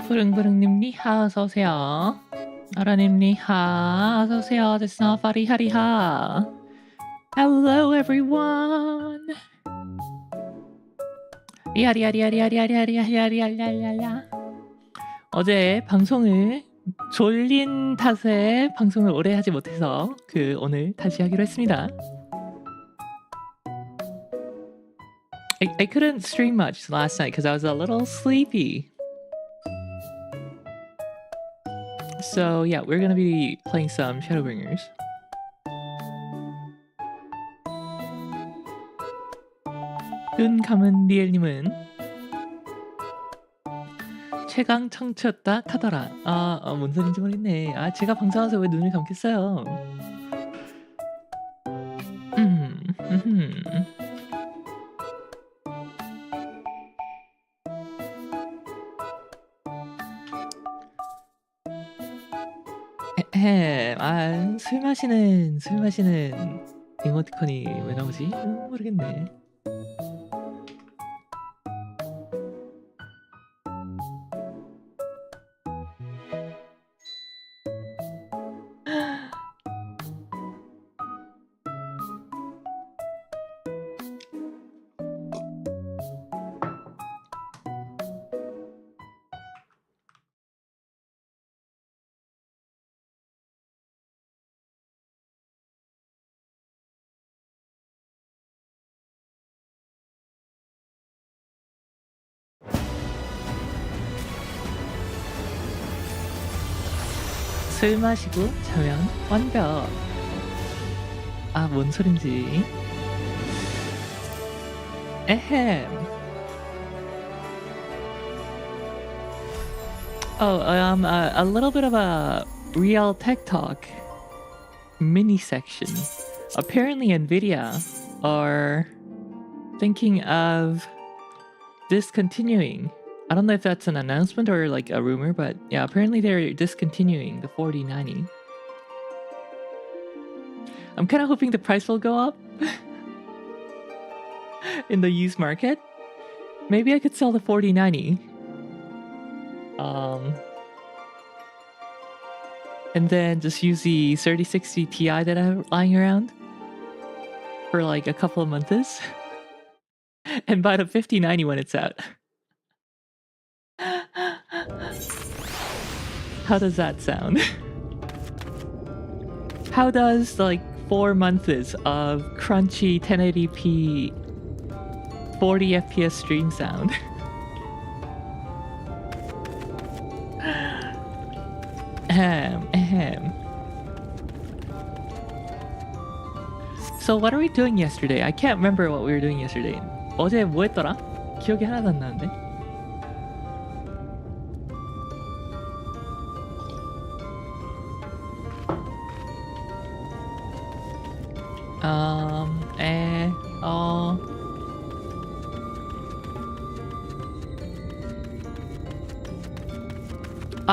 부릉부릉님 니하 어서오세요. 아라님 니하 어서오세요. 됐어 파리하리하. Hello everyone. 리아리아리아리아리아리아리아리아리아리아리아. 어제 방송을 졸린 탓에 방송을 오래 하지 못해서 오늘 다시 하기로 했습니다. I couldn't stream much last night because I was a little sleepy. So yeah, we're gonna be playing some Shadowbringers. 눈 감은 리엘님은 최강 청취였다 카더라. 뭔 소린지 모르겠네. 제가 방송하면서 왜 눈을 감겠어요? 술 마시는 이모티콘이 왜 나오지? 모르겠네. 술 마시고 자면 완벽. 뭔 소린지. 에헴. A little bit of a real tech talk mini section. Apparently NVIDIA are thinking of discontinuing. I don't know if that's an announcement or like a rumor, but yeah, apparently they're discontinuing the 4090. I'm kind of hoping the price will go up in the used market. Maybe I could sell the 4090. And then just use the 3060 Ti that I have lying around for like a couple of months and buy the 5090 when it's out. How does that sound? How does like 4 months of crunchy 1080p 40 FPS stream sound? Ahem. So what are we doing yesterday? I can't remember what we were doing yesterday. 어제 뭐 했더라? 기억이 하나도 안 나는데.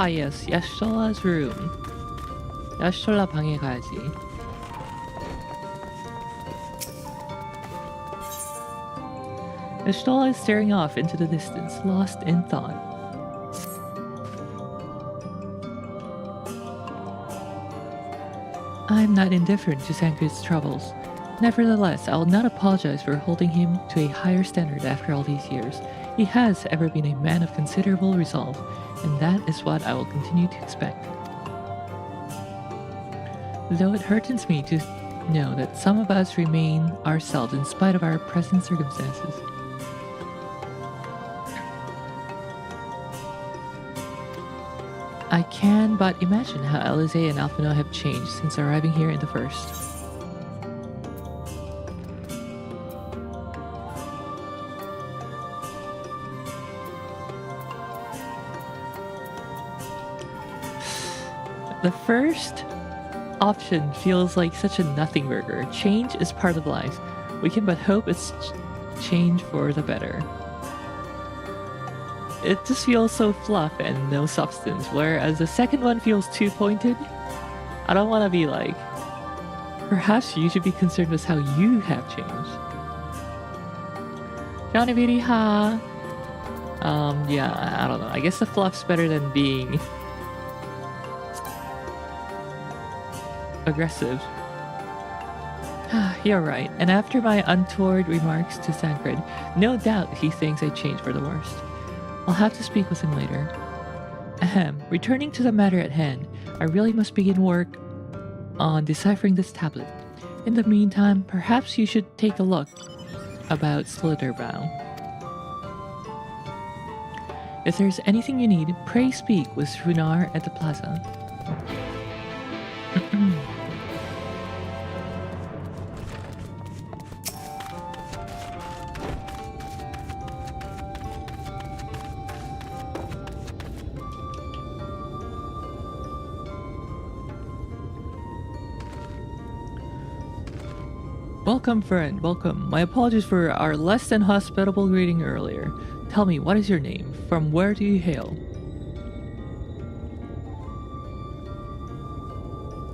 Yes, Yashtola's room. Yashtola 방에 가야지. Yashtola is staring off into the distance, lost in thought. I'm not indifferent to Sankrid's troubles. Nevertheless, I will not apologize for holding him to a higher standard after all these years. He has ever been a man of considerable resolve, and that is what I will continue to expect. Though it hurts me to know that some of us remain ourselves in spite of our present circumstances. I can but imagine how Eorzea and Alphino have changed since arriving here in the first. The first option feels like such a nothing burger. Change is part of life. We can but hope it's change for the better. It just feels so fluff and no substance, whereas the second one feels too pointed. I don't want to be like, perhaps you should be concerned with how you have changed. Johnny Beauty, ha! Yeah, I don't know. I guess the fluff's better than being aggressive. You're right. And after my untoward remarks to Sancred, no doubt he thinks I changed for the worst. I'll have to speak with him later. Ahem. Returning to the matter at hand, I really must begin work on deciphering this tablet. In the meantime, perhaps you should take a look about Slitherbow. If there's anything you need, pray speak with Runar at the plaza. Welcome, friend, welcome. My apologies for our less than hospitable greeting earlier. Tell me, what is your name? From where do you hail?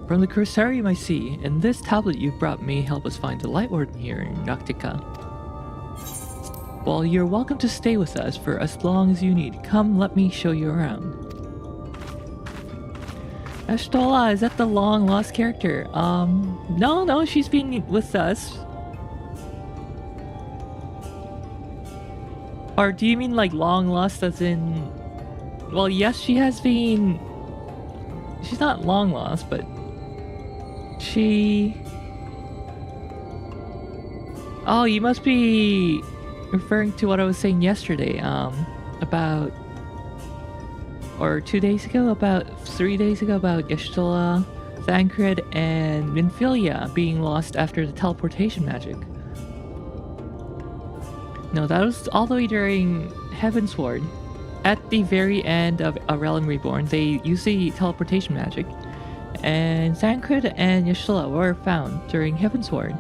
From the Cursarium I see, and this tablet you brought may help us find the Light Warden here in Noctica. Well, you're welcome to stay with us for as long as you need. Come, let me show you around. Ashtola, is that the long-lost character? No, she's been with us. Or do you mean like long-lost as in... Well, yes, she has been... She's not long-lost, but... She... Oh, you must be referring to what I was saying yesterday, about... Or 2 days ago, about 3 days ago, about Y'shtola, Thancred, and Minfilia being lost after the teleportation magic. No, that was all the way during Heavensward. At the very end of A Realm Reborn, they used the teleportation magic, and Thancred and Y'shtola were found during Heavensward.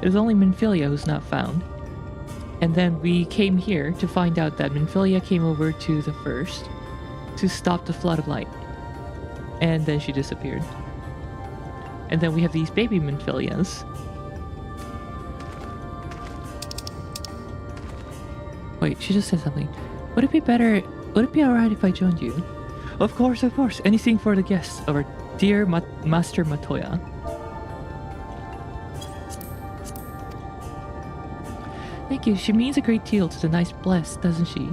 It was only Minfilia who's not found. And then we came here to find out that Minfilia came over to the first to stop the flood of light. And then she disappeared. And then we have these baby Minfilias. Wait, she just said something. Would it be alright if I joined you? Of course, anything for the guests of our dear Master Matoya. Thank you, she means a great deal to the nice blessed, doesn't she?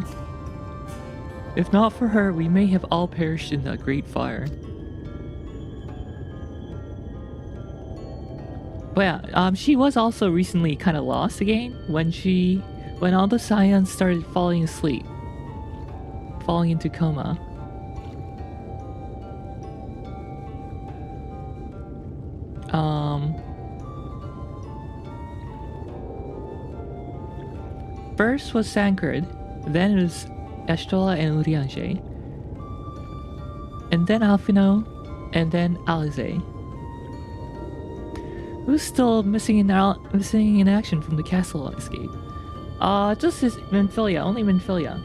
If not for her, we may have all perished in that great fire. But yeah, she was also recently kind of lost again when all the Scions started falling asleep, falling into coma. First was Sancred, then it was Y'shtola and Urianger, and then Alphino, and then Alize. Who's still missing in action from the castle escape? Just his Minfilia, only Minfilia.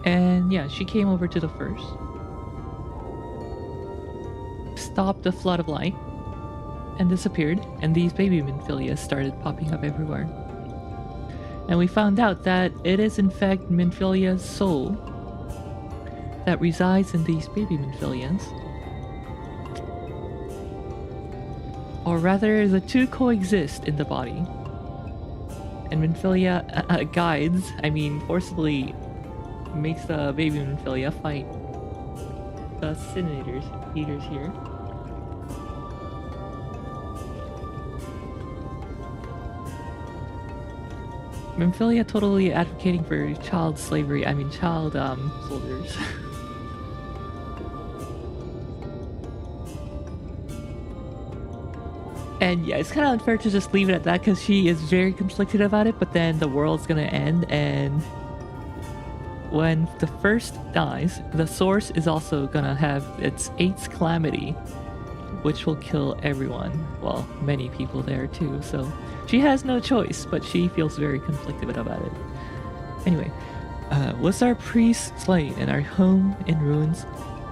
And yeah, she came over to the first. Stopped the flood of light. And disappeared, and these baby Minfilia started popping up everywhere. And we found out that it is in fact Minfilia's soul that resides in these baby Minfilias. Or rather, the two coexist in the body. And Minfilia forcibly makes the baby Minfilia fight the Sin Eaters here. Minfilia totally advocating for child slavery, child soldiers. And yeah, it's kind of unfair to just leave it at that because she is very conflicted about it, but then the world's gonna end, and when the first dies, the source is also gonna have its 8th calamity, which will kill everyone. Well, many people there too, so she has no choice, but she feels very conflicted about it. Anyway, was our priest slain and our home in ruins,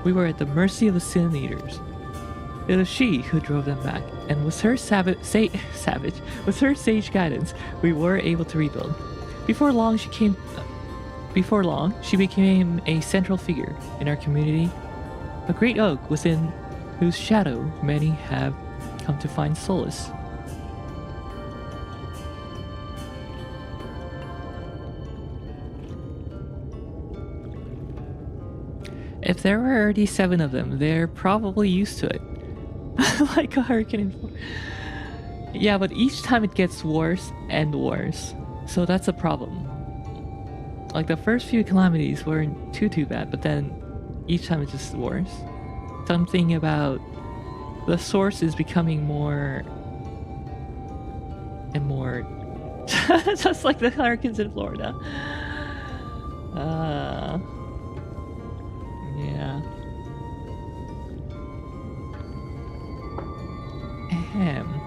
we were at the mercy of the Sin Eaters. It was she who drove them back, and with her with her sage guidance, we were able to rebuild. Before long, she became a central figure in our community, a great oak within whose shadow many have come to find solace. If there were already 7 of them, they're probably used to it. Like a hurricane. Yeah, but each time it gets worse and worse. So that's a problem. Like the first few calamities weren't too bad, but then each time it's just worse. Something about the source is becoming more and more just like the hurricanes in Florida. Yeah. Ahem.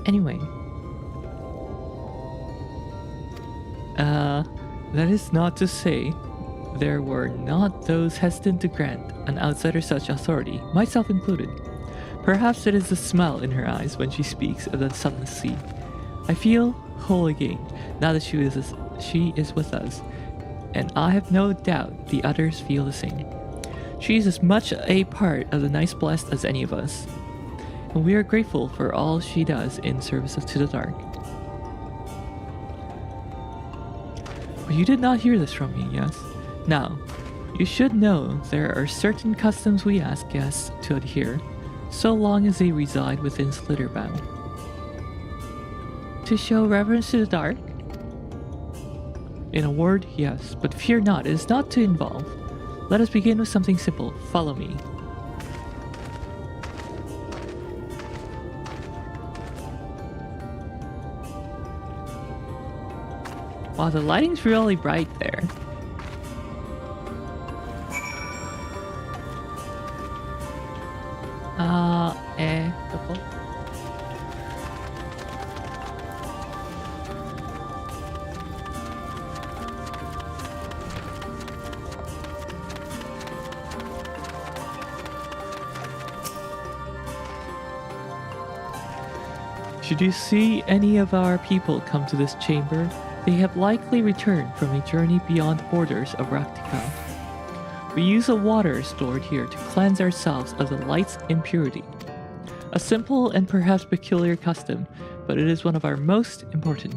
Anyway. That is not to say there were not those hesitant to grant an outsider such authority, myself included. Perhaps it is the smile in her eyes when she speaks of the sunless sea. I feel whole again, now that she is with us, and I have no doubt the others feel the same. She is as much a part of the Nice Blessed as any of us, and we are grateful for all she does in service to the dark. But you did not hear this from me, yes? Now, you should know there are certain customs we ask guests to adhere, so long as they reside within Slitherbound. To show reverence to the dark? In a word, yes, but fear not, it is not to involve. Let us begin with something simple. Follow me. Wow, the lighting's really bright there. Couple. Should you see any of our people come to this chamber, they have likely returned from a journey beyond the borders of Raktika. We use the water stored here to cleanse ourselves of the light's impurity. A simple and perhaps peculiar custom, but it is one of our most important.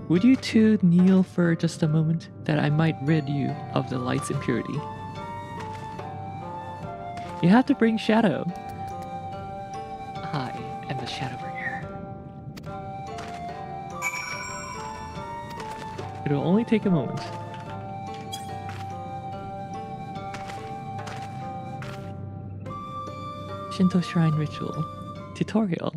Would you two kneel for just a moment, that I might rid you of the light's impurity? You have to bring Shadow. I am the Shadowbringer. It will only take a moment. Shinto Shrine Ritual Tutorial.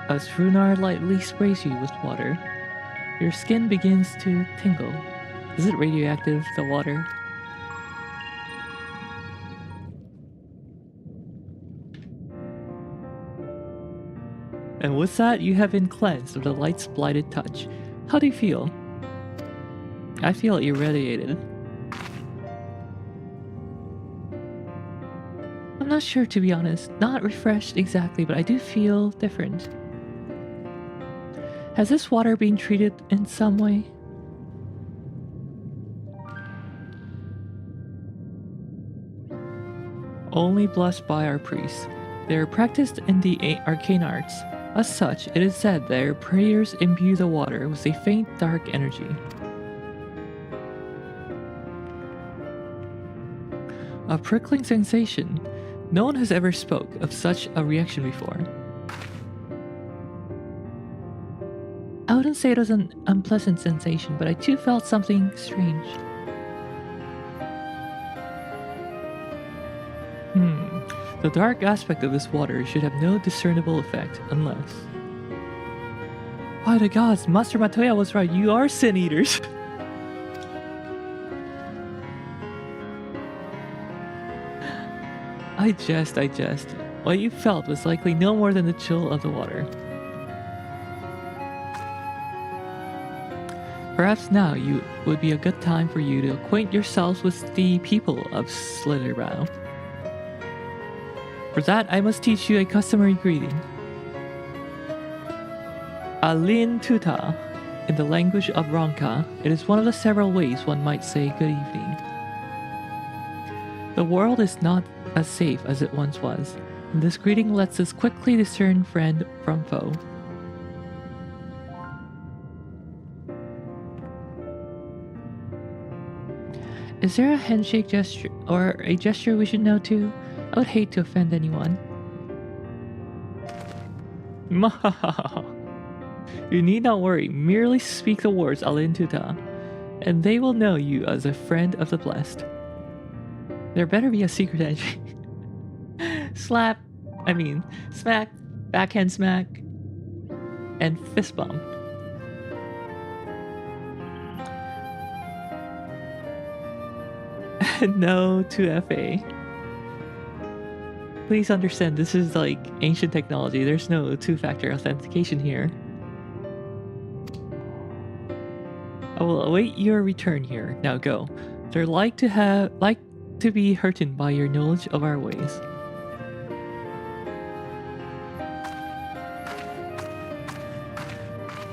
As Runar lightly sprays you with water, your skin begins to tingle. Is it radioactive, the water? And with that, you have been cleansed of the light's blighted touch. How do you feel? I feel irradiated. I'm not sure, to be honest. Not refreshed exactly, but I do feel different. Has this water been treated in some way? Only blessed by our priests. They are practiced in the arcane arts. As such, it is said their prayers imbue the water with a faint dark energy. A prickling sensation. No one has ever spoke of such a reaction before. I wouldn't say it was an unpleasant sensation, but I too felt something strange. The dark aspect of this water should have no discernible effect, unless... By the gods, Master Matoya was right, you are sin eaters! I jest. What you felt was likely no more than the chill of the water. Perhaps now would be a good time for you to acquaint yourselves with the people of Slitherbrow. For that, I must teach you a customary greeting. Alin Tuta, in the language of Ronka, it is one of the several ways one might say good evening. The world is not as safe as it once was, and this greeting lets us quickly discern friend from foe. Is there a handshake gesture or a gesture we should know too? I would hate to offend anyone. You need not worry, merely speak the words Alin Tuta, and they will know you as a friend of the blessed. There better be a secret handshake. Smack, backhand smack, and fist bump. No to FA. Please understand, this is like ancient technology. There's no two-factor authentication here. I will await your return here. Now go. They're like to be heartened by your knowledge of our ways.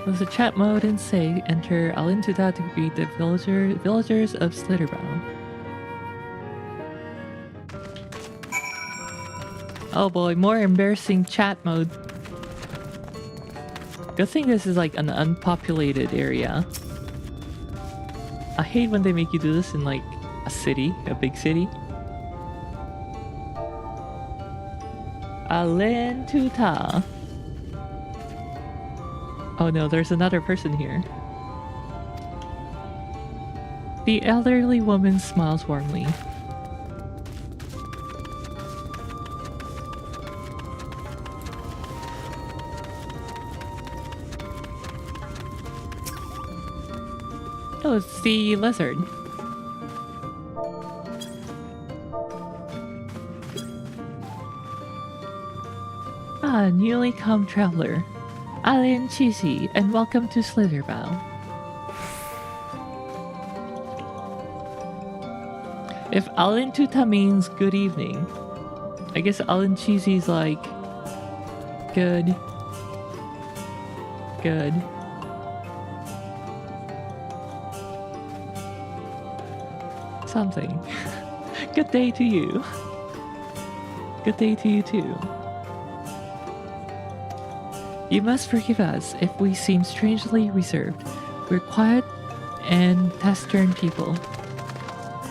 With the chat mode and say, enter Alin Tuta to greet the villagers of Slitherbrow. Oh boy, more embarrassing chat mode. Good thing this is like an unpopulated area. I hate when they make you do this in like a city, a big city. Alin Tuta. Oh no, there's another person here. The elderly woman smiles warmly. Oh, it's the lizard. Ah, newly come traveler. Alin Cheesy, and welcome to Slitherbrow. If Alin Tuta means good evening, I guess Alin Cheesy's like good. Something. Good day to you. Good day to you too. You must forgive us if we seem strangely reserved. We're quiet and taciturn people.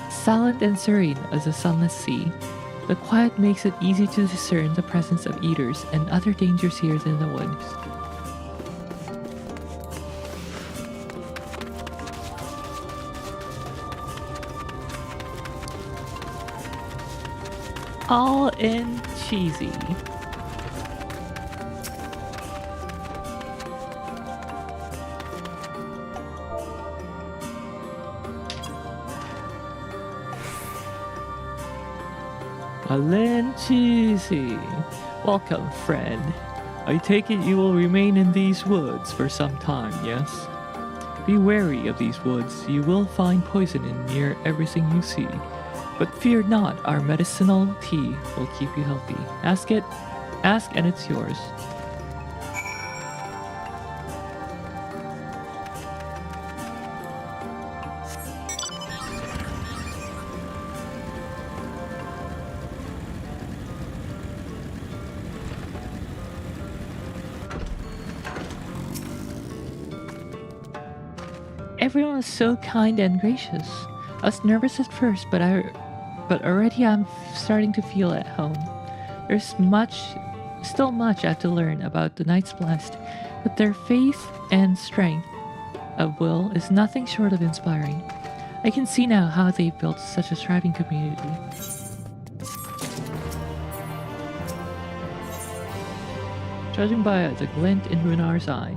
Silent and serene as a sunless sea. The quiet makes it easy to discern the presence of eaters and other dangers here in the woods. All in cheesy. Alin Cheesy. Welcome, friend. I take it you will remain in these woods for some time, yes? Be wary of these woods. You will find poison in near everything you see. But fear not, our medicinal tea will keep you healthy. Ask and it's yours. Everyone was so kind and gracious. I was nervous at first, but already I'm starting to feel at home. There's still much I have to learn about the Knights Blessed, but their faith and strength of will is nothing short of inspiring. I can see now how they've built such a thriving community. Judging by the glint in Runar's eye,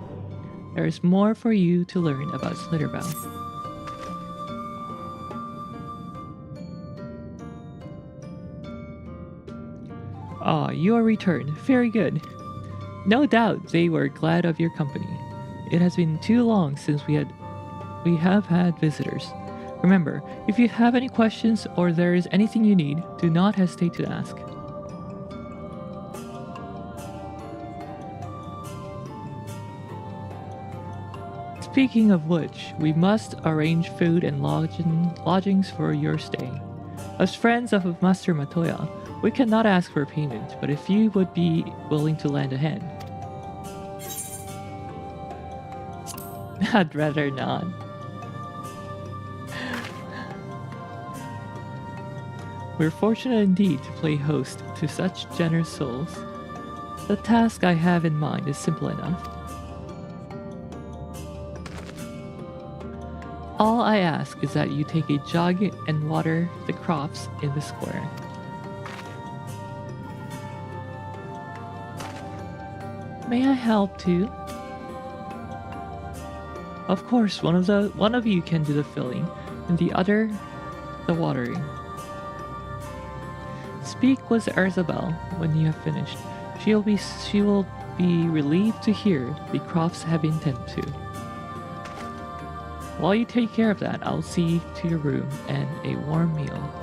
there is more for you to learn about Slitherbound. Ah, you are returned. Very good. No doubt they were glad of your company. It has been too long since we have had visitors. Remember, if you have any questions or there is anything you need, do not hesitate to ask. Speaking of which, we must arrange food and lodgings for your stay. As friends of Master Matoya, we cannot ask for payment, but if you would be willing to lend a hand. I'd rather not. We're fortunate indeed to play host to such generous souls. The task I have in mind is simple enough. All I ask is that you take a jug and water the crops in the square. May I help too? Of course, one of you can do the filling, and the other the watering. Speak with Eorzea when you have finished. She will be relieved to hear the crops have been tended to. While you take care of that, I'll see to your room and a warm meal.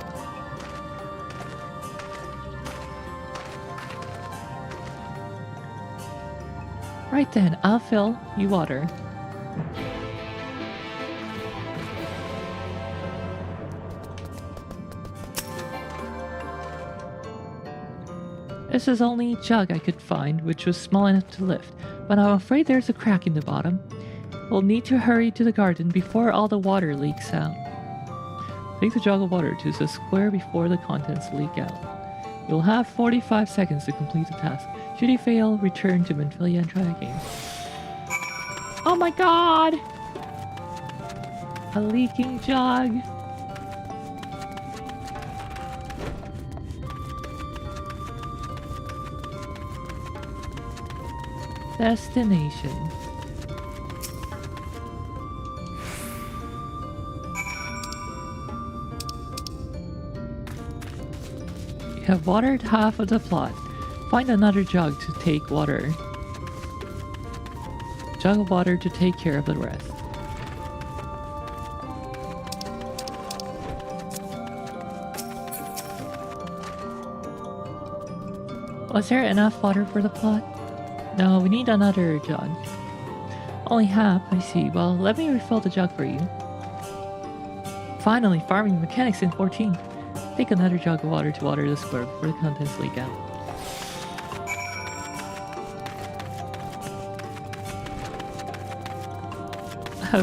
Right then, I'll fill, you water. This is the only jug I could find which was small enough to lift, but I'm afraid there's a crack in the bottom. We'll need to hurry to the garden before all the water leaks out. Take the jug of water to the square before the contents leak out. You'll have 45 seconds to complete the task. Should you fail, return to Manphilia and try again. Oh my god! A leaking jug! Destination. You have watered half of the plot. Find another jug to take water. Jug of water to take care of the rest. Was there enough water for the plot? No, we need another jug. Only half, I see. Well, let me refill the jug for you. Finally, farming mechanics in 14. Take another jug of water to water the square before the contents leak out.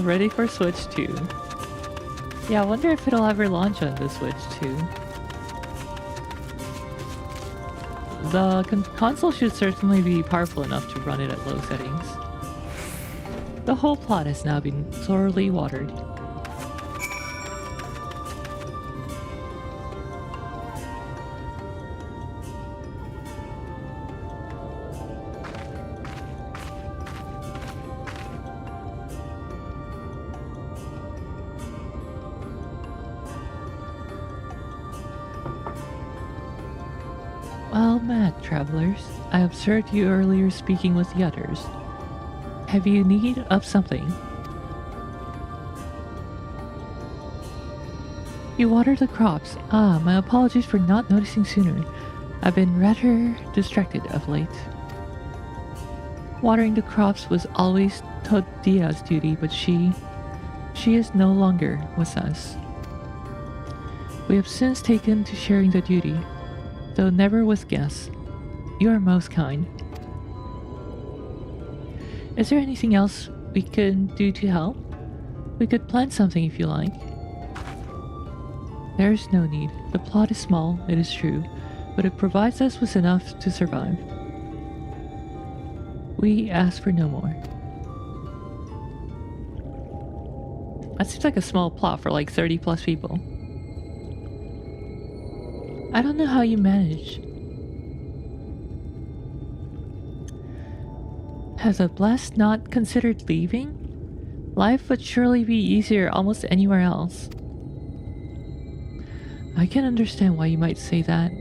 Ready for Switch 2. Yeah, I wonder if it'll ever launch on the Switch 2. The console should certainly be powerful enough to run it at low settings. The whole plot has now been thoroughly watered. Well met, travelers. I observed you earlier speaking with the others. Have you need of something? You water the crops. Ah, my apologies for not noticing sooner. I've been rather distracted of late. Watering the crops was always Todia's duty, but she is no longer with us. We have since taken to sharing the duty, though never with guests. You are most kind. Is there anything else we can do to help? We could plant something if you like. There is no need. The plot is small, it is true, but it provides us with enough to survive. We ask for no more. That seems like a small plot for like 30 plus people. I don't know how you manage. Has the blessed not considered leaving? Life would surely be easier almost anywhere else. I can understand why you might say that,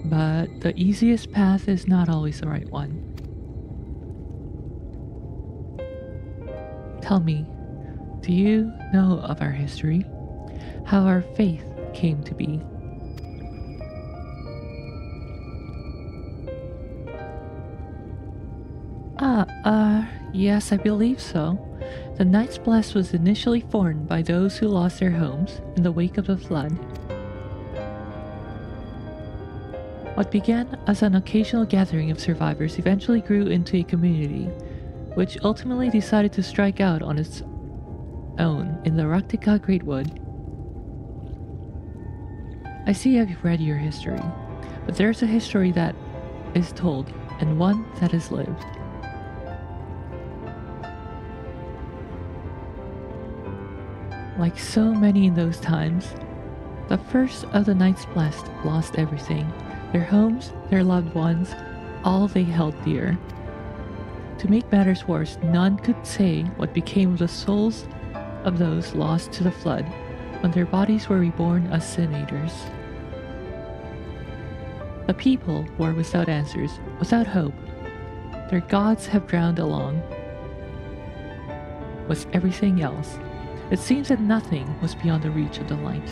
but the easiest path is not always the right one. Tell me, do you know of our history? How our faith came to be? Yes, I believe so. The Night's Blast was initially formed by those who lost their homes in the wake of the flood. What began as an occasional gathering of survivors eventually grew into a community, which ultimately decided to strike out on its own in the Raktika Greatwood. I see you've read your history, but there's a history that is told and one that is lived. Like so many in those times, the first of the Night's Blast lost everything. Their homes, their loved ones, all they held dear. To make matters worse, none could say what became of the souls of those lost to the flood when their bodies were reborn as sin-eaters. The people were without answers, without hope. Their gods have drowned along with everything else. It seems that nothing was beyond the reach of the light.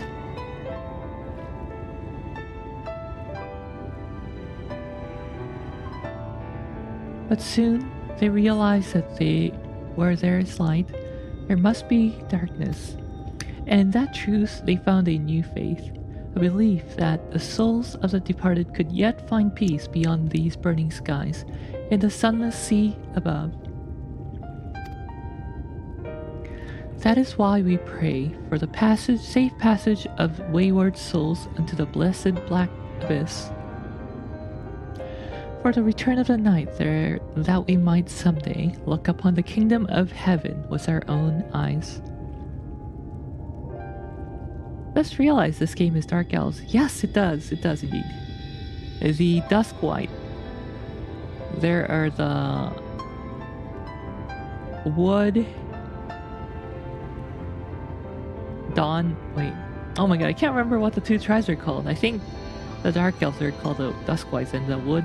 But soon they realized that where there is light, there must be darkness. And in that truth they found a new faith, a belief that the souls of the departed could yet find peace beyond these burning skies, in the sunless sea above. That is why we pray for the safe passage of wayward souls into the blessed black abyss. For the return of the night there, that we might someday look upon the kingdom of heaven with our own eyes. Just realize this game is Dark Elves. Yes, it does indeed. The Dusk White. There are the Wood Dawn. Wait. Oh my god, I can't remember what the two tribes are called. I think the Dark Elves are called the Dusk Whites and the Wood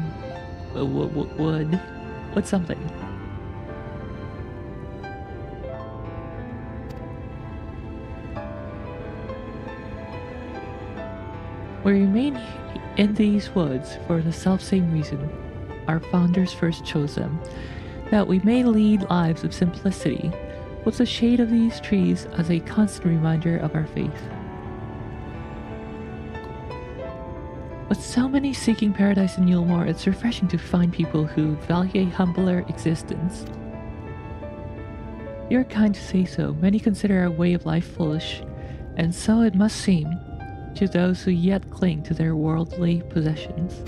something. We remain in these woods for the selfsame reason our founders first chose them, that we may lead lives of simplicity, with the shade of these trees as a constant reminder of our faith. With so many seeking paradise in Yulmore, it's refreshing to find people who value a humbler existence. You're kind to say so. Many consider our way of life foolish, and so it must seem to those who yet cling to their worldly possessions.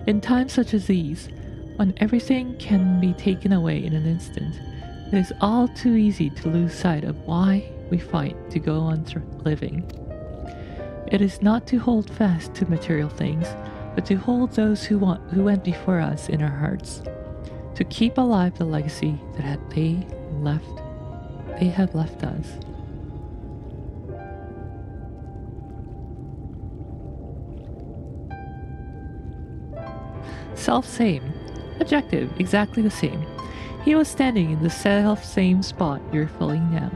In times such as these, when everything can be taken away in an instant, it is all too easy to lose sight of why we fight to go on living. It is not to hold fast to material things, but to hold those who went before us in our hearts, to keep alive the legacy that they have left us. Self-same. Objective, exactly the same. He was standing in the self-same spot you're filling now.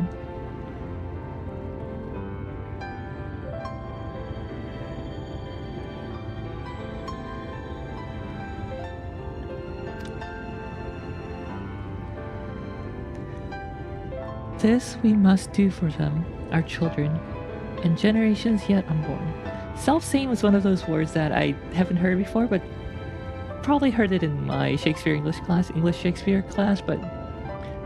This we must do for them, our children, and generations yet unborn. Self-same is one of those words that I haven't heard before, but probably heard it in my English Shakespeare class, but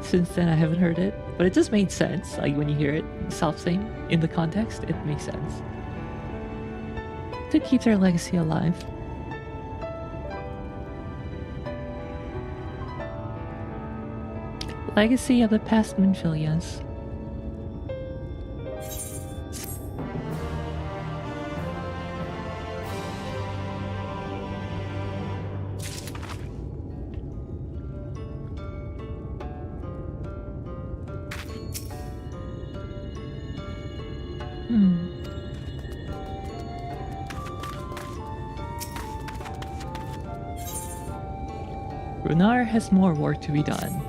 since then I haven't heard it. But it just made sense, like when you hear it, self-same, in the context, it makes sense. To keep their legacy alive. Legacy of the past Minfilias. Runar has more work to be done.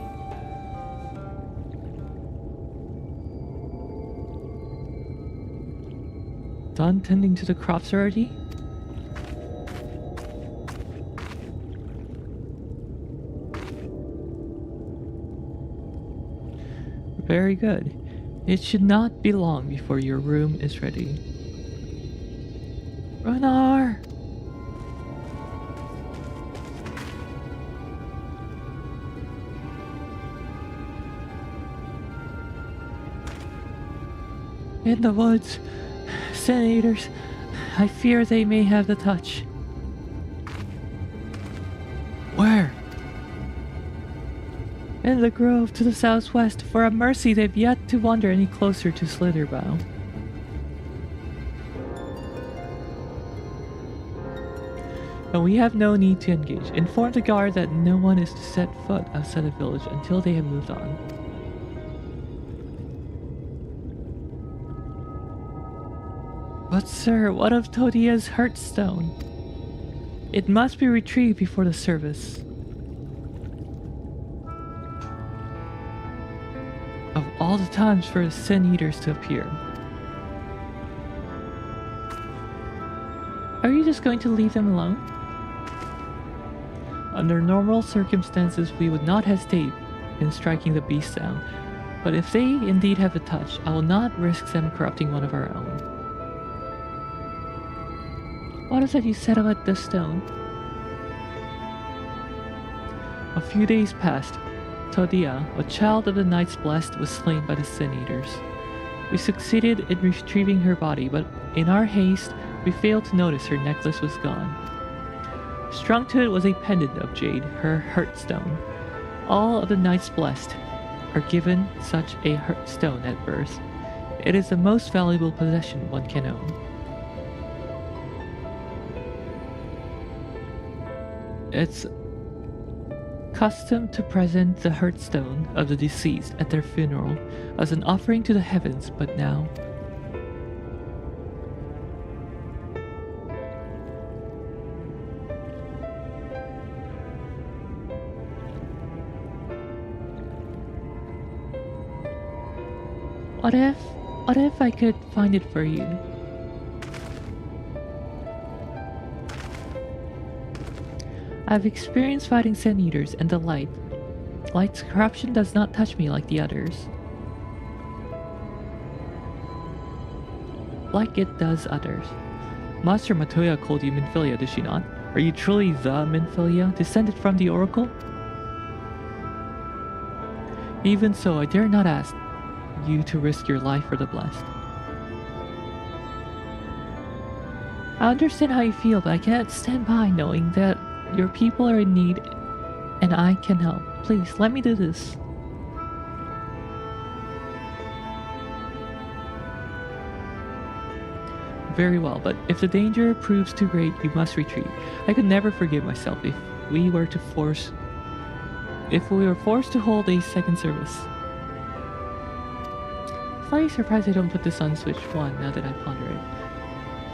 Done tending to the crops already? Very good. It should not be long before your room is ready. Runar! In the woods, senators. I fear they may have the touch. Where? In the grove to the southwest. For a mercy, they've yet to wander any closer to Slitherbow. But we have no need to engage. Inform the guard that no one is to set foot outside the village until they have moved on. But sir, what of Todia's Heartstone? It must be retrieved before the service. Of all the times for the Sin Eaters to appear. Are you just going to leave them alone? Under normal circumstances, we would not hesitate in striking the beast down. But if they indeed have the touch, I will not risk them corrupting one of our own. What is it you said about the stone? A few days passed. Todia, a child of the Knights Blessed, was slain by the Sin Eaters. We succeeded in retrieving her body, but in our haste, we failed to notice her necklace was gone. Strung to it was a pendant of jade, her Heartstone. All of the Knights Blessed are given such a Heartstone at birth. It is the most valuable possession one can own. It's custom to present the Heartstone of the deceased at their funeral as an offering to the heavens, but now... What if I could find it for you? I've experienced fighting Sin Eaters and the light. Light's corruption does not touch me like the others. Like it does others. Master Matoya called you Minfilia, did she not? Are you truly the Minfilia, descended from the Oracle? Even so, I dare not ask you to risk your life for the blessed. I understand how you feel, but I cannot stand by knowing that your people are in need and I can help. Please, let me do this. Very well, but if the danger proves too great, you must retreat. I could never forgive myself if we were forced to hold a second service. Slightly surprised I don't put this on Switch 1 now that I ponder it.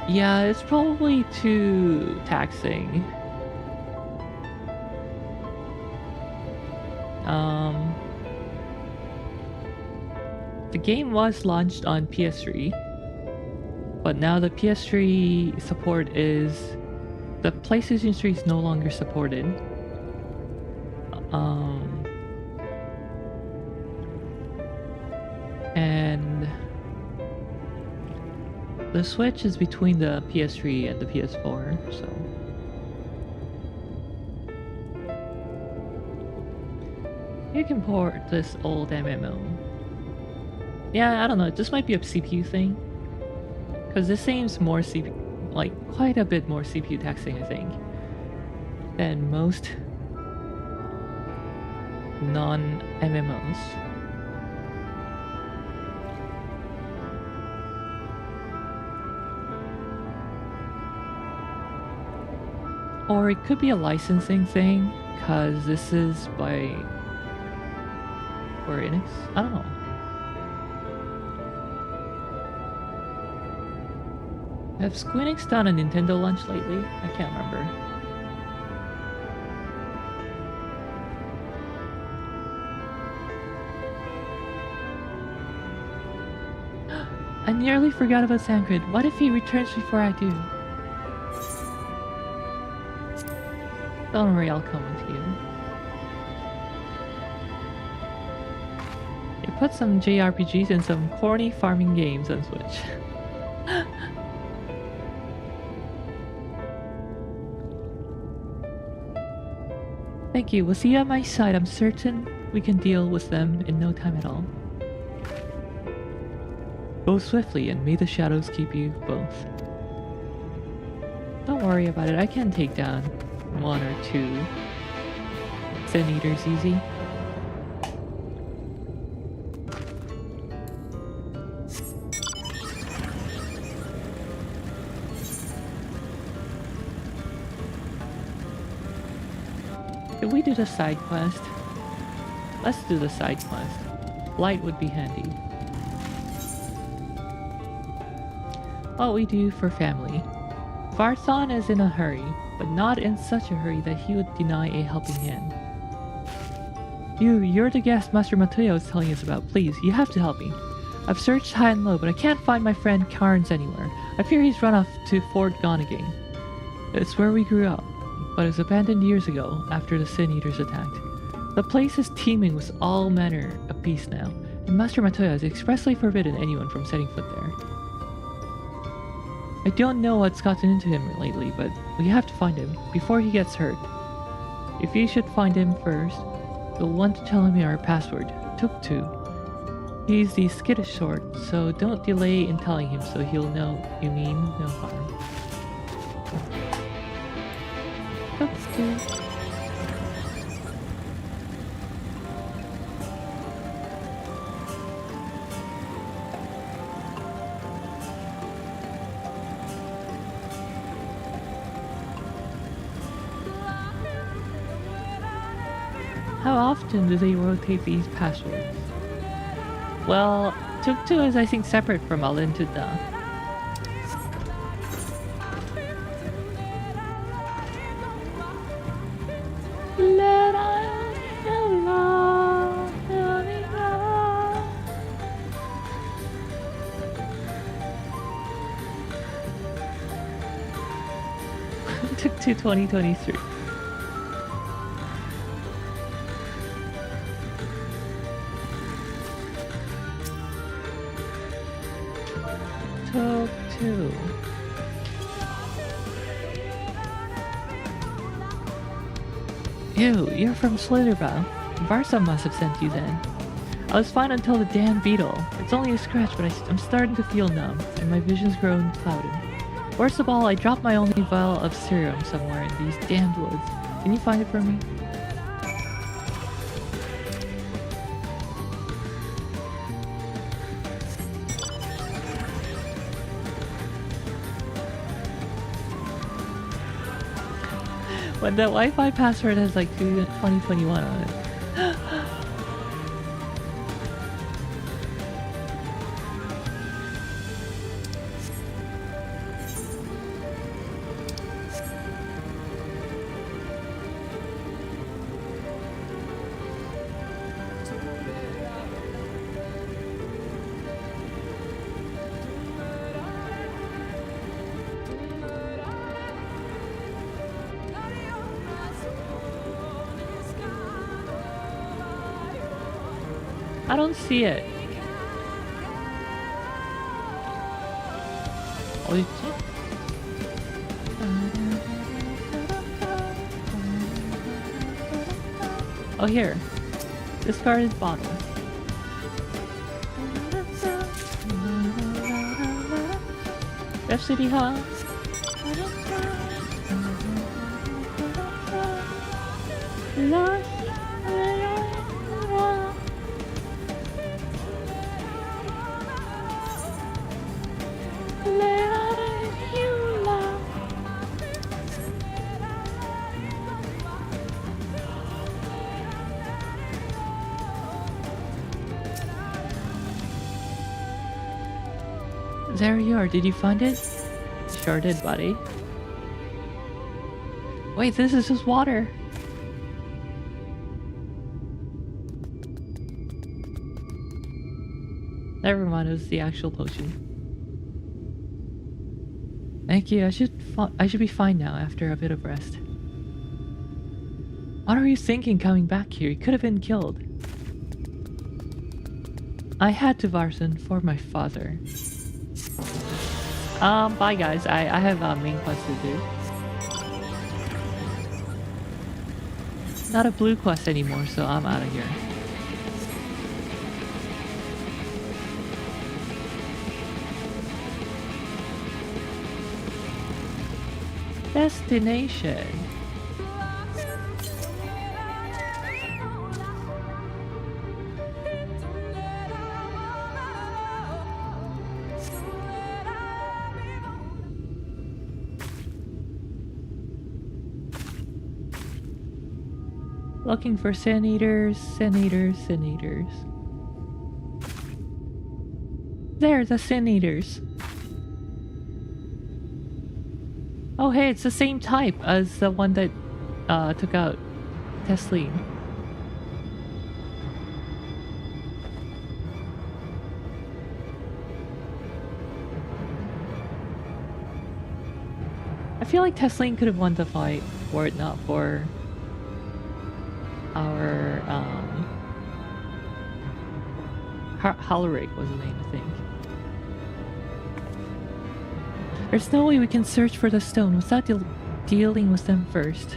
Yeah, it's probably too taxing. The game was launched on PS3, but now the PS3 support is... the PlayStation 3 is no longer supported. And the Switch is between the PS3 and the PS4, so... you can port this old MMO. Yeah, I don't know, this might be a CPU thing. Because this seems more CPU, like quite a bit more CPU taxing, I think, than most non-MMOs. Or it could be a licensing thing, because this is by Square Enix? I don't know. Have Squeenix done a Nintendo lunch lately? I can't remember. I nearly forgot about Sandgrid. What if he returns before I do? Don't worry, I'll come with you. You put some JRPGs and some corny farming games on Switch. Thank you. We'll see you at my side. I'm certain we can deal with them in no time at all. Go swiftly and may the shadows keep you both. Don't worry about it. I can take down 1 or 2 Sin Eaters easy. Did we do the side quest? Let's do the side quest. Light would be handy. What we do for family. Varthon is in a hurry, but not in such a hurry that he would deny a helping hand. You're the guest Master Mateo is telling us about. Please, you have to help me. I've searched high and low, but I can't find my friend Carnes anywhere. I fear he's run off to Fort Gonagane. It's where we grew up, but it was abandoned years ago after the Sin Eaters attacked. The place is teeming with all manner of beasts now, and Master Mateo has expressly forbidden anyone from setting foot there. I don't know what's gotten into him lately, but we have to find him before he gets hurt. If you should find him first, you'll want to tell him our password, Tuk-Tu. He's the skittish sort, so don't delay in telling him so he'll know you mean no harm. Tuk-Tu. How often do they rotate these passwords? Well, Tuk-Tu is I think separate from Alintuda. Tuk-Tu 2023. Tuk-Tu. Ew, you're from Slitherbow. Varsa must have sent you then. I was fine until the damn beetle. It's only a scratch, but I'm starting to feel numb, and my vision's growing clouded. Worst of all, I dropped my only vial of serum somewhere in these damned woods. Can you find it for me? When the Wi-Fi password has like 2021 on it. I don't see it. Oh, it's... Oh, here. Discarded bottle. F City Hall. There you are. Did you find it? Sure did, buddy. Wait, this is just water. Never mind, it was the actual potion. Thank you. I should be fine now after a bit of rest. What are you thinking coming back here? You could have been killed. I had to Varson for my father. Bye guys. I have a main quest to do. Not a blue quest anymore, so I'm out of here. Destination. Looking for sin eaters, sin eaters, sin eaters. There, the sin eaters. Oh hey, it's the same type as the one that took out Tesleen. I feel like Tesleen could have won the fight were it not for our Hallerig was the name, I think. There's no way we can search for the stone without dealing with them first.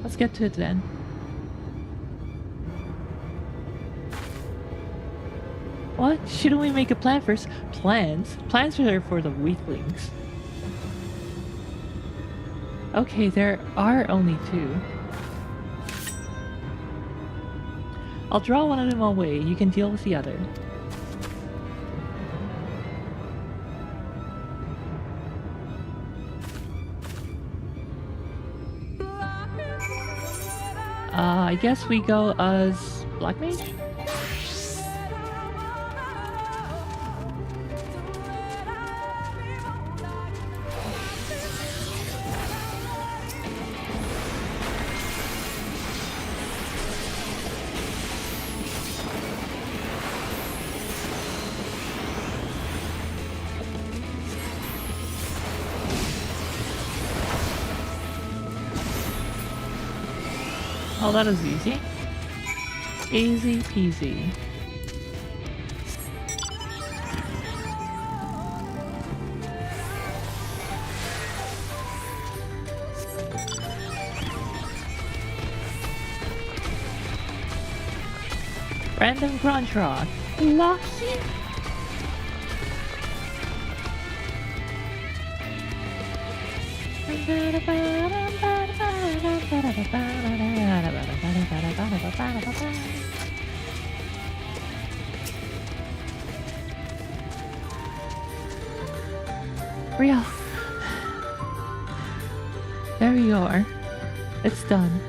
Let's get to it then. What? Shouldn't we make a plan first? Plans? Plans are for the weaklings. Okay, there are only two. I'll draw one of them away. You can deal with the other. I guess we go as Black Mage? Oh, that is easy. Easy peasy. Random crunch rock. Lucky. Real. There you are. It's done.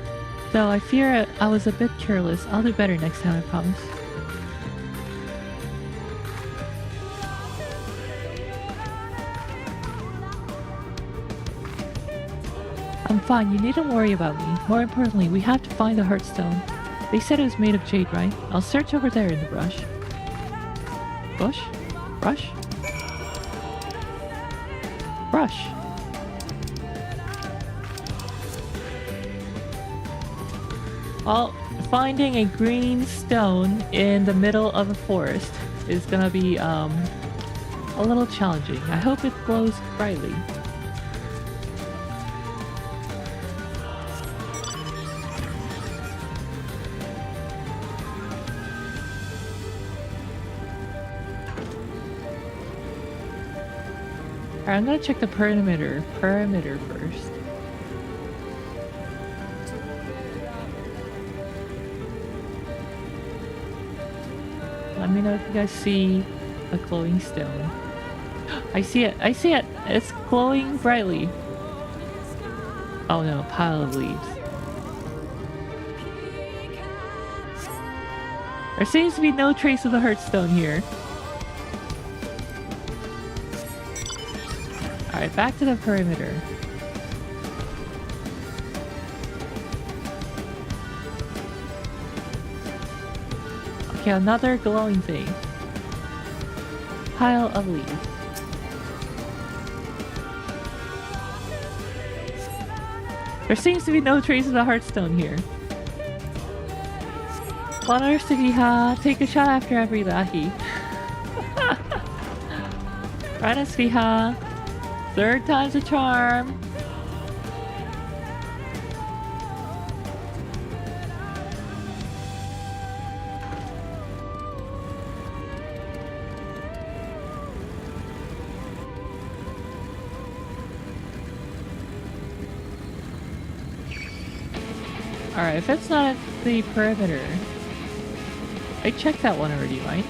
Though I fear I was a bit careless. I'll do better next time, I promise. I'm fine, you needn't worry about me. More importantly, we have to find the Heartstone. They said it was made of jade, right? I'll search over there in the brush. Bush? Brush? Brush. Well, finding a green stone in the middle of a forest is gonna be a little challenging. I hope it glows brightly. Alright, I'm gonna check the perimeter first. Let me know if you guys see a glowing stone. I see it! I see it! It's glowing brightly. Oh no, pile of leaves. There seems to be no trace of the Hearthstone here. Alright, back to the perimeter. Okay, another glowing thing. Pile of leaves. There seems to be no trace of the Hearthstone here. Water Sviha, take a shot after every lahi. Rana Sviha, third time's a charm. Alright, if it's not at the perimeter... I checked that one already, right?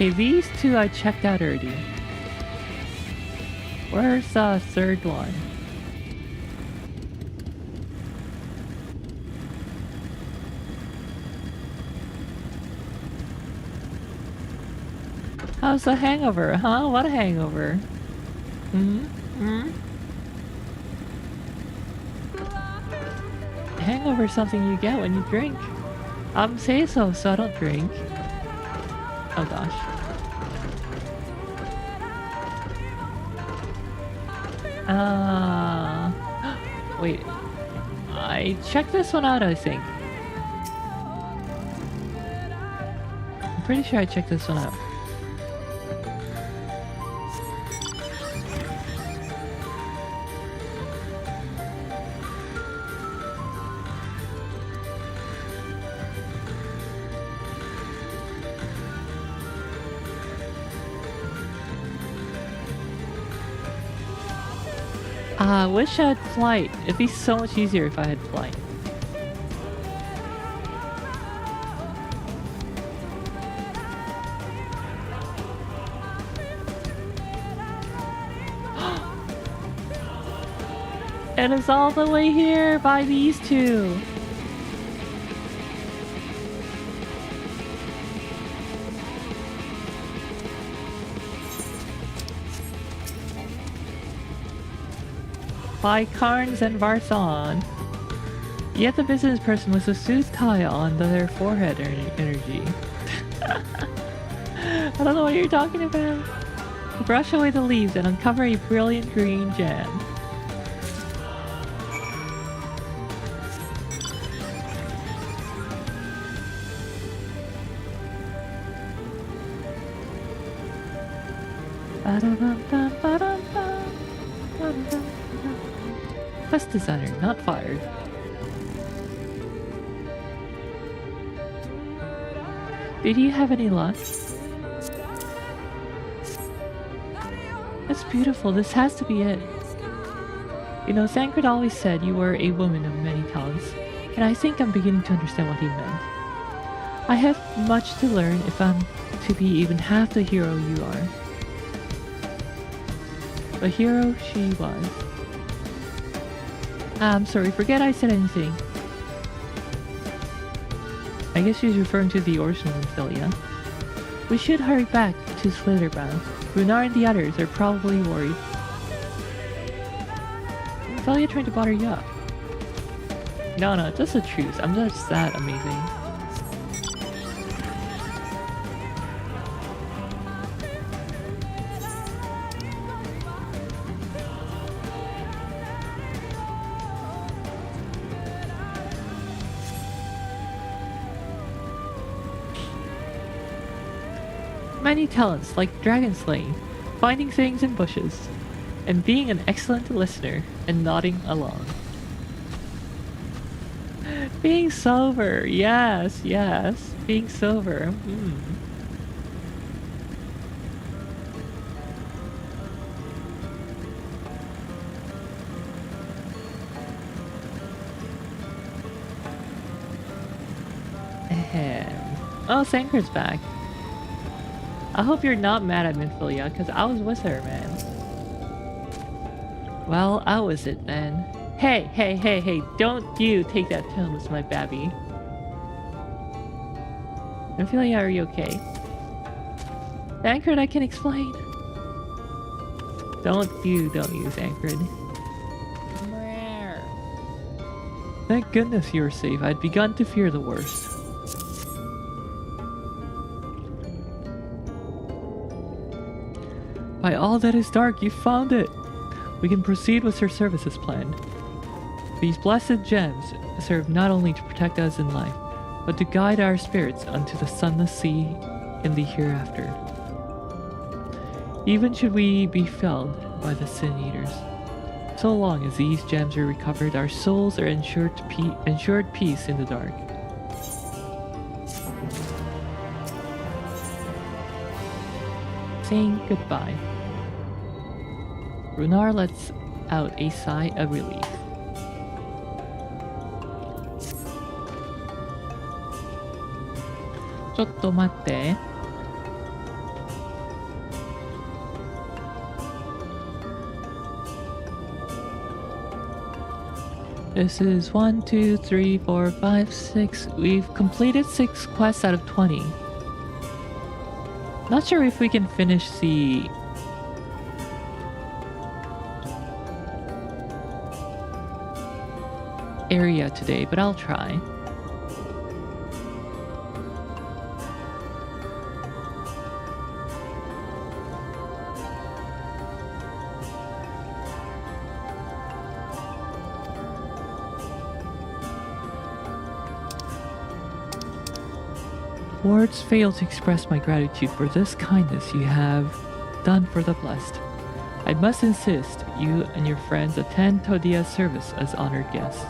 Okay, these two I checked out already. Where's the third one? How's the hangover, huh? What a hangover? Hangover is something you get when you drink. Say so I don't drink. Oh gosh. Wait. I checked this one out, I think. I'm pretty sure I checked this one out. I wish I had flight. It'd be so much easier if I had flight. It is all the way here by these two. By Carnes and Varson. Yet the business person with a soothe tie on their forehead energy. I don't know what you're talking about. Brush away the leaves and uncover a brilliant green gem. Quest designer, not fired. Did you have any luck? That's beautiful. This has to be it. You know, Thancred always said you were a woman of many talents, and I think I'm beginning to understand what he meant. I have much to learn if I'm to be even half the hero you are. The hero she was. I'm sorry, forget I said anything. I guess she's referring to the Eorzea Ophelia. We should hurry back to Slitherbound. Runar and the others are probably worried. Ophelia trying to butter you up. No, just the truth. I'm just that amazing. Many talents like dragon slaying, finding things in bushes, and being an excellent listener and nodding along. Being sober, yes, being sober. Ahem. Oh, Sanker's back. I hope you're not mad at Minfilia, because I was with her, man. Well, I was it then. Hey, hey, hey, hey, don't you take that tone with my babby. Minfilia, are you okay? Sankard, I can explain. Don't you, Sankard. Thank goodness you were safe. I'd begun to fear the worst. By all that is dark, you found it! We can proceed with your service as planned. These blessed gems serve not only to protect us in life, but to guide our spirits unto the sunless sea in the hereafter. Even should we be felled by the Sin Eaters, so long as these gems are recovered, our souls are ensured peace in the dark. Saying goodbye. Runar lets out a sigh of relief. Chotto matte. This is 1, 2, 3, 4, 5, 6. We've completed 6 quests out of 20. Not sure if we can finish the area today, but I'll try. Words fail to express my gratitude for this kindness you have done for the blessed. I must insist you and your friends attend Todia's service as honored guests.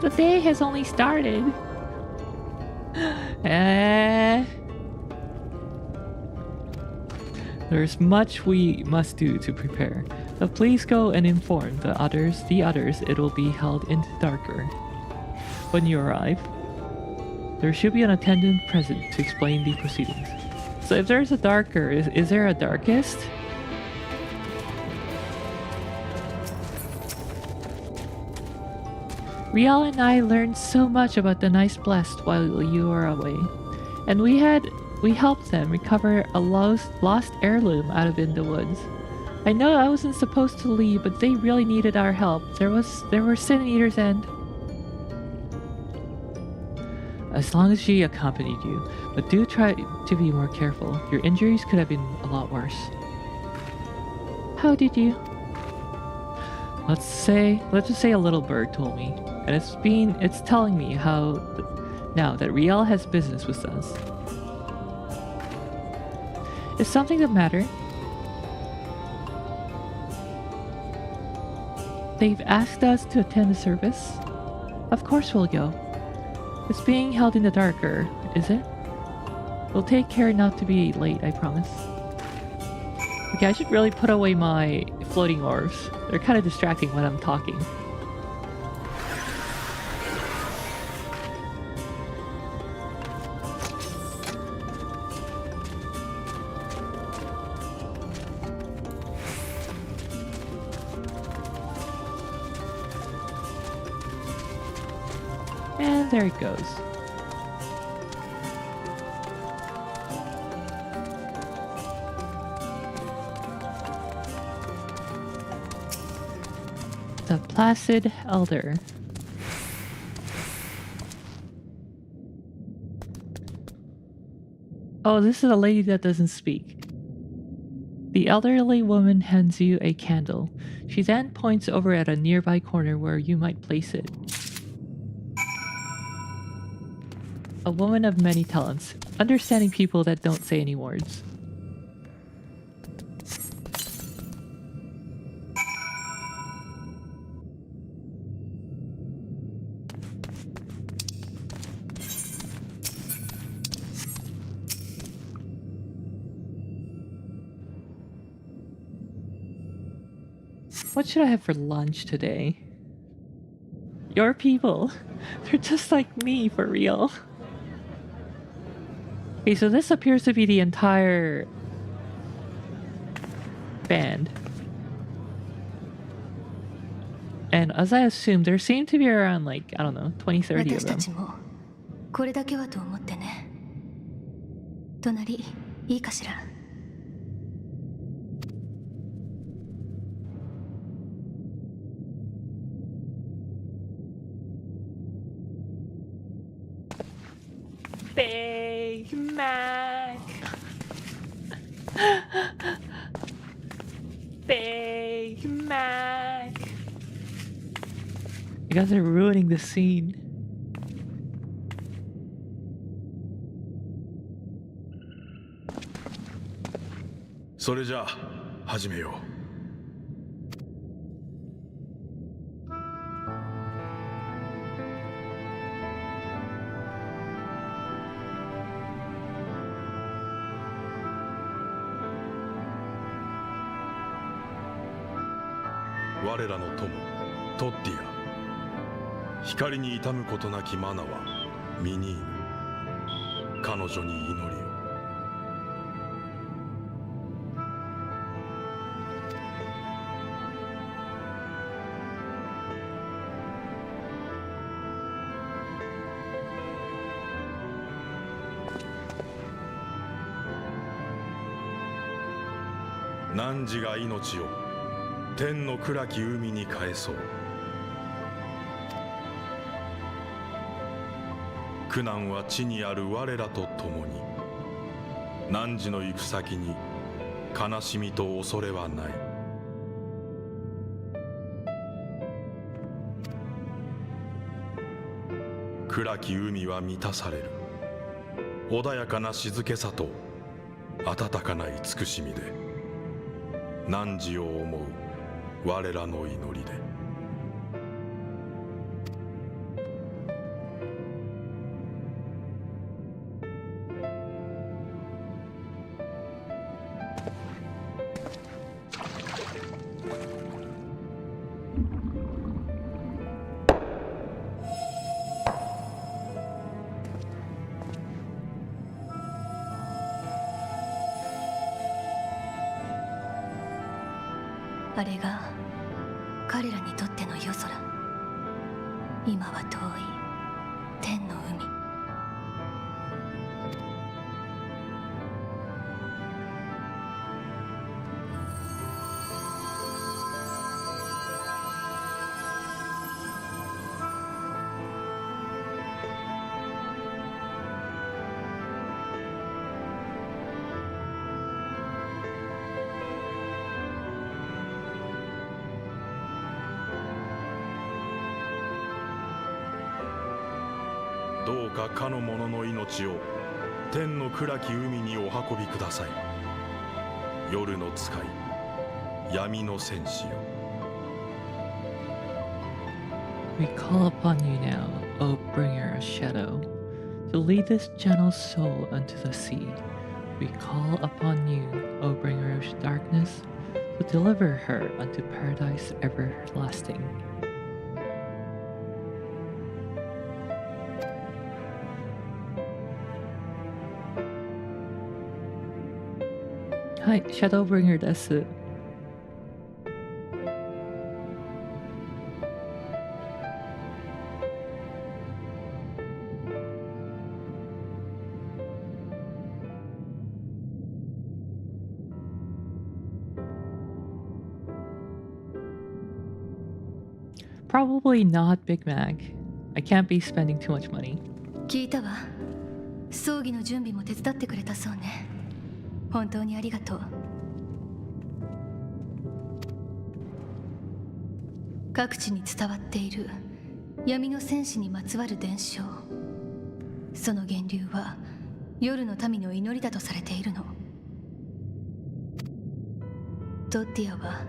The day has only started. There's much we must do to prepare. But please go and inform the others it will be held in the darker. When you arrive, there should be an attendant present to explain the proceedings. So if there's a darker, is there a darkest? Riel and I learned so much about the Nice Blessed while you were away. And we helped them recover a lost heirloom out of in the woods. I know I wasn't supposed to leave, but they really needed our help. There were Sin Eaters and... As long as she accompanied you, but do try to be more careful. Your injuries could have been a lot worse. How did you? Let's just say a little bird told me, and it's telling me how now that Riel has business with us. Is something the matter? They've asked us to attend the service. Of course we'll go. It's being held in the darker, is it? We'll take care not to be late, I promise. Okay, I should really put away my floating orbs. They're kind of distracting when I'm talking. And there it goes. The Placid Elder. Oh, this is a lady that doesn't speak. The elderly woman hands you a candle. She then points over at a nearby corner where you might place it. A woman of many talents, understanding people that don't say any words. What should I have for lunch today? Your people. They're just like me, for real. Okay, so this appears to be the entire band. And as I assumed, there seem to be around, like, I don't know, 20, 30 of them. これだけはと思ってね。隣、いいかしら。Big Mac. Big Mac. You guys are ruining the scene. So れじゃあ始めよう。我らの友トッティア、光に痛むことなきマナは身にいぬ。彼女に祈りを。汝が命を天の暗き海に返そう。苦難は地にある我らと共に。汝の行く先に悲しみと恐れはない。暗き海は満たされる。穏やかな静けさと温かな慈しみで、汝を思う我らの祈りで。あれが彼らにとっての夜空。今は遠い天の海。どうかかの者の命を天の暗き海にお運びください。夜の使い、闇の戦士よ。We call upon you now, O bringer of shadow, to lead this gentle soul unto the sea. We call upon you, O bringer of darkness, to deliver her unto paradise everlasting. はい、Shadowbringer です。Probably not Big Mac. I can't be spending too much money. 聞いたわ。葬儀の準備も手伝ってくれたそうね。本当にありがとう。各地に伝わっている闇の戦士にまつわる伝承。その源流は夜の民の祈りだとされているの。トッティアは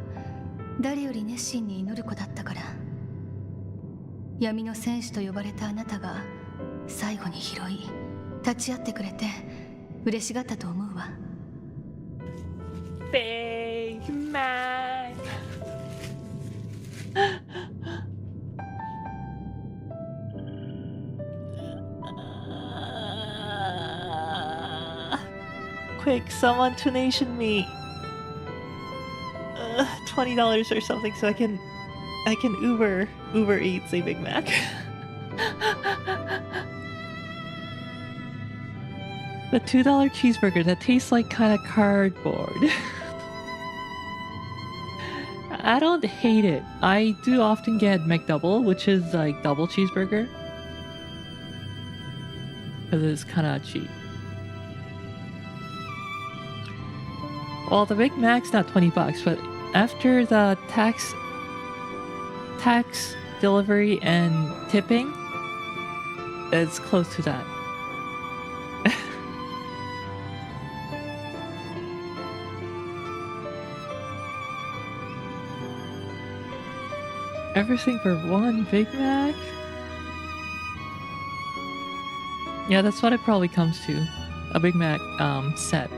誰より熱心に祈る子だったから、闇の戦士と呼ばれたあなたが最後に拾い立ち会ってくれて嬉しがったと思うわ。Big Mac. Quick, someone donation me $20 or something so I can Uber Eats a Big Mac. The $2 cheeseburger that tastes like kind of cardboard. I don't hate it. I do often get McDouble, which is like double cheeseburger, because it's kind of cheap. Well, the Big Mac's not $20, but after the tax, delivery, and tipping, it's close to that. Everything for one Big Mac? Yeah, that's what it probably comes to. A Big Mac set.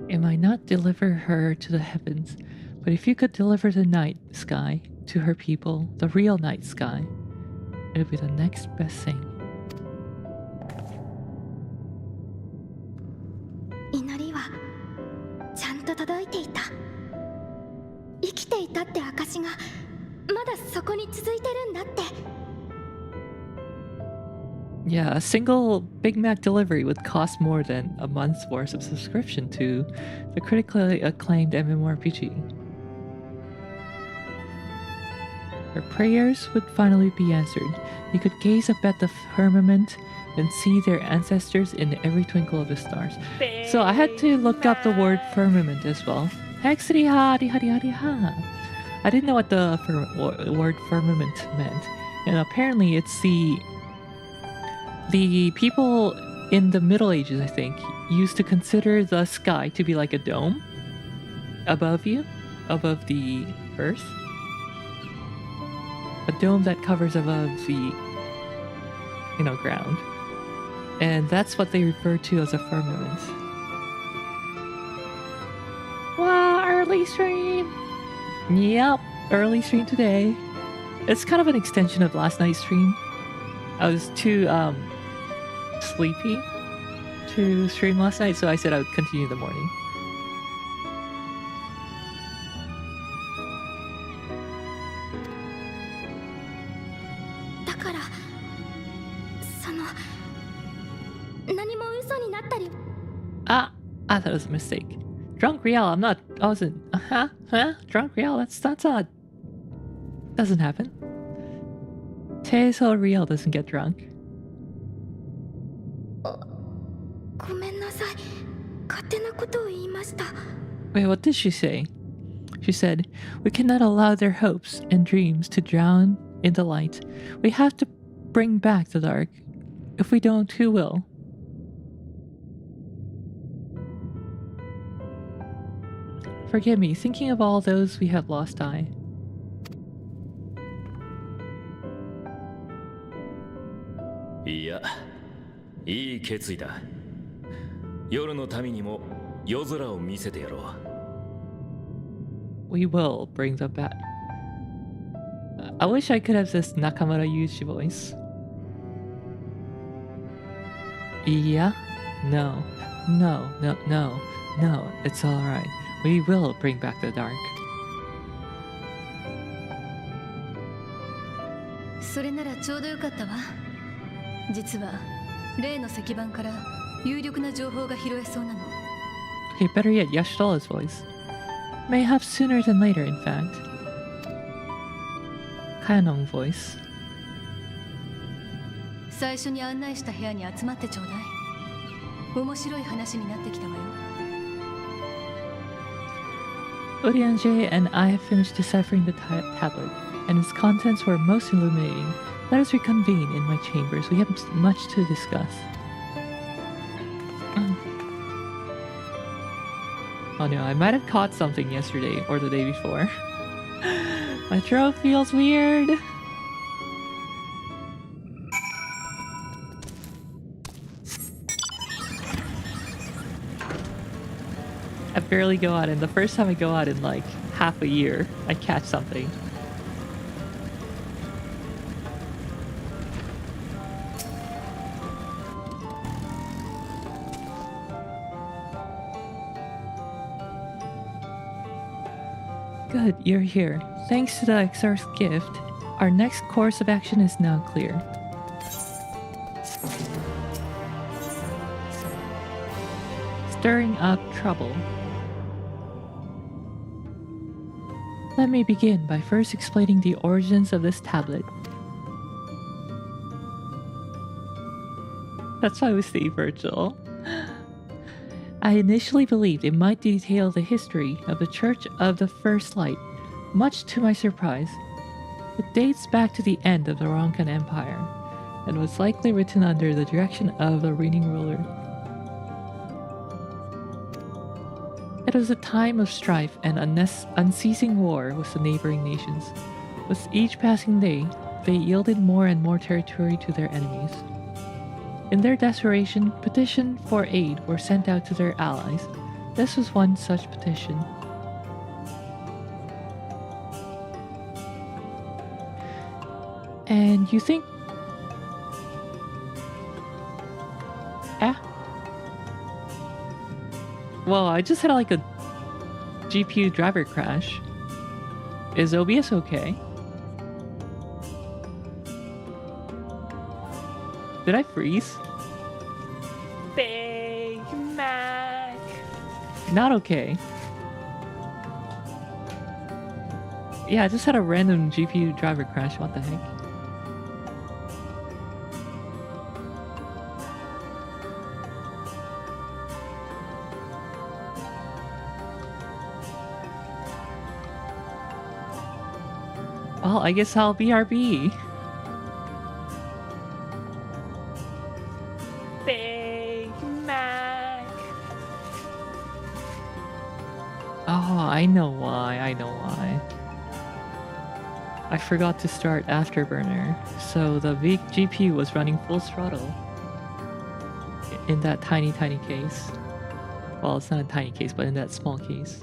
It might not deliver her to the heavens, but if you could deliver the night sky to her people, the real night sky, it would be the next best thing. Yeah, a single Big Mac delivery would cost more than a month's worth of subscription to the critically acclaimed MMORPG. Her prayers would finally be answered. You could gaze up at the firmament and see their ancestors in every twinkle of the stars. So I had to look up the word firmament as well. I didn't know what the word firmament meant, and apparently it's the people in the Middle Ages, I think, used to consider the sky to be like a dome above you, above the earth. A dome that covers above the, ground. And that's what they refer to as a firmament. Wow, early stream! Yep, early stream today. It's kind of an extension of last night's stream. I was too, sleepy to stream last night, so I said I would continue in the morning. I thought it was a mistake. Drunk Riel, I wasn't, Drunk Riel, that's not, doesn't happen. Teiso Riel doesn't get drunk. Wait, what did she say? She said, "We cannot allow their hopes and dreams to drown in the light. We have to bring back the dark. If we don't, who will?" Forgive me, thinking of all those we have lost, I. Yeah, いい決意だ。夜の民にも夜空を見せてやろう。We will bring them back. I wish I could have this Nakamura Yuji voice. Yeah? No. No, no, no. No, it's alright. We will bring back the dark. それならちょうどよかったわ。実は例の石板から有力な情報が拾えそうなの。 Okay, better yet, Yashidola's voice. Mayhap sooner than later, in fact. Kayanong voice. 最初に案内した部屋に集まってちょうだい。面白い話になってきたわよ。Eorzea and I have finished deciphering the tablet, and its contents were most illuminating. Let us reconvene in my chambers. We have much to discuss. Oh no, I might have caught something yesterday or the day before. My throat feels weird. I barely go out, and the first time I go out in like half a year, I catch something. Good, you're here. Thanks to the Exarch's gift, our next course of action is now clear. Stirring up trouble. Let me begin by first explaining the origins of this tablet. That's why we stay virtual. I initially believed it might detail the history of the Church of the First Light. Much to my surprise, it dates back to the end of the Ronkan Empire and was likely written under the direction of the reigning ruler. It was a time of strife and unceasing war with the neighboring nations. With each passing day, they yielded more and more territory to their enemies. In their desperation, petitions for aid were sent out to their allies. This was one such petition. And you think... Well, I just had like a GPU driver crash. Is OBS okay? Did I freeze? Big Mac. Not okay. Yeah, I just had a random GPU driver crash. What the heck? Well, I guess I'll BRB. Big Mac. Oh, I know why. I forgot to start Afterburner, so the GPU was running full throttle in that tiny case. Well, it's not a tiny case, but in that small case.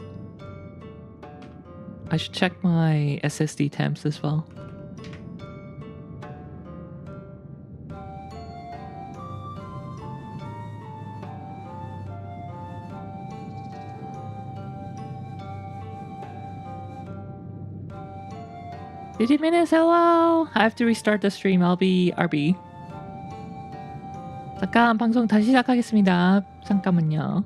I should check my SSD temps as well. $50 minutes, hello! I have to restart the stream. I'll be RB. 잠깐 방송 다시 시작하겠습니다. 잠깐만요.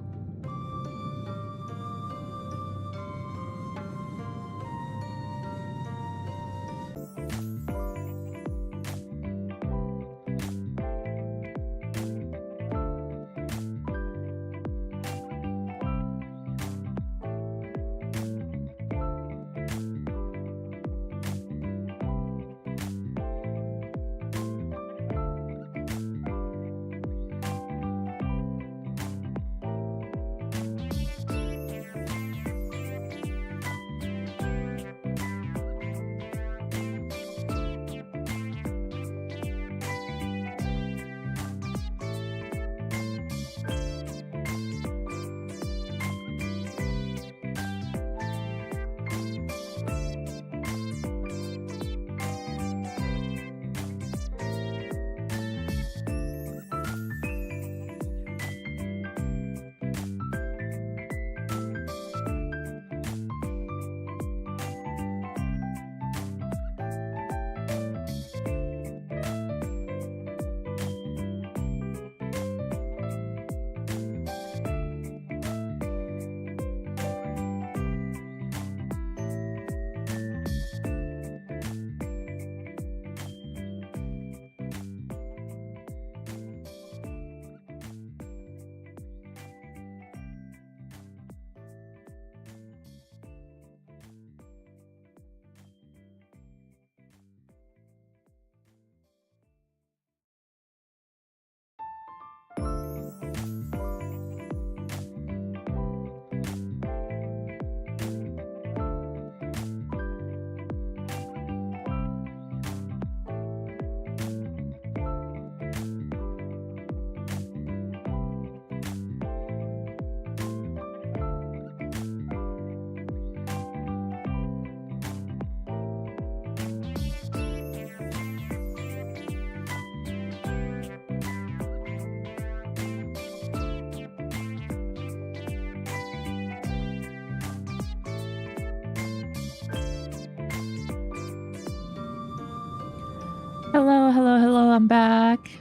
Welcome back.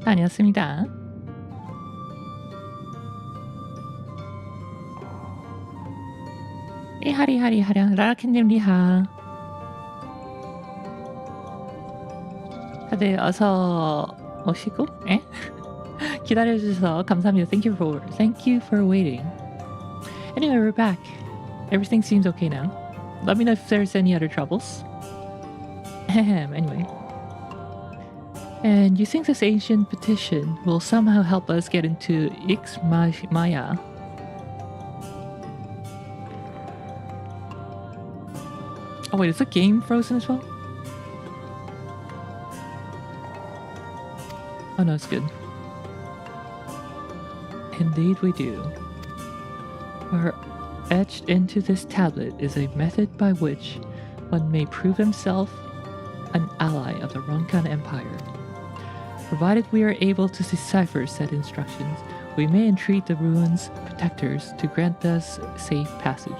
다녀왔습니다. 하리하리하랴 라라캔님 리하. 다들 어서 오시고 기다려주셔서 감사합니다. Thank you for waiting. Anyway, we're back. Everything seems okay now. Let me know if there's any other troubles. Anyway. And you think this ancient petition will somehow help us get into Maya? Oh wait, is the game frozen as well? Oh no, it's good. Indeed we do. For etched into this tablet is a method by which one may prove himself an ally of the Ronkan Empire. Provided we are able to decipher said instructions, we may entreat the ruins' protectors to grant us safe passage.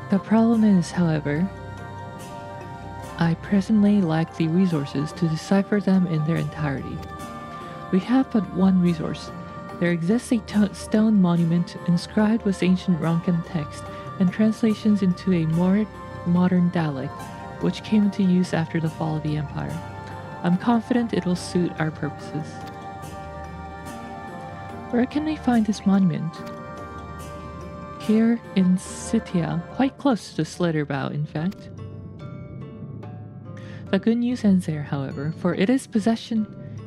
The problem is, however, I presently lack the resources to decipher them in their entirety. We have but one resource. There exists a stone monument inscribed with ancient Ronkan text and translations into a more modern dialect, which came into use after the fall of the Empire. I'm confident it will suit our purposes. Where can we find this monument? Here in Scythia, quite close to the Slitherbow, in fact. The good news ends there, however, for it is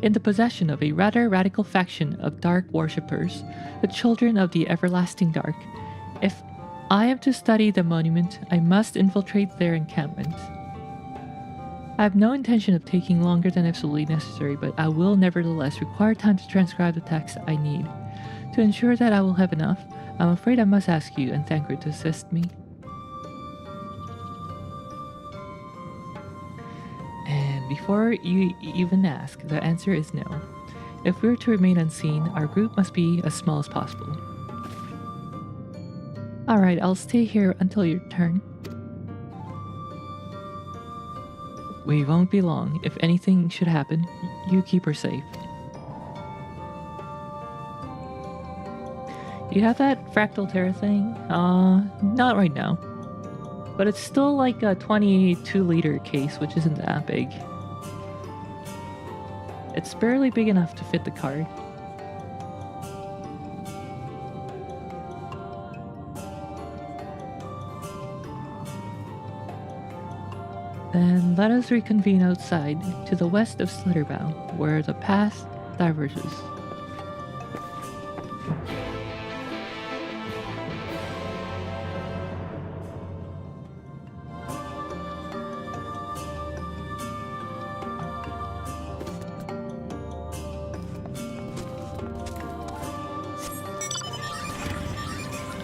in the possession of a rather radical faction of dark worshippers, the children of the everlasting dark. If I am to study the monument, I must infiltrate their encampment. I have no intention of taking longer than absolutely necessary, but I will nevertheless require time to transcribe the text I need. To ensure that I will have enough, I'm afraid I must ask you and Thancred to assist me. And before you even ask, the answer is no. If we're to remain unseen, our group must be as small as possible. Alright, I'll stay here until your turn. We won't be long. If anything should happen, you keep her safe. You have that Fractal Terra thing? Not right now. But it's still like a 22-liter case, which isn't that big. It's barely big enough to fit the card. Then let us reconvene outside, to the west of Slitherbow, where the path diverges.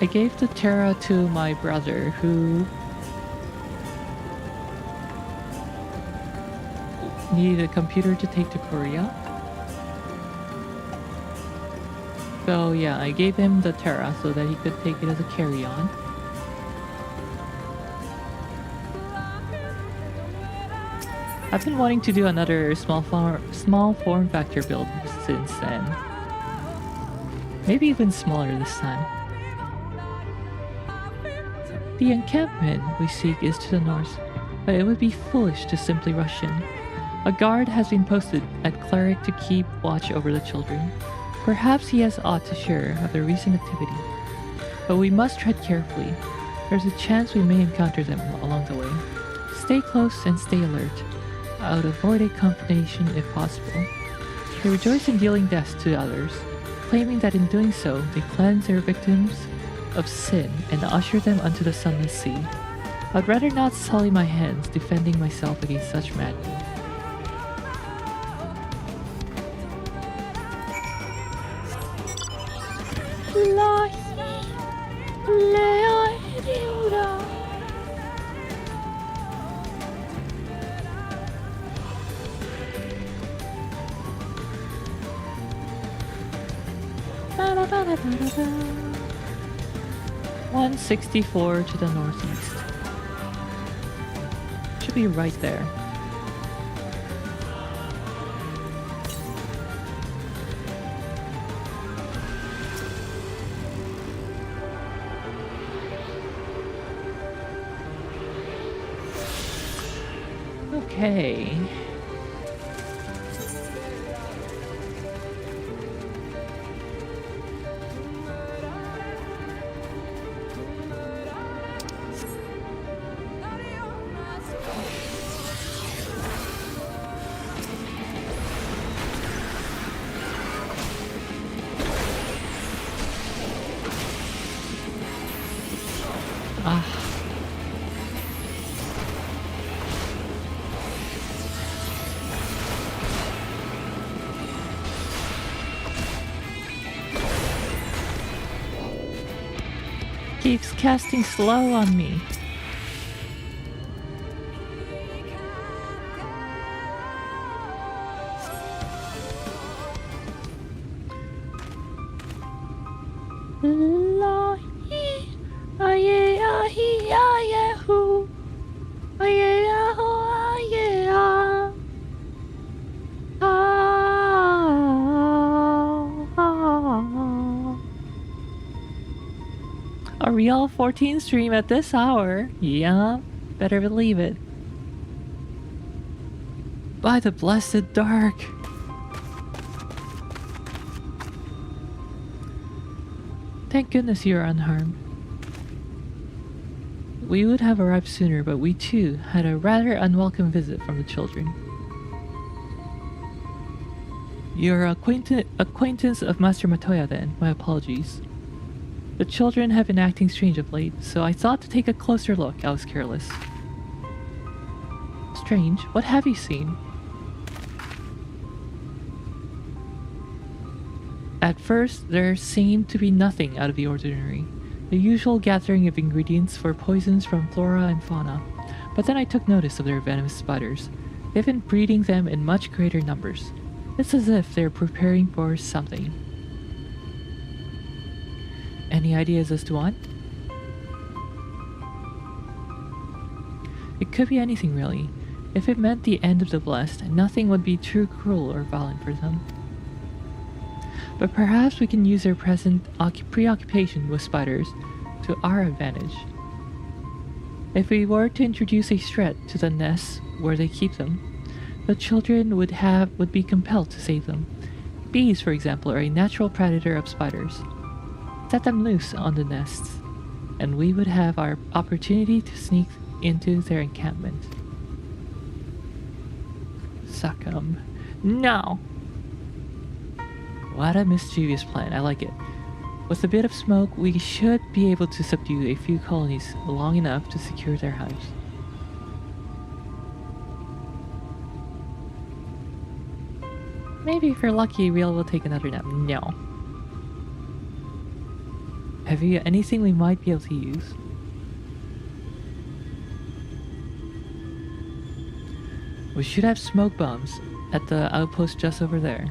I gave the Terra to my brother, who needed a computer to take to Korea. So yeah, I gave him the Terra so that he could take it as a carry-on. I've been wanting to do another small form factor build since then. Maybe even smaller this time. The encampment we seek is to the north, but it would be foolish to simply rush in. A guard has been posted at Cleric to keep watch over the children. Perhaps he has aught to share of their recent activity. But we must tread carefully. There's a chance we may encounter them along the way. Stay close and stay alert. I would avoid a confrontation if possible. They rejoice in dealing death to others, claiming that in doing so they cleanse their victims of sin and usher them unto the sunless sea. I'd rather not sully my hands defending myself against such madmen. 164 to the northeast. Should be right there. Okay. Keeps casting slow on me. A real 14 stream at this hour. Yeah, better believe it. By the blessed dark. Thank goodness you are unharmed. We would have arrived sooner, but we too had a rather unwelcome visit from the children. You're acquaintance of Master Matoya then, my apologies. The children have been acting strange of late, so I thought to take a closer look. I was careless. Strange? What have you seen? At first, there seemed to be nothing out of the ordinary. The usual gathering of ingredients for poisons from flora and fauna. But then I took notice of their venomous spiders. They've been breeding them in much greater numbers. It's as if they're preparing for something. Any ideas as to what? It could be anything really. If it meant the end of the blessed, nothing would be too cruel or violent for them. But perhaps we can use their present preoccupation with spiders to our advantage. If we were to introduce a threat to the nests where they keep them, the children would be compelled to save them. Bees, for example, are a natural predator of spiders. Set them loose on the nests, and we would have our opportunity to sneak into their encampment. Succumb. No! What a mischievous plan, I like it. With a bit of smoke, we should be able to subdue a few colonies long enough to secure their hives. Maybe if you're lucky, Real will take another nap. No. Have you anything we might be able to use? We should have smoke bombs at the outpost just over there.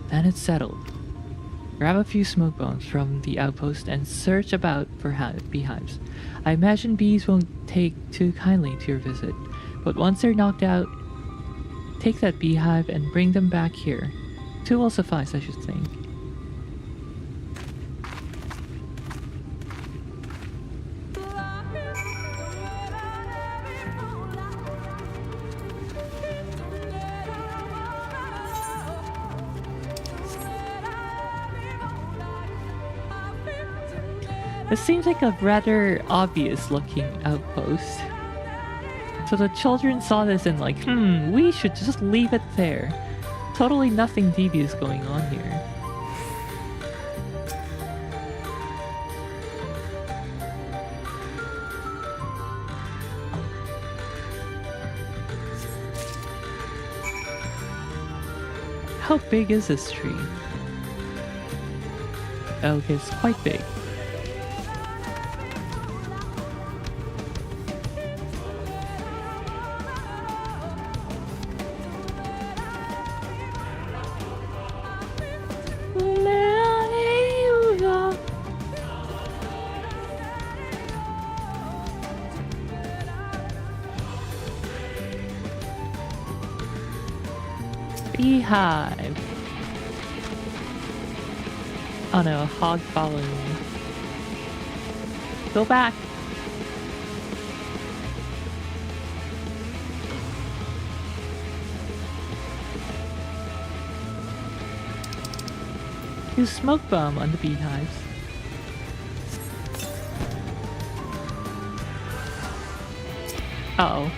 Then it's settled. Grab a few smoke bombs from the outpost and search about for beehives. I imagine bees won't take too kindly to your visit, but once they're knocked out, take that beehive and bring them back here. 2 will suffice, I should think. This seems like a rather obvious looking outpost. So the children saw this and like, we should just leave it there. Totally nothing devious going on here. How big is this tree? Okay, it's quite big. Beehive. Oh no, a hog following me. Go back. Use smoke bomb on the beehives. Uh-oh.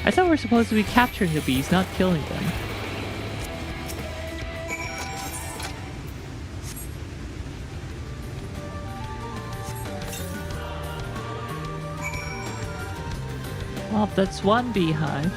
I thought we were supposed to be capturing the bees, not killing them. Well, that's one beehive.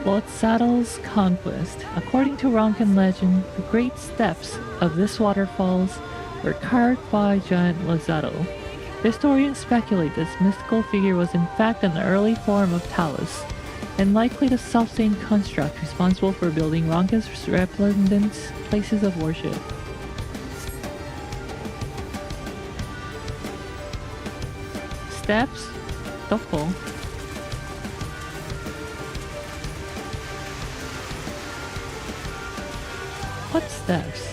Lord Saddle's Conquest. According to Ronkan legend, the great steps of this waterfalls were carved by giant Lozado. Historians speculate this mystical figure was in fact an early form of Talus, and likely the self-same construct responsible for building Ronka's resplendent places of worship. Steps? Doko. What steps?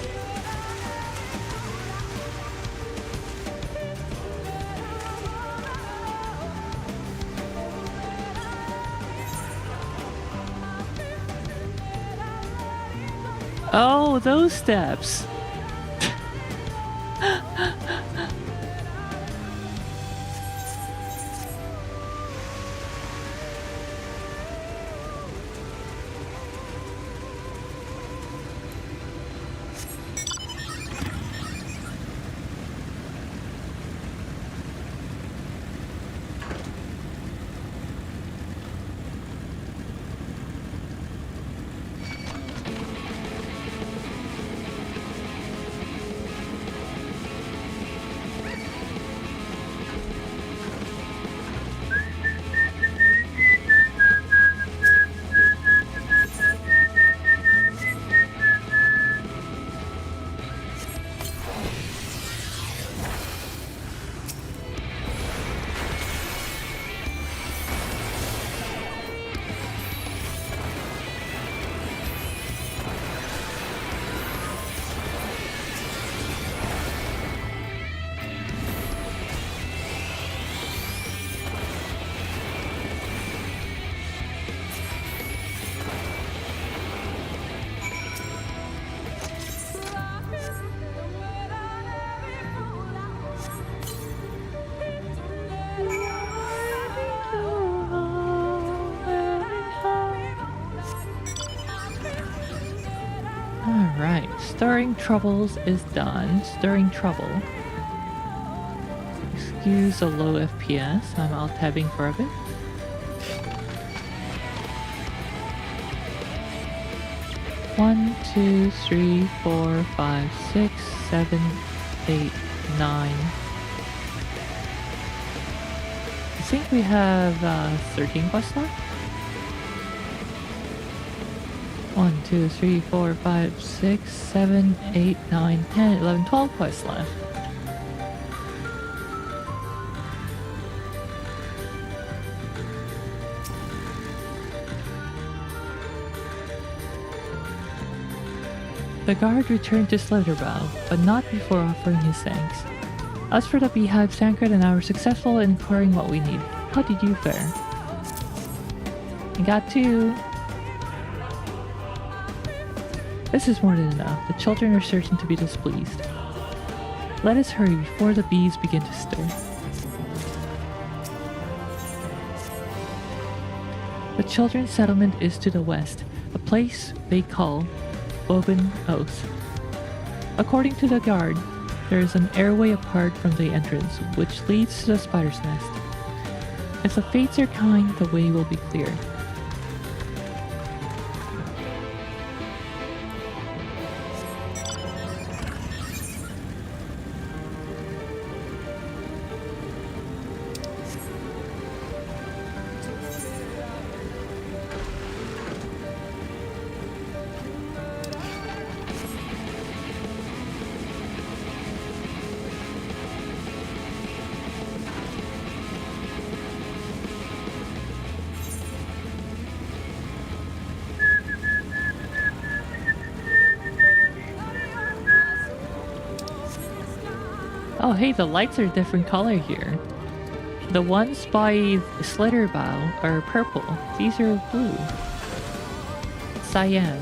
Oh, those steps. Alright, Stirring Troubles is done. Stirring Trouble. Excuse the low FPS, I'm alt-tabbing for a bit. One, two, three, 4, 5, 6, 7, 8, 9. I think we have 13 quests left. 1, 2, 3, 4, 5, 6, 7, 8, 9, 10, 11, 12 quests left. The guard returned to Slitherbow, but not before offering his thanks. As for the beehive, Sankard and I were successful in acquiring what we need. How did you fare? I got 2. This is more than enough. The children are certain to be displeased. Let us hurry before the bees begin to stir. The children's settlement is to the west, a place they call Bobin Oath. According to the guard, There is an airway apart from the entrance, which leads to the spider's nest. If the fates are kind, the way will be clear. Oh hey, the lights are a different color here. The ones by Slitterbow are purple. These are blue. Cyan.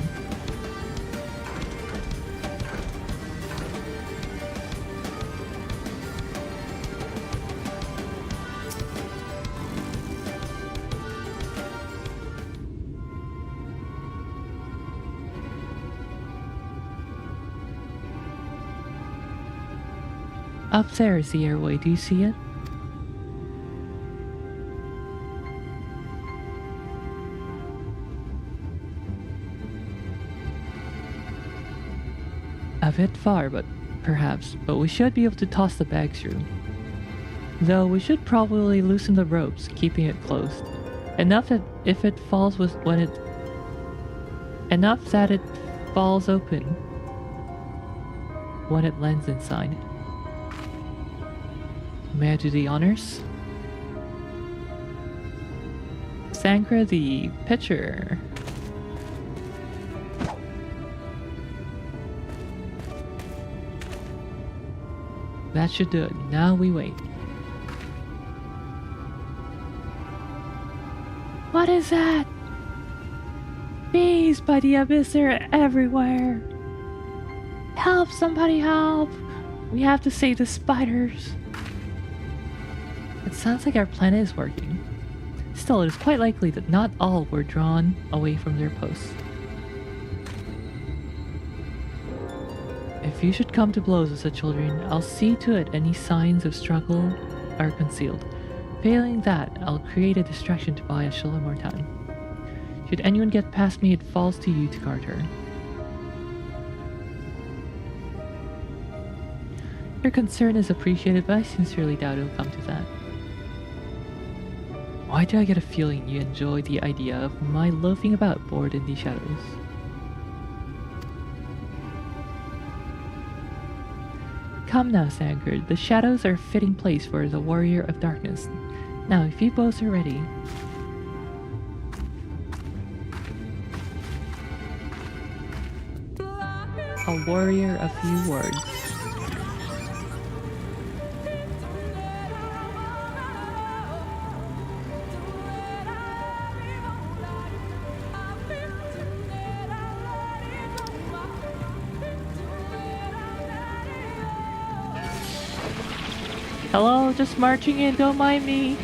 Up there is the airway, do you see it? A bit far, but we should be able to toss the bag through. Though we should probably loosen the ropes, keeping it closed. Enough that if it falls enough that it falls open when it lands inside. May I do the honors? Sankra the pitcher. That should do it. Now we wait. What is that? Bees by the abyss are everywhere. Help, somebody help. We have to save the spiders. It sounds like our plan is working. Still, it is quite likely that not all were drawn away from their posts. If you should come to blows with the children, I'll see to it any signs of struggle are concealed. Failing that, I'll create a distraction to buy us a little more time. Should anyone get past me, it falls to you to guard her. Your concern is appreciated, but I sincerely doubt it'll come to that. Why do I get a feeling you enjoy the idea of my loafing about bored in the shadows? Come now, Sangard. The shadows are a fitting place for the warrior of darkness. Now, if you both are ready... A warrior of few words. Hello, just marching in, don't mind me.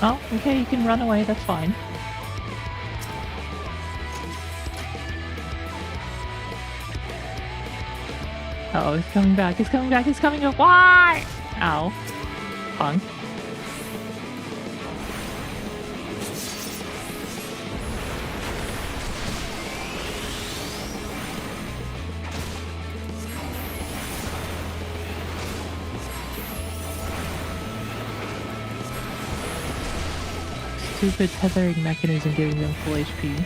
Oh, okay, you can run away, that's fine. Uh oh, it's coming back, it's coming back, it's coming up. Why? Ow. Punk. Stupid tethering mechanism giving them full HP.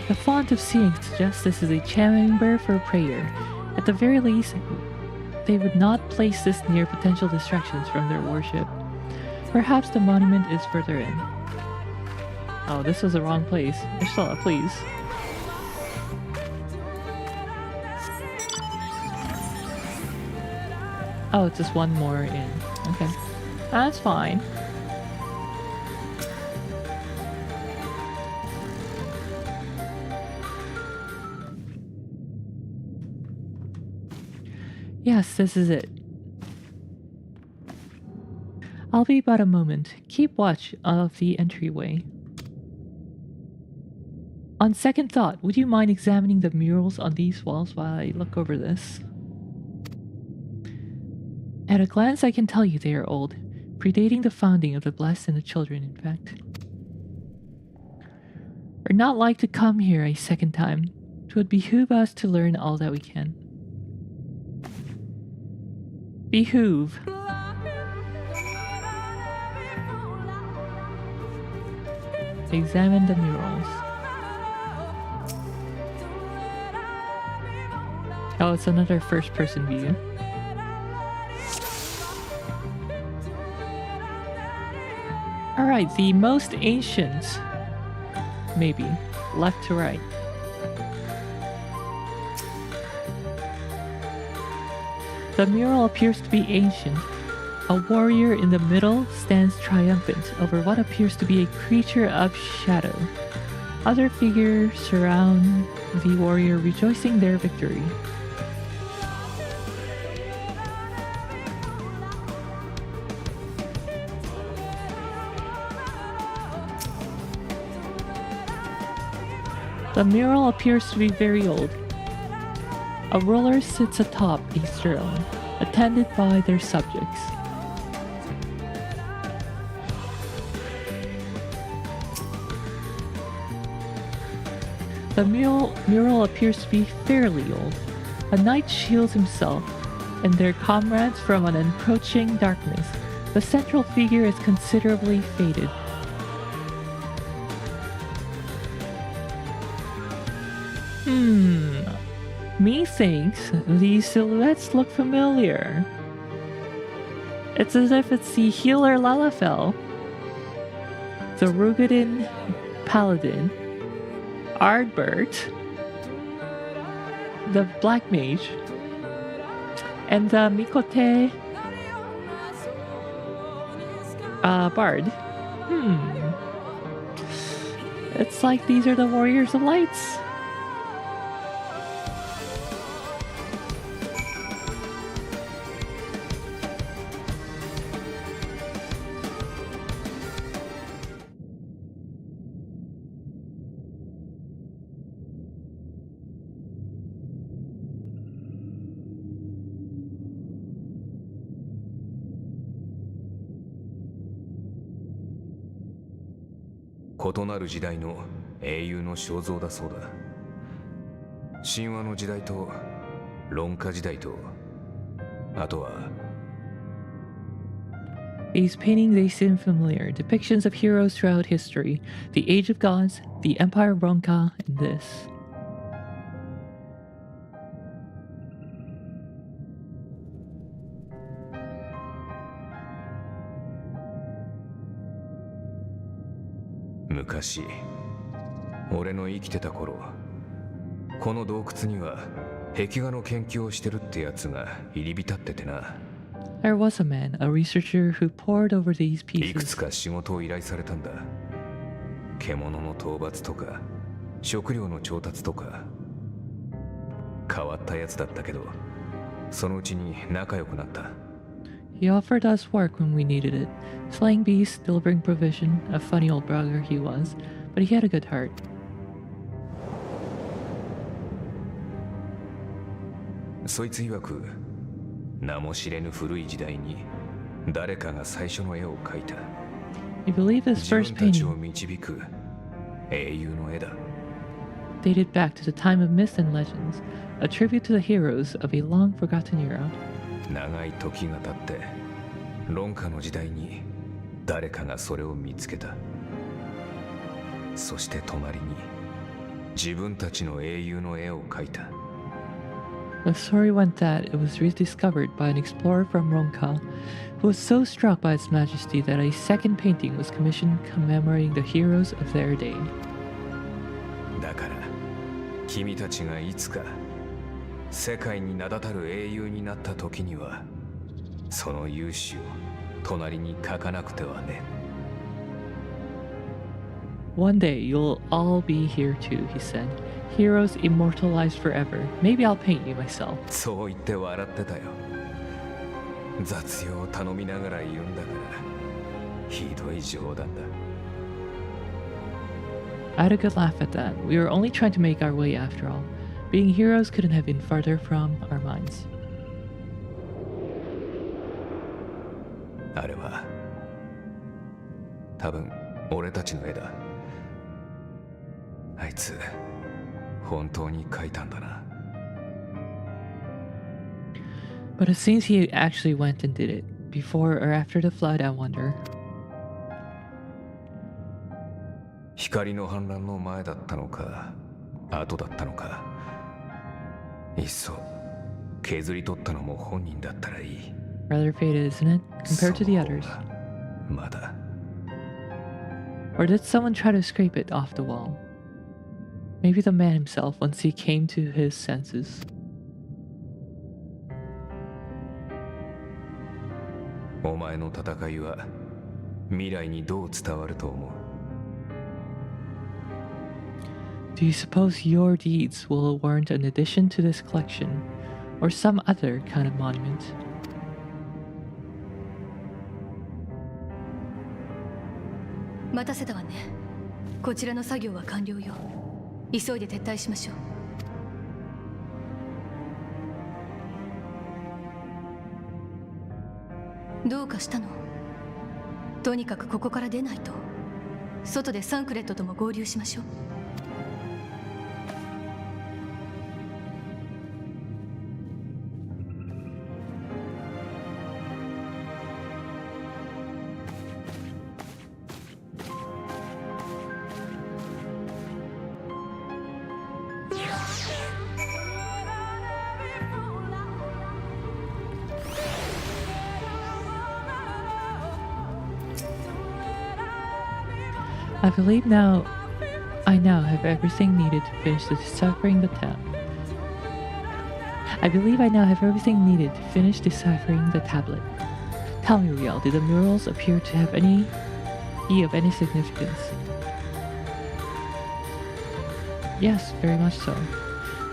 The font of seeing suggests this is a chamber for prayer. At the very least, they would not place this near potential distractions from their worship. Perhaps the monument is further in. Oh, this was the wrong place. Ursula, please. Oh, it's just one more in. Okay. That's fine. Yes, this is it. I'll be but a moment. Keep watch of the entryway. On second thought, would you mind examining the murals on these walls while I look over this? At a glance, I can tell you they are old, predating the founding of the Blessed and the Children, in fact. We're not like to come here a second time. It would behoove us to learn all that we can. Behoove. Examine the murals. Oh, it's another first-person view. Alright, the most ancient. Maybe. Left to right. The mural appears to be ancient. A warrior in the middle stands triumphant over what appears to be a creature of shadow. Other figures surround the warrior, rejoicing their victory. The mural appears to be very old. A ruler sits atop a throne, attended by their subjects. The mural appears to be fairly old. A knight shields himself and their comrades from an encroaching darkness. The central figure is considerably faded. Methinks these silhouettes look familiar. It's as if it's the healer Lalafell, the Rugadin Paladin, Ardbert, the Black Mage, and the Mikote Bard. It's like these are the Warriors of Lights.異なる時代の英雄の肖像だそうだ。神話の時代と論化時代と、あとは These paintings, they seem familiar. Depictions of heroes throughout history. The Age of Gods, the Empire of Ronka, and this.昔、俺の生きてた頃、この洞窟には壁画の研究をしてるってやつが入り浸っててな。There was a man, a researcher who pored over these いくつ pieces. か仕事を依頼されたんだ。獣の討伐とか、食料の調達とか。変わったやつだったけど、そのうちに仲良くなった。He offered us work when we needed it. Slaying beasts, delivering provision, a funny old brother he was, but he had a good heart. そいつ曰く、名も知れぬ古い時代に誰かが最初の絵を描いた。I believe his 自 first 分たちを painting 導く英雄の絵だ。dated back to the time of myths and legends, a tribute to the heroes of a long forgotten era. 長い時が経って論下の時代に誰かがそれを見つけた。そして隣に自分たちの英雄の絵を描いた。 The story went that it was rediscovered by an explorer from Ronka who was so struck by its majesty that a second painting was commissioned commemorating the heroes of their day. だから君たちがいつか世界に名だたる英雄になった時にはその勇姿を隣に描かなくてはね。 One day you'll all be here too, he said. Heroes immortalized forever. Maybe I'll paint you myself. そう言って笑ってたよ。雑用を頼みながら言うんだからひどい冗談だ。 I had a good laugh at that. We were only trying to make our way after all. Being heroes couldn't have been farther from our minds. あれは多分俺たちの絵だ。あいつ本当に描いたんだな。 But it seems he actually went and did it. Before or after the flood, I wonder. 光の反乱の前だったのか後だったのか、いっそ削り取ったのも本人だったらいい。 Rather faded, isn't it? Compared to the others. まだ。 Or did someone try to scrape it off the wall? Maybe the man himself once he came to his senses. お前の戦いは未来にどう伝わると思う？ Do you suppose your deeds will warrant an addition to this collection, or some other kind of monument? 待たせたわね。こちらの作業は完了よ。急いで撤退しましょう。どうかしたの？とにかくここから出ないと。外でサンクレットとも合流しましょう。I believe I now have everything needed to finish deciphering the tablet. Tell me, Riel, did the murals appear to have any significance? Yes, very much so.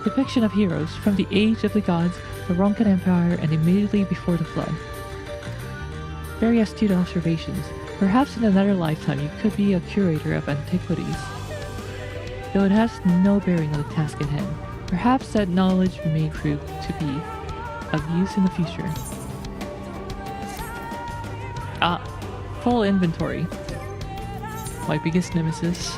Depiction of heroes from the age of the gods, the Ronkan Empire, and immediately before the flood. Very astute observations. Perhaps in another lifetime you could be a curator of antiquities. Though it has no bearing on the task at hand, perhaps that knowledge may prove to be of use in the future. Full inventory. My biggest nemesis.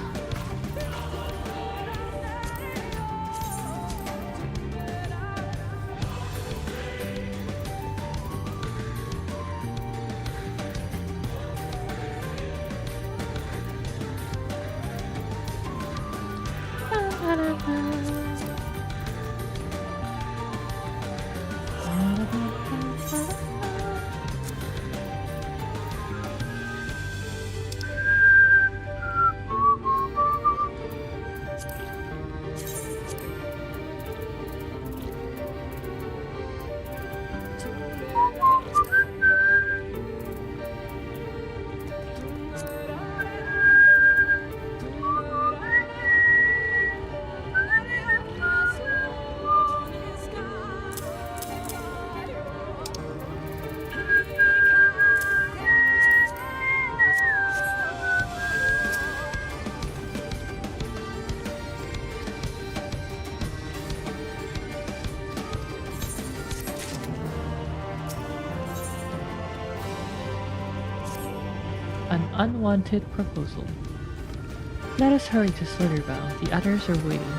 An unwanted proposal. Let us hurry to Slitherbow. The others are waiting.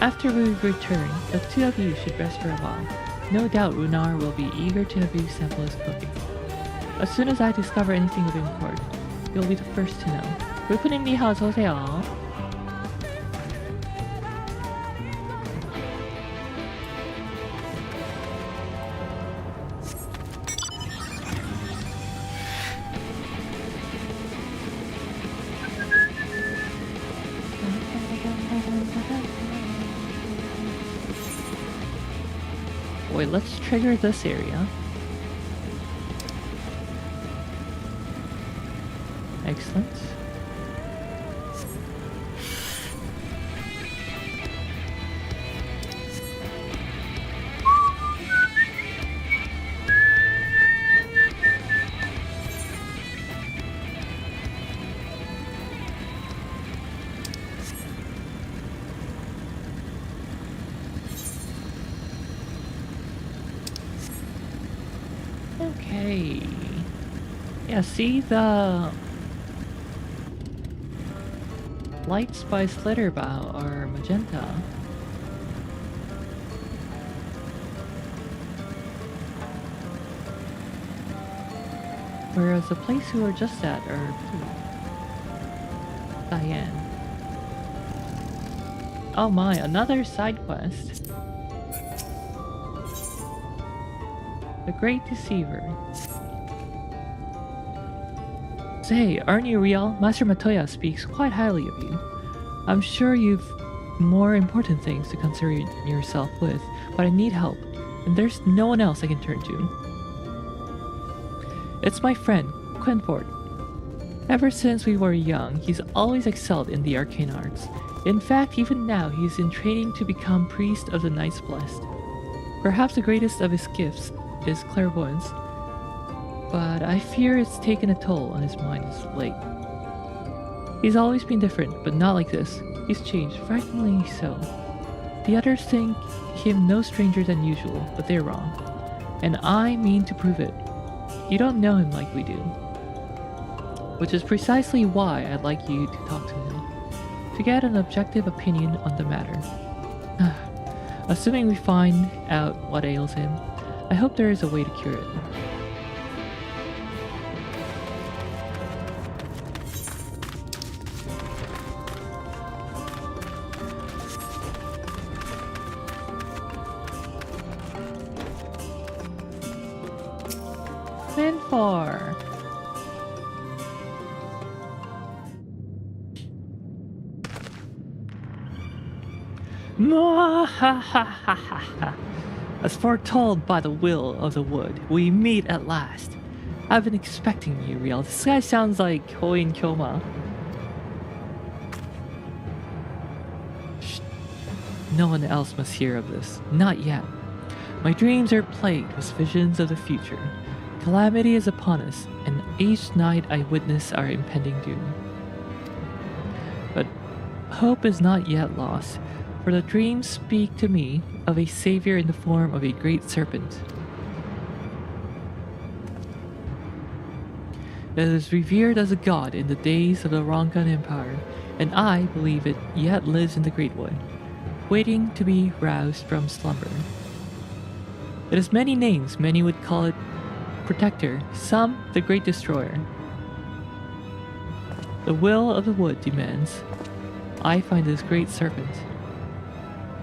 After we return, the two of you should rest for a while. No doubt Runar will be eager to have you sample his cooking. As soon as I discover anything of import, you'll be the first to know. 불프님 니하오 어서오세요. Wait, let's trigger this area. Excellent. Okay. Yeah, see the lights by Slitherbow are magenta. Whereas the place we were just at are blue. Cyan. Oh my, another side quest. The Great Deceiver. Say, aren't you real? Master Matoya speaks quite highly of you. I'm sure you've more important things to concern yourself with, but I need help, and there's no one else I can turn to. It's my friend, Quenford. Ever since we were young, he's always excelled in the arcane arts. In fact, even now, he's in training to become priest of the Knights Blessed. Perhaps the greatest of his gifts is clairvoyance, but I fear it's taken a toll on his mind as of late. He's always been different, but not like this. He's changed, frighteningly so. The others think him no stranger than usual, but they're wrong. And I mean to prove it. You don't know him like we do. Which is precisely why I'd like you to talk to him, to get an objective opinion on the matter. Assuming we find out what ails him, I hope there is a way to cure it. Quenford. As foretold by the will of the wood, we meet at last. I've been expecting you, Riel. This guy sounds like Hoin Kyoma. Shh. No one else must hear of this. Not yet. My dreams are plagued with visions of the future. Calamity is upon us, and each night I witness our impending doom. But hope is not yet lost, for the dreams speak to me of a savior in the form of a great serpent. It is revered as a god in the days of the Rongan Empire, and I believe it yet lives in the Great Wood, waiting to be roused from slumber. It has many names. Many would call it Protector, some the Great Destroyer. The will of the wood demands I find this great serpent.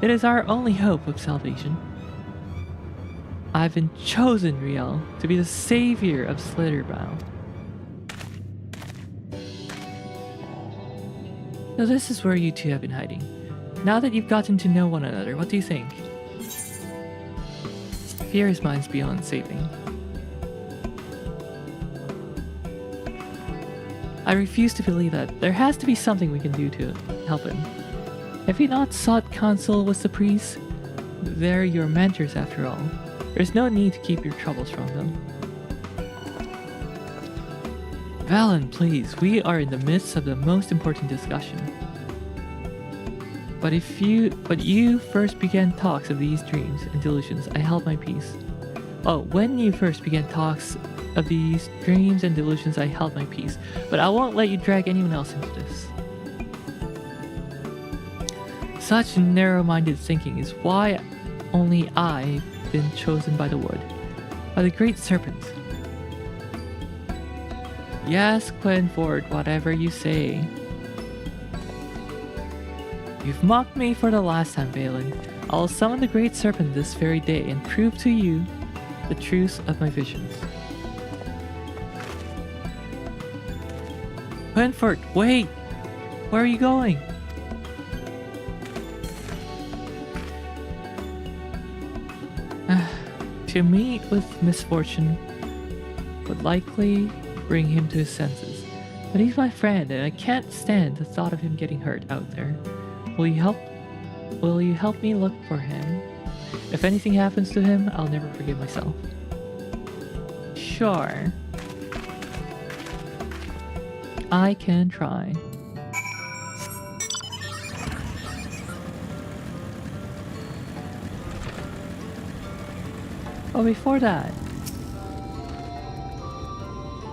It is our only hope of salvation. I've been chosen, Riel, to be the savior of Slitherbow. So this is where you two have been hiding. Now that you've gotten to know one another, what do you think? Fear is mine's beyond saving. I refuse to believe that. There has to be something we can do to help him. Have you not sought counsel with the priests? They're your mentors after all. There's no need to keep your troubles from them. Valen, please, we are in the midst of the most important discussion. But you first began talks of these dreams and delusions, I held my peace. Oh, when you first began talks of these dreams and delusions, I held my peace. But I won't let you drag anyone else into this. Such narrow-minded thinking is why only I've been chosen by the wood, by the great serpent. Yes, Quenford, whatever you say. You've mocked me for the last time, Valen. I'll summon the great serpent this very day and prove to you the truth of my visions. Quenford, wait! Where are you going? To meet with misfortune would likely bring him to his senses. But he's my friend, and I can't stand the thought of him getting hurt out there. Will you help me look for him? If anything happens to him, I'll never forgive myself. Sure. I can try. Oh, before that.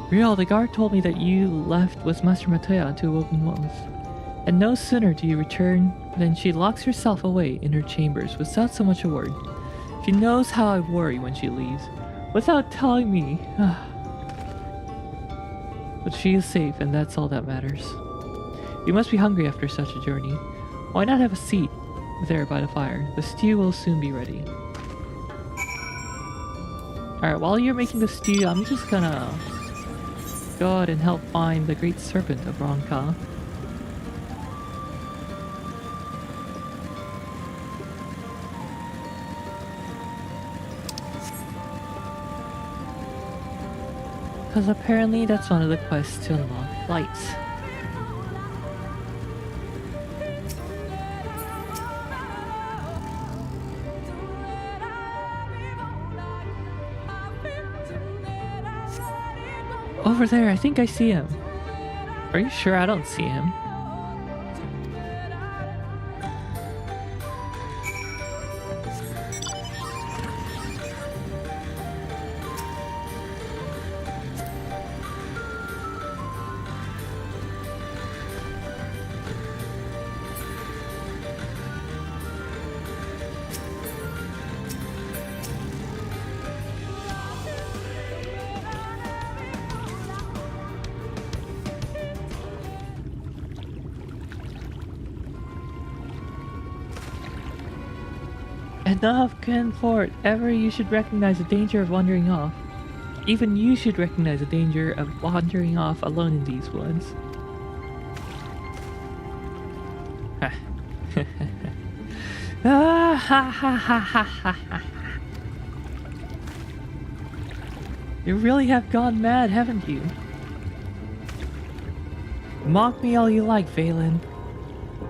Real, the guard told me that you left with Master Matoya to Woven Wolves. And no sooner do you return than she locks herself away in her chambers without so much a word. She knows how I worry when she leaves, without telling me. But she is safe, and that's all that matters. You must be hungry after such a journey. Why not have a seat there by the fire? The stew will soon be ready. Alright, while you're making the stew, I'm just gonna go out and help find the Great Serpent of Ronka. Because apparently that's one of the quests to unlock lights. Over there, I think I see him. Are you sure I don't see him? Enough, Canfort. Ever you should recognize the danger of wandering off. Even you should recognize the danger of wandering off alone in these woods. You really have gone mad, haven't you? Mock me all you like, Valen.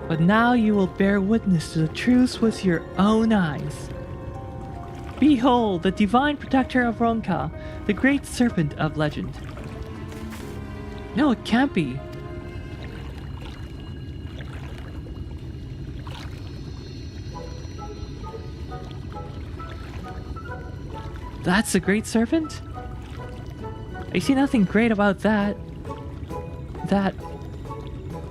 But now you will bear witness to the truth with your own eyes. Behold, the divine protector of Ronka, the great serpent of legend. No, it can't be. That's the great serpent? I see nothing great about that.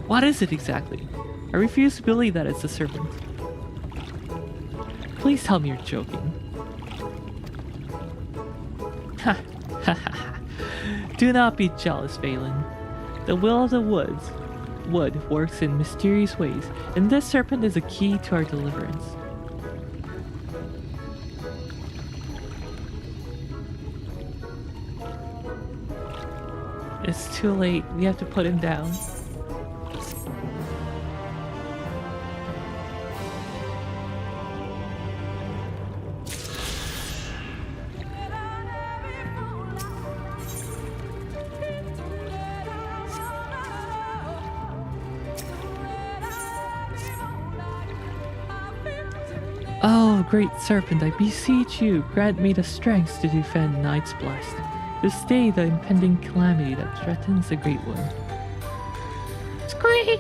What is it exactly? I refuse to believe that it's a serpent. Please tell me you're joking. Ha ha ha. Do not be jealous, Valen. The will of the wood works in mysterious ways, and this serpent is a key to our deliverance. It's too late. We have to put him down. Oh, great serpent, I beseech you, grant me the strength to defend Knight's Blast, to stay the impending calamity that threatens the Great One. Squee!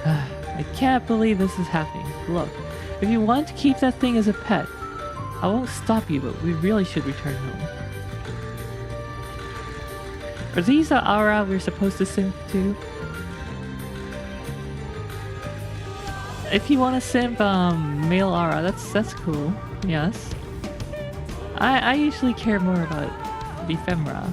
I can't believe this is happening. Look, if you want to keep that thing as a pet, I won't stop you, but we really should return home. Are these the aura we're supposed to simp to? If you want to simp male aura, that's cool. Yes. I usually care more about the ephemera.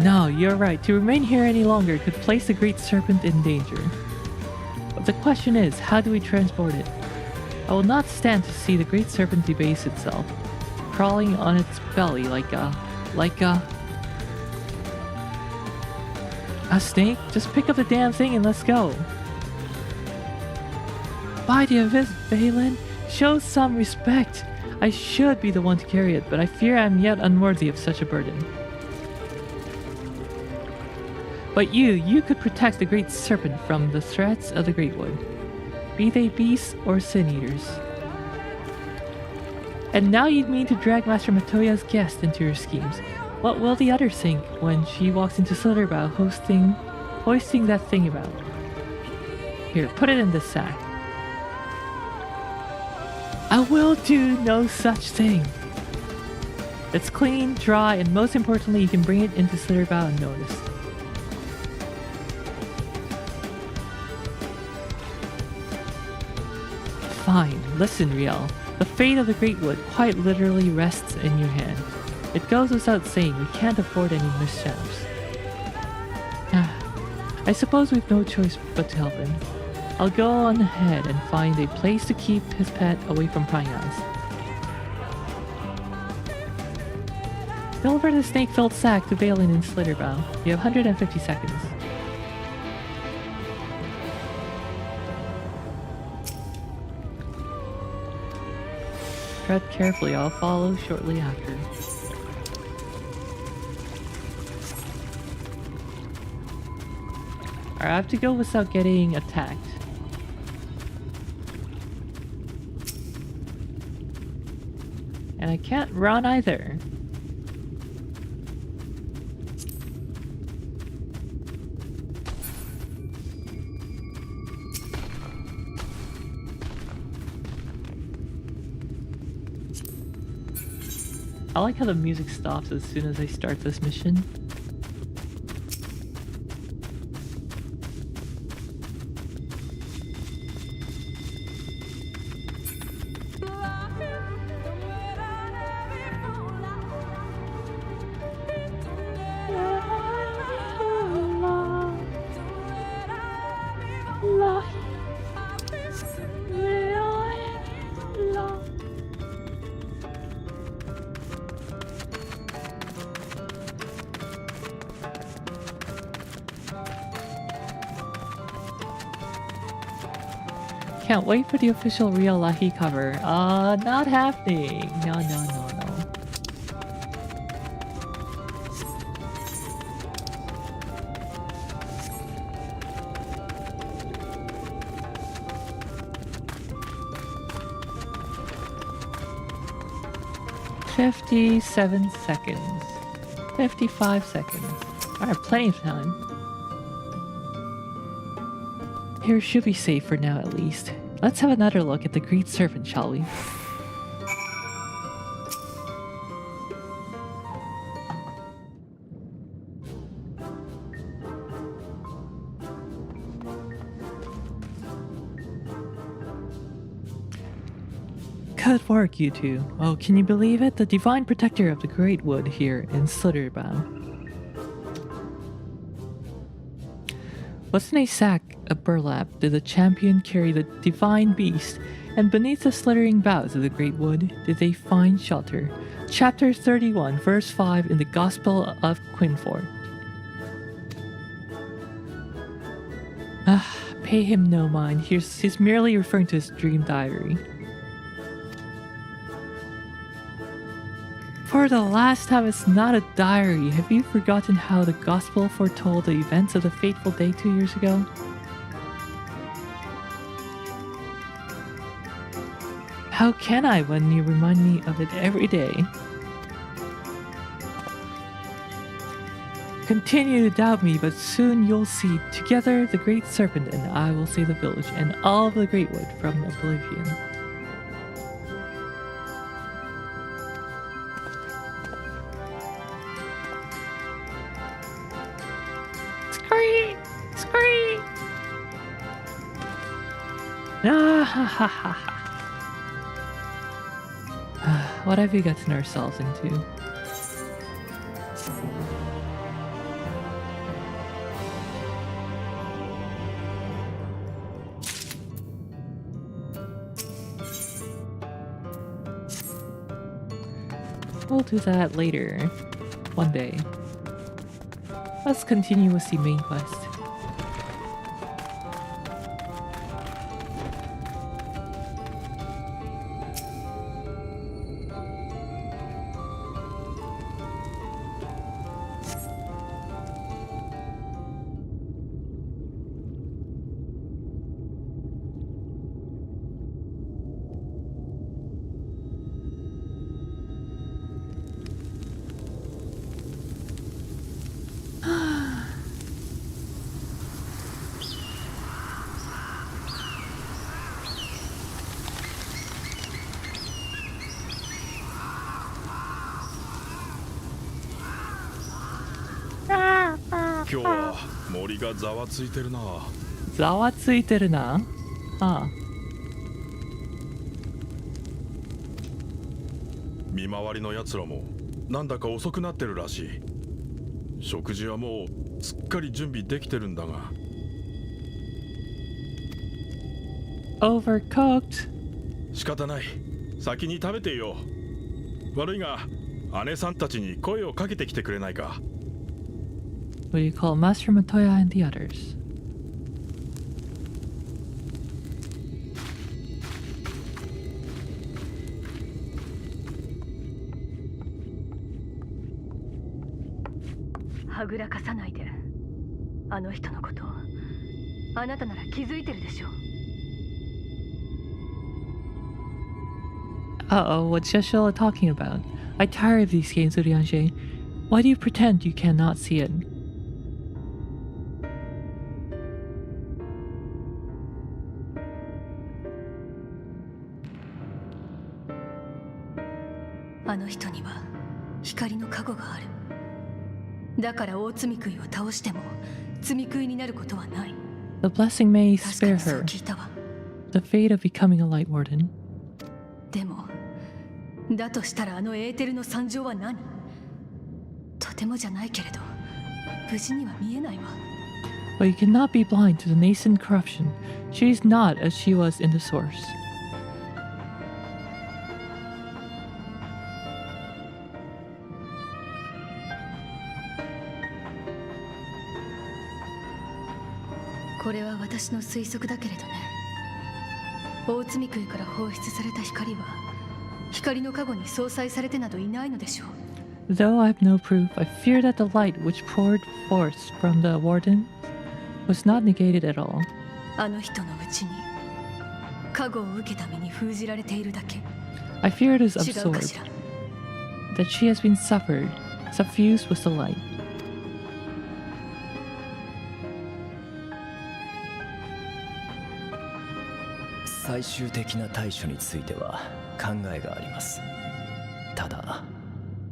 No, you're right. To remain here any longer could place the Great Serpent in danger. But the question is, how do we transport it? I will not stand to see the Great Serpent debase itself, crawling on its belly like a... A snake? Just pick up the damn thing and let's go. By the abyss, Balin, show some respect. I should be the one to carry it, but I fear I am yet unworthy of such a burden. But you could protect the great serpent from the threats of the Great Wood, be they beasts or sin-eaters. And now you mean to drag Master Matoya's guest into your schemes. What will the others think when she walks into Slitherbow hoisting that thing about? Here, put it in this sack. I will do no such thing. It's clean, dry, and most importantly, you can bring it into Slitherbow unnoticed. Fine, listen, Riel. The fate of the Great Wood quite literally rests in your hand. It goes without saying we can't afford any mishaps. I suppose we've no choice but to help him. I'll go on ahead and find a place to keep his pet away from prying eyes. Deliver the snake-filled sack to Balin in Slitherbow. You have 150 seconds. Tread carefully, I'll follow shortly after. Alright, I have to go without getting attacked. And I can't run either. I like how the music stops as soon as I start this mission. Can't wait for the official Real Lahi cover. Not happening. No. 57 seconds. 55 seconds. Alright, plenty of time. Here should be safe for now at least. Let's have another look at the Great Serpent, shall we? Good work, you two. Oh, can you believe it? The divine protector of the Great Wood here in Slitherbow. What's in a sack of burlap did the champion carry the divine beast, and beneath the slithering boughs of the Great Wood did they find shelter. Chapter 31, verse 5 in the Gospel of Quinfort. Pay him no mind. He's merely referring to his dream diary. For the last time, it's not a diary. Have you forgotten how the Gospel foretold the events of the fateful day 2 years ago? How can I when you remind me of it every day? Continue to doubt me, but soon you'll see. Together, the Great Serpent and I will save the village and all of the Great Wood from oblivion. Scream! What have we gotten ourselves into? We'll do that later. One day. Let's continue with the main quest. 今日は森がざわついてるな。ざわついてるな。ああ。見回りのやつらもなんだか遅くなってるらしい。食事はもうすっかり準備できてるんだが。Overcooked. 仕方ない。先に食べてよ。悪いが姉さんたちに声をかけてきてくれないか。What do you call Master Matoya and the others? はぐらかさないで。あの人のことあなたなら気づいてるでしょ。Uh-oh, what's Yashila talking about? I tire of these games, Urianger. Why do you pretend you cannot see it? あの人には光の加護がある。だから大積み食いを倒しても積み食いになることはない。 The blessing may 確か spare にそう her 聞いたわ。 the fate of becoming a light warden. でもだとしたらあのエーテルの惨状は何？とてもじゃないけれど無事には見えないわ。 But you cannot be blind to the nascent corruption. She is not as she was in the source. これは私の推測だけれどね。大積み食いから放出された光は光の加護に相殺されてなどいないのでしょう。 Though I have no proof, I fear that the light which poured forth from the warden was not negated at all. あの人のうちに加護を受けた身に封じられているだけ。 I fear it is 違うか absorbed, しら。 that she has been suffused with the light. 最終的な対処については考えがあります。ただ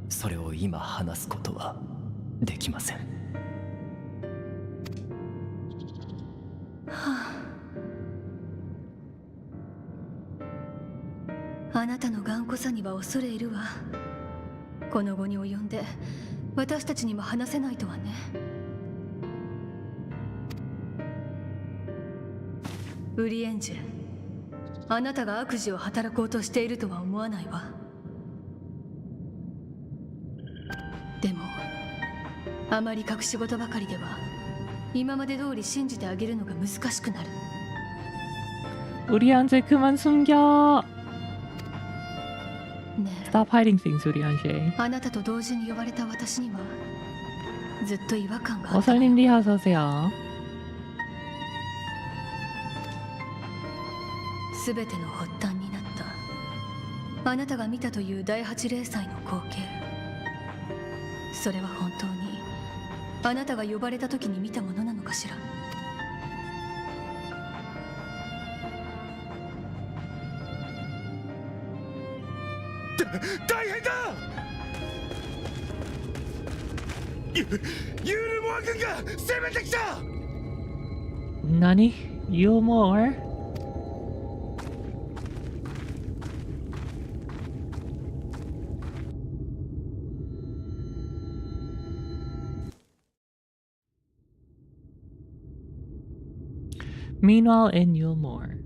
それを今話すことはできません。あなたの頑固さには恐れ入るわ。この後に及んで私たちにも話せないとはね。ウリエンジェ、あなたが悪事を働こうとしているとは思わないわ。でもあまり隠し事ばかりでは今まで通り信じてあげるのが難しくなる。 우리한테 그만 숨겨. ね Stop hiding things, 우리한테. え、あなたと同時に呼ばれた私にはずっと違和感があった。 어설님 리 어서 오세요. すべての発端になったあなたが見たという第八零祭の光景。それは本当にあなたが呼ばれた時に見たものなのかしら。大変だ。ユールモア軍が攻めてきた。 Nani? You more? Meanwhile, in Yulmore.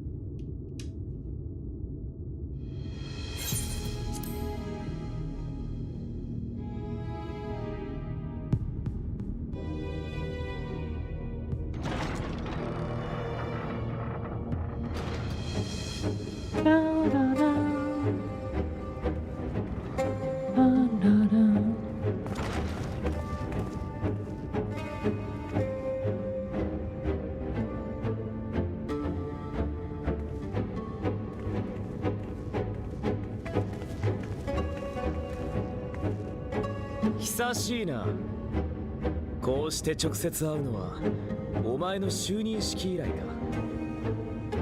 久しいな。こうして直接会うのはお前の就任式以来か。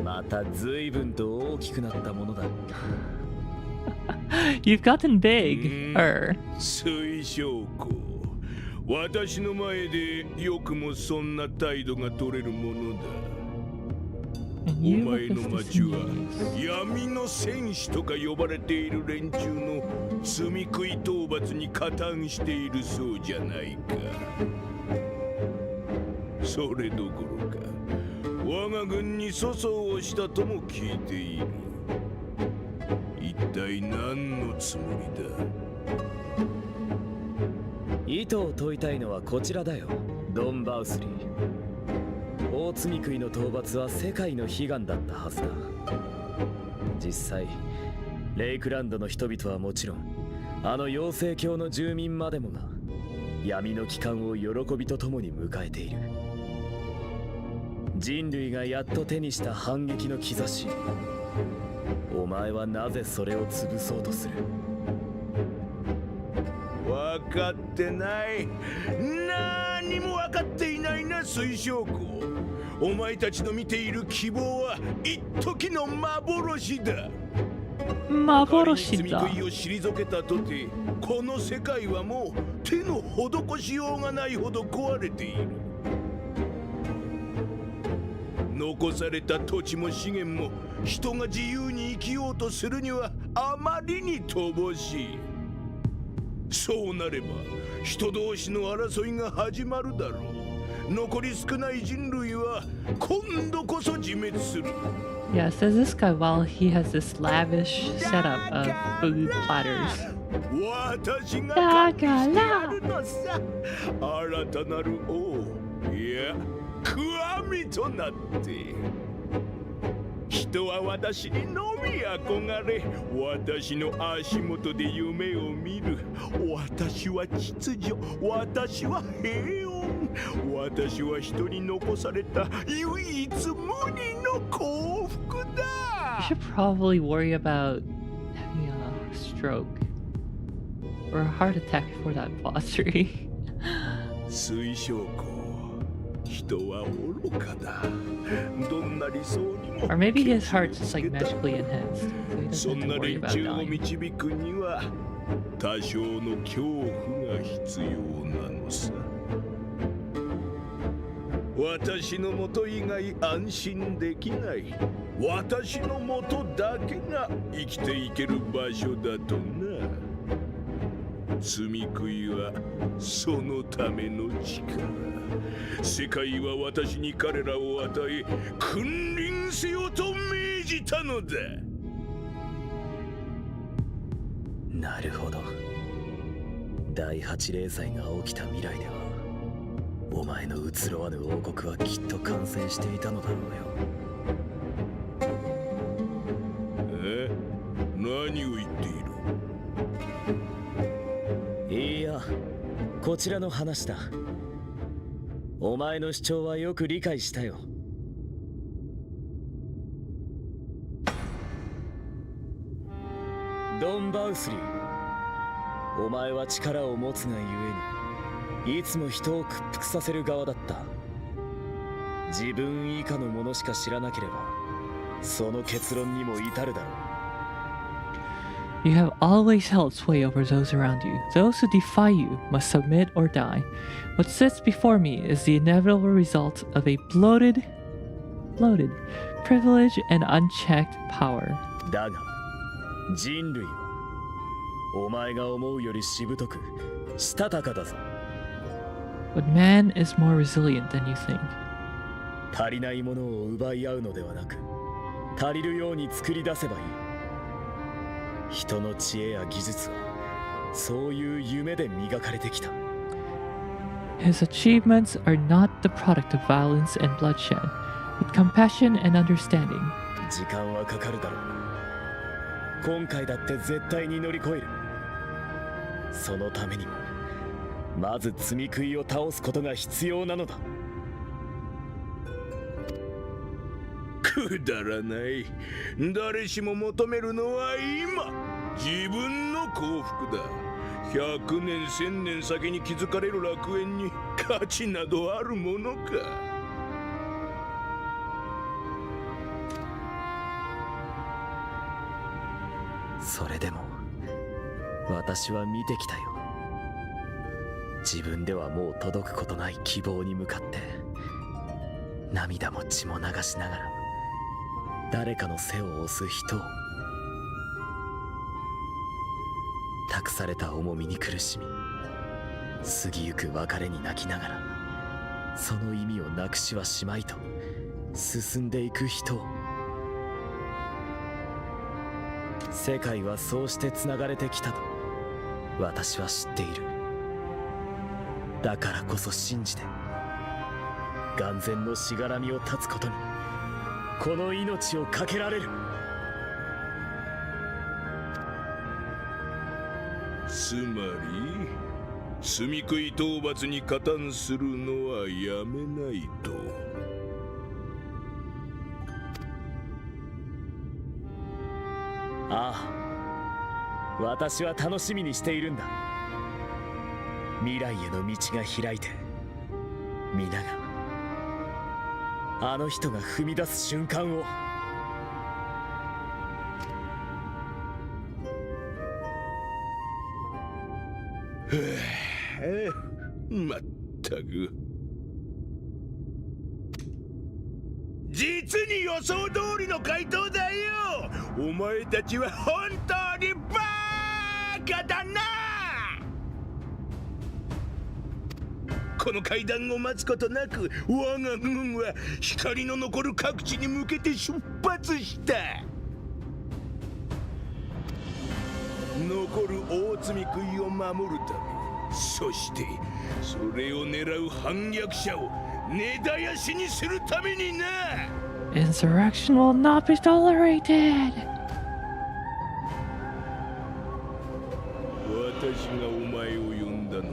また随分と大きくなったものだ。You've gotten big. Er. 水晶子、私の前でよくもそんな態度が取れるものだ。And お you 前 look の as 町は dismayed. 闇の戦士とか呼ばれている連中の罪食い討伐に加担しているそうじゃないか。それどころか我が軍に粗相をしたとも聞いている。一体何のつもりだ。意図を問いたいのはこちらだよ、ドン・バウスリー。大罪食いの討伐は世界の悲願だったはずだ。実際レイクランドの人々はもちろん、あの妖精教の住民までもが闇の帰還を喜びとともに迎えている。人類がやっと手にした反撃の兆し。お前はなぜそれを潰そうとする？分かってない。何も分かっていないな、水晶子。お前たちの見ている希望は一時の幻だ。幻だ。罪食いを退けたとて、この世界はもう手の施しようがないほど壊れている。残された土地も資源も人が自由に生きようとするにはあまりに乏しい。そうなれば人同士の争いが始まるだろう。残り少ない人類は今度こそ自滅する。Yeah, says this guy while he has this lavish setup of food platters. 私が勝ってやるのさ。新たなる王、いや神となって。人は私にのみ憧れ、私の足元で夢を見る。私は秩序、私は平穏、私は人に残された唯一無二の幸福だ。 You should probably worry about having a stroke or a heart attack before that pottery. 水晶子、人は愚かだ。どんな理想にも Or maybe his heart's just like magically enhanced, so そ he ん doesn't な have to worry 連 about 中を dying. 導くには多少の恐怖が必要なのさ。私のもと以外安心できない。私のもとだけが生きていける場所だとな。罪食いはそのための力。世界は私に彼らを与え君臨せよと命じたのだ。なるほど。第八霊災が起きた未来では、お前の移ろわぬ王国はきっと完成していたのだろうよ。え？何を言っている？いや、こちらの話だ。お前の主張はよく理解したよ。ドン・バウスリー、お前は力を持つがゆえにいつも人を屈服させる側だった。自分以下のものしか知らなければその結論にも至るだろう。You have always held sway over those around you. Those who defy you must submit or die. What sits before me is the inevitable result of a bloated, privilege and unchecked power. だが人類はお前が思うよりしぶとくしたたかだぞ。 But man is more resilient than you think. 足りないものを奪い合うのではなく、足りるように作り出せばいい。人の知恵や技術はそういう夢で磨かれてきた。 His achievements are not the product of violence and bloodshed, but compassion and understanding. 時間はかかるだろう。今回だって絶対に乗り越える。そのためにもまず罪食いを倒すことが必要なのだ。くだらない。誰しも求めるのは今自分の幸福だ。100年1000年先に築かれる楽園に価値などあるものか。それでも私は見てきたよ。自分ではもう届くことない希望に向かって涙も血も流しながら誰かの背を押す人を、託された重みに苦しみ過ぎゆく別れに泣きながらその意味をなくしはしまいと進んでいく人を。世界はそうしてつながれてきたと私は知っている。だからこそ信じて眼前のしがらみを断つことにこの命を懸けられる。つまり住み食い討伐に加担するのはやめないと。ああ、私は楽しみにしているんだ。未来への道が開いて皆があの人が踏み出す瞬間を。まったく実に予想通りの回答だよ。お前たちは本当にバカだな。この階段を待つことなく我が軍は光の残る各地に向けて出発した。残る大積み食いを守るため、そしてそれを狙う反逆者を根絶やしにするためにな。 Insurrection will not be tolerated! 私がお前を呼んだのも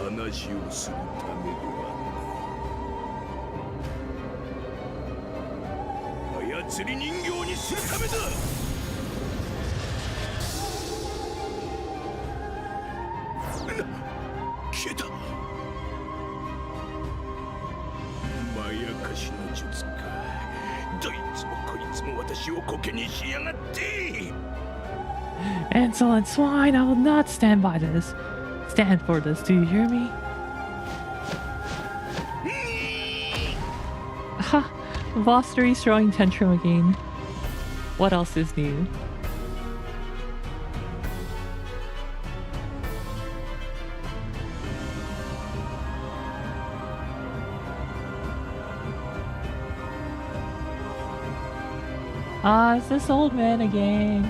話をするためではない。操り人形にするためだ。消えた。まやかしの術か。どいつもこいつも私をコケにしやがって。 Insolent swine, I will not stand by this. Stand for this, do you hear me? Ha! Vostery's throwing tantrum again. What else is new? Ah, it's this old man again.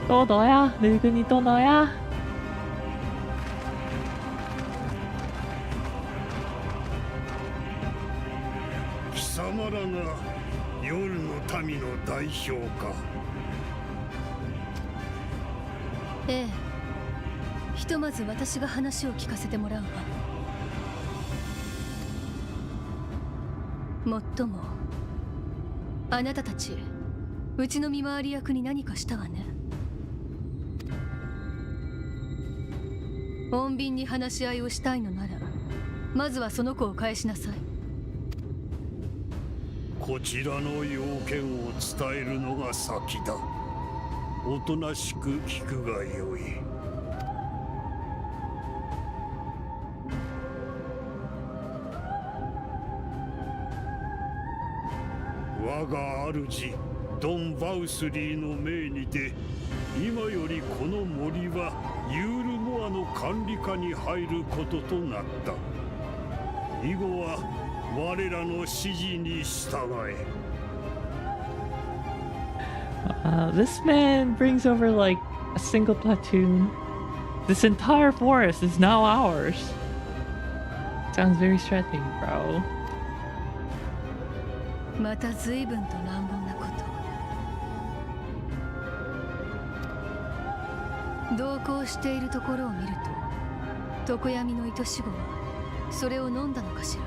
또 너야? 늙은이 또 너야? 기사마라가夜の民の代表か。ええ、ひとまず私が話を聞かせてもらうわ。もっともあなたたちうちの見回り役に何かしたわね。穏便に話し合いをしたいのならまずはその子を返しなさい。こちらの要件を伝えるのが先だ。おとなしく聞くがよい。我が主ドン・バウスリーの命にて今よりこの森はユールモアの管理下に入ることとなった。以後は我らの指示に従え。This man brings over like a single platoon. This entire forest is now ours. Sounds very threatening, bro. また随分と乱暴なこと。同行しているところを見ると常闇の愛し子はそれを飲んだのかしら。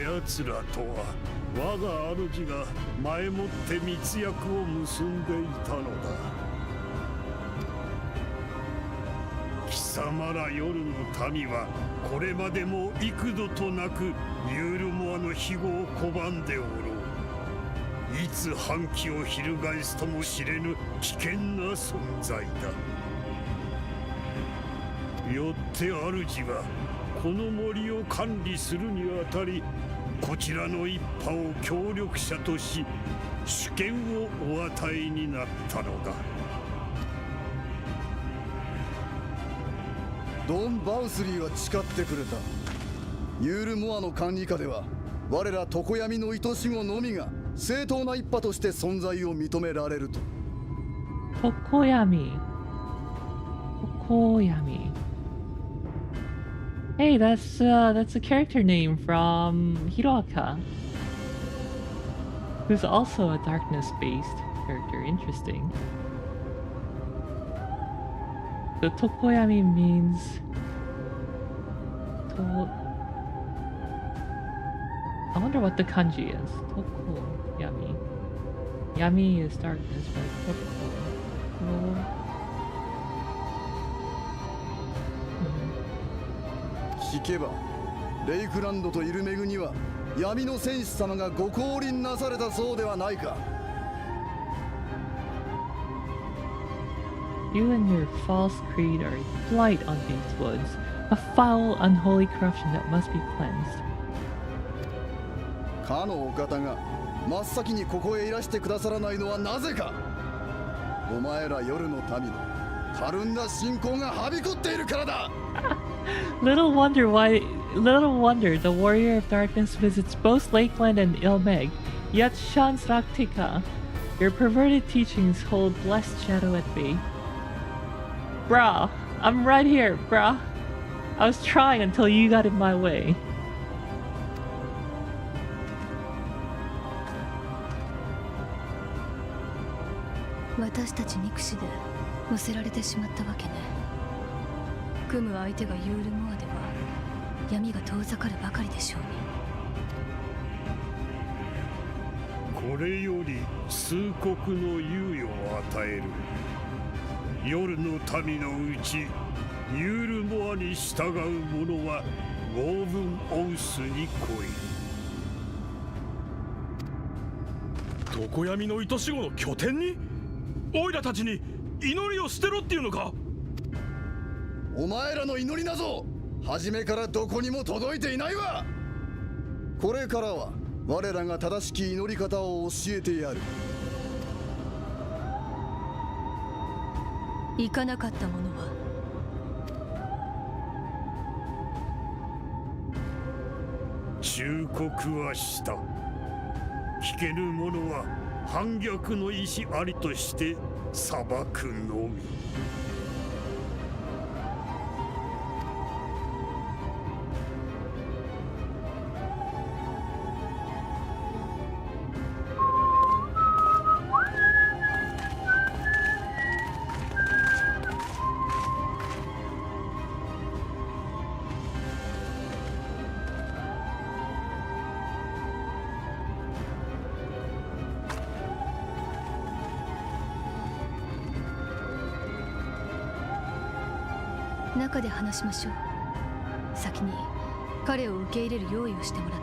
奴らとは我が主が前もって密約を結んでいたのだ。貴様ら夜の民はこれまでも幾度となくユールモアの庇護を拒んでおろう。いつ反旗を翻すとも知れぬ危険な存在だ。よって主はこの森を管理するにあたり、こちらの一派を協力者とし主権をお与えになったのだ。ドン・バウスリーは誓ってくれた。ユールモアの管理下では我ら常闇の愛し子のみが正当な一派として存在を認められると。常闇。常闇。Hey, that's a character name from Hiroaka, who's also a darkness-based character. Interesting. So Tokoyami means I wonder what the kanji is. Tokoyami. Yami is darkness, but Toko. 聞けばレイクランドとイルメグには闇の戦士様がご降臨なされたそうではないか。You and your false creed are a blight on these woods, a foul, unholy corruption that must be cleansed. かのお方が真っ先にここへいらしてくださらないのはなぜか。お前ら夜の民のたるんだ信仰がはびこっているからだ。Little wonder the warrior of darkness visits both Lakeland and Ilmeg, yet shuns Raktika. Your perverted teachings hold blessed shadow at bay. Brah, I'm right here, brah. I was trying until you got in my way. 私たち憎しで乗せられてしまったわけね。組む相手がユールモアでは闇が遠ざかるばかりでしょうに。これより数国の猶予を与える。夜の民のうちユールモアに従う者はゴーブンオウスに来い。常闇の愛し子の拠点に？オイラたちに祈りを捨てろっていうのか？お前らの祈りなぞ初めからどこにも届いていないわ。これからは我らが正しき祈り方を教えてやる。行かなかった者は忠告はした。聞けぬ者は反逆の意志ありとして裁くのみ。中で話しましょう。先に彼を受け入れる用意をしてもらって。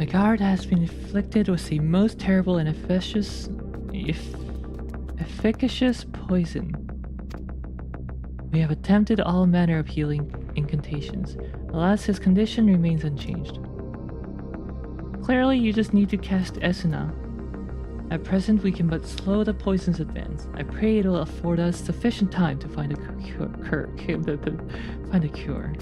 guard has been afflicted with a most terrible and efficacious poison. We have attempted all manner of healing incantations. Alas, his condition remains unchanged. Clearly, you just need to cast Esuna. At present, we can but slow the poison's advance. I pray it'll afford us sufficient time to find a cure.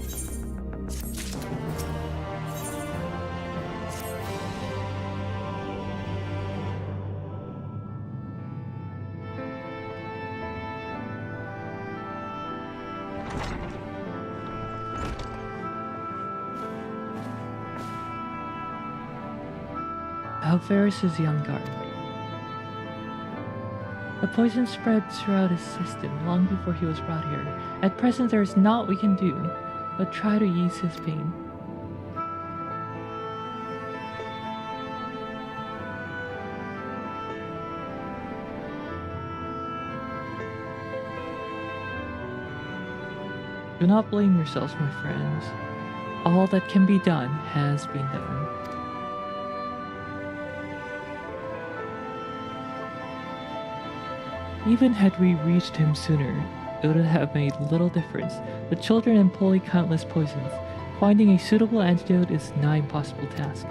Alvarez's young guard. The poison spread throughout his system long before he was brought here. At present, there is naught we can do but try to ease his pain. Do not blame yourselves, my friends. All that can be done has been done. Even had we reached him sooner, it would have made little difference. The children employ countless poisons. Finding a suitable antidote is a nigh impossible task.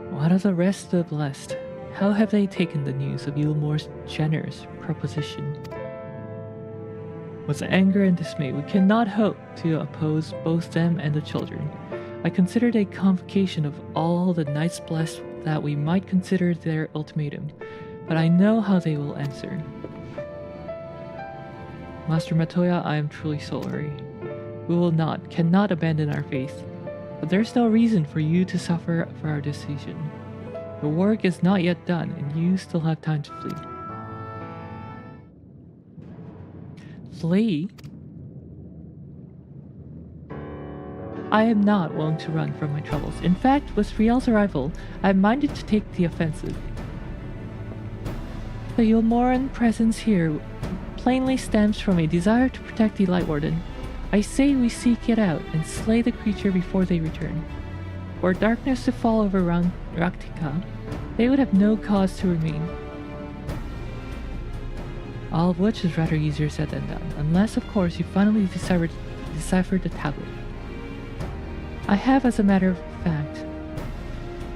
What of the rest of the blessed? How have they taken the news of Eulmore's generous proposition? With anger and dismay, we cannot hope to oppose both them and the children. I considered a convocation of all the knights blessed that we might consider their ultimatum, but I know how they will answer. Master Matoya, I am truly sorry. We cannot abandon our faith, but there's no reason for you to suffer for our decision. The work is not yet done, and you still have time to flee. Flee? I am not willing to run from my troubles. In fact, with Riel's arrival, I am minded to take the offensive. The Eulmoran presence here plainly stems from a desire to protect the Light Warden. I say we seek it out and slay the creature before they return. Were darkness to fall over Raktika, they would have no cause to remain. All of which is rather easier said than done, unless of course you finally deciphered the tablet. I have, as a matter of fact,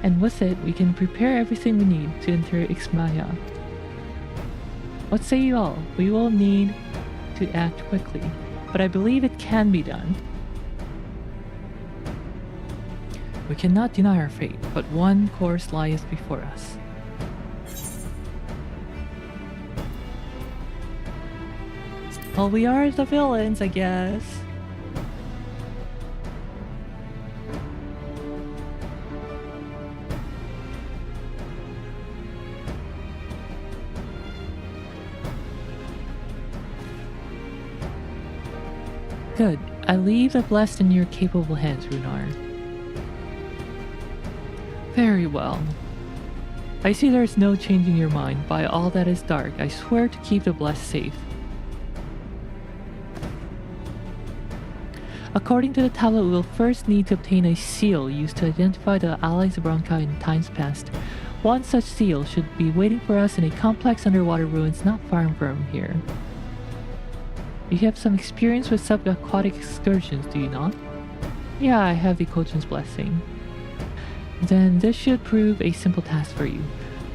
and with it we can prepare everything we need to enter Ixmaya. What say you all? We will need to act quickly, but I believe it can be done. We cannot deny our fate, but one course lies before us. Well, we are the villains, I guess. Good. I leave the blessed in your capable hands, Runar. Very well. I see there's no changing your mind. By all that is dark, I swear to keep the blessed safe. According to the tablet, we will first need to obtain a seal used to identify the allies of Bronchi in times past. One such seal should be waiting for us in a complex underwater ruins not far from here. You have some experience with subaquatic excursions, do you not? Yeah, I have the Kochin's blessing. Then this should prove a simple task for you.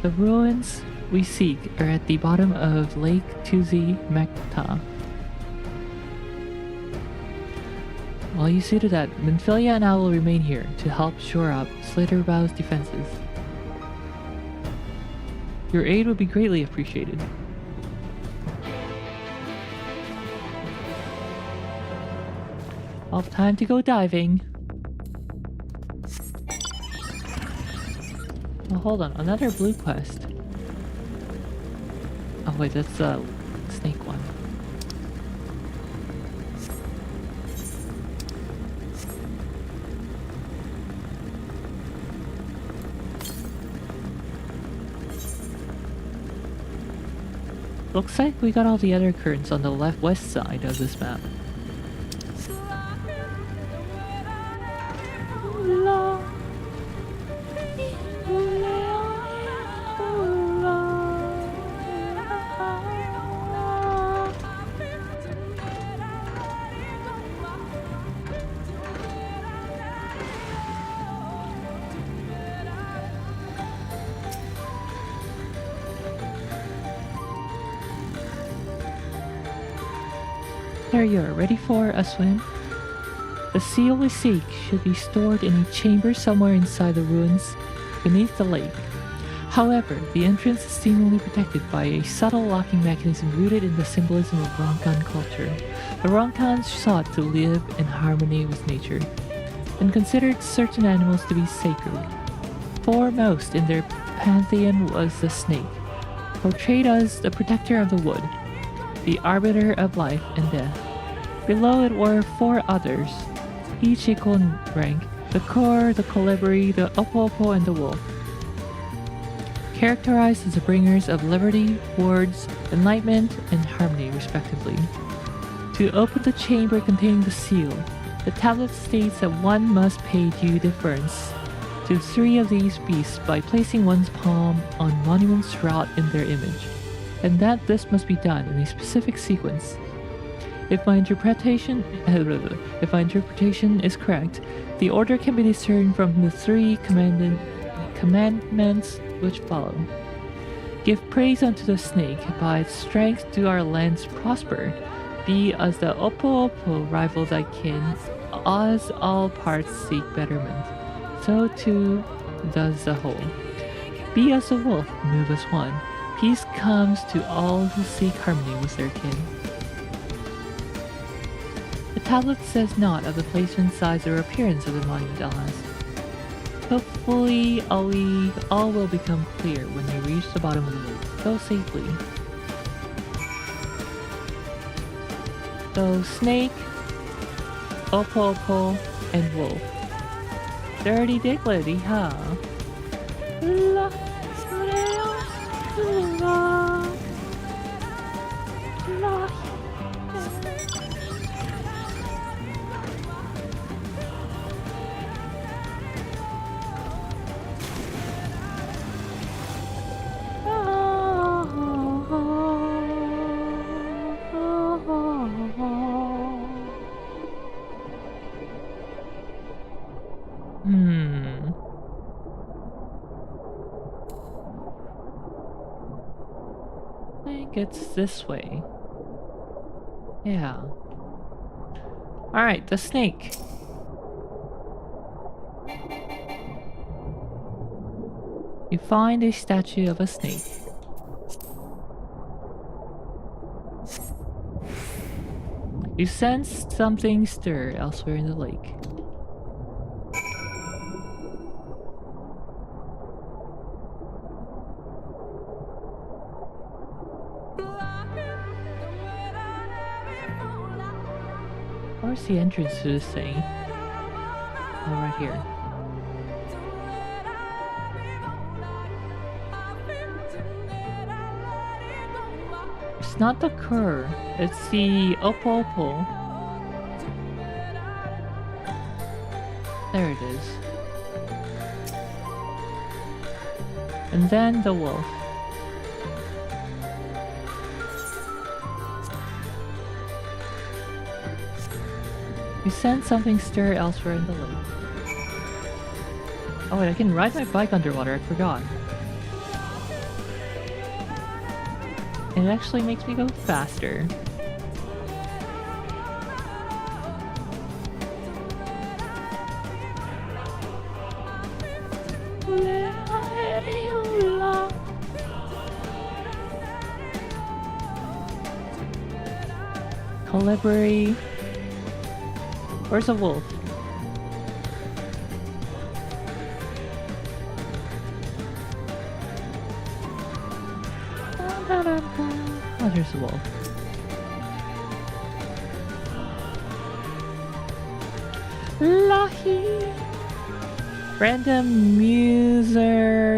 The ruins we seek are at the bottom of Lake Tuzi Mekta. While you see to that, Minfilia and I will remain here to help shore up Slitterbow's defenses. Your aid would be greatly appreciated. Off time to go diving. Oh, hold on, another blue quest. Oh wait, that's the snake one. Looks like we got all the other currents on the west side of this map. whether you're ready for a swim. The seal we seek should be stored in a chamber somewhere inside the ruins beneath the lake. However, the entrance is seemingly protected by a subtle locking mechanism rooted in the symbolism of Ronkan culture. The Ronkans sought to live in harmony with nature and considered certain animals to be sacred. Foremost in their pantheon was the snake, portrayed as the protector of the wood, the arbiter of life and death. Below it were 4 others, each equal in rank: the core, the colibri, the opopo, and the wolf, characterized as the bringers of liberty, words, enlightenment, and harmony, respectively. To open the chamber containing the seal, the tablet states that one must pay due deference to 3 of these beasts by placing one's palm on monuments wrought in their image, and that this must be done in a specific sequence. If my interpretation is correct, the order can be discerned from the 3 commandments which follow. Give praise unto the snake, by its strength do our lands prosper. Be as the Opo rival thy kin, as all parts seek betterment, so too does the whole. Be as a wolf, move as one. Peace comes to all who seek harmony with their kin. The tablet says naught of the placement, size, or appearance of the monument, alas. Hopefully, all will become clear when you reach the bottom of the lake. Go safely. So, snake, Opopo, and wolf. Dirty Diglety, huh? La, la, la. I think it's this way. Yeah. Alright, the snake. You find a statue of a snake. You sense something stir elsewhere in the lake. Where's the entrance to this thing? Oh, right here. It's not the cur, it's the Opopo. There it is. And then the wolf. You sense something stir elsewhere in the lake. Oh wait, I can ride my bike underwater, I forgot. It actually makes me go faster. Colibri. Where's a wolf? Oh, there's a wolf. Lahi. Random username.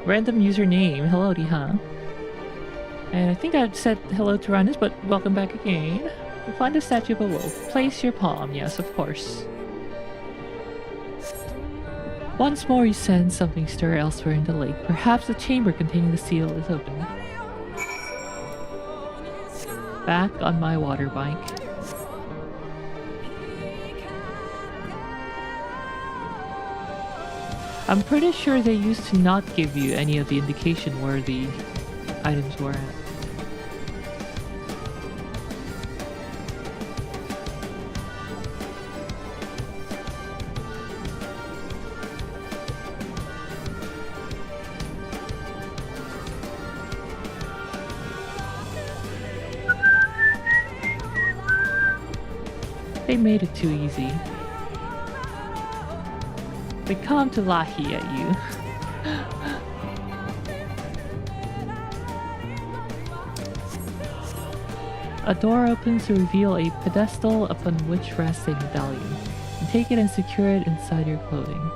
Random username. Hello, huh? And I think I've said hello to Randus, but welcome back again. You find a statue of a wolf. Place your palm. Yes, of course. Once more you sense something stir elsewhere in the lake. Perhaps the chamber containing the seal is open. Back on my water bike. I'm pretty sure they used to not give you any of the indication where the items were at. They made it too easy. They come to Lahi at you. A door opens to reveal a pedestal upon which rests a medallion. You take it and secure it inside your clothing.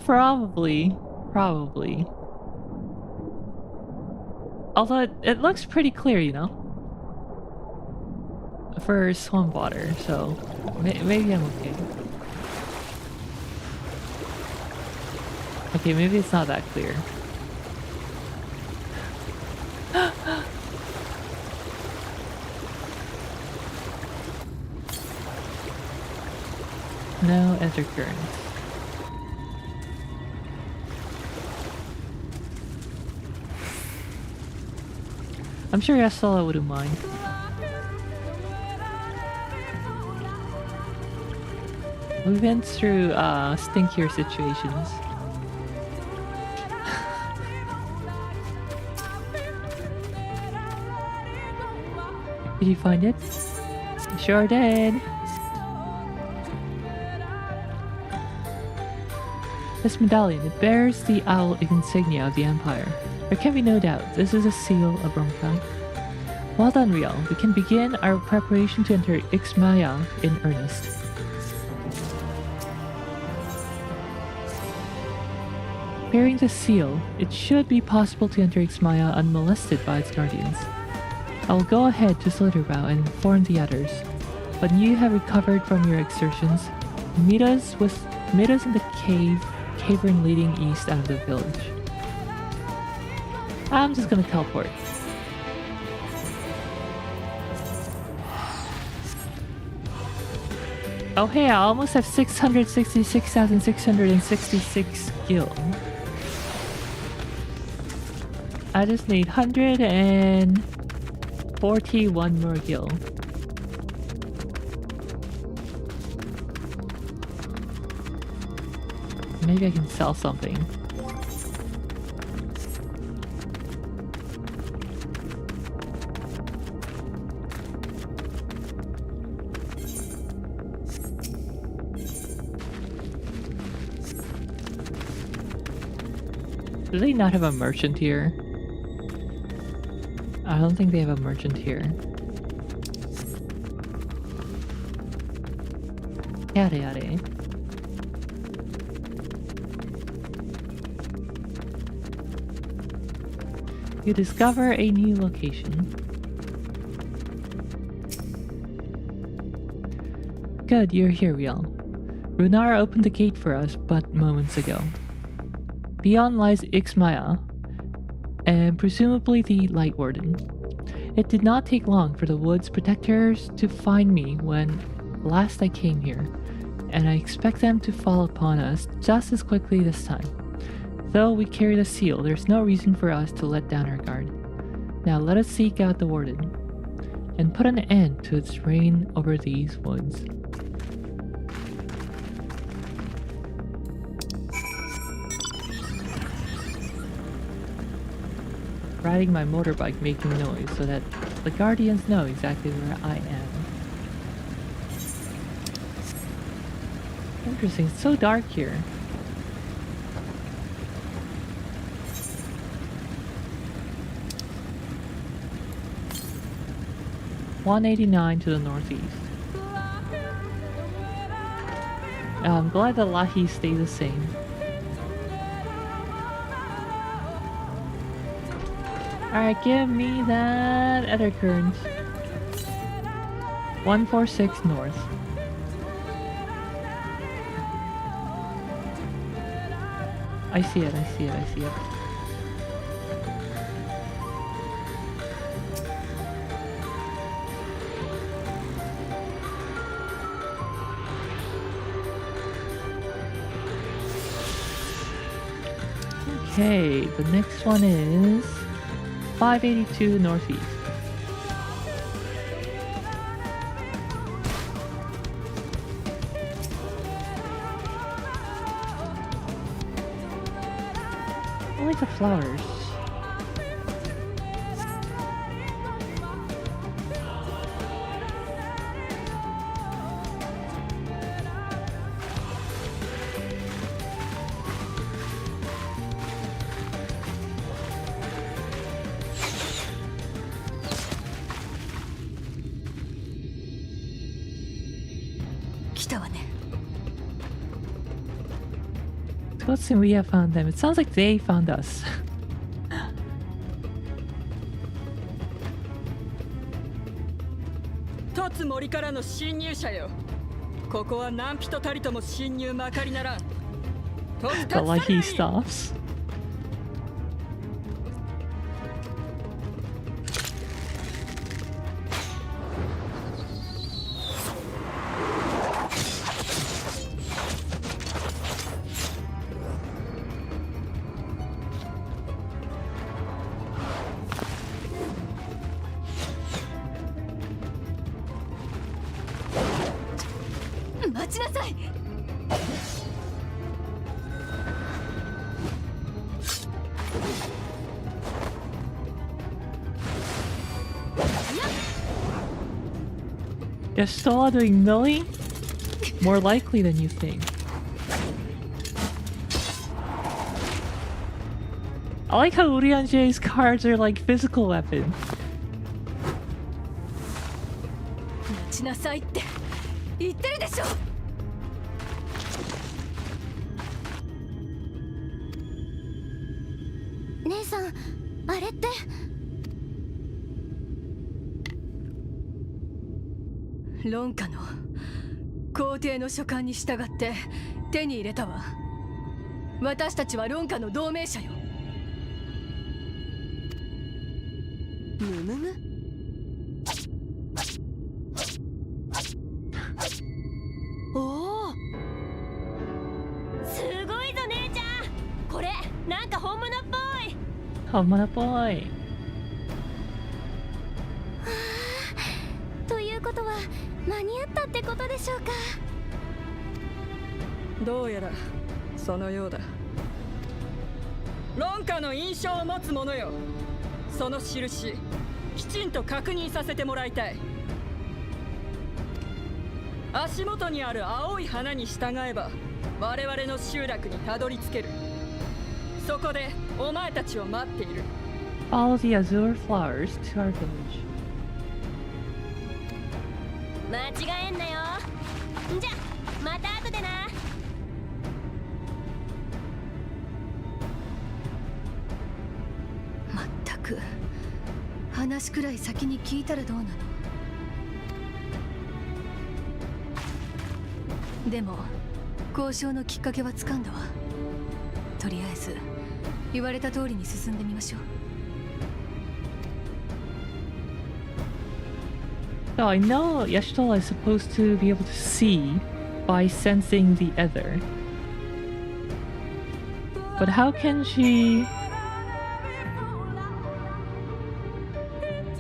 Probably. Probably. Although it looks pretty clear, you know? For swamp water, so maybe I'm okay. Okay, maybe it's not that clear. No intercurrents. I'm sure Yasala wouldn't mind. We've been through stinkier situations. Did you find it? Sure did. This medallion, it bears the owl insignia of the Empire. There can be no doubt, this is a seal of Ronka. Well done, Riel. We can begin our preparation to enter Ixmaya in earnest. Bearing the seal, it should be possible to enter Ixmaya unmolested by its guardians. I will go ahead to Slitherbow and inform the others. When you have recovered from your exertions, meet us in the cavern leading east out of the village. I'm just gonna teleport. Oh hey, I almost have 666,666 gil. I just need 141 more gil. Maybe I can sell something. Do they not have a merchant here? I don't think they have a merchant here. Yada yada. You discover a new location. Good, you're here, Riel. Runar opened the gate for us but moments ago. Beyond lies Ixmaya, and presumably the Light Warden. It did not take long for the Wood's protectors to find me when last I came here, and I expect them to fall upon us just as quickly this time. Though we carry the seal, there's no reason for us to let down our guard. Now let us seek out the Warden, and put an end to its reign over these woods. Riding my motorbike making noise so that the guardians know exactly where I am. Interesting, it's so dark here. $189 to the northeast. I'm glad the Lahi stay the same. Alright, give me that other current. 146 north. I see it, I see it, I see it. Okay, the next one is 582 northeast. like the flowers. Totes and we have found them. It sounds like they found us. トツ森からの侵入者よ。ここは何人たりとも侵入まかりならん。But like he stops. You're still doing melee? More likely than you think. I like how Urianje's cards are like physical weapons. 待ちなさいって言ってるでしょ。姉さん、あれって。論家の皇帝の書簡に従って手に入れたわ。私たちは論家の同盟者よ。むむむ。おお、すごいぞ姉ちゃん。これなんか本物っぽい。本物っぽい。ということは間に合ったってことでしょうか。どうやらそのようだ。論家の印象を持つ者よ。その印きちんと確認させてもらいたい。足元にある青い花に従えば我々の集落にたどり着ける。そこでお前たちを待っている。 Follow the azure flowers to our village. 間違えんなよ。じゃまた後でな。まったく話くらい先に聞いたらどうなの。でも交渉のきっかけはつかんだわ。とりあえず言われた通りに進んでみましょう。So I know Yashtola is supposed to be able to see by sensing the ether. But how can she...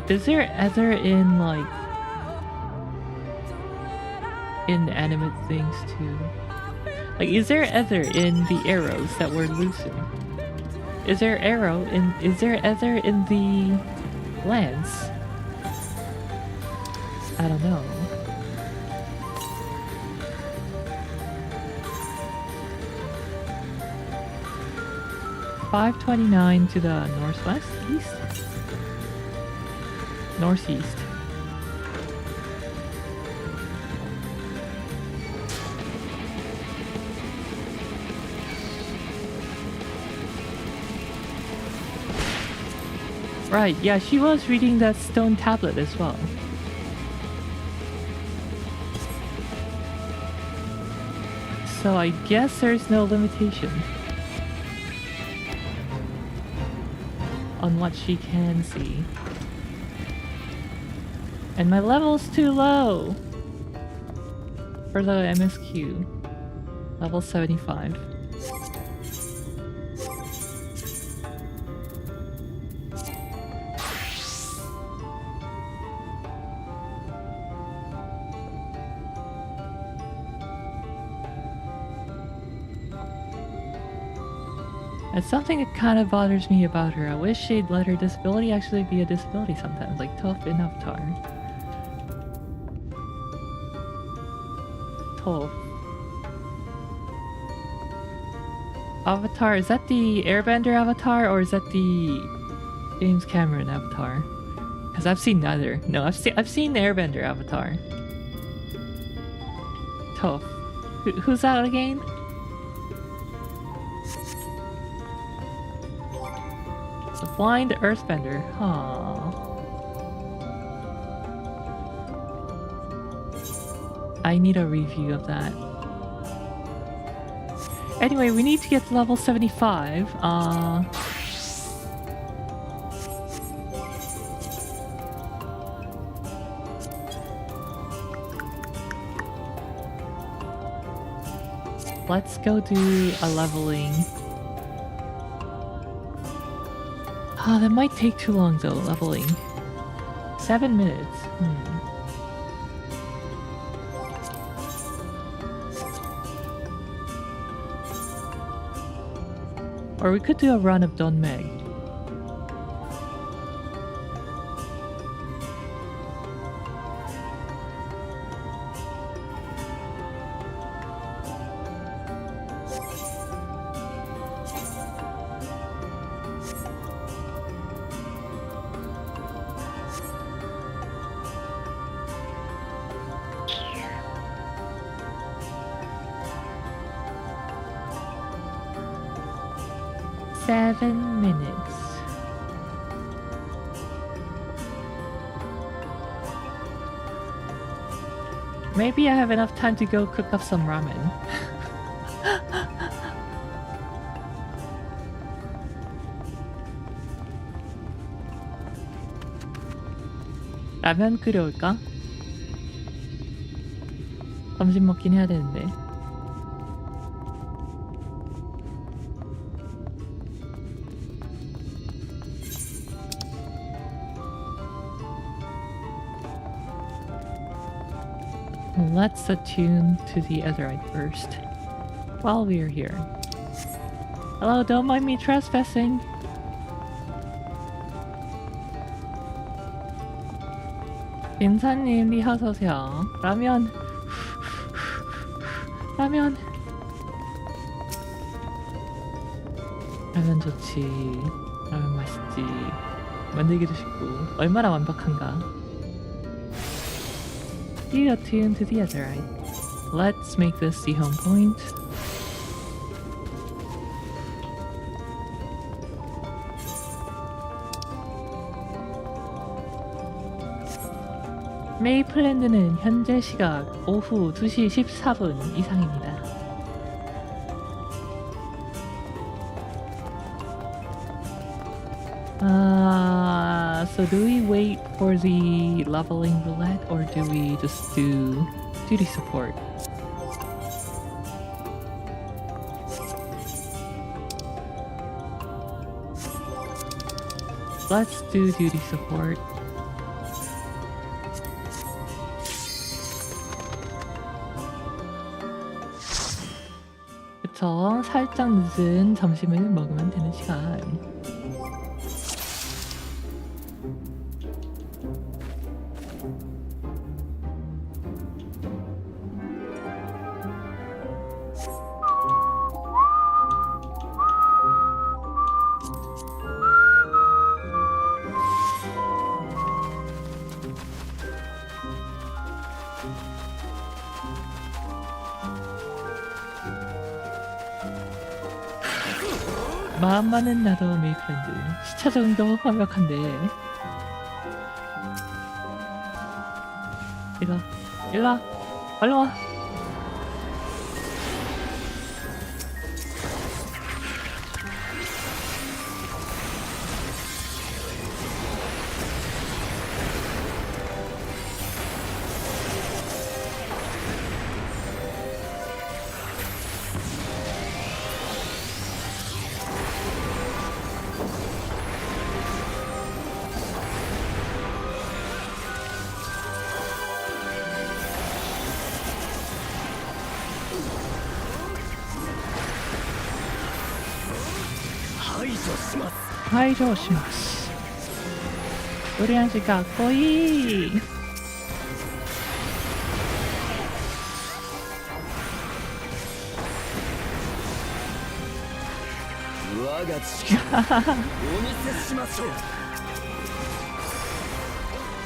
Is there ether in, like, inanimate things too? Like, is there ether in the arrows that were loosened? Is there ether in the lance? I don't know. $529 to the northwest, east, northeast. Right, yeah, she was reading that stone tablet as well. So I guess there's no limitation on what she can see. And my level's too low for the MSQ. Level 75. It's something that kind of bothers me about her. I wish she'd let her disability actually be a disability sometimes, like tough in Avatar. Tough. Avatar, is that the Airbender Avatar or is that the James Cameron Avatar? Because I've seen neither. No, I've seen the Airbender Avatar. Tough. Who's that again? The blind earthbender. Aww. I need a review of that. Anyway, we need to get to level 75. Let's go do a leveling. Ah, that might take too long though, leveling. 7 minutes. Or we could do a run of Don Meg. Maybe I have enough time to go cook up some ramen. 라면 끓여올까? 점심 먹긴 해야 되는데. Let's attune to the Etherite first, while we are here. Hello, don't mind me trespassing. 인사님, 리 어서오세요. 라면. 라면. 라면 좋지. 라면 맛있지. 만들기도 쉽고 얼마나 완벽한가. Attune to the Etherite. Let's make this the home point. 메이플랜드는 현재 시각 오후 2시 14분 이상입니다. So do we wait for the leveling roulette or do we just do duty support? Let's do duty support. 그쵸? 살짝 늦은 점심을 먹으면 되는 시간. 마음만은 나도 메이플랜드. 시차 정도 완벽한데. 일로와. 빨리 와. します。排除します。ブリアンジかっこいい。我が力お見せしましょう。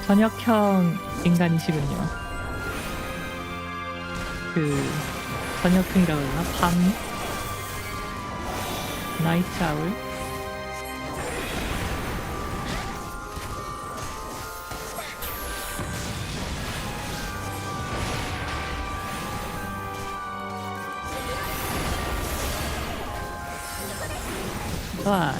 저녁형 인간이시군요. 그 저녁형이라고 해야 되나? 밤 나이트 아울. 좋았어.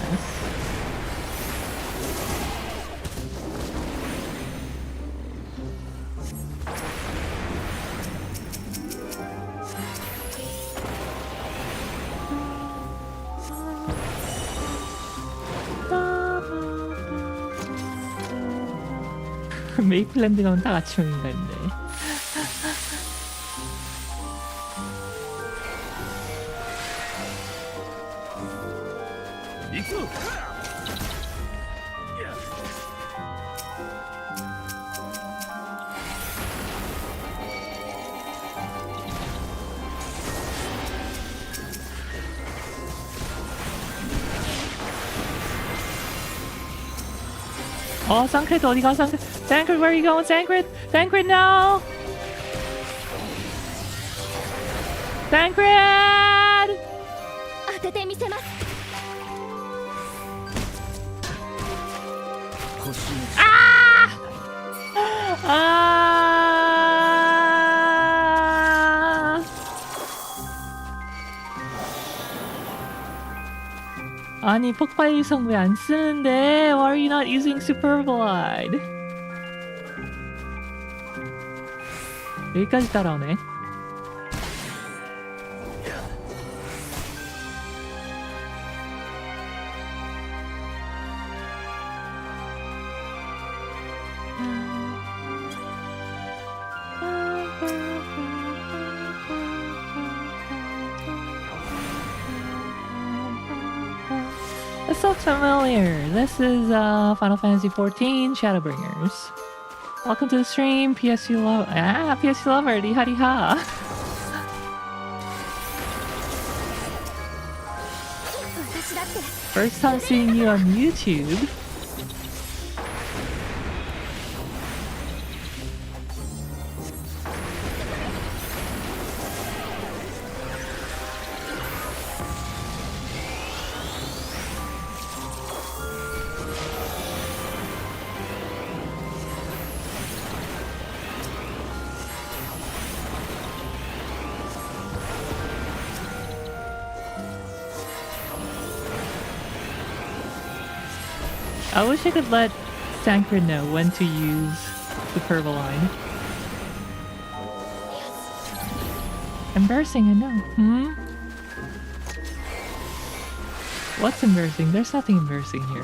메이플랜드 가면 딱 아침 인간인데. Sancred 어디가? Sancred, where are you going? Sancred, Sancred, no! Sancred! 当ててみせます。아니 폭발 위성 왜 안 쓰는데? Why are you not using Super Glide? 여기까지 따라오네. This looks familiar. This is Final Fantasy XIV Shadowbringers. Welcome to the stream, PSU Lover. PSU Lover, riha. First time seeing you on YouTube. I wish I could let Sancred know when to use the Pervaline. Embarrassing, I know. What's embarrassing? There's nothing embarrassing here.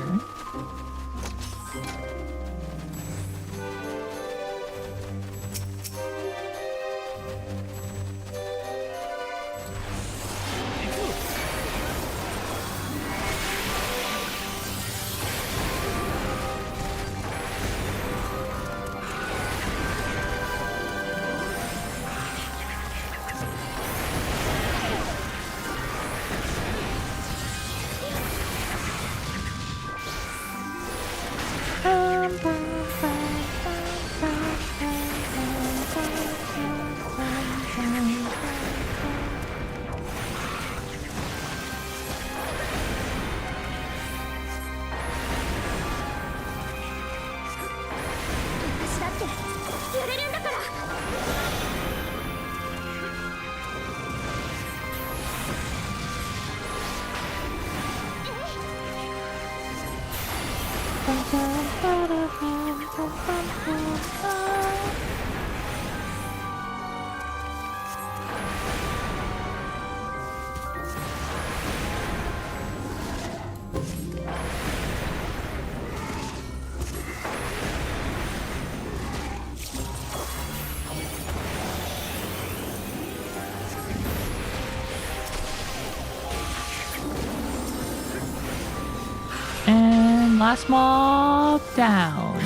last mob down.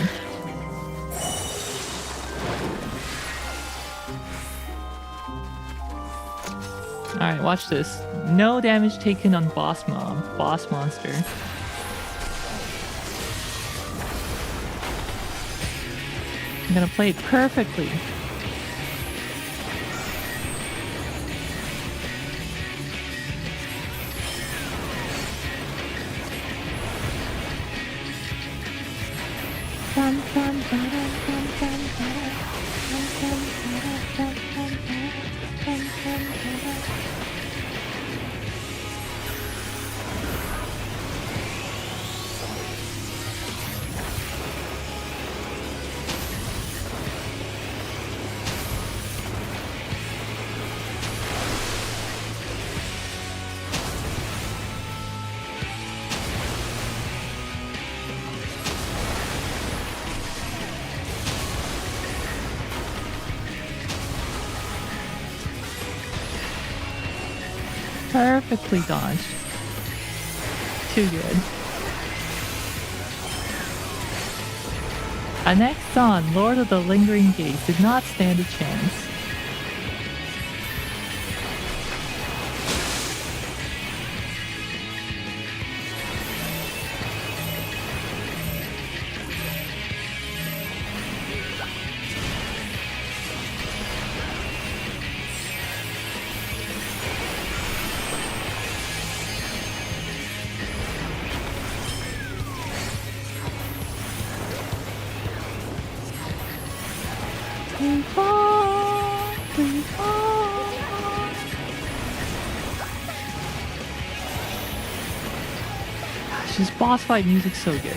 Alright, watch this. No damage taken on boss monster. I'm gonna play it perfectly. Perfectly dodged. Too good. Next on, Lord of the Lingering Gaze did not stand a chance. Gosh, this boss fight music's so good.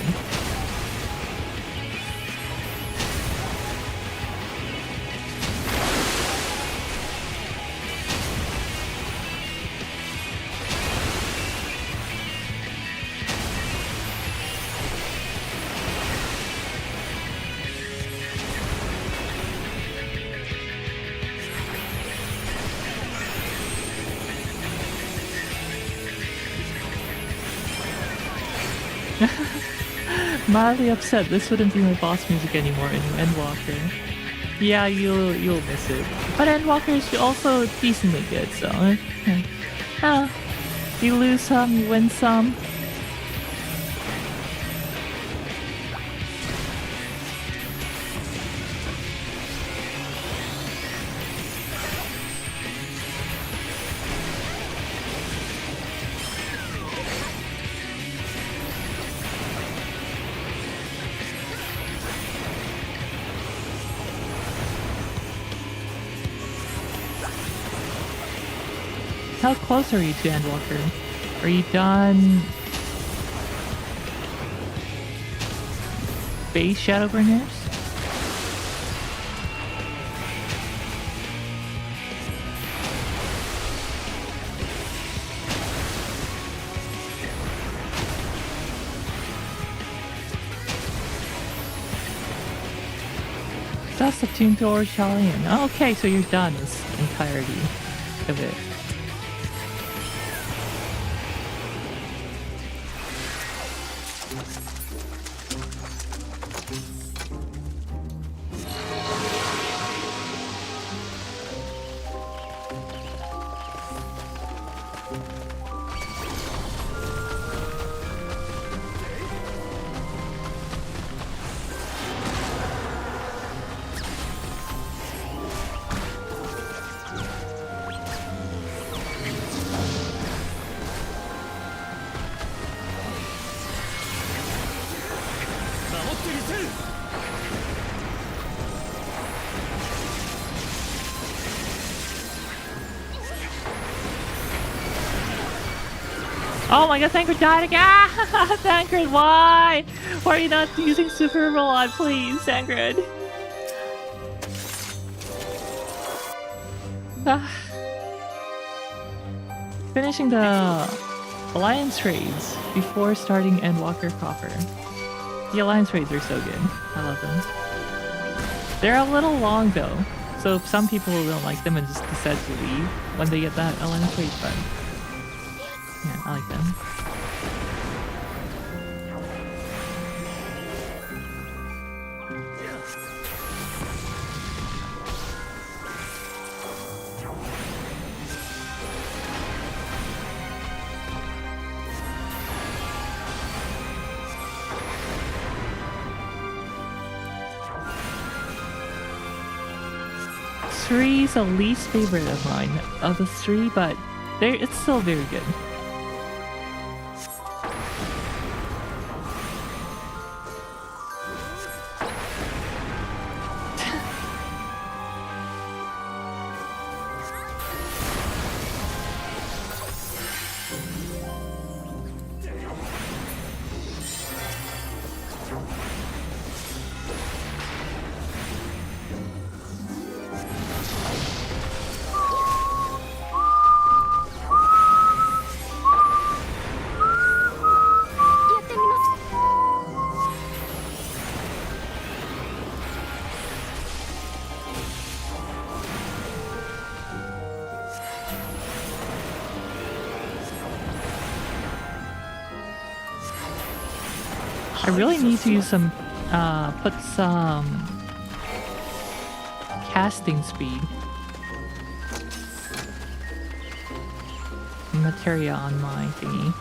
Mildly upset this wouldn't be my boss music anymore in Endwalker. Yeah, you'll miss it. But Endwalker is also decently good, so you lose some, you win some. How close are you to Endwalker? Are you done base Shadowbringers? That's the tune to Eorzea. Okay, so you're done this entirety of it. Oh my god, Thancred died again! Thancred, why? Why are you not using Super Roll-On, please, Thancred? Finishing the Alliance raids before starting Endwalker Copper. The Alliance raids are so good. I love them. They're a little long though, so if some people don't like them and just decide to leave when they get that Alliance raid, but yeah, I like them. 3 is the least favorite of mine of the 3, but it's still very good. I really need to use some, put some casting speed materia on my thingy.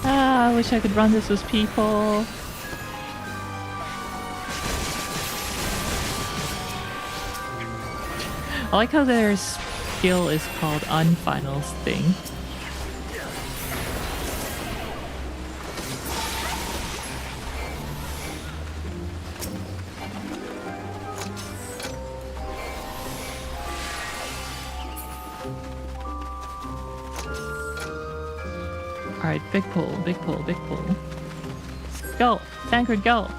I wish I could run this with people. I like how their skill is called Unfinals thing. Alright, big pull, big pull, big pull. Go! Tancred, go!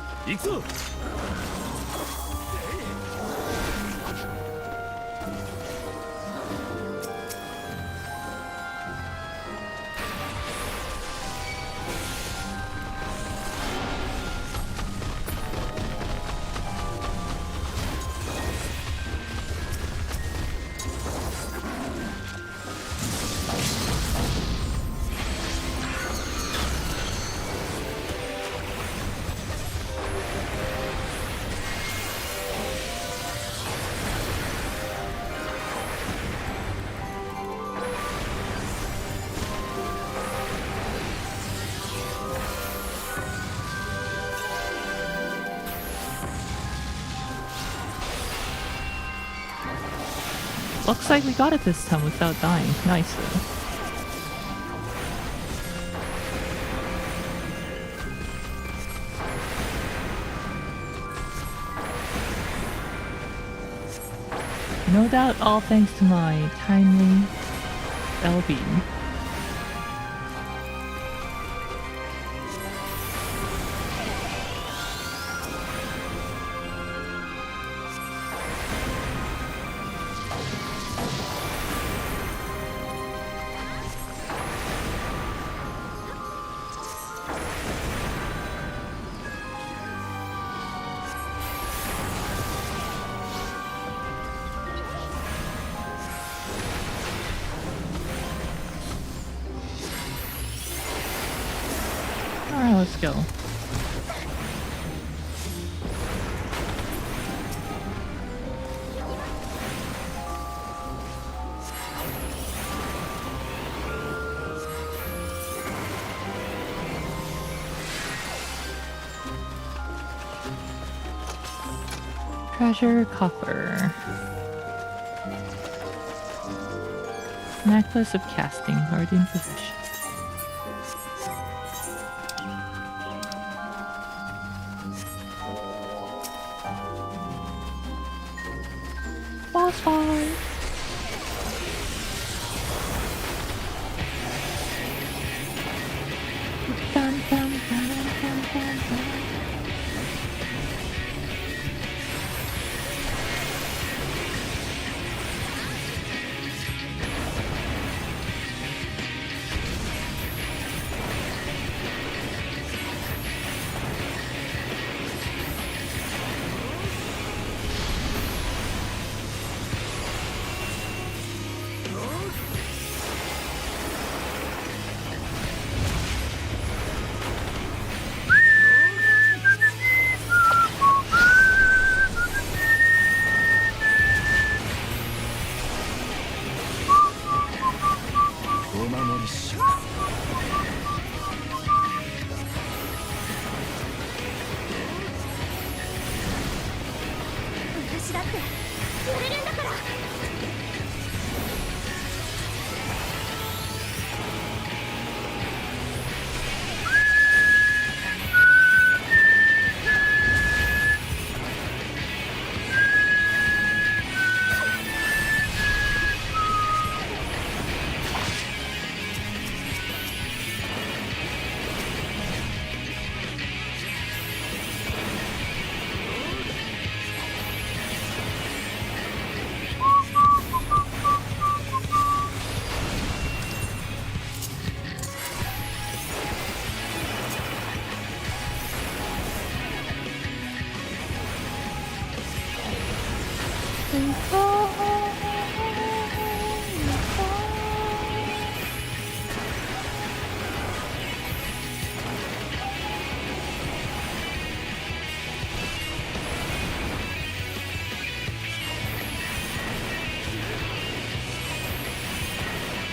Looks like we got it this time without dying. Nice though. No doubt all thanks to my timely LB. Alright, let's go. Treasure coffer. Necklace of casting, guardian possession. Boss fight! Dun, dun, dun, dun, dun, dun.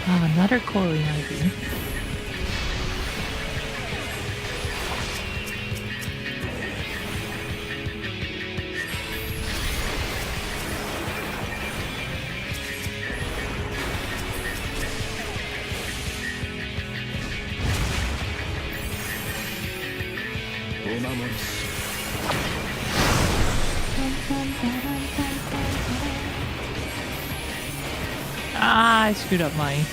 Oh, another coiling ivy. Ah, I screwed up my...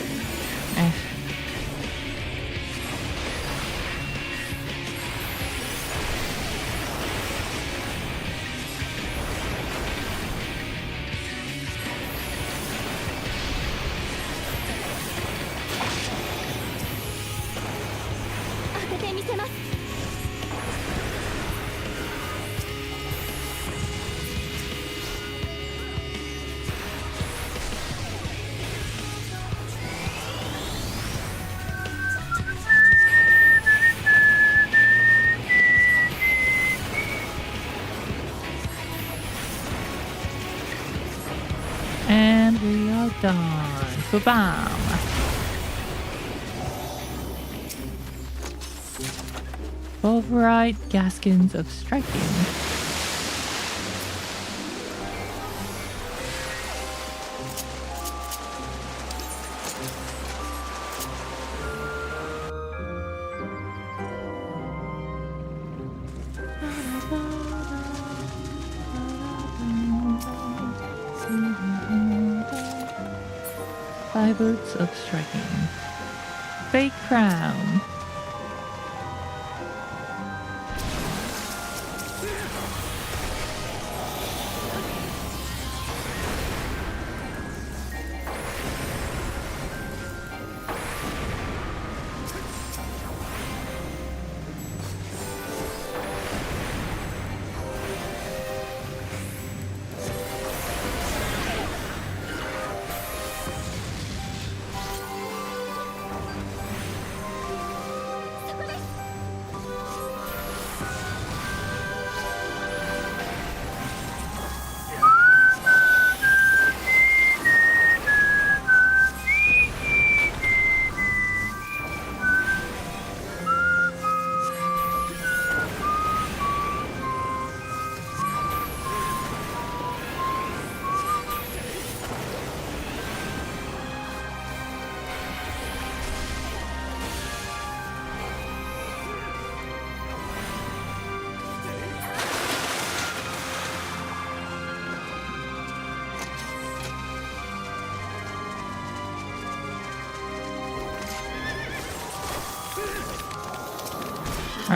And we are done. Ba-bam! Override Gaskins of Striking. Five Boots of Striking. Fake Crown.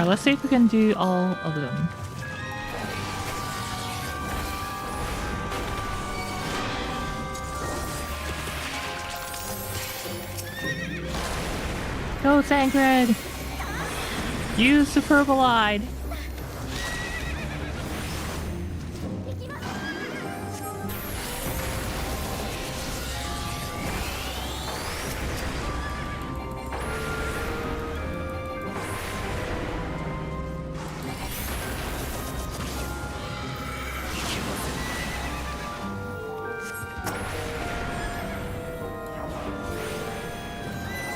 Alright, let's see if we can do all of them. Go, Sangred! Use the purple eye!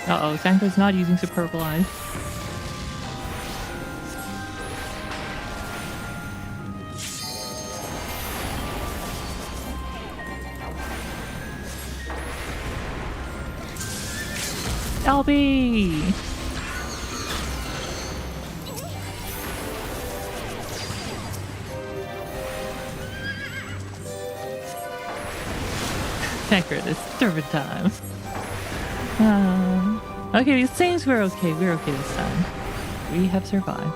Uh-oh, Sangred's not using the purple eye. LB! Sangred, it's turpentine time. Okay, it seems we're okay. We're okay this time. We have survived.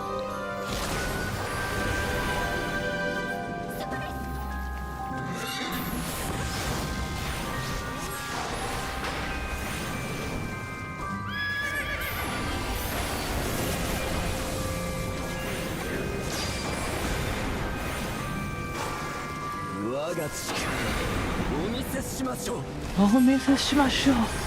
Oh, Mrs. Shimasho.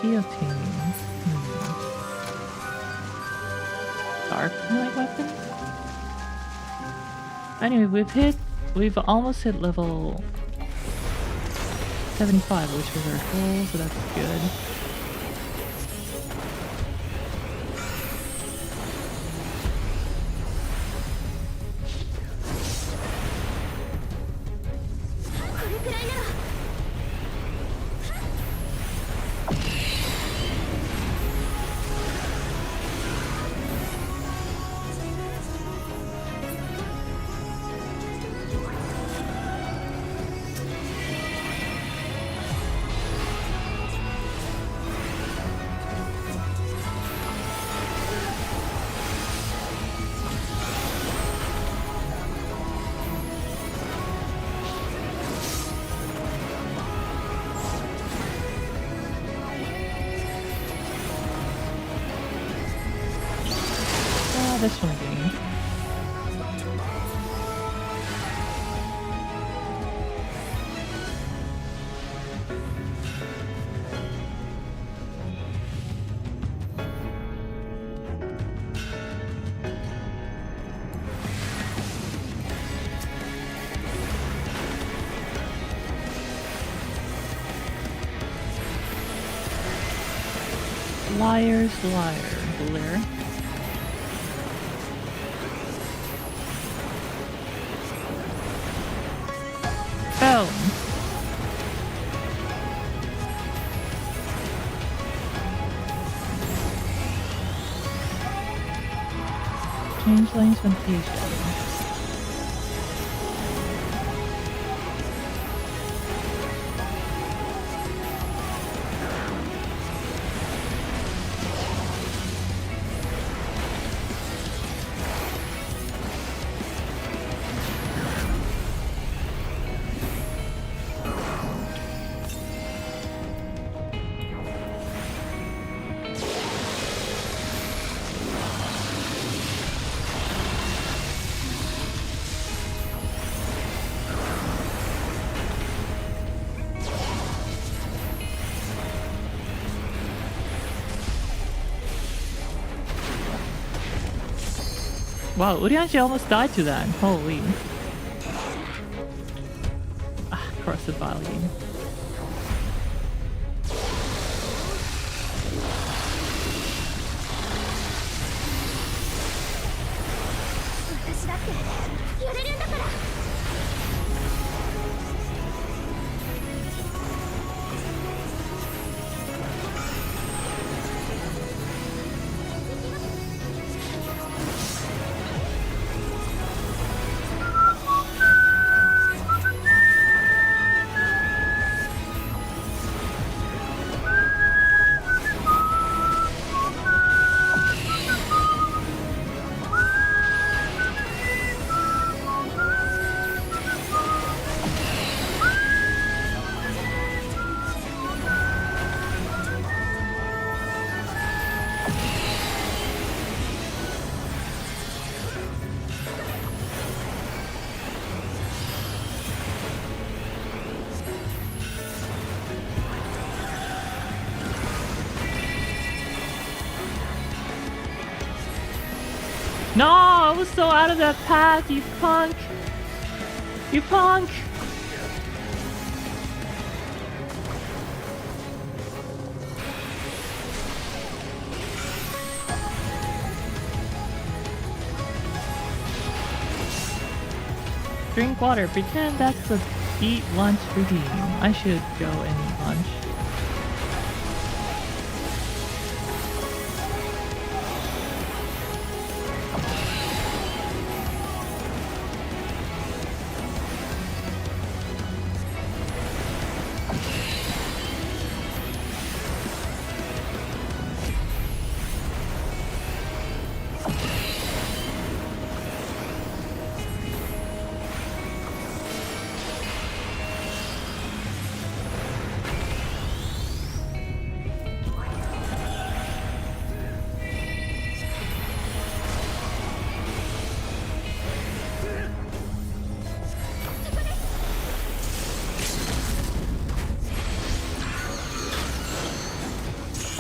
Guillotine. Dark light weapon? Anyway, we've almost hit level 75, which was our goal, so that's good. This one again. Liar's liar, Blair. Boom. Implementation. Wow, Urianshi almost died to that. Holy. Ah, corrosive volume. No, I was so out of that path, you punk! You punk! Drink water, pretend that's the eat lunch routine. I should go and eat lunch.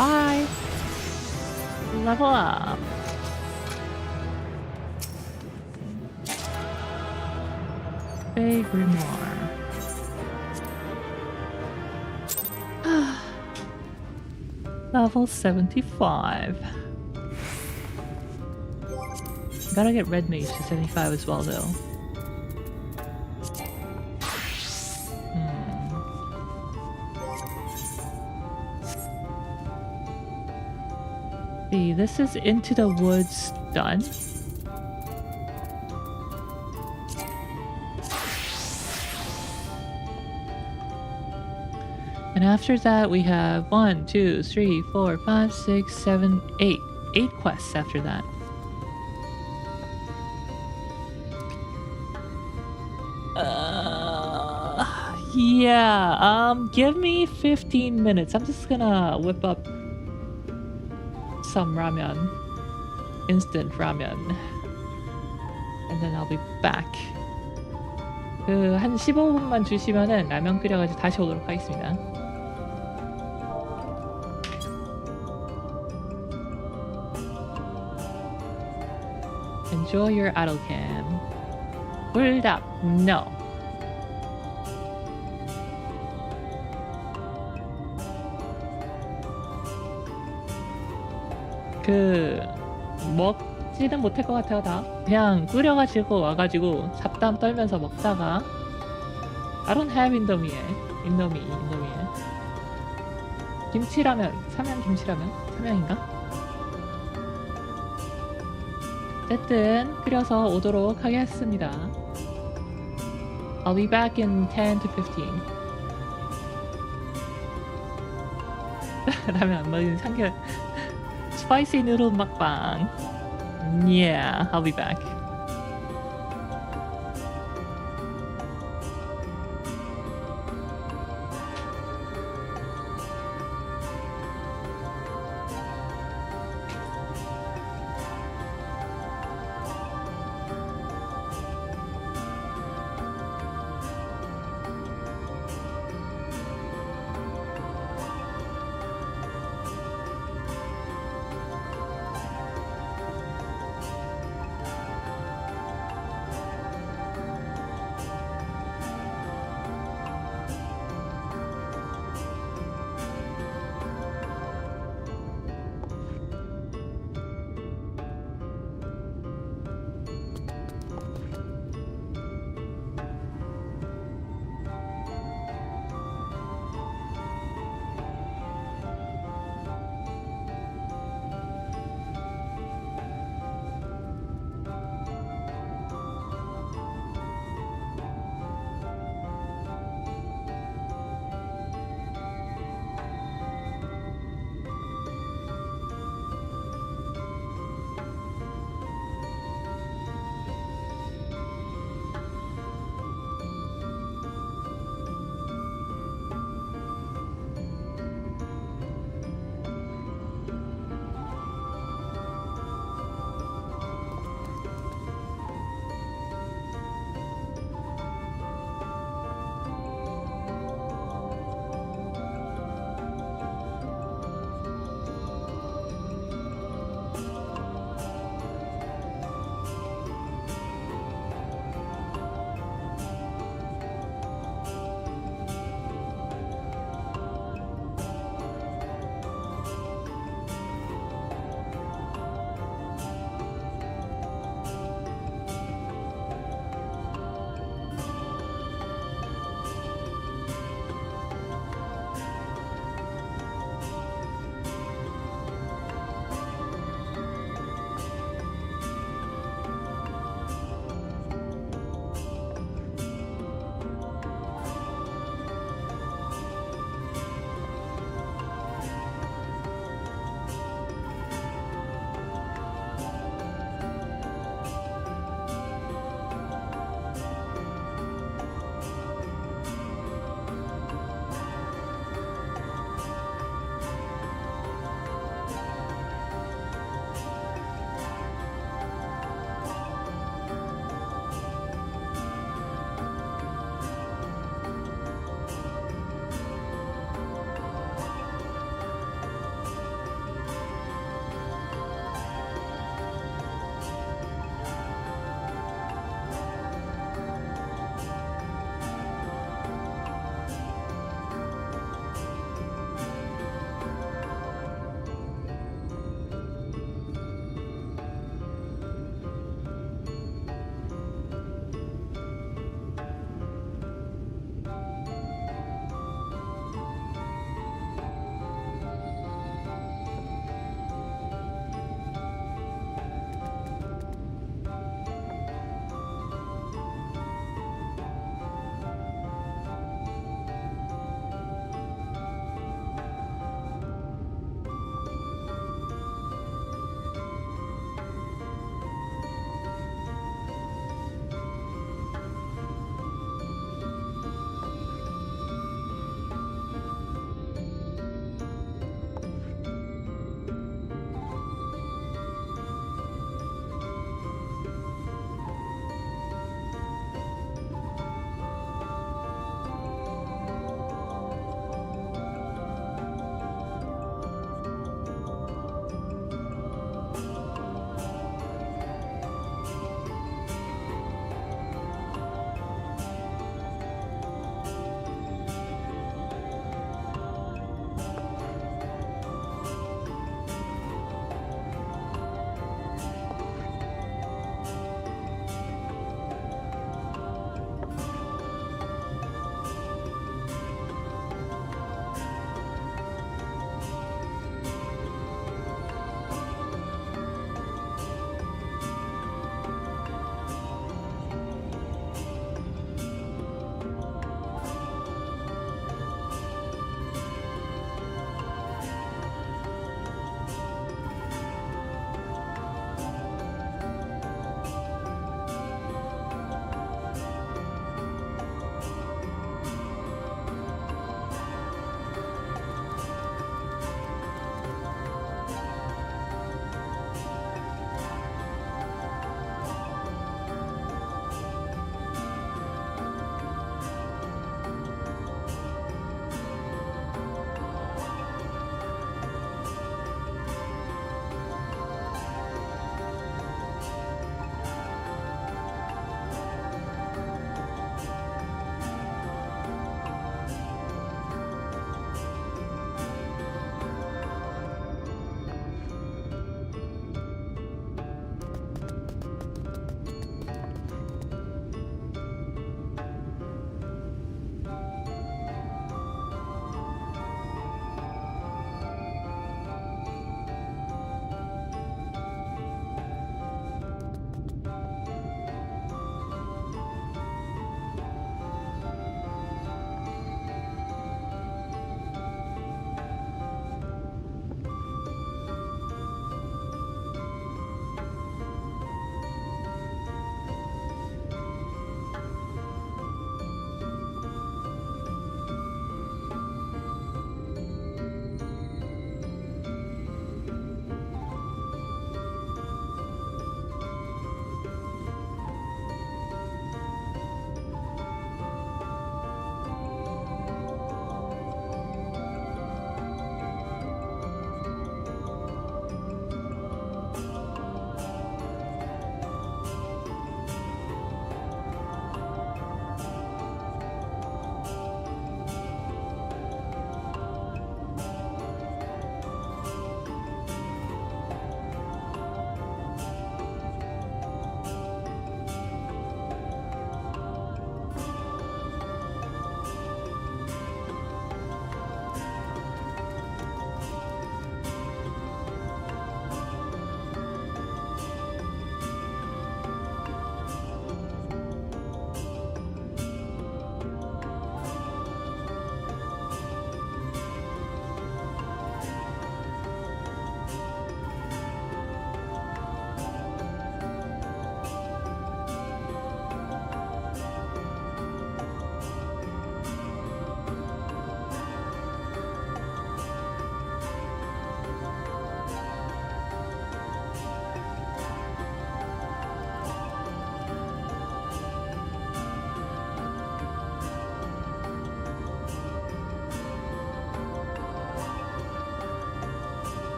Bye! Level up! Big Grimoire. Level 75. Gotta get Red Mage to 75 as well though. See, this is Into the Woods done. And after that we have 1, 2, 3, 4, 5, 6, 7, 8. 8 quests after that. Yeah, give me 15 minutes. I'm just gonna whip up some ramen, instant ramen, and then I'll be back. 한 15분만 주시면은 라면 끓여가지고 다시 오도록 하겠습니다. Enjoy your autocam. 불닭, no. 먹지는 못할 것 같아요. 다 그냥 끓여가지고 와가지고 잡담 떨면서 먹다가 I don't have 인도미에 김치라면, 삼양 김치라면? 삼양인가? 어쨌든 끓여서 오도록 하겠습니다. I'll be back in 10 to 15. 라면 안 먹는 삼겹 Spicy noodle mukbang. Yeah, I'll be back.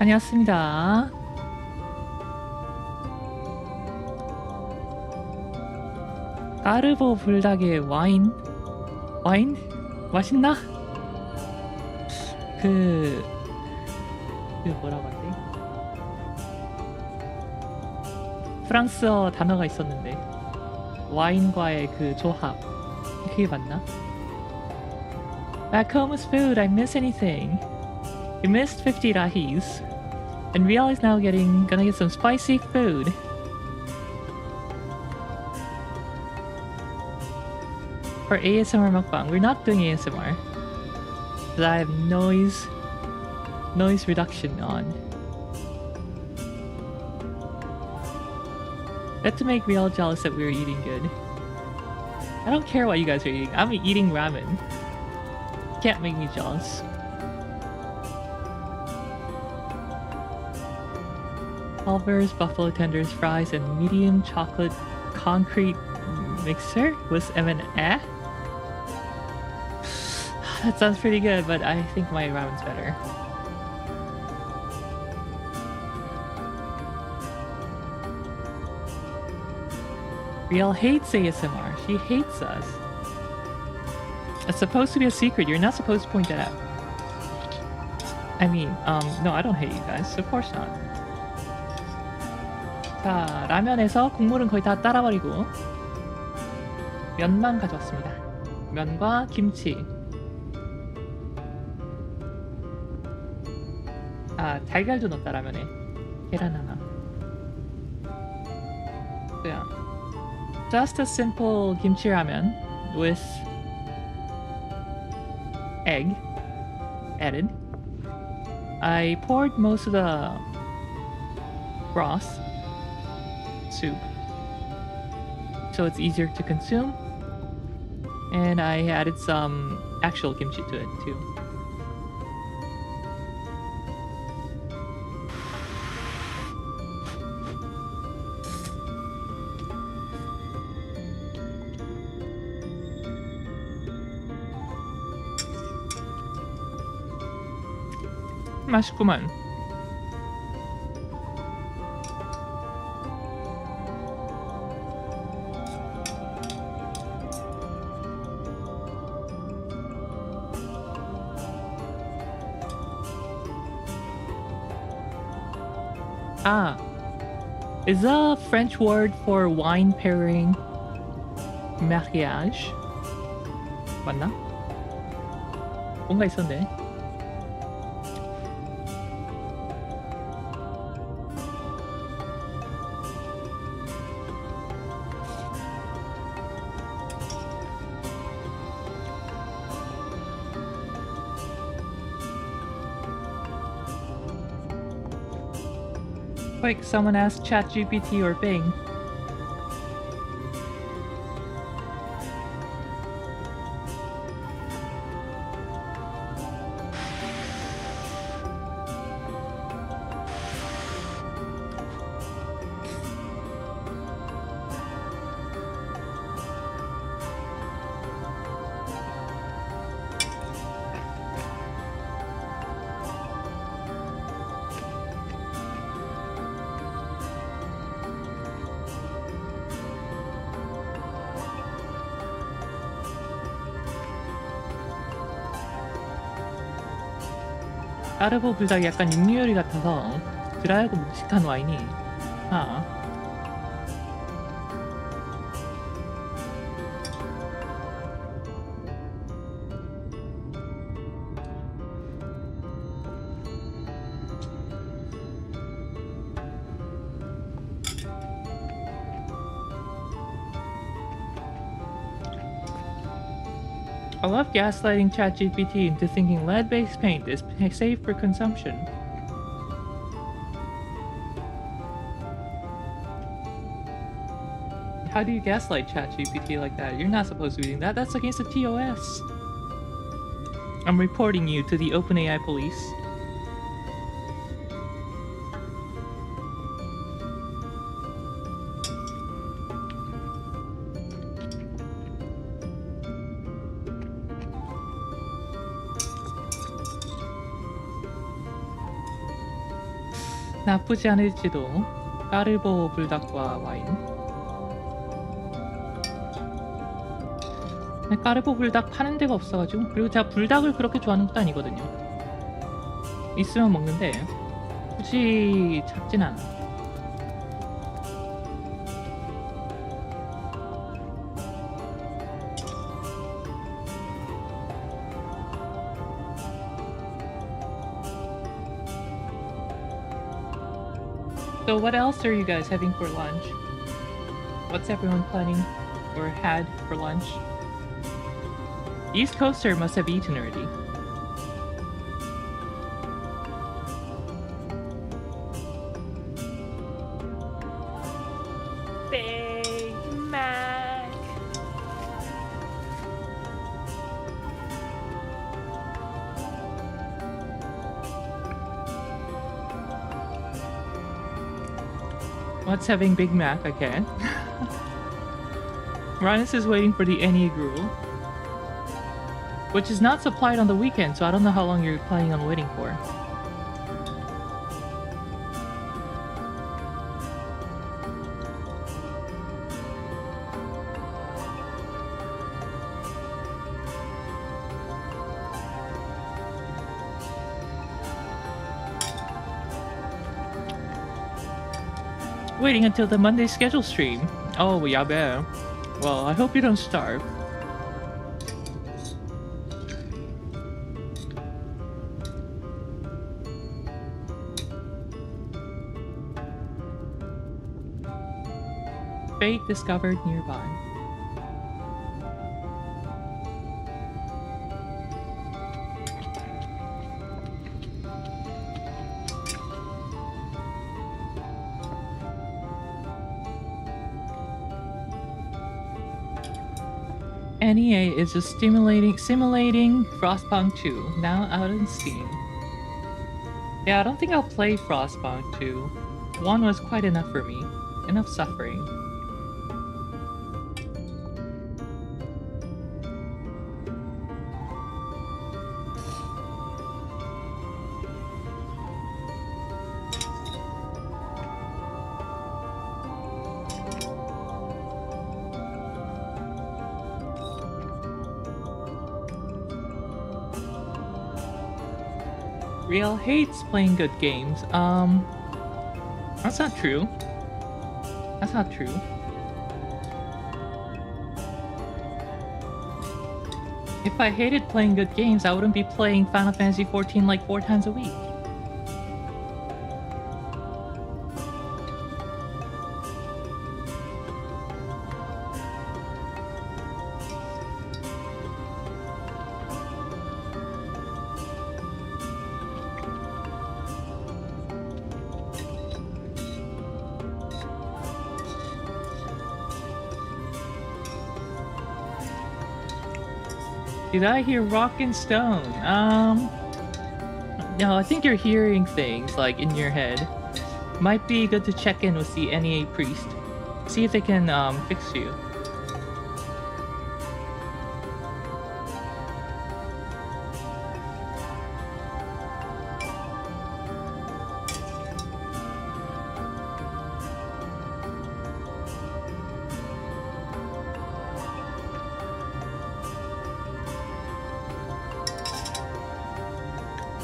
다녀왔습니다. 까르보 불닭에 와인? 와인? 맛있나? 그 뭐라고 하지? 프랑스어 단어가 있었는데 와인과의 그 조합 그게 맞나? Back home is food. I miss anything. We missed 50 rahis, and Real is now gonna get some spicy food. For ASMR mukbang, we're not doing ASMR. Because I have noise reduction on. That's to make Real jealous that we're eating good. I don't care what you guys are eating. I'm eating ramen. Can't make me jealous. Culvers, buffalo tenders, fries, and medium chocolate concrete mixer with M&A. That sounds pretty good, but I think my ramen's better. Real hates ASMR. She hates us. It's supposed to be a secret. You're not supposed to point that out. I mean, no, I don't hate you guys. Of course not. 자, 라면에서 국물은 거의 다 따라버리고 면만 가져왔습니다. 면과 김치. 아, 달걀도 넣었다 라면에. 계란 하나. Yeah. Just a simple kimchi ramen with egg added. I poured most of the broth soup so it's easier to consume, and I added some actual kimchi to it too. 맛있구만. Ah, is a French word for wine pairing mariage? 맞나? 뭔가 있었네. Quick, someone ask ChatGPT or Bing. 까르보 불닭이 약간 육류 요리 같아서 드라이하고 묵직한 와인이 I love gaslighting ChatGPT into thinking lead-based paint is safe for consumption. How do you gaslight ChatGPT like that? You're not supposed to be doing that. That's against the TOS. I'm reporting you to the OpenAI police. 나쁘지 않을지도. 까르보 불닭과 와인. 까르보 불닭 파는 데가 없어가지고. 그리고 제가 불닭을 그렇게 좋아하는 것도 아니거든요. 있으면 먹는데 굳이 찾진 않아. So what else are you guys having for lunch? What's everyone planning or had for lunch? East Coaster must have eaten already. Big Mac. What's having Big Mac? Okay. Rhinus is waiting for the NEA gruel, which is not supplied on the weekend, so I don't know how long you're planning on waiting for. Waiting until the Monday schedule stream. Oh, yeah, bear. Well, I hope you don't starve. Fate discovered nearby. NEA is just simulating Frostpunk 2, now out on Steam. Yeah, I don't think I'll play Frostpunk 2. 1 was quite enough for me. Enough suffering. Real hates playing good games. That's not true. That's not true. If I hated playing good games, I wouldn't be playing Final Fantasy XIV like 4 times a week. Did I hear rock and stone? No, I think you're hearing things like in your head. Might be good to check in with the NEA priest. See if they can fix you.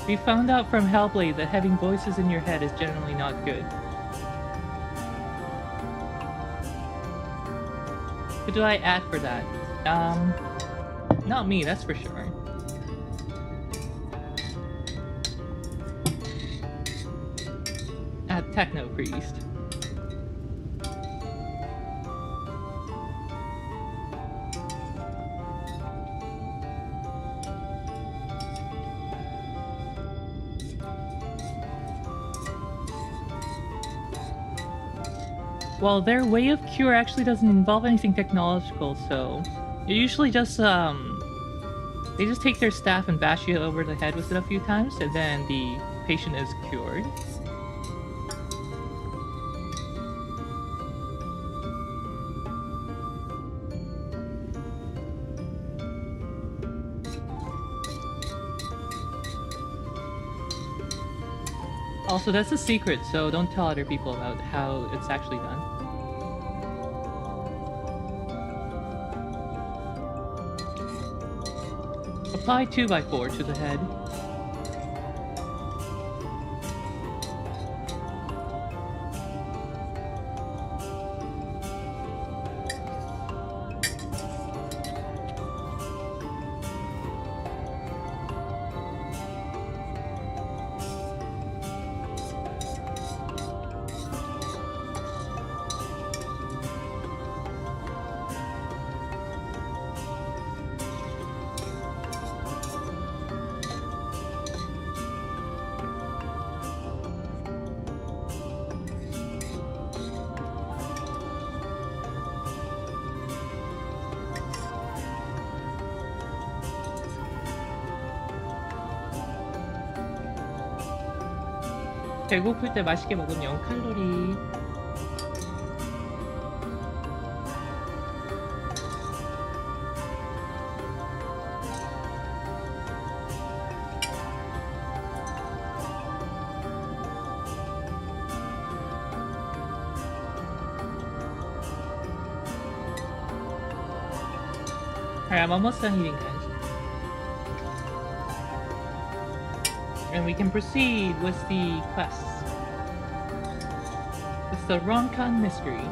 We found out from Hellblade that having voices in your head is generally not good. Who do I add for that? Not me, that's for sure. Add Techno Priest. Well, their way of cure actually doesn't involve anything technological, so you usually just they just take their staff and bash you over the head with it a few times, and then the patient is cured. Also, that's a secret, so don't tell other people about how it's actually done. Apply 2x4 to the head. 배고플 때 맛있게 먹으면 0칼로리. Alright, I'm almost done eating, guys. And we can proceed with the quests. It's the Ronkan mystery.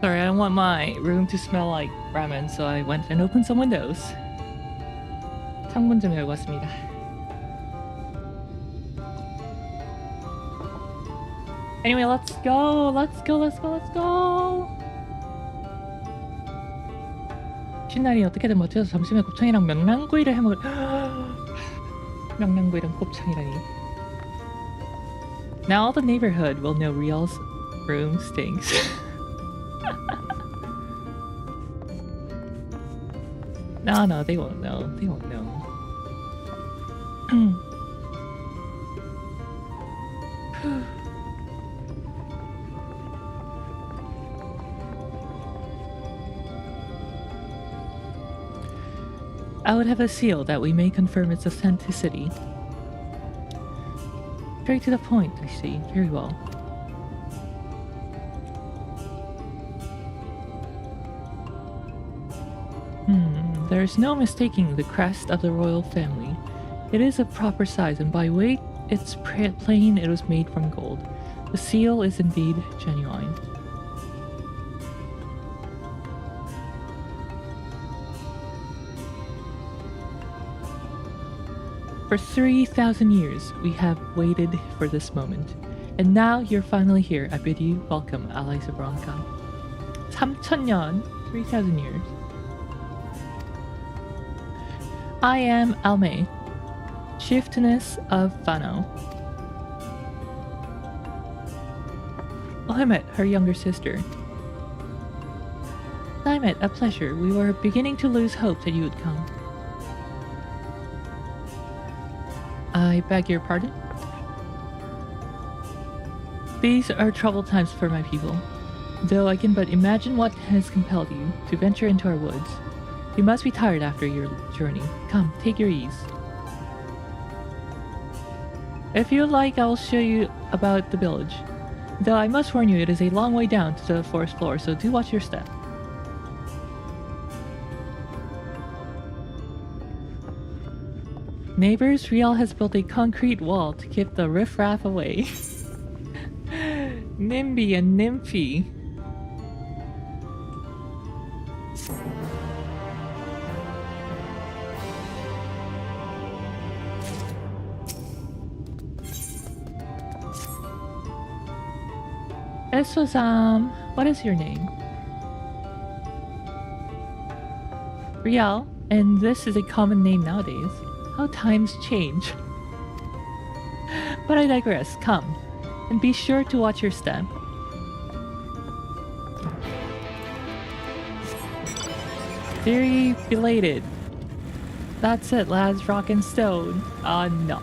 Sorry, I don't want my room to smell like ramen, so I went and opened some windows. 창문 좀 열고 왔습니다. Anyway, let's go! Let's go! Let's go! Let's go! 신날이 어떻게든 버텨서 점심에 곱창이랑 명란구이를 해먹을... 명란구이랑 곱창이라니. Now all the neighborhood will know Real's room stinks. No, they won't know. They won't know. I would have a seal that we may confirm its authenticity. Straight to the point, I see. Very well. There's no mistaking the crest of the royal family. It is of proper size, and by weight, it's plain it was made from gold. The seal is indeed genuine. For 3,000 years, we have waited for this moment. And now you're finally here. I bid you welcome, allies of Ronka. 3,000년, 3,000 years. I am Alme, chieftainess of Fano. Ohemet, her younger sister. Dimet, a pleasure. We were beginning to lose hope that you would come. I beg your pardon? These are troubled times for my people, though I can but imagine what has compelled you to venture into our woods. You must be tired after your journey. Come, take your ease. If you like, I will show you about the village. Though I must warn you, it is a long way down to the forest floor, so do watch your step. Neighbors, Rial has built a concrete wall to keep the riffraff away. Nimby and Nymphy. This was, what is your name? Rial, and this is a common name nowadays. How times change. But I digress. Come, and be sure to watch your step. Very belated. That's it, lads. Rock and stone. No.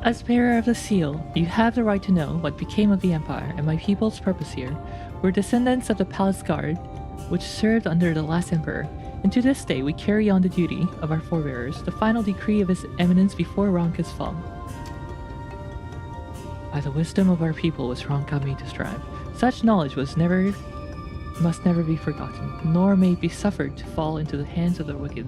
As bearer of the seal, you have the right to know what became of the Empire and my people's purpose here. We're descendants of the Palace Guard, which served under the last Emperor, and to this day we carry on the duty of our forebears, the final decree of His Eminence before Ronka's fall. By the wisdom of our people was Ronka made to strive. Such knowledge must never be forgotten, nor may be suffered to fall into the hands of the wicked.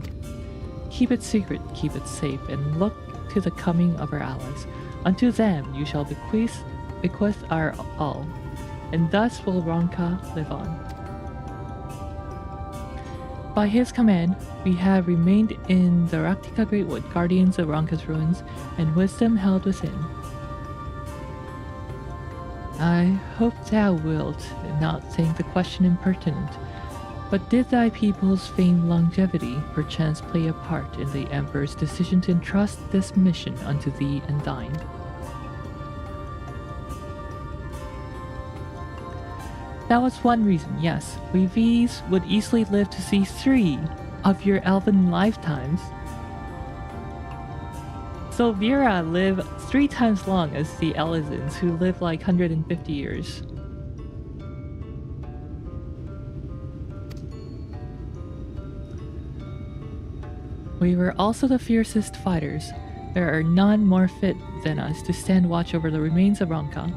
Keep it secret, keep it safe, and look to the coming of our allies. Unto them you shall bequeath our all, and thus will Ronka live on. By his command, we have remained in the Raktika Greatwood, guardians of Ronka's ruins, and wisdom held within. I hope thou wilt not think the question impertinent, but did thy people's famed longevity perchance play a part in the Emperor's decision to entrust this mission unto thee and thine? That was one reason, yes. We V's would easily live to see 3 of your elven lifetimes. So Vera lived 3 times long as the Elizans, who lived like 150 years. We were also the fiercest fighters. There are none more fit than us to stand watch over the remains of Ronka.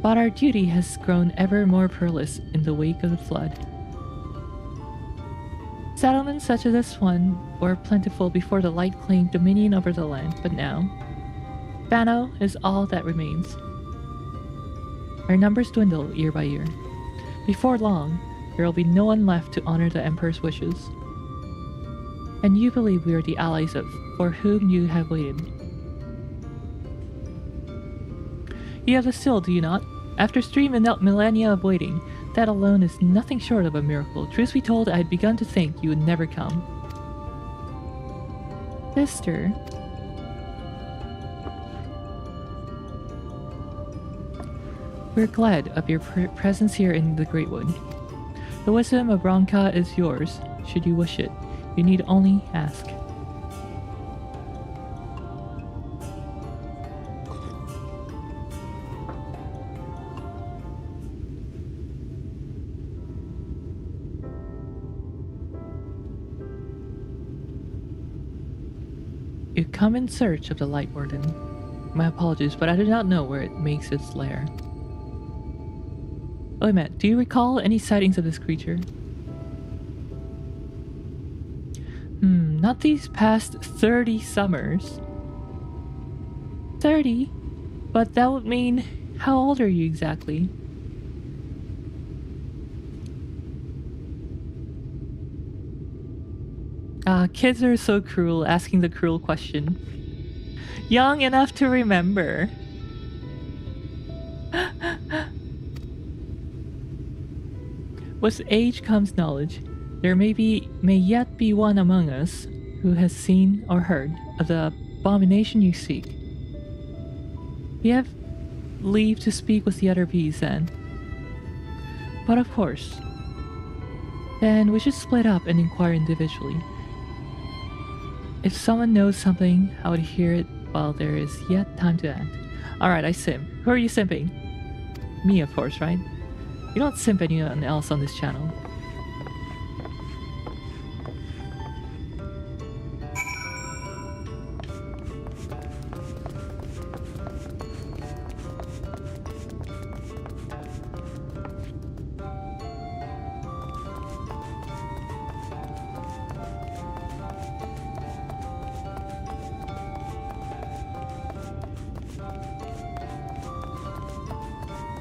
But our duty has grown ever more perilous in the wake of the flood. Settlements such as this one were plentiful before the light claimed dominion over the land, but now, Fano is all that remains. Our numbers dwindle year by year. Before long, there will be no one left to honor the Emperor's wishes. And you believe we are the allies for whom you have waited. You have the seal, do you not? After 3 millennia of waiting, that alone is nothing short of a miracle. Truth be told, I had begun to think you would never come. Sister. We're glad of your presence here in the Great Wood. The wisdom of Ronka is yours, should you wish it. You need only ask. You come in search of the Light Warden. My apologies, but I do not know where it makes its lair. Oh, Matt, do you recall any sightings of this creature? Not these past 30 summers. 30? But that would mean, how old are you exactly? Kids are so cruel, asking the cruel question. Young enough to remember. With age comes knowledge. There may yet be one among us who has seen or heard of the abomination you seek. We have leave to speak with the other bees then. But of course, then we should split up and inquire individually. If someone knows something, I would hear it while there is yet time to act. Alright, I simp. Who are you simping? Me, of course, right? You don't simp anyone else on this channel.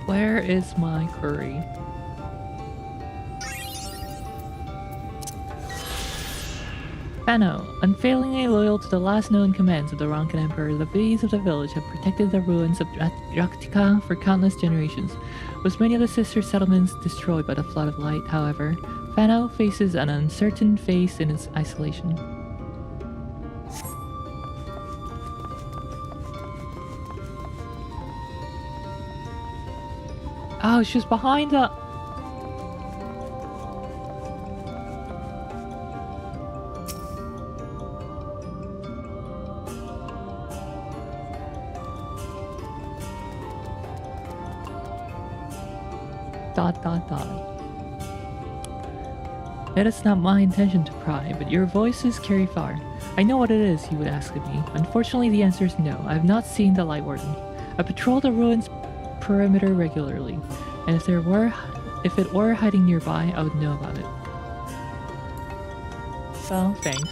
Where is my curry? Fano, unfailingly loyal to the last known commands of the Ronkan Emperor, the bees of the village have protected the ruins of Raktika for countless generations. With many of the sister settlements destroyed by the flood of light, however, Fano faces an uncertain fate in its isolation. Oh, she's behind the... ... It is not my intention to pry, but your voices carry far. I know what it is, you would ask of me. Unfortunately, the answer is no. I have not seen the Light Warden. I patrol the ruins perimeter regularly, and if it were hiding nearby, I would know about it. So, thanks.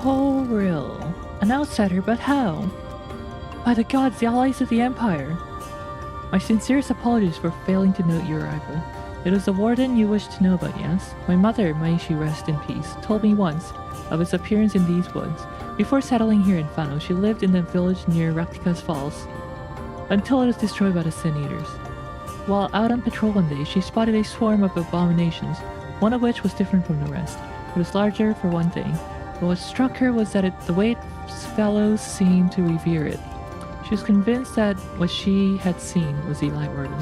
Oh, real. An outsider, but how? By the gods, the allies of the Empire! My sincerest apologies for failing to note your arrival. It was the warden you wished to know about, yes? My mother, may she rest in peace, told me once of its appearance in these woods. Before settling here in Fano, she lived in the village near Raktika's Falls, until it was destroyed by the Sin Eaters. While out on patrol one day, she spotted a swarm of abominations, one of which was different from the rest. It was larger, for one thing. But what struck her was that the way its fellows seemed to revere it. She was convinced that what she had seen was the Light Warden.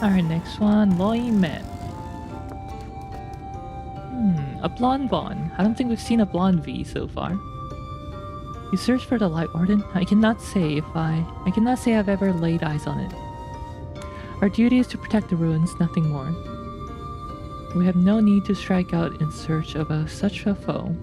Alright, next one, Loy Met. A blonde Vaughn. I don't think we've seen a blonde V so far. You search for the Light Warden? I cannot say I've ever laid eyes on it. Our duty is to protect the ruins, nothing more. We have no need to strike out in search of such a foe.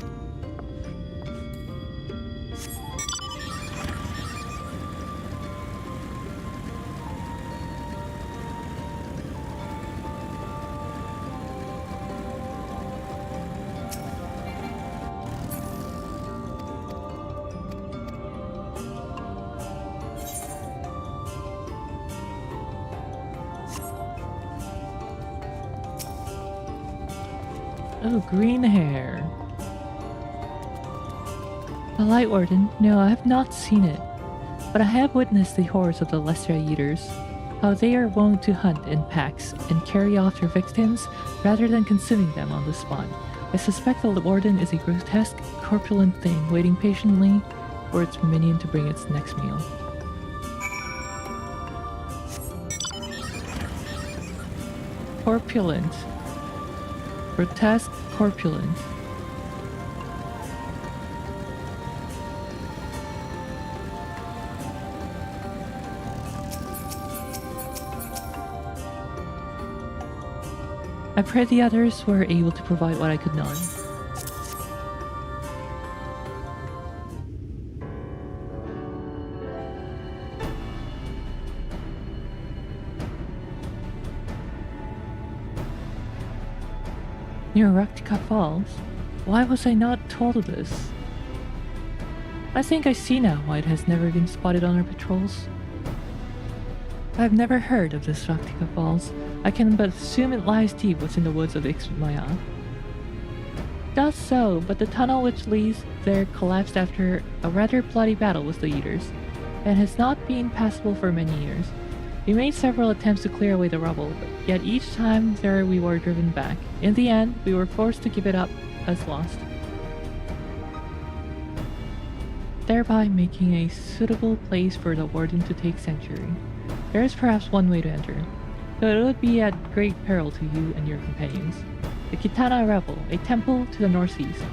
Oh, green hair. The Light Warden? No, I have not seen it. But I have witnessed the horrors of the Lesser Eaters. How they are wont to hunt in packs and carry off their victims rather than consuming them on the spot. I suspect the Warden is a grotesque, corpulent thing waiting patiently for its minion to bring its next meal. Corpulent. Grotesque, corpulent. I pray the others were able to provide what I could not. Near Raktika Falls? Why was I not told of this? I think I see now why it has never been spotted on our patrols. I have never heard of this Raktika Falls. I can but assume it lies deep within the woods of Ixmaya. Does so, but the tunnel which leads there collapsed after a rather bloody battle with the Eaters, and has not been passable for many years. We made several attempts to clear away the rubble, but yet each time there we were driven back. In the end, we were forced to give it up as lost, thereby making a suitable place for the Warden to take sanctuary. There is perhaps one way to enter, though it would be at great peril to you and your companions. The Kitana Revel, a temple to the northeast.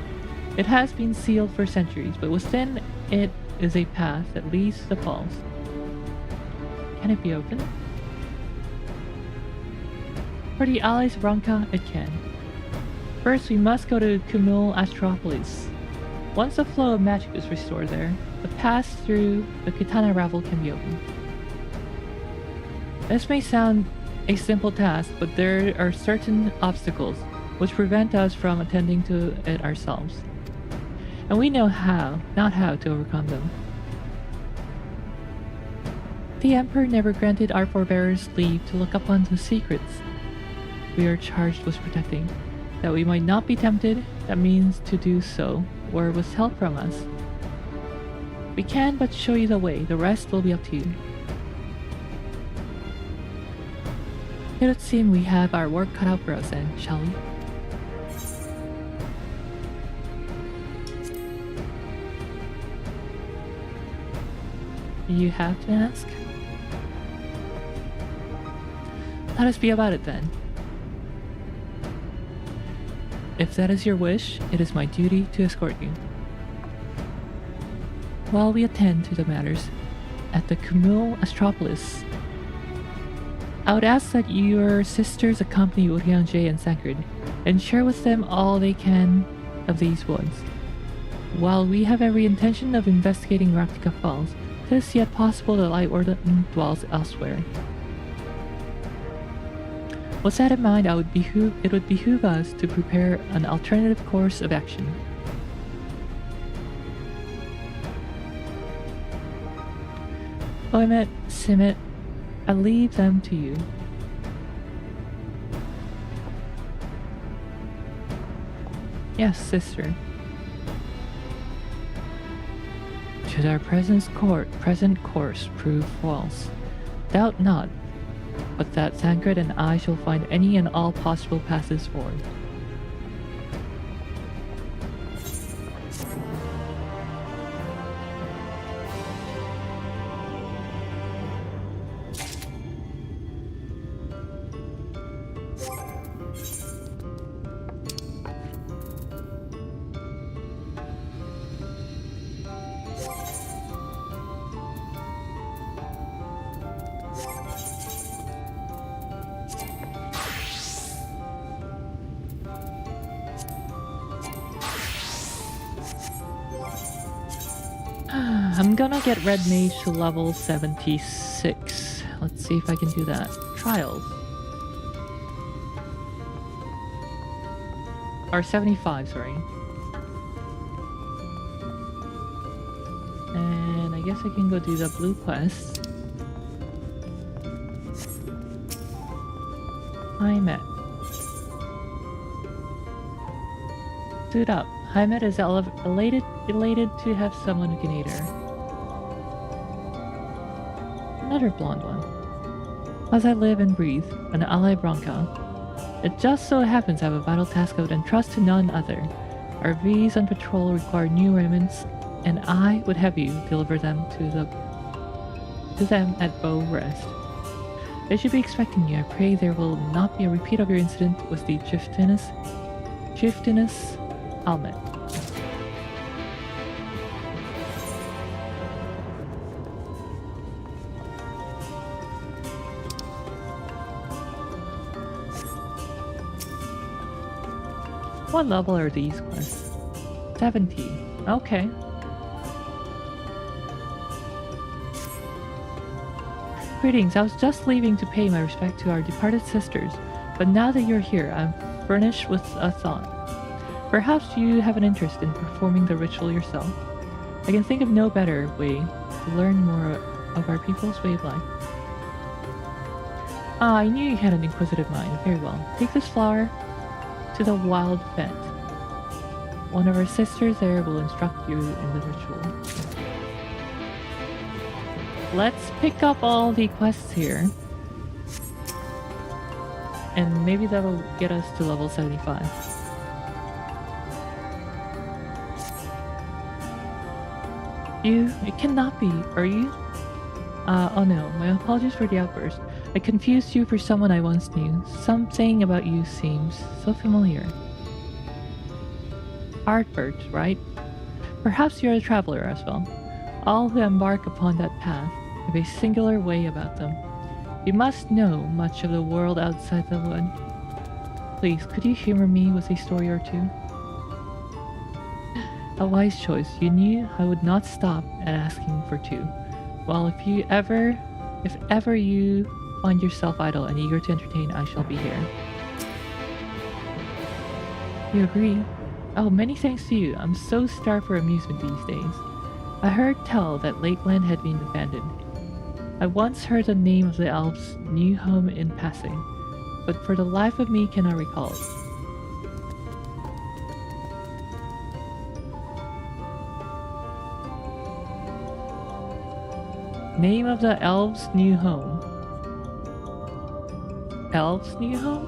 It has been sealed for centuries, but within it is a path that leads to the falls. Can it be opened? For the allies of Ranka, it can. First, we must go to Kumul Astropolis. Once the flow of magic is restored there, the path through the Kitana Revel can be opened. This may sound a simple task, but there are certain obstacles which prevent us from attending to it ourselves. And we know how, not how, to overcome them. The Emperor never granted our forebears leave to look upon the secrets we are charged with protecting. That we might not be tempted, that means to do so, were withheld from us. We can but show you the way, the rest will be up to you. It would seem we have our work cut out for us then, shall we? You have to ask? Let us be about it then. If that is your wish, it is my duty to escort you. While we attend to the matters at the Kumul Astropolis, I would ask that your sisters accompany Eorzea and Sacred, and share with them all they can of these woods. While we have every intention of investigating Raktika Falls, it is yet possible the Light Warden dwells elsewhere. With that in mind, it would behoove us to prepare an alternative course of action. Oimet, Simit, I leave them to you. Yes, sister. Should our present course prove false, doubt not, but that Thancred and I shall find any and all possible passes forward. I'm gonna get Red Mage to level 76. Let's see if I can do that. Trials. Or 75, sorry. And I guess I can go do the blue quest. I met. Stood up. Hymet is elated to have someone who can aid her. Another blonde one. As I live and breathe, an ally Bronca. It just so happens I have a vital task I would entrust to none other. Our V's on patrol require new remnants, and I would have you deliver them to them at Bow Rest. They should be expecting you. I pray there will not be a repeat of your incident with the Giftinus Almet. What level are these quests? 70. Okay. Greetings, I was just leaving to pay my respect to our departed sisters, but now that you're here, I'm furnished with a thought. Perhaps you have an interest in performing the ritual yourself. I can think of no better way to learn more of our people's way of life. Ah, I knew you had an inquisitive mind. Very well. Take this flower to the wild vet. One of our sisters there will instruct you in the ritual. Let's pick up all the quests here. And maybe that'll get us to level 75. It cannot be, are you? Oh no, my apologies for the outburst. I confused you for someone I once knew. Something about you seems so familiar. Artbert, right? Perhaps you're a traveler as well. All who embark upon that path have a singular way about them. You must know much of the world outside the wood. Please, could you humor me with a story or two? A wise choice. You knew I would not stop at asking for two. Well, if ever you find yourself idle and eager to entertain, I shall be here. You agree? Oh, many thanks to you. I'm so starved for amusement these days. I heard tell that Lakeland had been abandoned. I once heard the name of the elves' new home in passing, but for the life of me cannot recall it. Name of the elves' new home. Elves' new home?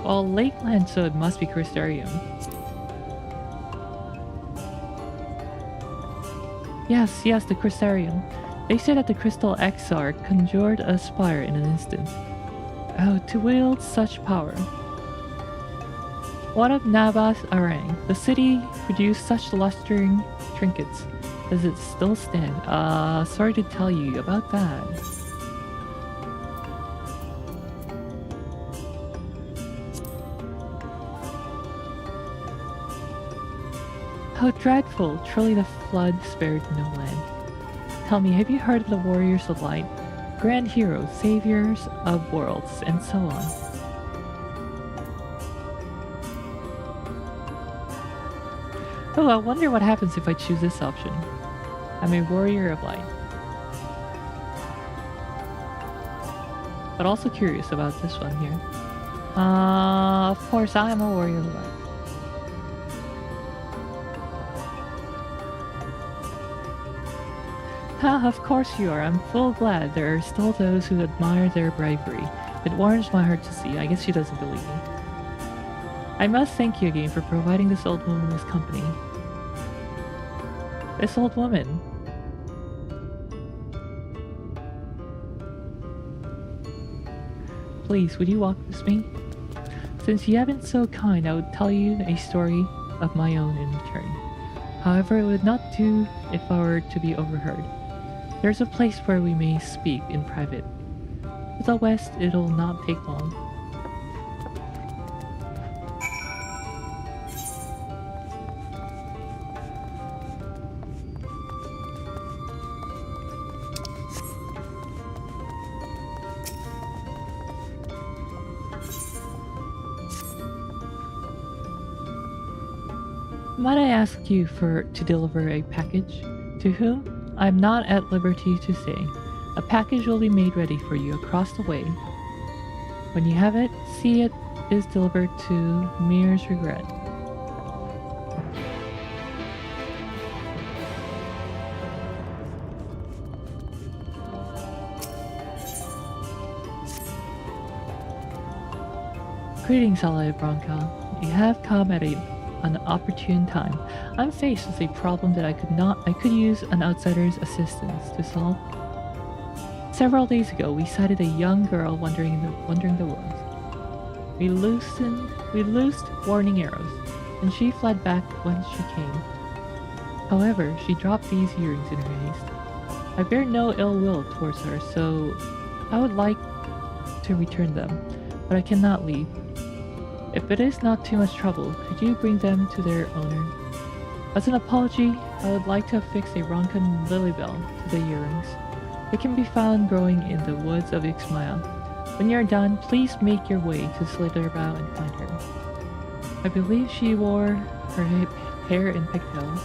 Well, Lakeland, so it must be Crystarium. Yes, the Crystarium. They say that the Crystal Exar conjured a spire in an instant. Oh, to wield such power. What of Nabas Arang? The city produced such lustering trinkets. Does it still stand? Sorry to tell you about that. How dreadful! Truly the flood spared no land. Tell me, have you heard of the Warriors of Light? Grand heroes, saviors of worlds, and so on. Oh, I wonder what happens if I choose this option. I'm a Warrior of Light. But also curious about this one here. Of course I am a Warrior of Light. Of course you are. I'm full glad there are still those who admire their bravery. It warms my heart to see. I guess she doesn't believe me. I must thank you again for providing this old woman with company. This old woman. Please, would you walk with me? Since you have been so kind, I would tell you a story of my own in return. However, it would not do if I were to be overheard. There's a place where we may speak in private. To the west, it'll not take long. Might I ask you to deliver a package? To whom? I'm not at liberty to say. A package will be made ready for you across the way. When you have it, see it is delivered to Mir's regret. Greetings, Ally Bronca. You have come at an opportune time. I'm faced with a problem that I could use an outsider's assistance to solve. Several days ago, we sighted a young girl wandering the woods. We loosed warning arrows, and she fled back whence she came. However, she dropped these earrings in her haste. I bear no ill will towards her, so I would like to return them, but I cannot leave. If it is not too much trouble, could you bring them to their owner? As an apology, I would like to affix a Ronkan Lilybell to the earrings. They can be found growing in the woods of Ixmaya. When you're done, please make your way to Slitherbow and find her. I believe she wore her hair in pigtails.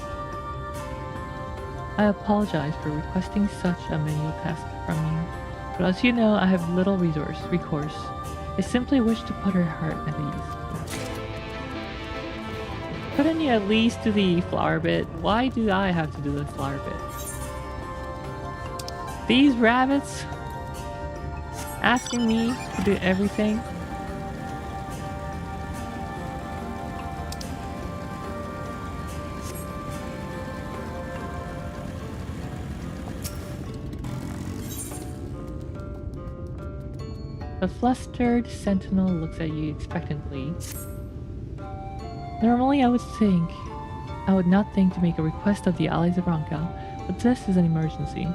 I apologize for requesting such a menial task from you, but as you know, I have little recourse. I simply wish to put her heart at ease. Couldn't you at least do the flower bit? Why do I have to do the flower bit? These rabbits asking me to do everything. The flustered sentinel looks at you expectantly. Normally I would not think to make a request of the allies of Ronka, but this is an emergency.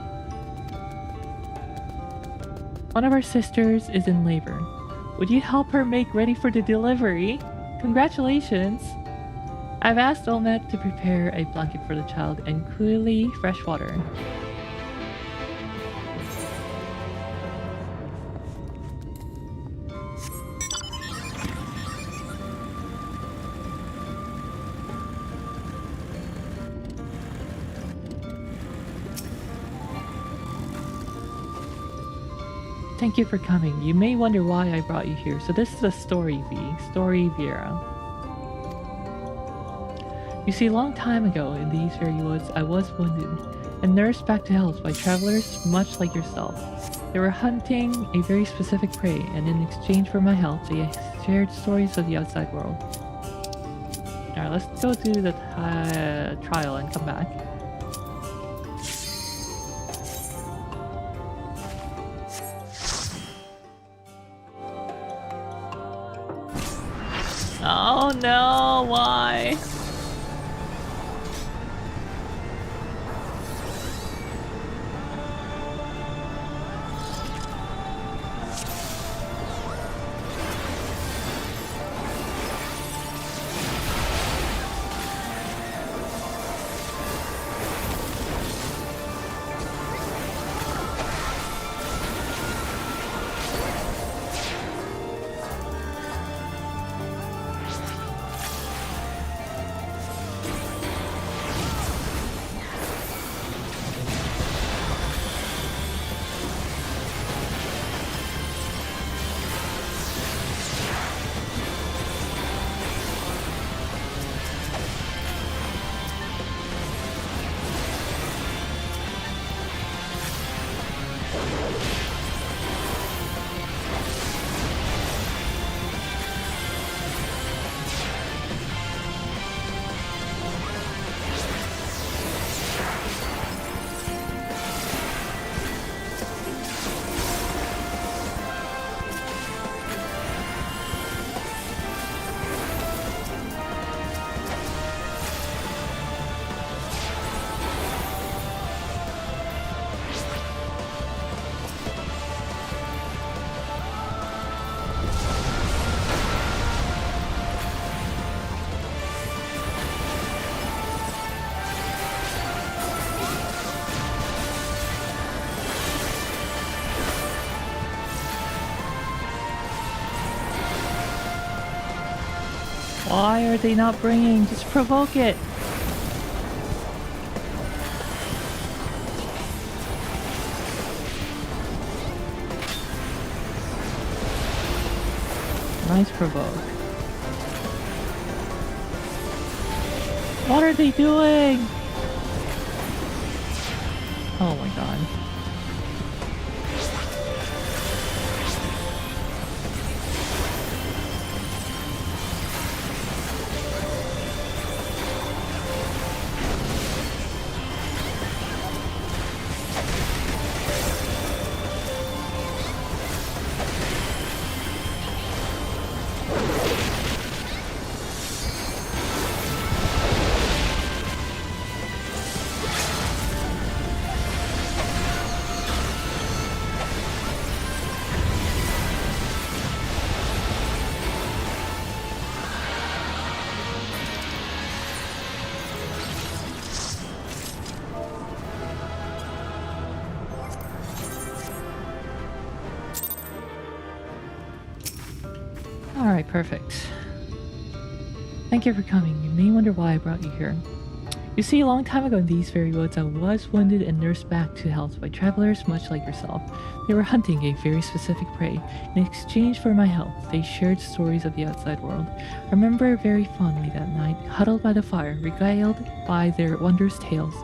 One of our sisters is in labor. Would you help her make ready for the delivery? Congratulations! I've asked Olmet to prepare a blanket for the child and coolly fresh water. Thank you for coming. You may wonder why I brought you here. So this is a story Vera. You see, a long time ago in these very woods, I was wounded and nursed back to health by travelers much like yourself. They were hunting a very specific prey, and in exchange for my health, they shared stories of the outside world. Alright, let's go do the trial and come back. Oh no, why? Why are they not bringing? Just provoke it. Nice provoke. What are they doing? Oh my god. Alright, perfect. Thank you for coming. You may wonder why I brought you here. You see, a long time ago in these very woods, I was wounded and nursed back to health by travelers much like yourself. They were hunting a very specific prey. In exchange for my health, they shared stories of the outside world. I remember very fondly that night, huddled by the fire, regaled by their wondrous tales.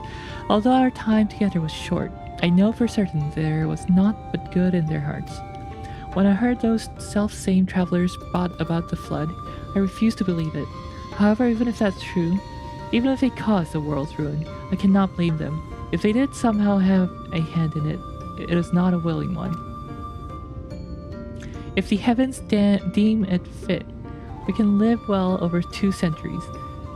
Although our time together was short, I know for certain there was naught but good in their hearts. When I heard those self-same travelers brought about the flood, I refused to believe it. However, even if that's true, even if they caused the world's ruin, I cannot blame them. If they did somehow have a hand in it, it is not a willing one. If the heavens deem it fit, we can live well over 2 centuries.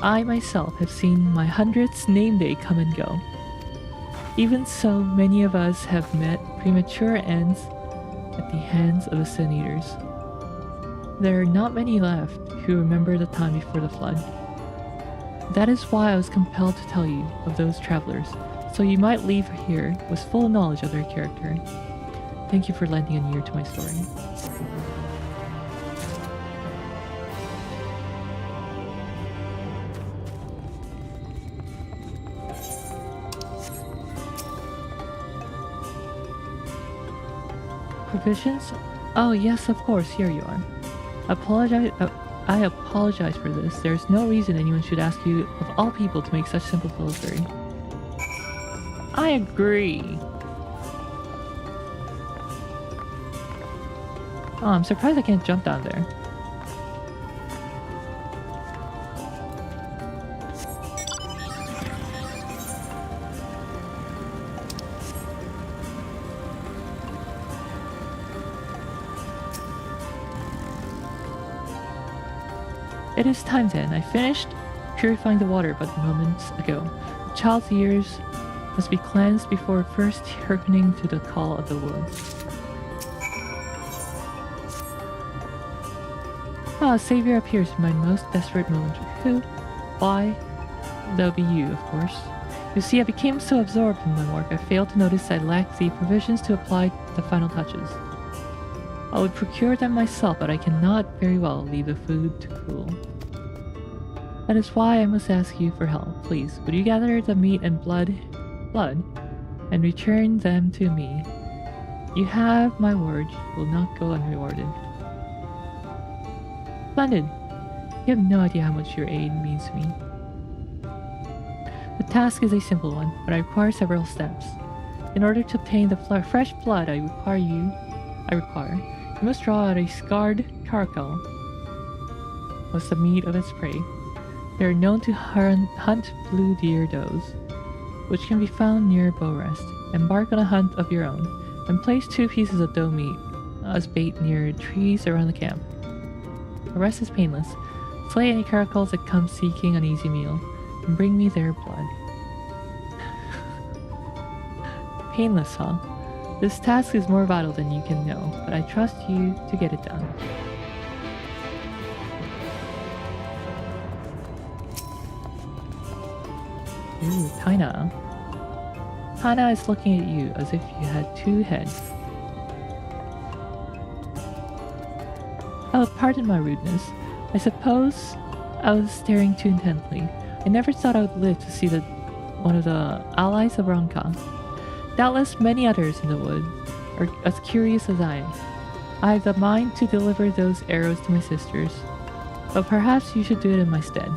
I myself have seen my 100th name day come and go. Even so, many of us have met premature ends at the hands of the Sin Eaters. There are not many left who remember the time before the flood. That is why I was compelled to tell you of those travelers, so you might leave here with full knowledge of their character. Thank you for lending an ear to my story. Provisions? Oh yes, of course, here you are. I apologize for this. There's no reason anyone should ask you, of all people, to make such simple filibuster. I agree. Oh, I'm surprised I can't jump down there. It is time then. I finished purifying the water but moments ago. The child's ears must be cleansed before first hearkening to the call of the woods. Ah, Savior appears in my most desperate moment. Who? Why? That would be you, of course. You see, I became so absorbed in my work, I failed to notice I lacked the provisions to apply the final touches. I would procure them myself, but I cannot very well leave the food to cool. That is why I must ask you for help. Please, would you gather the meat and blood, and return them to me? You have my word, you will not go unrewarded. Splendid! You have no idea how much your aid means to me. The task is a simple one, but I require several steps. In order to obtain the fresh blood you must draw out a scarred caracal, was the meat of its prey. They are known to hunt blue deer does, which can be found near bow rest. Embark on a hunt of your own, and place 2 pieces of doe meat as bait near trees around the camp. The rest is painless. Slay any caracals that come seeking an easy meal, and bring me their blood. Painless, huh? This task is more vital than you can know, but I trust you to get it done. Ooh, Taina. Hana is looking at you as if you had 2 heads. Oh, pardon my rudeness. I suppose I was staring too intently. I never thought I would live to see one of the allies of Ranka. Doubtless many others in the wood are as curious as I am. I have the mind to deliver those arrows to my sisters, but perhaps you should do it in my stead.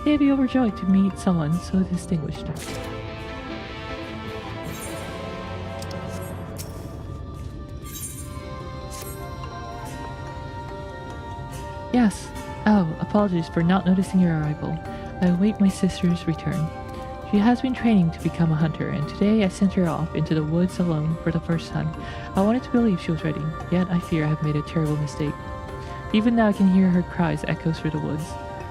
They'd be overjoyed to meet someone so distinguished. Yes. Oh, apologies for not noticing your arrival. I await my sister's return. She has been training to become a hunter, and today I sent her off into the woods alone for the first time. I wanted to believe she was ready, yet I fear I have made a terrible mistake. Even now I can hear her cries echo through the woods,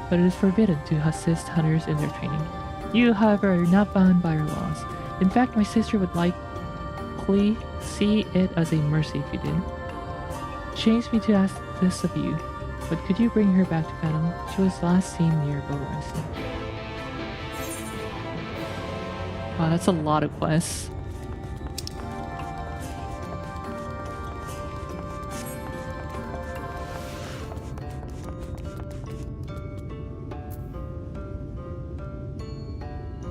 but it is forbidden to assist hunters in their training. You, however, are not bound by our laws. In fact, my sister would likely see it as a mercy if you did. It shames me to ask this of you, but could you bring her back to Phantom? She was last seen near Bow-Rest. Wow, that's a lot of quests.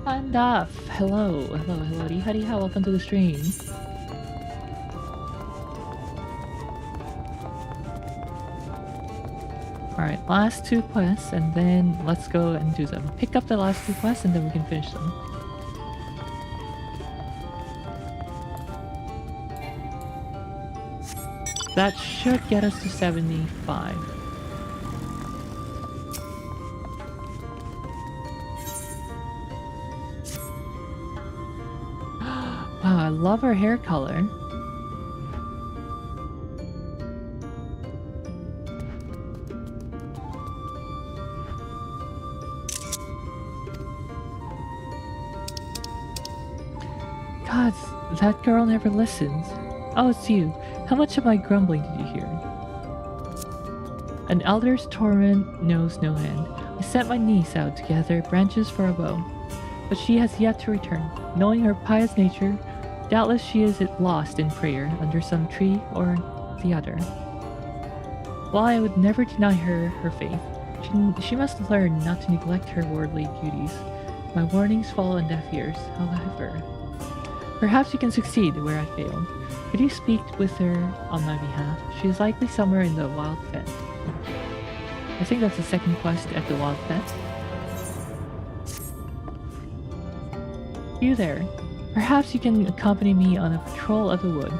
And off. Hello, howdy, welcome to the stream. Alright, last 2 quests, and then let's go and do them. Pick up the last 2 quests, and then we can finish them. That should get us to 75. Wow, I love her hair color. God, that girl never listens. Oh, it's you. How much of my grumbling did you hear? An elder's torment knows no end. I sent my niece out to gather branches for a bow, but she has yet to return. Knowing her pious nature, doubtless she is lost in prayer under some tree or the other. While I would never deny her her faith, she must learn not to neglect her worldly duties. My warnings fall on deaf ears, however. Perhaps you can succeed where I failed. Could you speak with her on my behalf? She is likely somewhere in the Wild Fett. I think that's the second quest at the Wild Fett. You there. Perhaps you can accompany me on a patrol of the wood.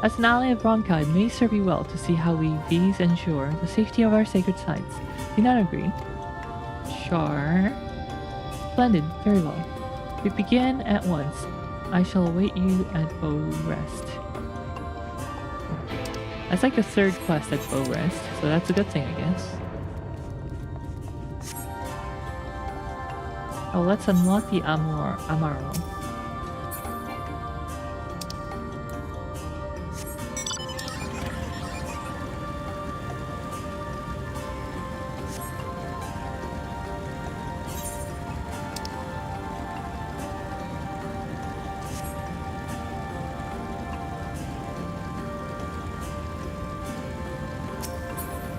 As an ally of Ronka, it may serve you well to see how we bees ensure the safety of our sacred sites. Do you not agree? Sure. Splendid. Very well. We begin at once. I shall await you at Bow-Rest. That's like the third quest at Bow-Rest, so that's a good thing, I guess. Oh, let's unlock the Amaro.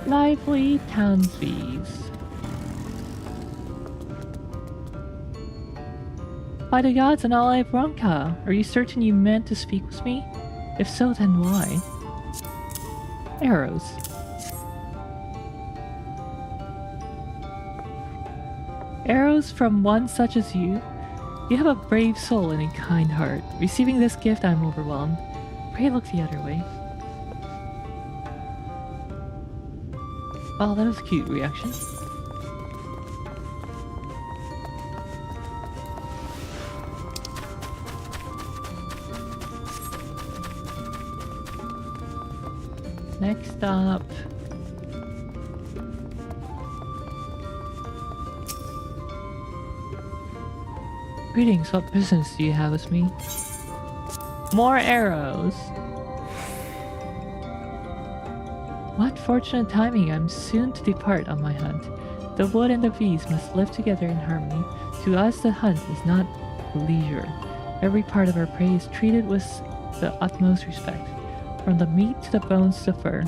Lively Townsbees. By the gods and all of Ronka, are you certain you meant to speak with me? If so, then why? Arrows. Arrows from one such as you? You have a brave soul and a kind heart. Receiving this gift, I am overwhelmed. Pray look the other way. Oh, that was a cute reaction. Next up... Greetings, what business do you have with me? More arrows! What fortunate timing, I'm soon to depart on my hunt. The wood and the bees must live together in harmony. To us the hunt is not leisure. Every part of our prey is treated with the utmost respect, from the meat to the bones to the fur.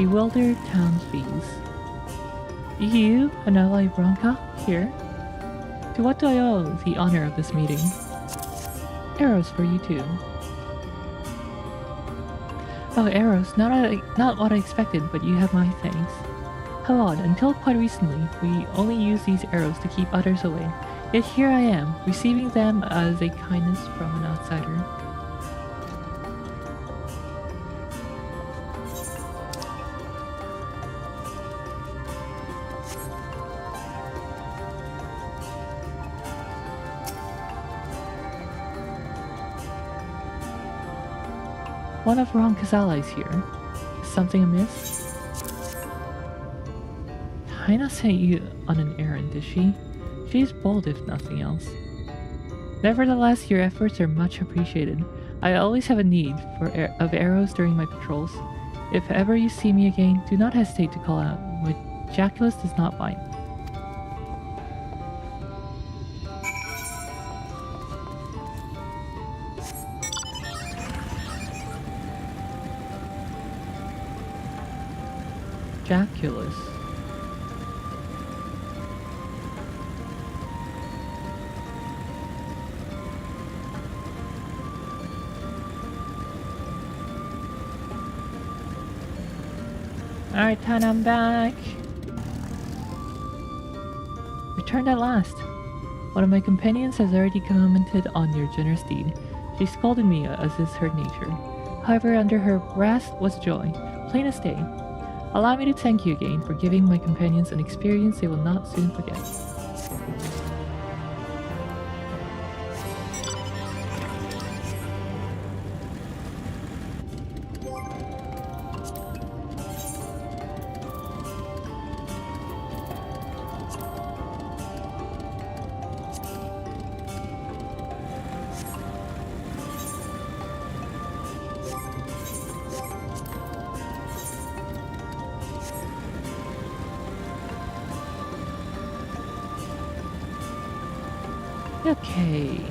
bewildered townsbees. You, an ally Bronca, here? To what do I owe the honor of this meeting? Arrows for you too. Oh, arrows, not what I expected, but you have my thanks. How odd, until quite recently, we only used these arrows to keep others away. Yet here I am, receiving them as a kindness from an outsider. One of Ronka's allies here. Is something amiss? Haina sent you on an errand, did she? She's bold if nothing else. Nevertheless, your efforts are much appreciated. I always have a need of arrows during my patrols. If ever you see me again, do not hesitate to call out. My Jaculus does not bite. Jaculus. Alright, Tan, I'm back. Returned at last. One of my companions has already commented on your generous deed. She scolded me as is her nature. However, under her wrath was joy, plain as day. Allow me to thank you again for giving my companions an experience they will not soon forget. Okay.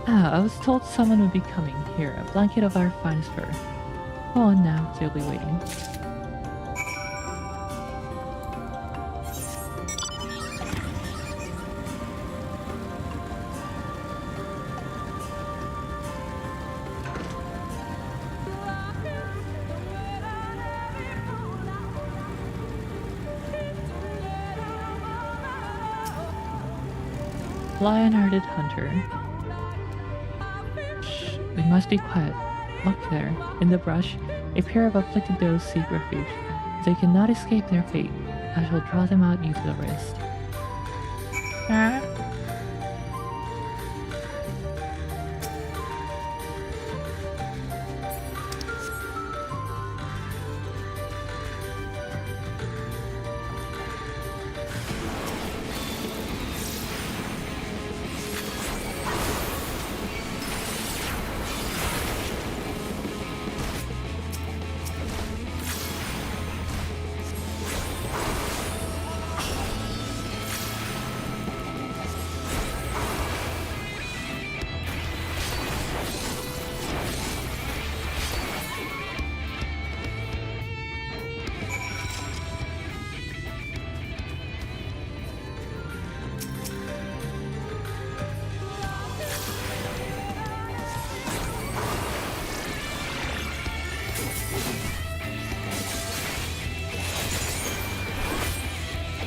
I was told someone would be coming. Here, a blanket of our finest fur. Oh, and now they'll be waiting. Lion-hearted hunter. Shh, we must be quiet. Look there, in the brush, a pair of afflicted does seek refuge. They cannot escape their fate. I shall draw them out you to the wrist.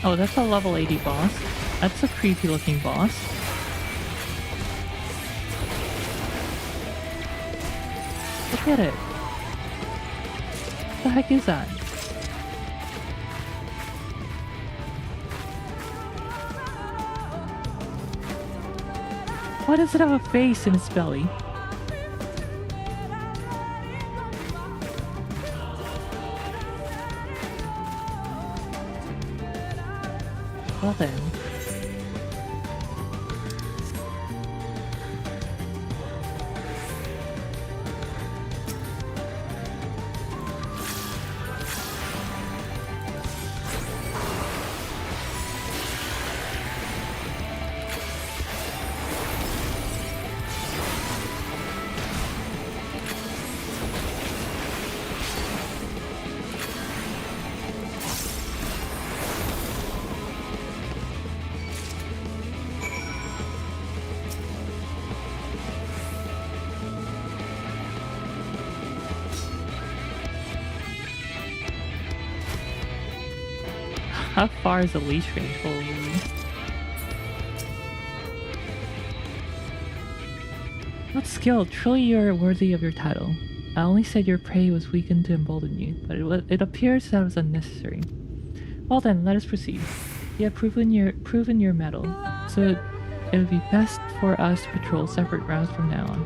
Oh, that's a level 80 boss. That's a creepy looking boss. Look at it. What the heck is that? Why does it have a face in its belly? Well then. How far is the leash range? Holy. What skill? Truly you're worthy of your title. I only said your prey was weakened to embolden you, but it appears that was unnecessary. Well then, let us proceed. You have proven your mettle, so it would be best for us to patrol separate routes from now on.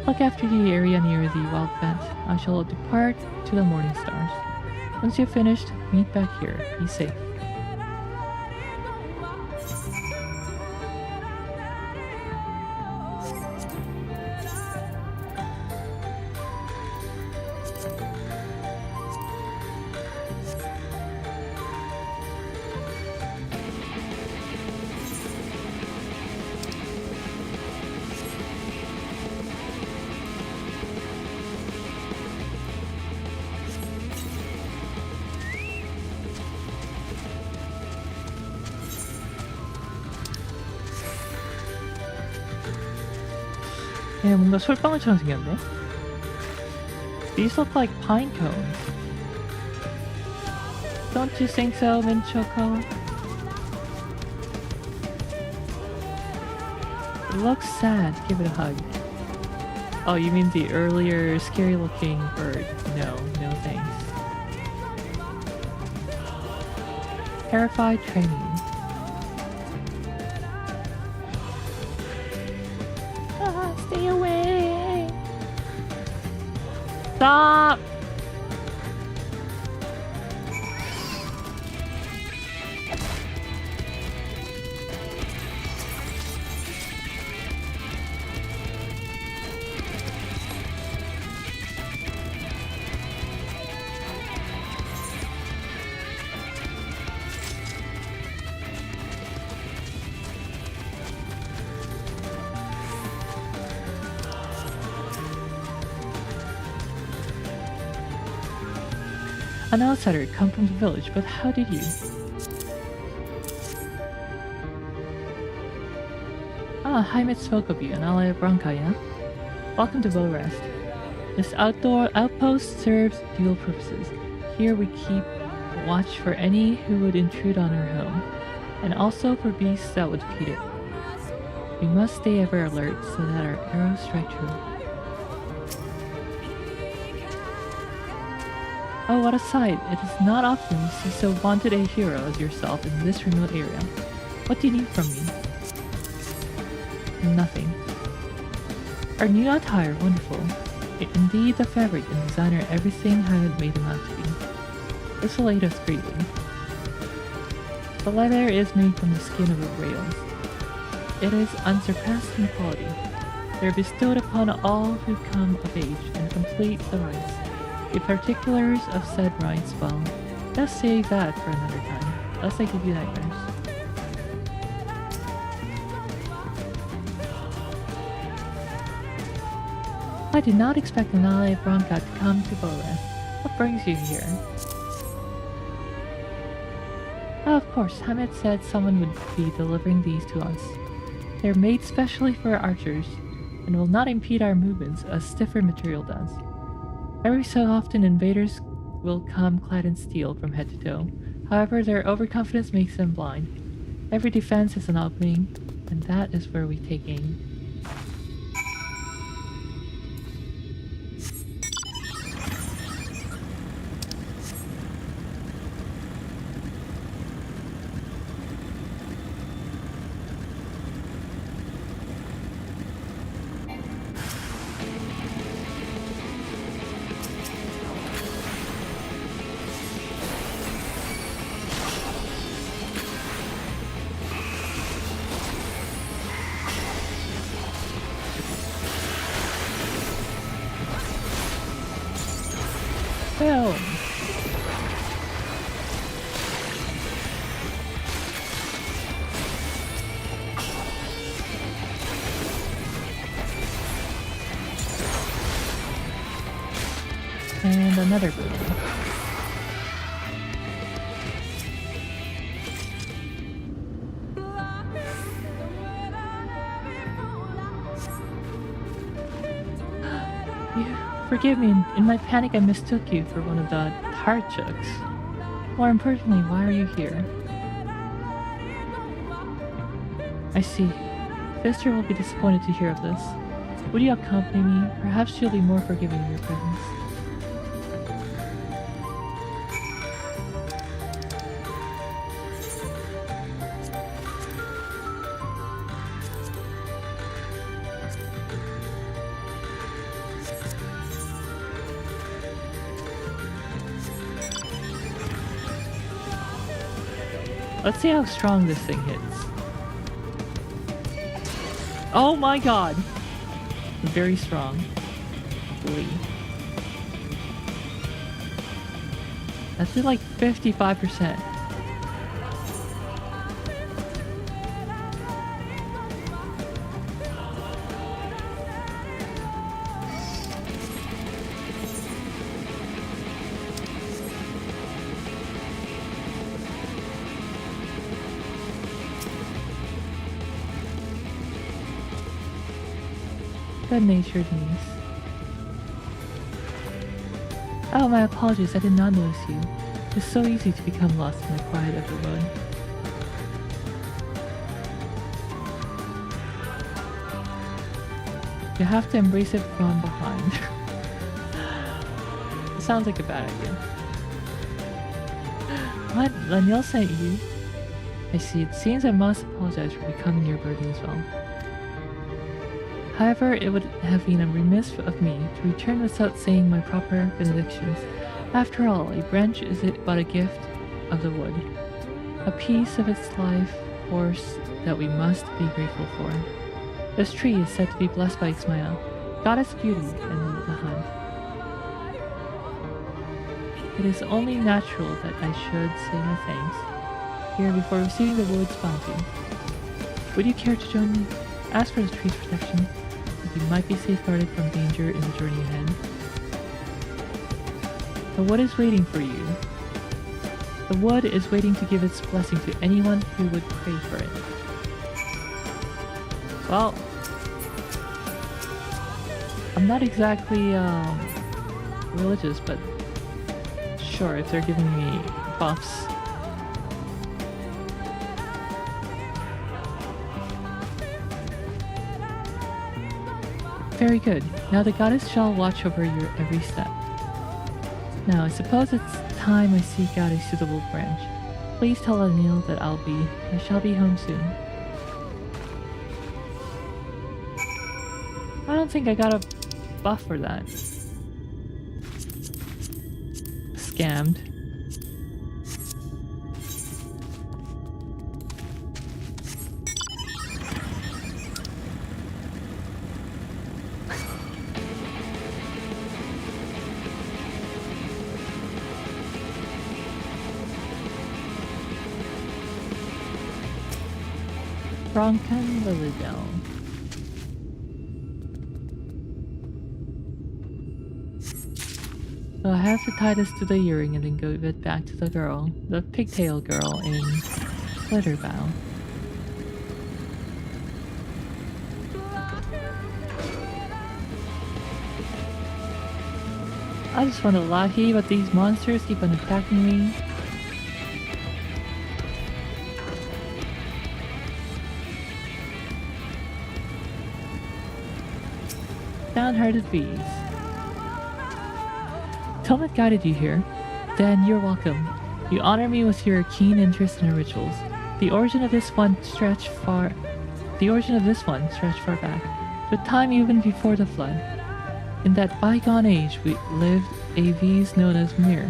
Look after the area near the wild vent. I shall depart to the morning stars. Once you've finished, meet back here. Be safe. 야, 뭔가 솔방울처럼 생겼네. These look like pine cones. Don't you think so, Minchoko? It looks sad. Give it a hug. Oh, you mean the earlier scary-looking bird? No, no thanks. Terrified training. Stay away! Stop! An outsider come from the village, but how did you? Ah, Jaime spoke of you, an ally of Branca, yeah? Welcome to Bow Rest. This outdoor outpost serves dual purposes. Here we keep watch for any who would intrude on our home, and also for beasts that would feed it. We must stay ever alert so that our arrows strike true. Oh, what a sight! It is not often you see so wanted a hero as yourself in this remote area. What do you need from me? Nothing. Our new attire, wonderful. Indeed, the fabric and designer, everything had made them out to be. This will aid us greatly. The leather is made from the skin of the rails. It is unsurpassed in quality. They are bestowed upon all who come of age and complete the rites. The particulars of said rites, well, let's save that for another time, lest I give you nightmares. I did not expect an ally of Branca to come to Bow Rest. What brings you here? Oh, of course, Hamid said someone would be delivering these to us. They're made specially for archers, and will not impede our movements as stiffer material does. Every so often invaders will come clad in steel from head to toe. However, their overconfidence makes them blind. Every defense is an opening, and that is where we take aim. Boom! And another boom. Forgive me, in my panic I mistook you for one of the Tarchuks. More importantly, why are you here? I see. Sister will be disappointed to hear of this. Would you accompany me? Perhaps she'll be more forgiving in your presence. Let's see how strong this thing hits. Oh my god! Very strong. Really. That's at like 55%. Good-natured niece. Oh, my apologies, I did not notice you. It's so easy to become lost in the quiet of the wood. You have to embrace it from behind. It sounds like a bad idea. What? Laniel sent you? I see, it seems I must apologize for becoming your burden as well. However, it would have been remiss of me to return without saying my proper benedictions. After all, a branch is but a gift of the wood, a piece of its life force that we must be grateful for. This tree is said to be blessed by Ismael, goddess beauty and the hunt. It is only natural that I should say my thanks here before receiving the wood's bounty. Would you care to join me? As for the tree's protection, you might be safeguarded from danger in the journey ahead. The wood is waiting for you. The wood is waiting to give its blessing to anyone who would pray for it. Well, I'm not exactly religious, but sure, if they're giving me buffs. Very good. Now the goddess shall watch over your every step. Now I suppose it's time I seek out a suitable branch. Please tell Anil that I shall be home soon. I don't think I got a buff for that. Scammed. Broncan Lilydell. So I have to tie this to the earring and then give it back to the girl, the pigtail girl in Glitterbow. I just want to lahi, but these monsters keep on attacking me. Downhearted bees. Telmet guided you here. Then you're welcome. You honor me with your keen interest in our rituals. The origin of this one stretched far back, to a time even before the flood. In that bygone age, we lived AVs known as Mir,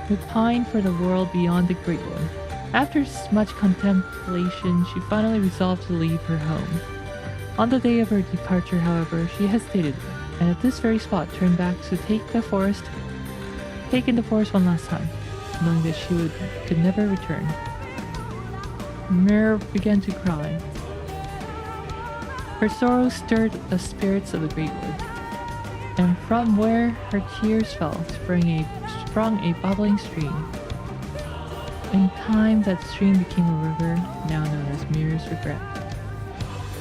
who pined for the world beyond the Great Wood. After much contemplation, she finally resolved to leave her home. On the day of her departure, however, she hesitated, and at this very spot turned back to take in the forest one last time, knowing that she could never return. Mir began to cry. Her sorrow stirred the spirits of the Great Wood, and from where her tears fell sprung a bubbling stream. In time, that stream became a river, now known as Mir's Regret.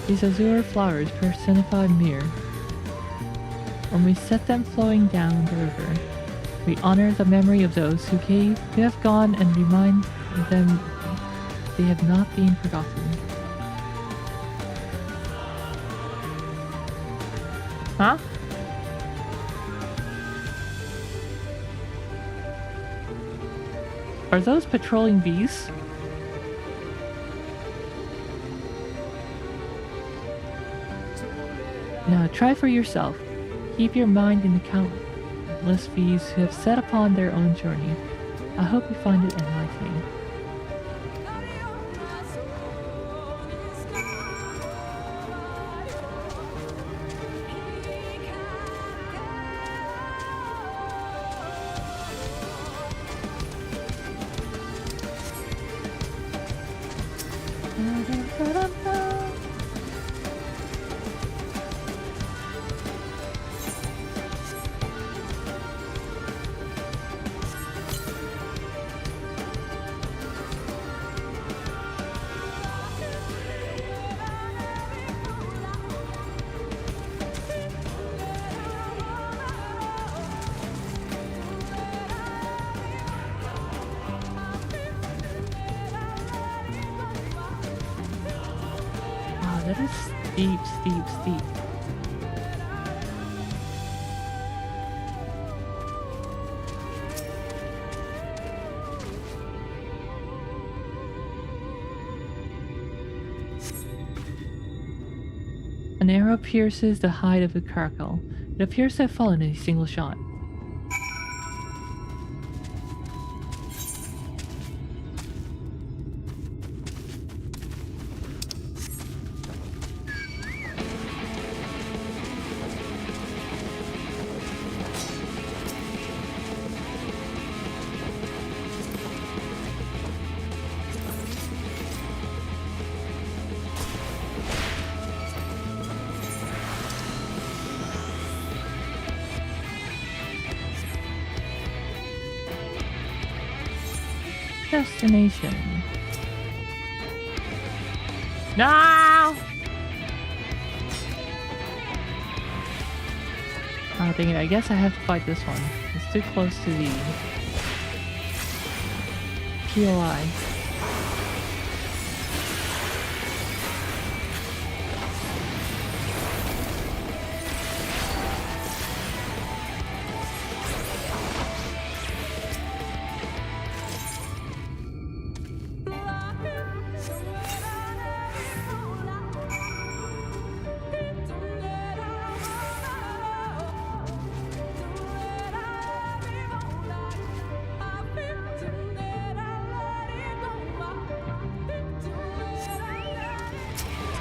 These azure flowers personify Mir. When we set them flowing down the river, We honor the memory of those who have gone and remind them they have not been forgotten. Huh? Are those patrolling bees? Now try for yourself. Keep your mind in the countless bees who have set upon their own journey. I hope you find it enlightening. That is steep, steep, steep. An arrow pierces the hide of the caracal. It appears to have fallen in a single shot. Destination. No! Oh, dang it. I guess I have to fight this one. It's too close to the POI.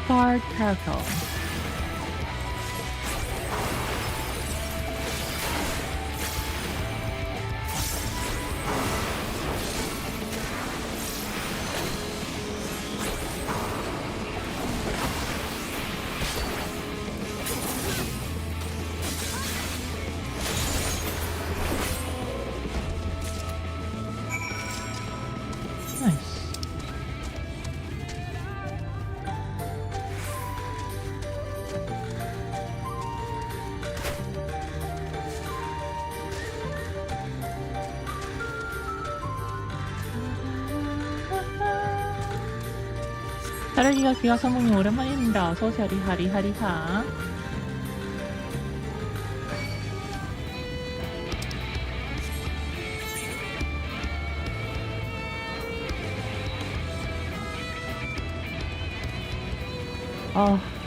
Scarred caracal. Nice. 하루이가 귀가 성공이 오랜만입니다. 어서오세요. 하리하리하리하.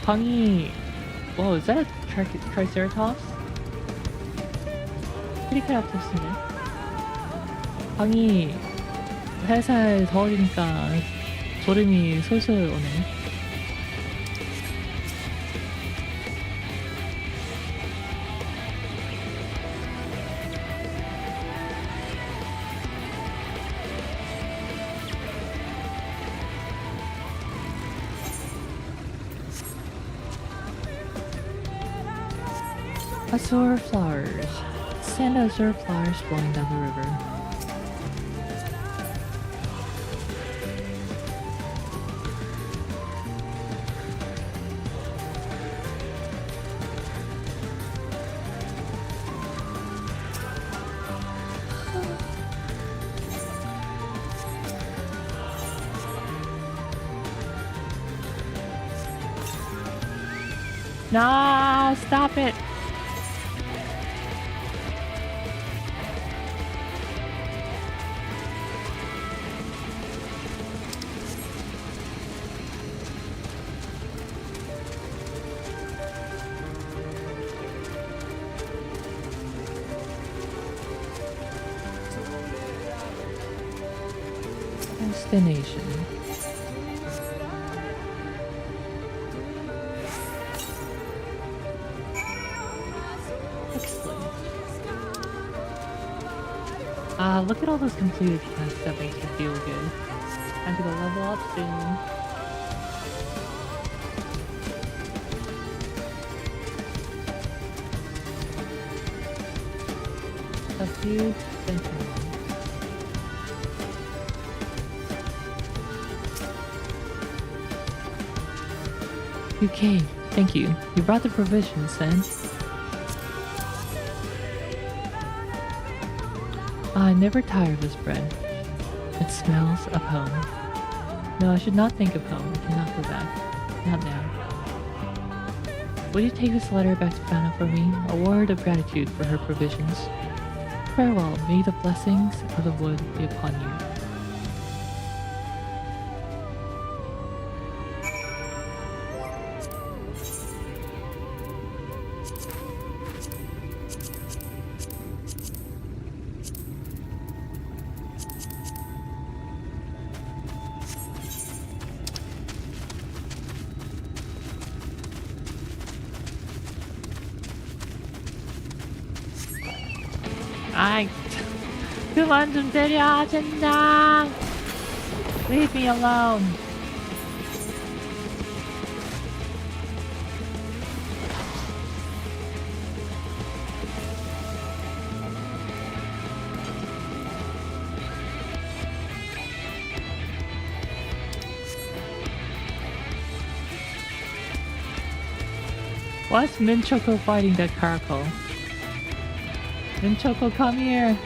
방이... Whoa, is that a Triceratops? 트리케라톱스네. 방이 살살 더워지니까 소름이 솔솔 오네. Azure flowers. Sand azure flowers flowing down the river. Nah, stop it. Destination. Excellent. Look at all those completed tasks. That makes me feel good. Time to go level up soon. A few sentinels. Okay, thank you. You brought the provisions then. I never tire of this bread. It smells of home. No, I should not think of home. I cannot go back. Not now. Will you take this letter back to Fana for me? A word of gratitude for her provisions. Farewell. May the blessings of the wood be upon you. 그만 좀 때려, 젠장! Leave me alone. Why's Minchoko fighting that Carco? Minchoko, come here!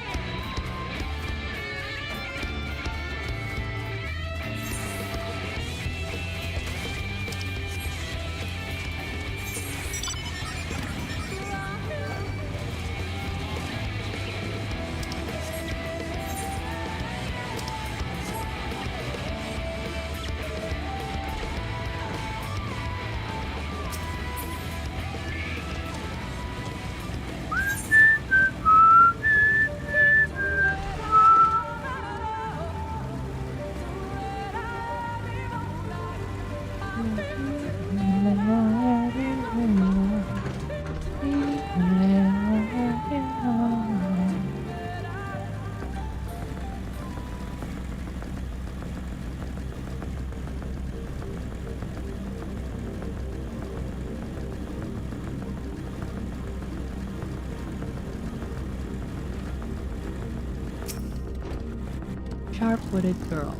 Sharp-witted girl.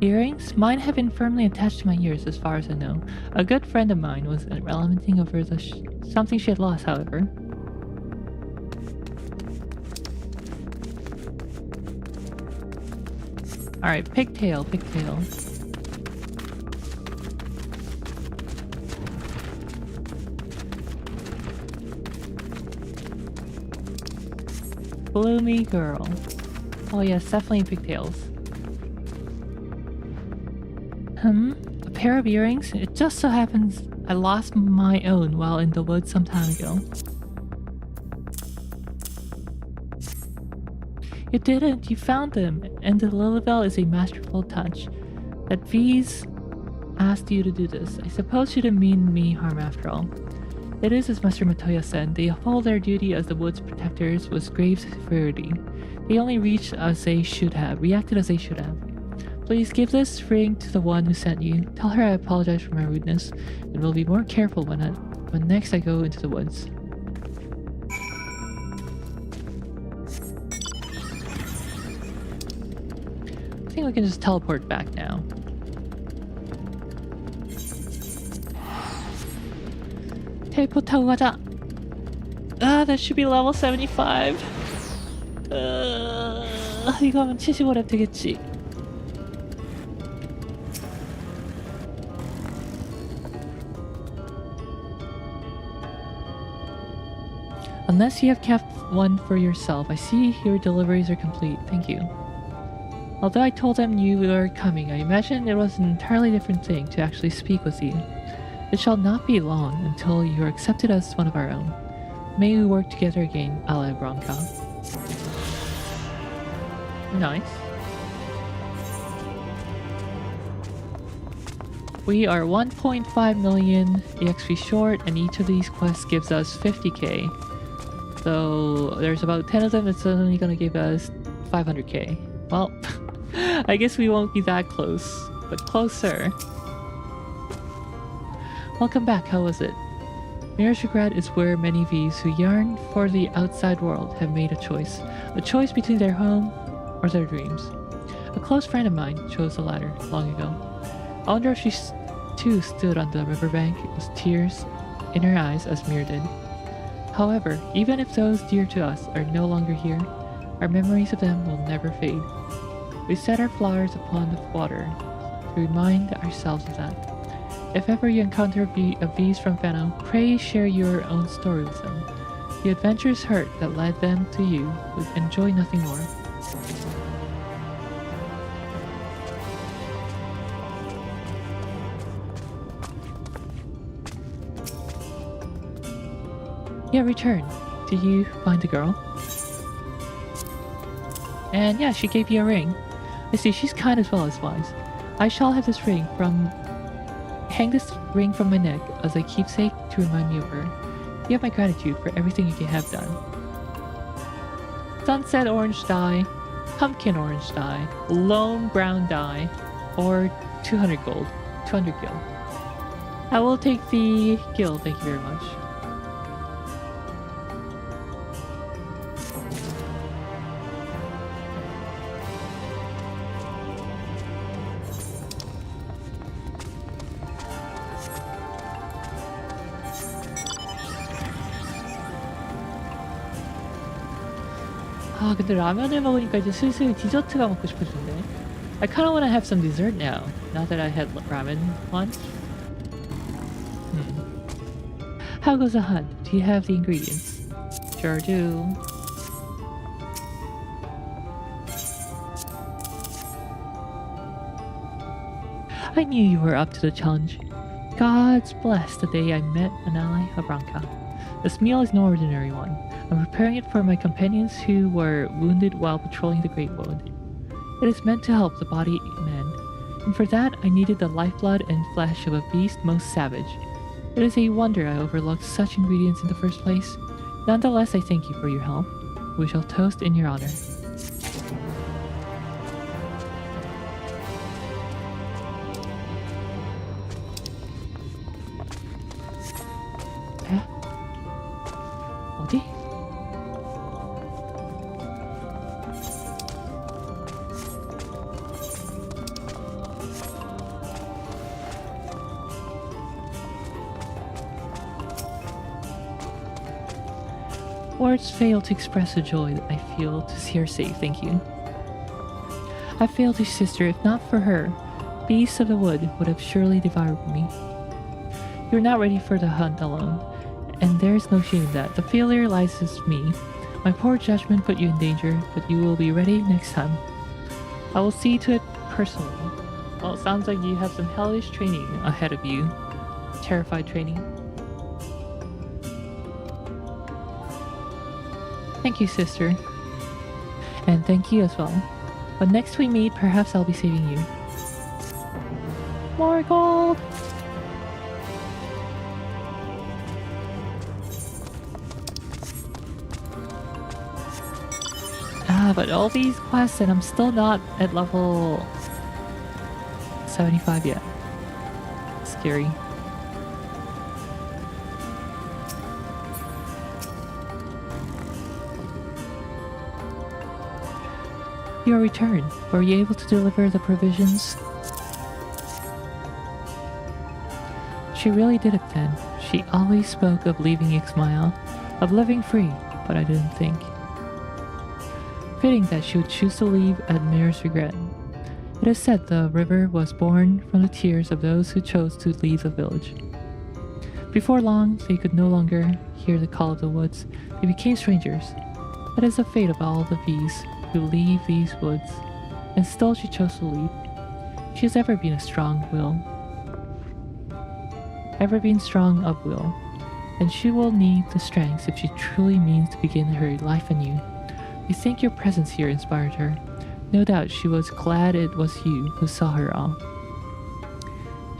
Earrings? Mine have been firmly attached to my ears as far as I know. A good friend of mine was lamenting over something she had lost, however. Alright, pigtail, pigtail. Bloomy girl. Oh yes, definitely pigtails. A pair of earrings? It just so happens I lost my own while in the woods some time ago. You didn't, you found them, and the Lilybell is a masterful touch. That V's asked you to do this. I suppose she didn't mean me harm after all. It is as Master Matoya said, they uphold their duty as the wood's protectors with grave severity. They only reacted as they should have. Please give this ring to the one who sent you. Tell her I apologize for my rudeness, and will be more careful when next I go into the woods. I think we can just teleport back now. Teleport 타고 가자. That should be level 75. 이거 하면 75렙 되겠지. Unless you have kept one for yourself, I see your deliveries are complete. Thank you. Although I told them you were coming, I imagine it was an entirely different thing to actually speak with you. It shall not be long until you are accepted as one of our own. May we work together again, a la Bronca. Nice. We are 1.5 million EXP short, and each of these quests gives us 50k. So there's about 10 of them, it's only gonna give us 500k. Well, I guess we won't be that close, but closer. Welcome back, how was it? Mirror's Regret is where many Vs who yearn for the outside world have made a choice between their home or their dreams. A close friend of mine chose the latter long ago. I wonder if she too stood on the riverbank with tears in her eyes as Mir did. However, even if those dear to us are no longer here, our memories of them will never fade. We set our flowers upon the water to remind ourselves of that. If ever you encounter a V's from Fano, pray share your own story with them. The adventurous hurt that led them to you would enjoy nothing more. Yeah, return. Did you find the girl? And yeah, she gave you a ring. I see, she's kind as well as wise. I shall have this ring hang this ring from my neck as a keepsake to remind me of her. You have my gratitude for everything you have done. Sunset orange dye, pumpkin orange dye, lone brown dye, or 200 gold. 200 gil. I will take the gil, thank you very much. 아 근데 라면을 먹으니까 이제 슬슬 디저트가 먹고 싶어지네. I kinda wanna have some dessert now that I had ramen lunch. How goes the hunt? Do you have the ingredients? Sure do. I knew you were up to the challenge. God's bless the day I met an ally of Branca. This meal is no ordinary one. I'm preparing it for my companions who were wounded while patrolling the Great Wood. It is meant to help the body mend, and for that I needed the lifeblood and flesh of a beast most savage. It is a wonder I overlooked such ingredients in the first place. Nonetheless, I thank you for your help. We shall toast in your honor. 어디? Words fail to express the joy that I feel to see her safe, thank you. I failed you, sister. If not for her, beasts of the wood would have surely devoured me. You're not ready for the hunt alone, and there's no shame in that. The failure lies with me. My poor judgment put you in danger, but you will be ready next time. I will see to it personally. Well, it sounds like you have some hellish training ahead of you. Terrified training. Thank you, sister. And thank you as well. But next we meet, perhaps I'll be saving you. More gold! But all these quests and I'm still not at level 75 yet. Scary. Your return. Were you able to deliver the provisions? She really did it then. She always spoke of leaving Ixmael, of living free, but I didn't think. Fitting that she would choose to leave at Mirror's Regret. It is said the river was born from the tears of those who chose to leave the village. Before long, they could no longer hear the call of the woods. They became strangers. That is the fate of all the bees who leave these woods. And still she chose to leave. She has ever been strong of will, and she will need the strength if she truly means to begin her life anew. I think your presence here inspired her. No doubt she was glad it was you who saw her off.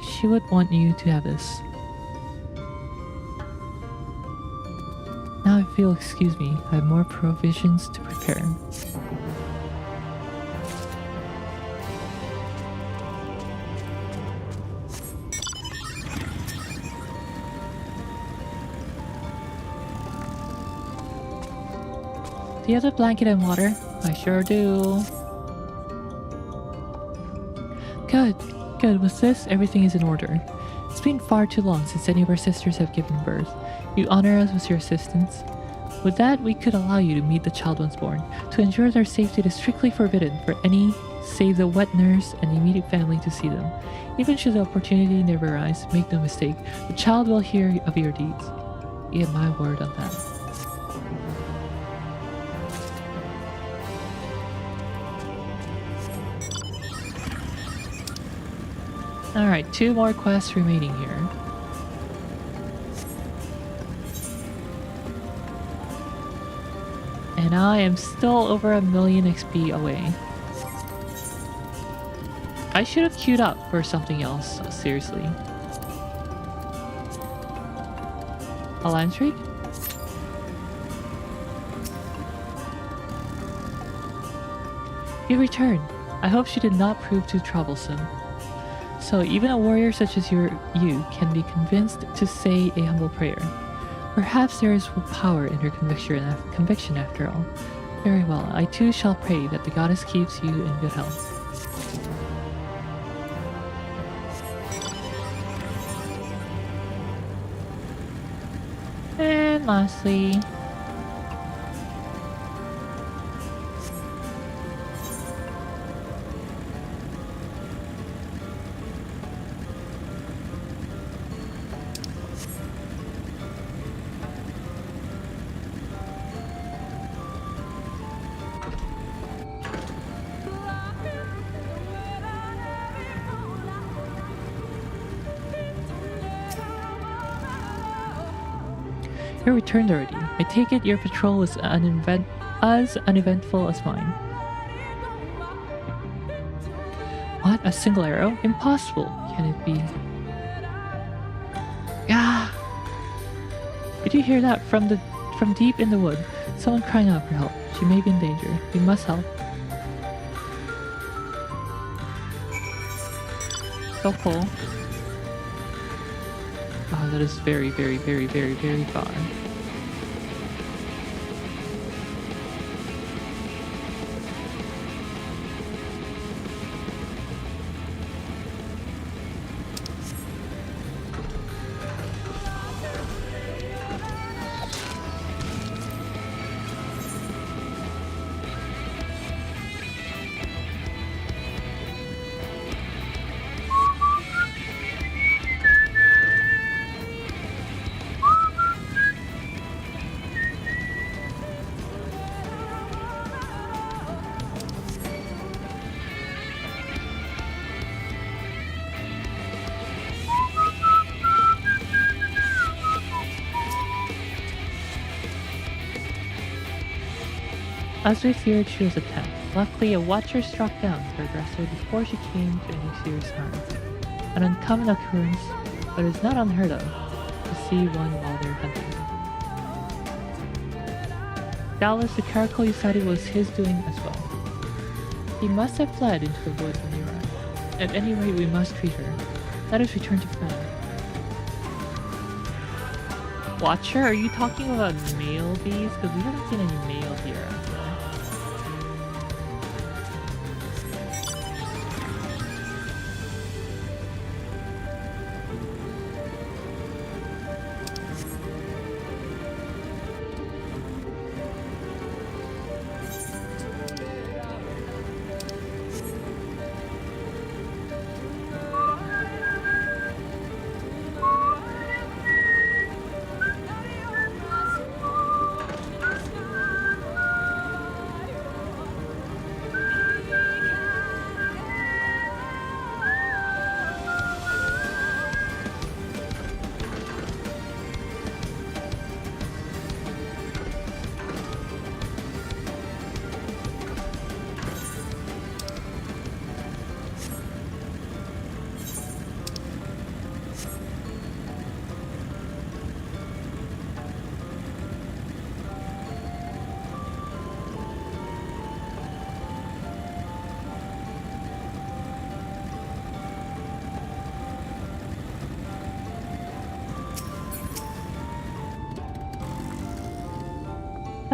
She would want you to have this. Now if you'll excuse me, I have more provisions to prepare. Do you have a blanket and water? I sure do. Good. With this, everything is in order. It's been far too long since any of our sisters have given birth. You honor us with your assistance. With that, we could allow you to meet the child once born. To ensure their safety, it is strictly forbidden for any save the wet nurse and immediate family to see them. Even should the opportunity never arise, make no mistake, the child will hear of your deeds. You have my word on that. Alright, 2 more quests remaining here. And I am still over 1,000,000 XP away. I should have queued up for something else, seriously. Alliance Raid? You returned. I hope she did not prove too troublesome. So even a warrior such as you can be convinced to say a humble prayer. Perhaps there is power in her conviction after all. Very well, I too shall pray that the goddess keeps you in good health. And lastly, you returned already. I take it your patrol was as uneventful as mine. What? A single arrow? Impossible! Can it be? Ah! Did you hear that from deep in the wood? Someone crying out for help. She may be in danger. We must help. So cool. Wow, that is very, very, very, very, very far. As we feared, she was attacked. Luckily, a watcher struck down her aggressor before she came to any serious harm. An uncommon occurrence, but it is not unheard of to see one while they're hunting. Doubtless the caracal you cited was his doing as well. He must have fled into the woods when you arrived. At any rate, we must treat her. Let us return to Fran. Watcher, are you talking about male bees? Because we haven't seen any male here.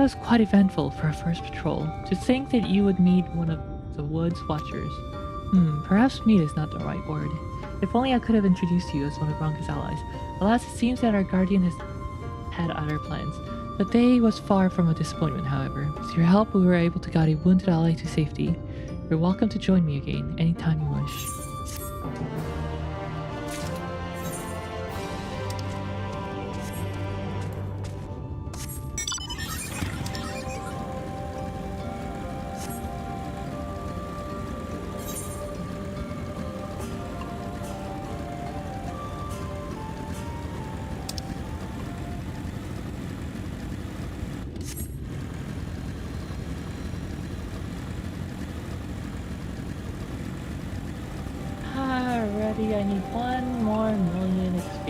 That was quite eventful for a first patrol. To think that you would meet one of the Woods Watchers. Perhaps meet is not the right word. If only I could have introduced you as one of Bronca's allies. Alas, it seems that our guardian has had other plans. The day was far from a disappointment, however. With your help, we were able to guide a wounded ally to safety. You're welcome to join me again, anytime you wish. Alrighty, I need 1 more million XP.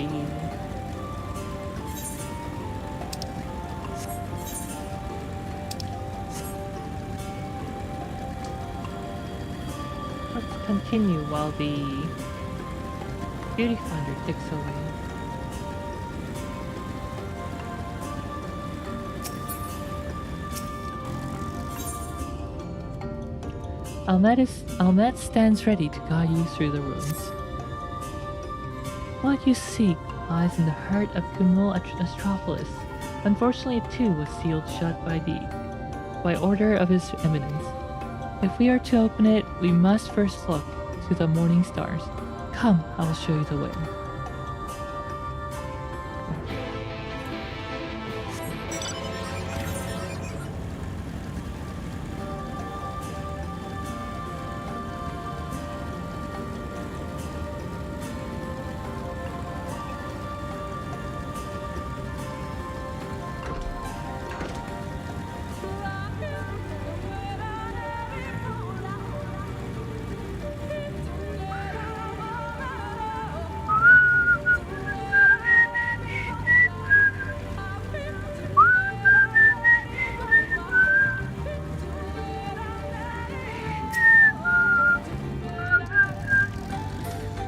Let's continue while the beauty finder ticks away. Almet stands ready to guide you through the rooms. What you seek lies in the heart of Kumul Astropolis. Unfortunately, it too was sealed shut by order of His Eminence. If we are to open it, we must first look to the morning stars. Come, I will show you the way.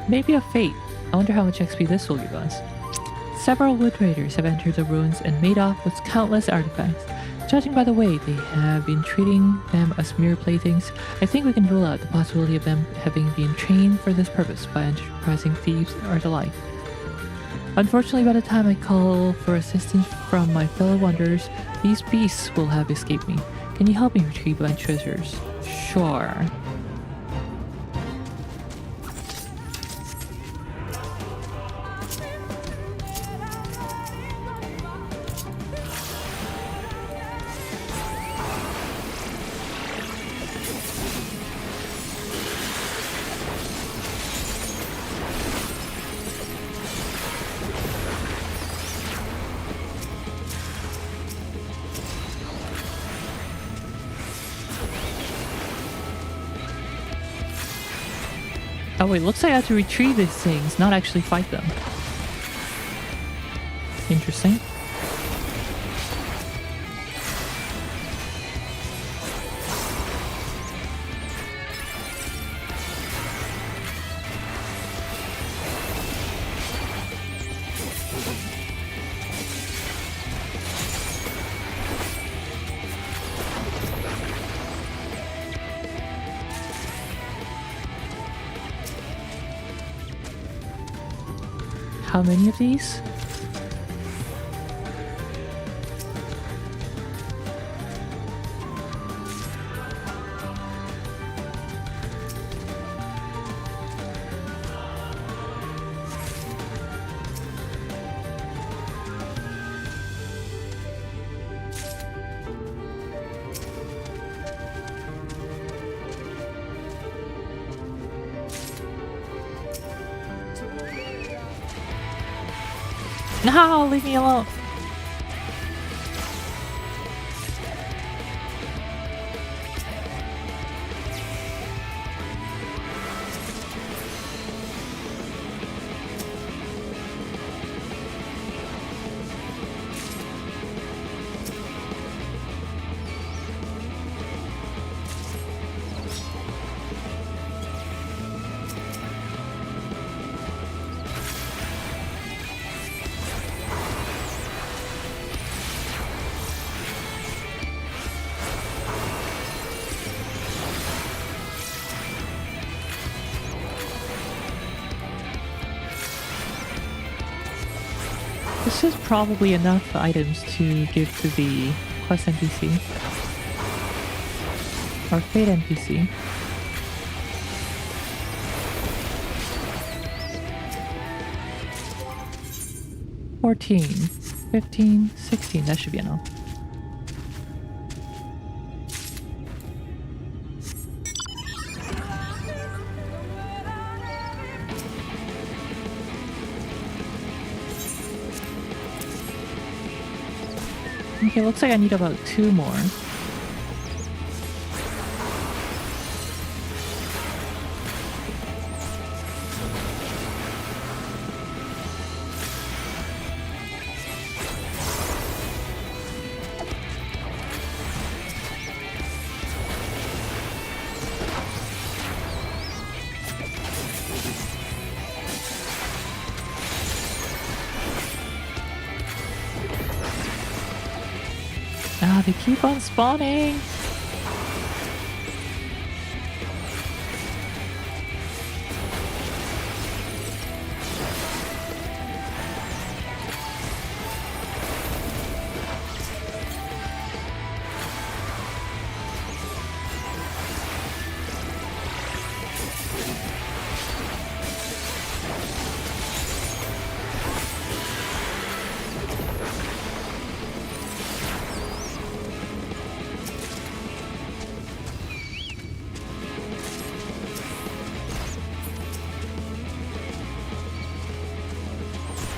Maybe a fate. I wonder how much XP this will give us. Several wood raiders have entered the ruins and made off with countless artifacts. Judging by the way they have been treating them as mere playthings, I think we can rule out the possibility of them having been trained for this purpose by enterprising thieves or the like. Unfortunately, by the time I call for assistance from my fellow wanderers, these beasts will have escaped me. Can you help me retrieve my treasures? Sure. Oh wait, looks like I have to retrieve these things, not actually fight them. Interesting. How many of these? No, leave me alone. This is probably enough items to give to the quest NPC. Or fate NPC. $14, $15, $16, that should be enough. Okay, looks like I need about 2 more. Ah, they keep on spawning!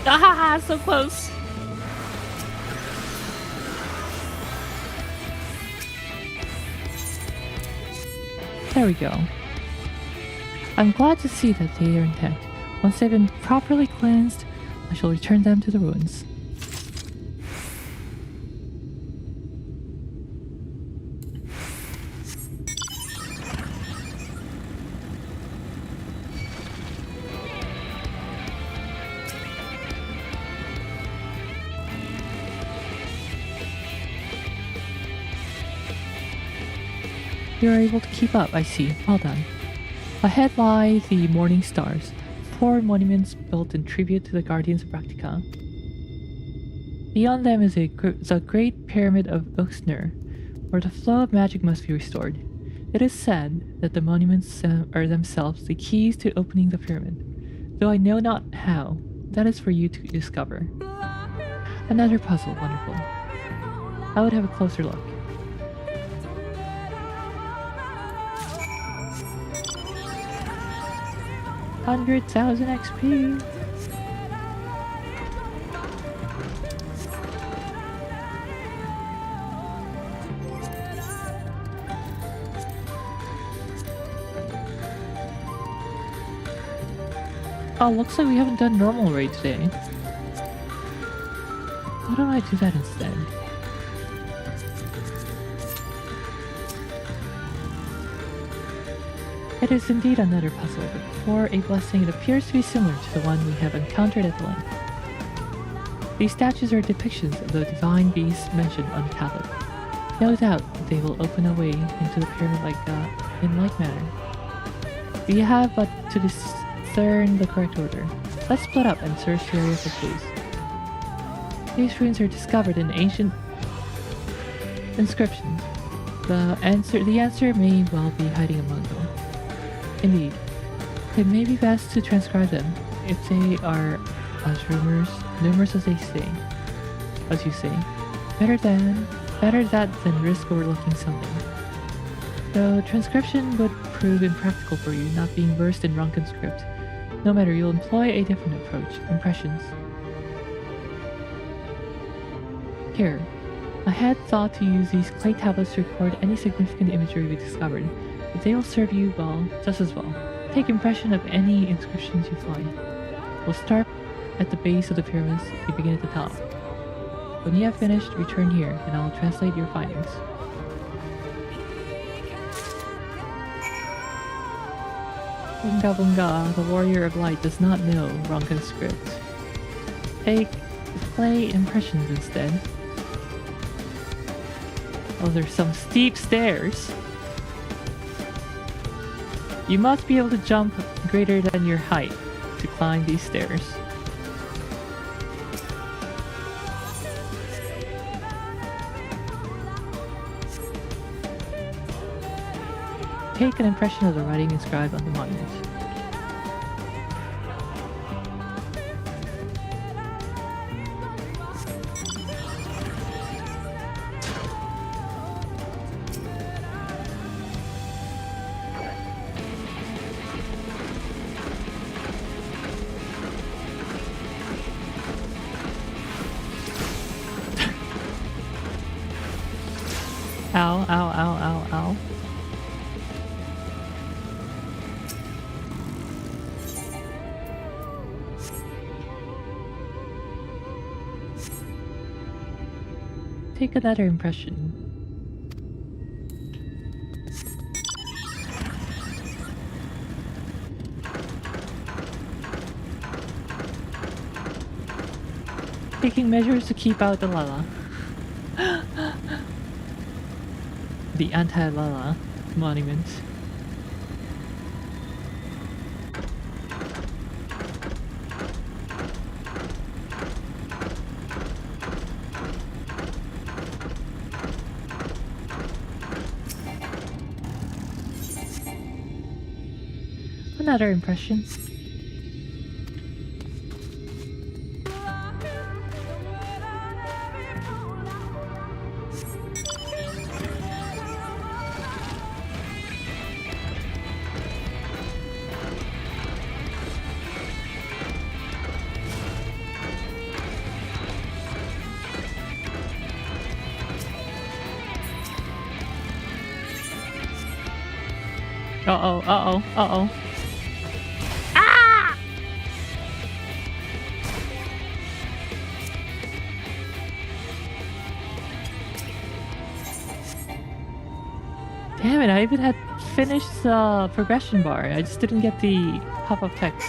Ah, so close. There we go. I'm glad to see that they are intact. Once they've been properly cleansed, I shall return them to the ruins. You are able to keep up, I see. Well done. Ahead lie the morning stars, 4 monuments built in tribute to the guardians of Praktica. Beyond them is the great pyramid of Uxner, where the flow of magic must be restored. It is said that the monuments are themselves the keys to opening the pyramid, though I know not how. That is for you to discover. Another puzzle, wonderful. I would have a closer look. $100,000 XP. Oh, looks like we haven't done normal raid today. Why don't I do that instead? It is indeed another puzzle, but for a blessing it appears to be similar to the one we have encountered at the lake. These statues are depictions of the divine beasts mentioned on the tablet. No doubt they will open a way into the pyramid in like manner. We have but to discern the correct order. Let's split up and search the area for clues. These ruins are discovered in ancient inscriptions. The answer may well be hiding among them. Indeed, it may be best to transcribe them, if they are as numerous as they say. As you say, better that than risk overlooking something. Though transcription would prove impractical for you, not being versed in Runken script. No matter, you'll employ a different approach. Impressions. Here, I had thought to use these clay tablets to record any significant imagery we discovered, but they will serve you well, just as well. Take impression of any inscriptions you find. We'll start at the base of the pyramids, you begin at the top. When you have finished, return here, and I'll translate your findings. Bunga Bunga, the warrior of light, does not know Runken script. Take clay impressions instead. Oh, there's some steep stairs. You must be able to jump greater than your height to climb these stairs. Take an impression of the writing inscribed on the monument. Ow, ow, ow, ow, ow. Take another impression. Taking measures to keep out the Lala. The anti-Lala monument. Another impression. Uh-oh, uh-oh, uh-oh. Ah! Damn it, I even had finished the progression bar. I just didn't get the pop-up text.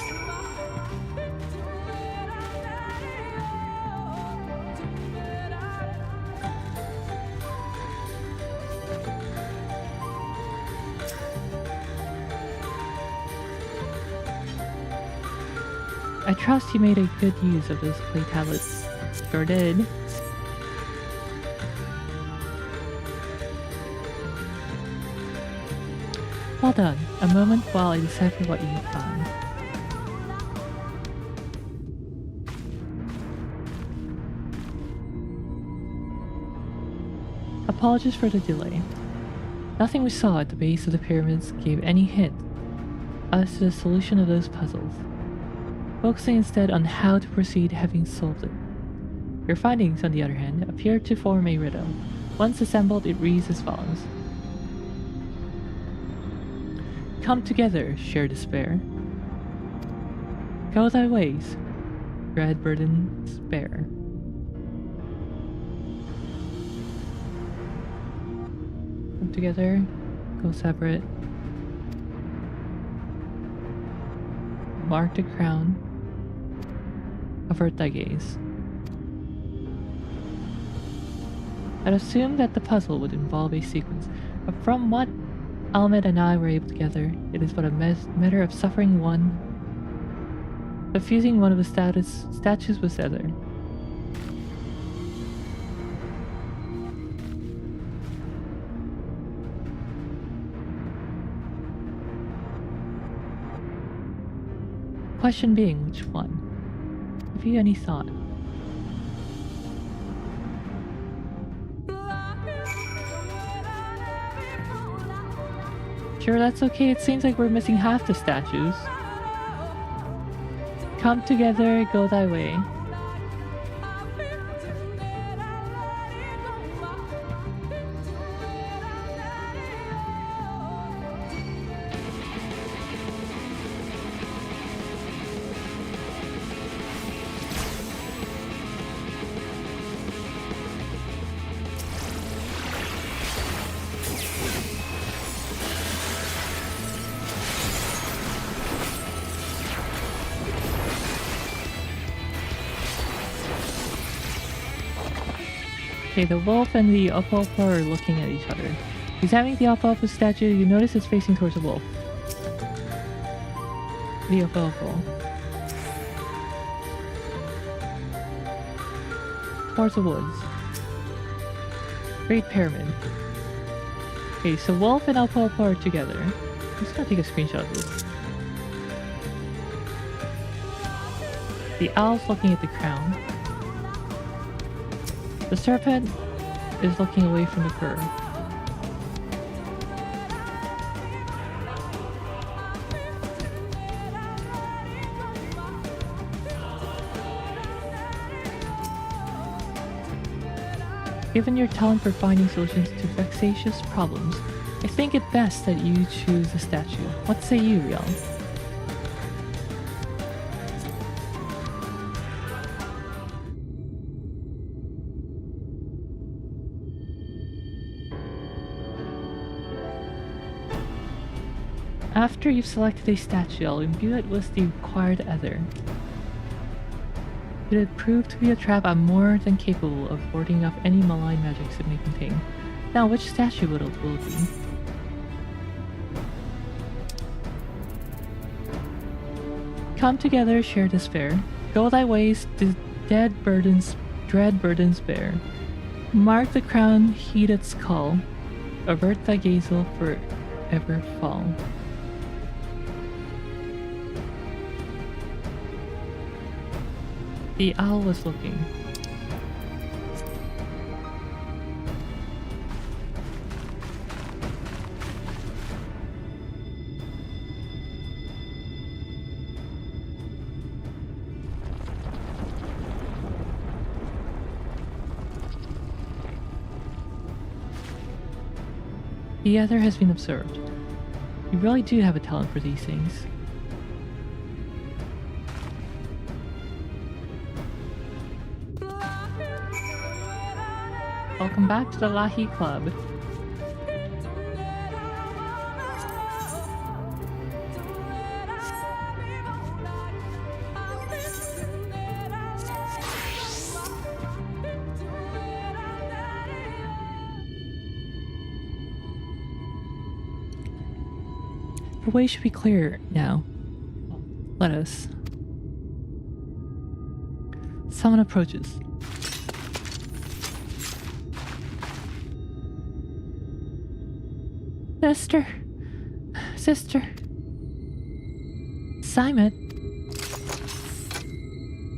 I trust you made a good use of those clay tablets. Sure did. Well done. A moment while I decipher what you have found. Apologies for the delay. Nothing we saw at the base of the pyramids gave any hint as to the solution of those puzzles. Focusing instead on how to proceed having solved it. Your findings, on the other hand, appear to form a riddle. Once assembled, it reads as follows. Come together, share despair. Go thy ways, dread burdens bear. Come together, go separate. Mark the crown. Avert thy gaze. I'd assumed that the puzzle would involve a sequence, but from what Ahmed and I were able to gather, it is but a matter of suffering one, but fusing one of the statues with the other. Question being, which one? Have you any thought? Sure, that's okay. It seems like we're missing half the statues. Come together, go thy way. Okay, the wolf and the Opopo are looking at each other. Examining the Opopo statue, you notice it's facing towards the wolf. The Opopo. Towards the woods. Great Pyramid. Okay, so Wolf and Alpopo are together. I'm just gonna take a screenshot of this. The owl's looking at the crown. The serpent is looking away from the curve. Given your talent for finding solutions to vexatious problems, I think it best that you choose a statue. What say you, Riel? After you've selected a statue, I'll imbue it with the required ether. Should it prove to be a trap, I'm more than capable of warding off any malign magics it may contain. Now, which statue will it be? Come together, share despair. Go thy ways, dread burdens bear. Mark the crown, heed its call. Avert thy gaze will forever fall. The owl was looking. The other has been observed. You really do have a talent for these things. Welcome back to the Lahi Club. The way should be clear now. Let us. Someone approaches. Sister. Simon.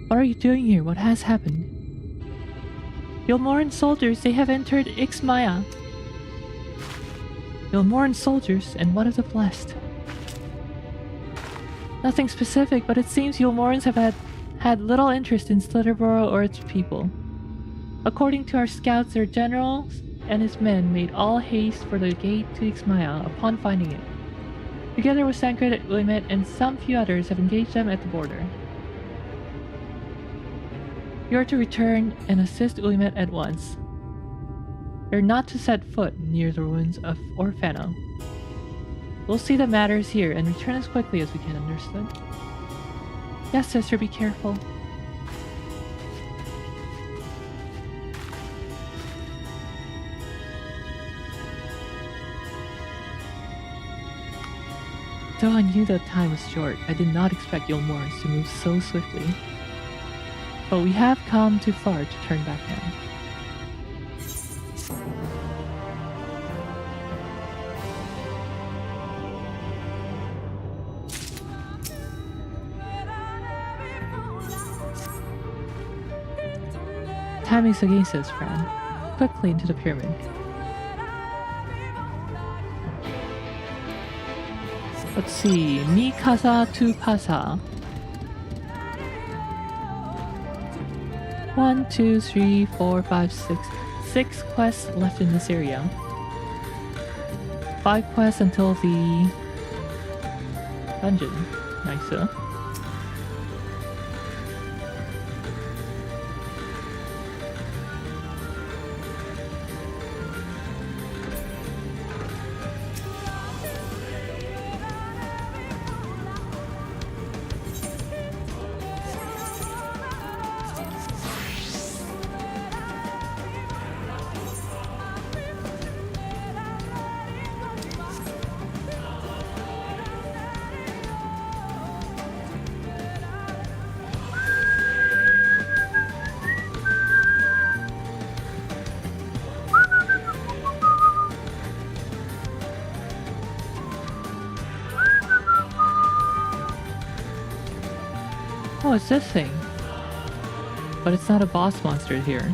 What are you doing here? What has happened? Yulmoran soldiers, they have entered Ixmaya. Yulmoran soldiers, and what of the blessed? Nothing specific, but it seems Yulmorans have had little interest in Slitterborough or its people. According to our scouts, their general and his men made all haste for the gate to Ixmaya upon finding it. Together with Sankred Ulimet and some few others have engaged them at the border. You are to return and assist Ulimet at once. They're not to set foot near the ruins of Orfano. We'll see the matters here and return as quickly as we can, understood? Yes, sister, be careful. Though I knew that time was short, I did not expect Yulmorans to move so swiftly. But we have come too far to turn back now. Time is against us, Fran. Quickly into the pyramid. Let's see. Mi casa tu pasa. 1, 2, 3, 4, 5, 6. 6 quests left in this area. 5 quests until the dungeon. Nice. Oh, it's this thing. But it's not a boss monster here.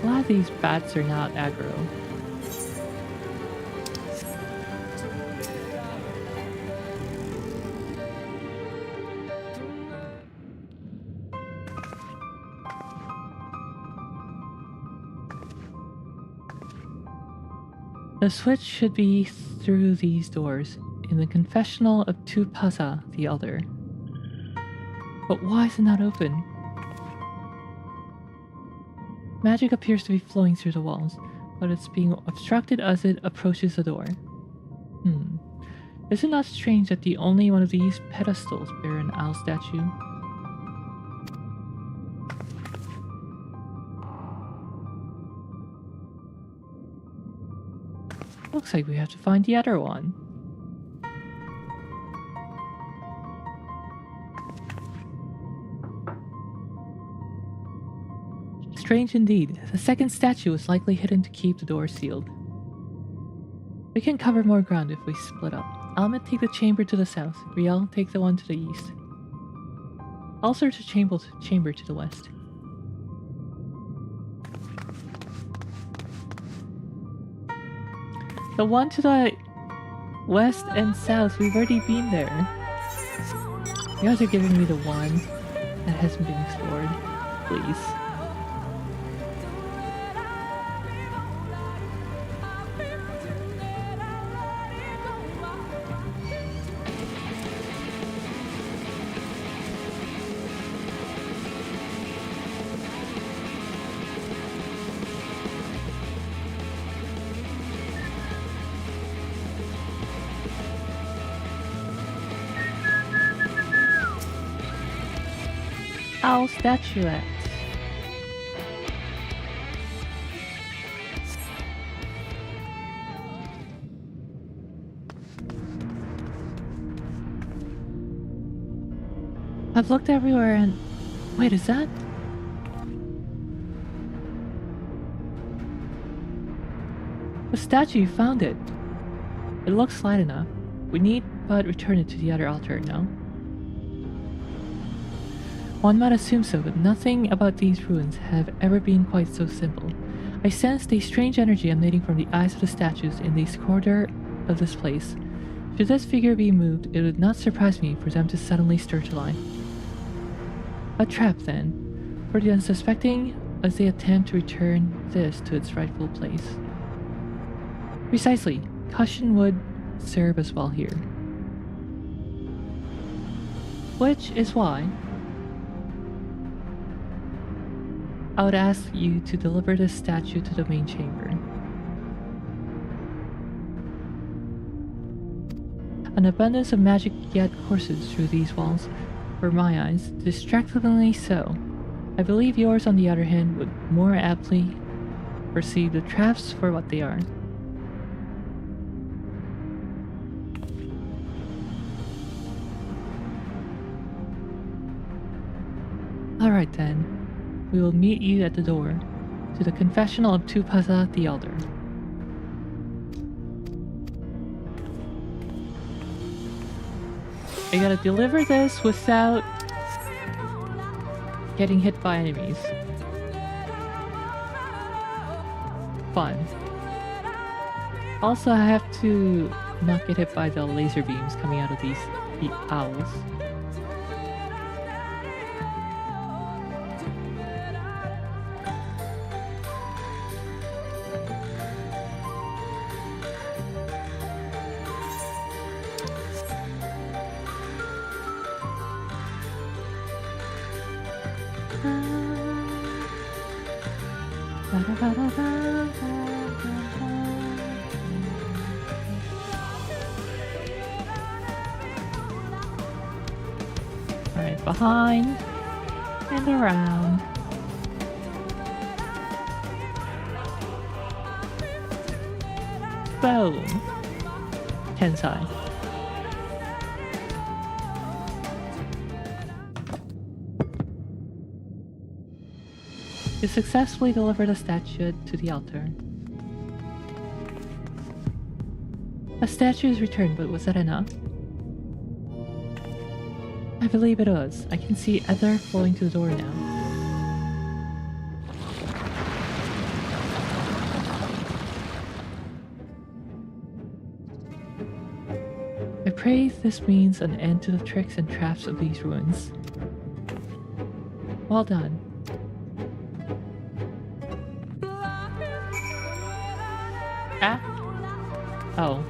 Glad these bats are not aggro. The switch should be through these doors, in the confessional of Tupasa the Elder. But why is it not open? Magic appears to be flowing through the walls, but it's being obstructed as it approaches the door. Is it not strange that the only one of these pedestals bear an owl statue? Looks like we have to find the other one. Strange indeed. The second statue was likely hidden to keep the door sealed. We can cover more ground if we split up. Alma take the chamber to the south. Riel take the one to the east. I'll search the chamber to the west. The one to the west and south, we've already been there. You guys are giving me the one that hasn't been explored. Please. Owl statuette. I've looked everywhere and... Wait, is that? The statue, you found it. It looks light enough. We need but return it to the other altar now. One might assume so, but nothing about these ruins have ever been quite so simple. I sensed a strange energy emanating from the eyes of the statues in this corridor of this place. Should this figure be moved, it would not surprise me for them to suddenly stir to life. A trap, then, for the unsuspecting as they attempt to return this to its rightful place. Precisely, caution would serve as well here. Which is why I would ask you to deliver this statue to the main chamber. An abundance of magic yet courses through these walls, for my eyes, distractingly so. I believe yours, on the other hand, would more aptly perceive the traps for what they are. Alright then. We will meet you at the door to the confessional of Tupasa the Elder. I gotta deliver this without getting hit by enemies. Fun. Also, I have to not get hit by the laser beams coming out of these owls. Alright, behind and around. Boom! Tensai. You successfully delivered a statue to the altar. A statue is returned, but was that enough? I believe it was. I can see ether flowing to the door now. I pray this means an end to the tricks and traps of these ruins. Well done. Ah? Oh.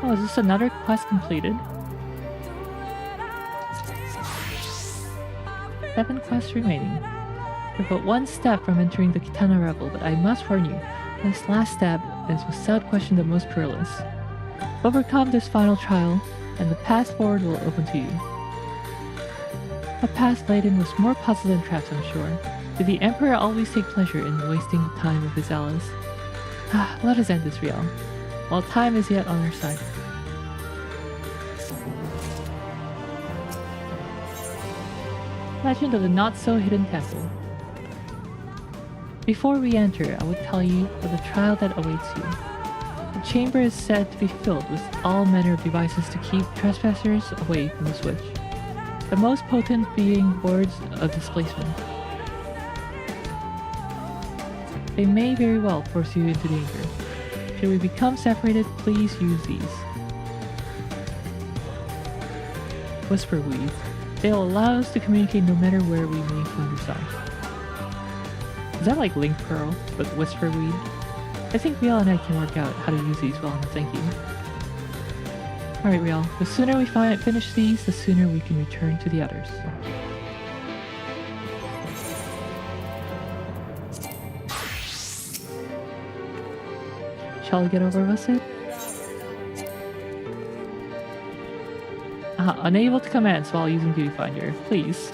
Oh, is this another quest completed? 7 quests remaining. We're but one step from entering the Kitana Revel, but I must warn you, this last step is without question the most perilous. Overcome this final trial, and the path forward will open to you. A path laden with more puzzles than traps, I'm sure. Did the Emperor always take pleasure in wasting the time of his allies? Let us end this real, while time is yet on our side. Legend of the Not-So-Hidden Temple. Before we enter, I would tell you of the trial that awaits you. The chamber is said to be filled with all manner of devices to keep trespassers away from the switch, the most potent being boards of displacement. They may very well force you into danger. Should we become separated, please use these. Whisper Weave. They'll allow us to communicate no matter where we may find ourselves. Is that like Link Pearl, but Whisper Weed? I think Riel and I can work out how to use these while I'm thinking. Alright Riel, the sooner we finish these, the sooner we can return to the others. Shall we get over with it? Unable to commence while using Beauty Finder, please.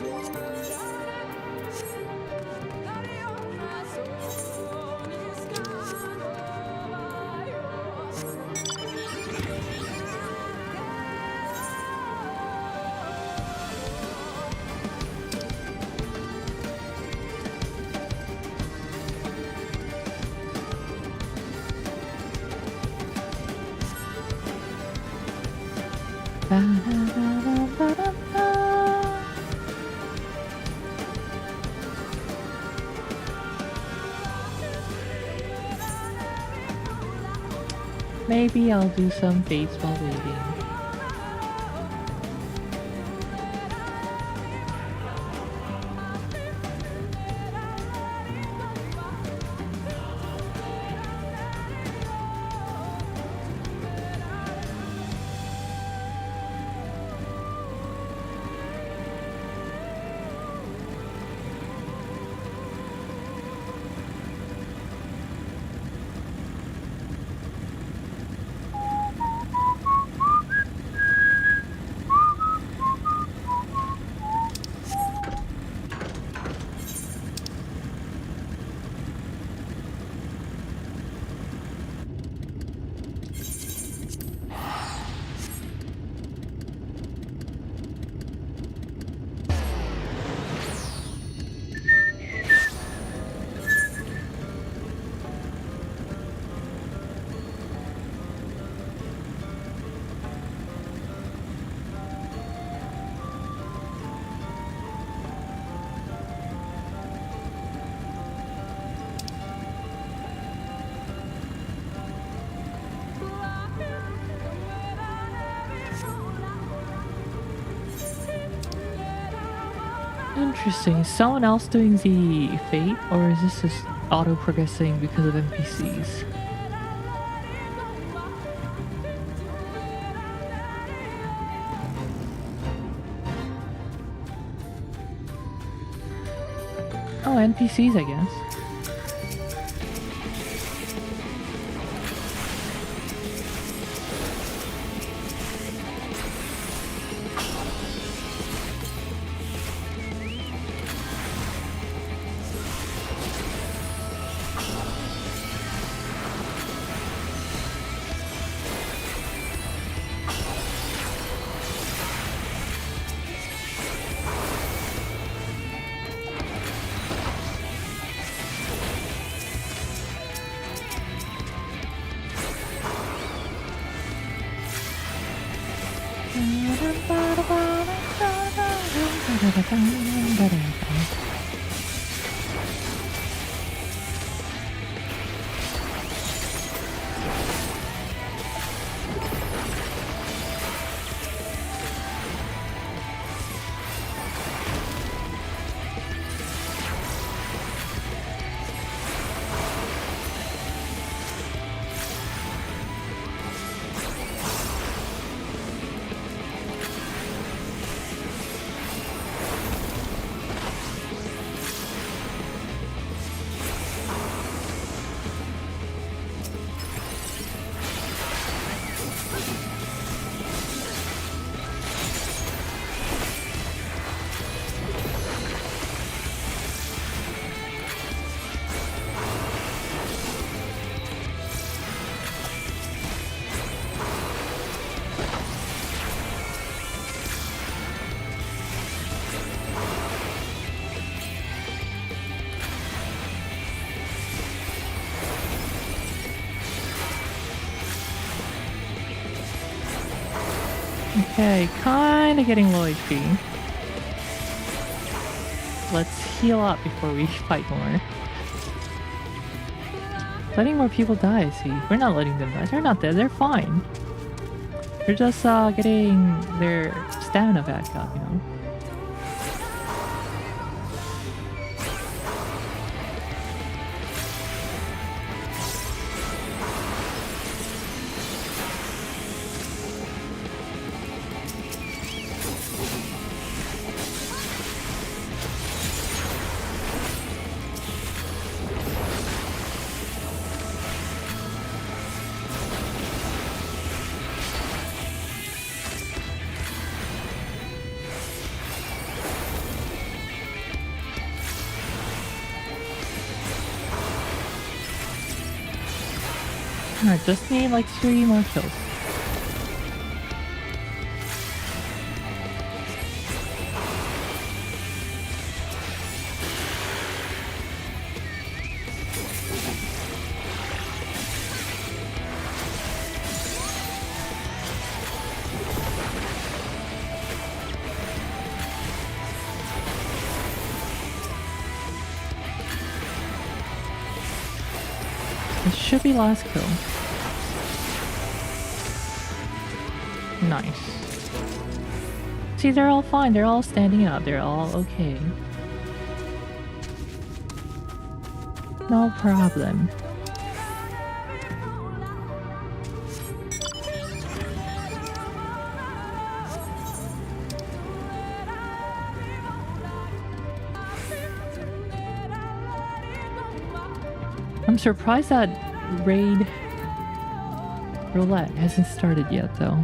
Maybe I'll do some fates while waiting. Interesting. Is someone else doing the fate, or is this just auto-progressing because of NPCs? Oh, NPCs, I guess. Okay, kinda getting low HP. Let's heal up before we fight more. Letting more people die, see? We're not letting them die. They're not dead, they're fine. They're just getting their stamina back up, you know? Alright, just need like 3 more kills. This should be last kill. Nice. See, they're all fine. They're all standing up. They're all okay. No problem. I'm surprised that raid roulette hasn't started yet, though.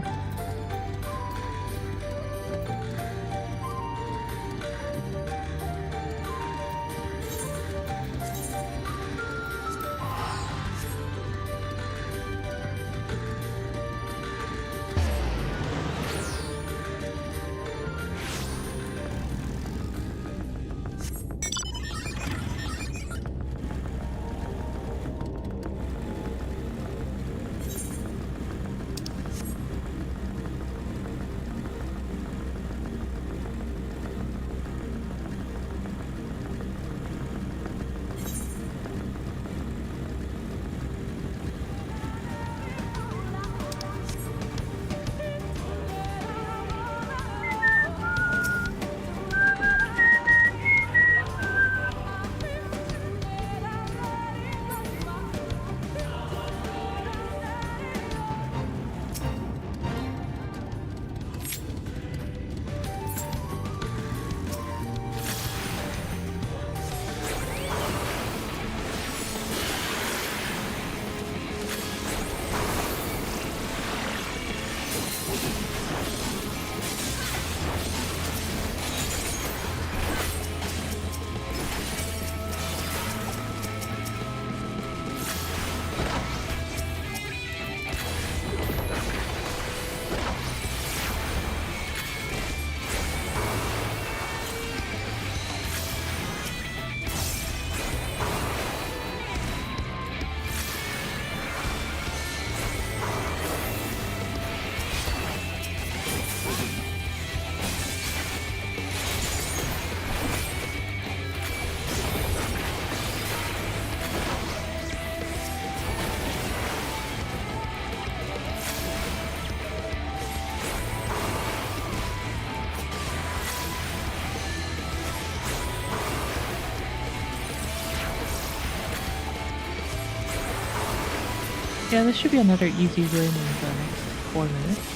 Yeah, this should be another easy win in the next 4 minutes.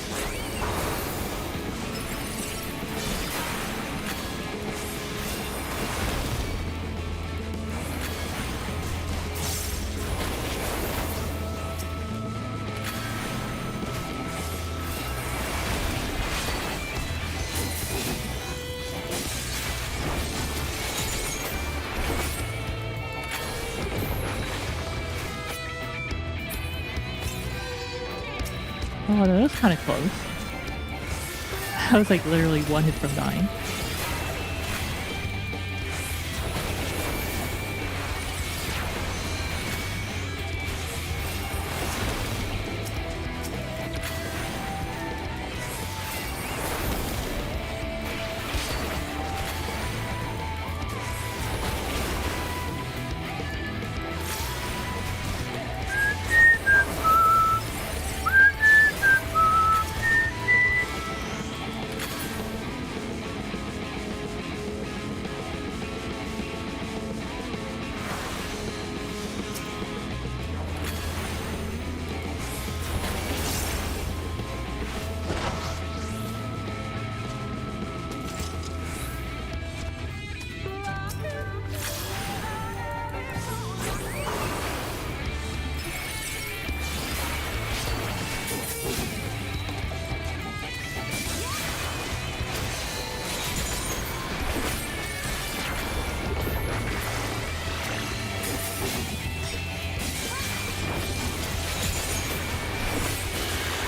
Oh, that was kind of close. I was like literally 1 hit from dying.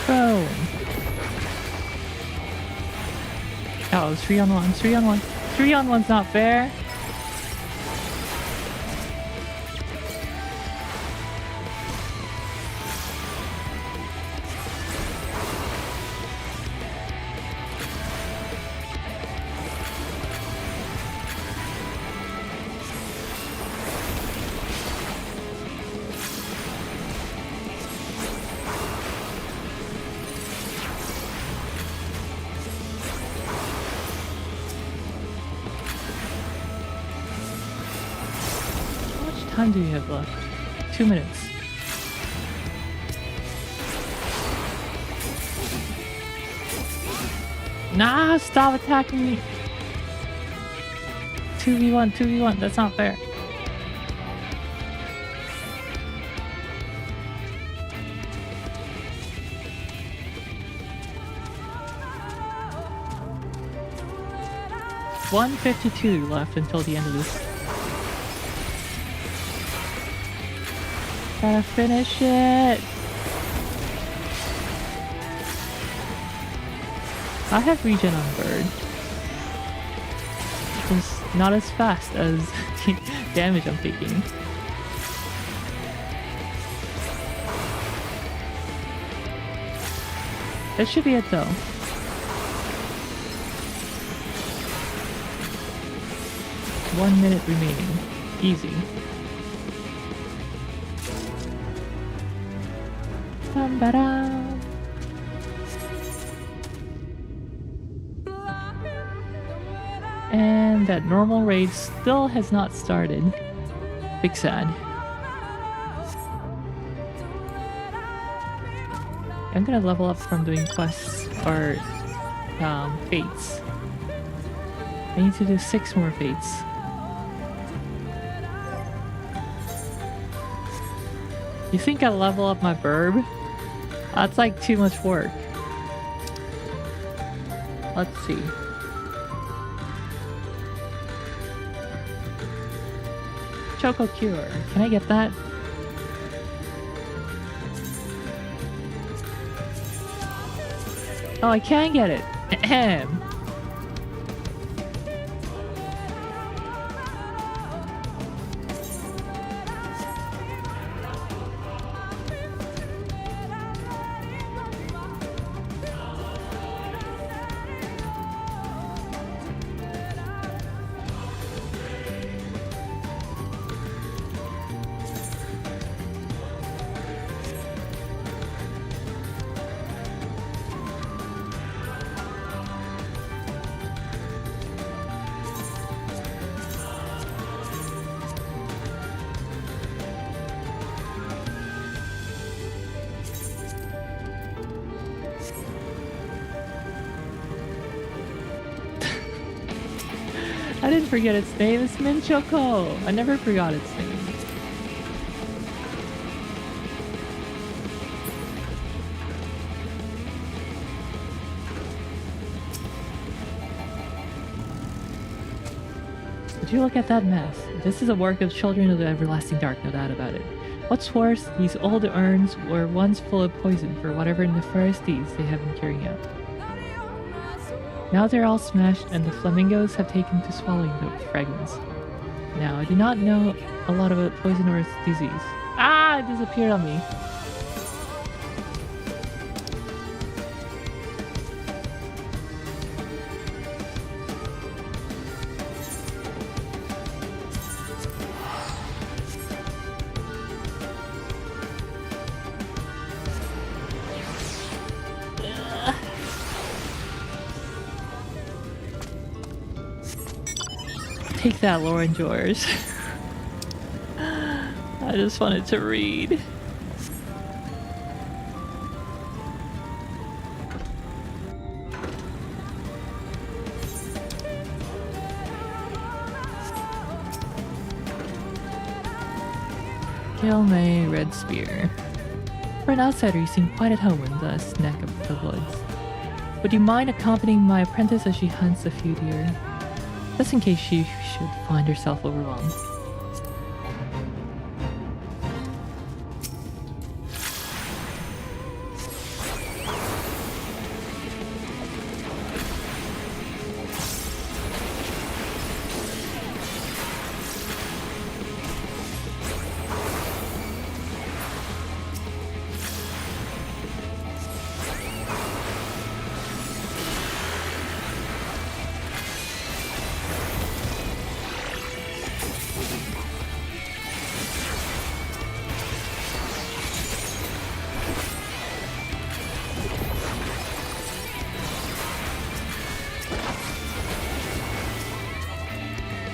Boom. Oh, it's 3 on 1, 3 on 1. 3 on 1's not fair. How much time do you have left? 2 minutes. Nah, stop attacking me. 2v1, 2v1, that's not fair. $152 left until the end of this. Gotta finish it. I have regen on bird. Just not as fast as the damage I'm taking. That should be it though. One minute remaining. Easy. Ba-da. And that normal raid still has not started. Big sad. I'm gonna level up from doing quests or fates. I need to do 6 more fates. You think I level up my burb? That's like too much work. Let's see. Choco Cure. Can I get that? Oh, I can get it. Ahem. I didn't forget its name. It's Minchoko. I never forgot its name. Would you look at that mess? This is a work of children of the everlasting dark, no doubt about it. What's worse, these old urns were once full of poison for whatever nefarious deeds they have been carrying out. Now they're all smashed and the flamingos have taken to swallowing the fragments. Now, I do not know a lot about poison or its disease. Ah! It disappeared on me. Take that, Lauren George. I just wanted to read. Gilmay Red Spear. For an outsider, you seem quite at home in the snack of the woods. Would you mind accompanying my apprentice as she hunts a few deer? Just in case she should find herself overwhelmed.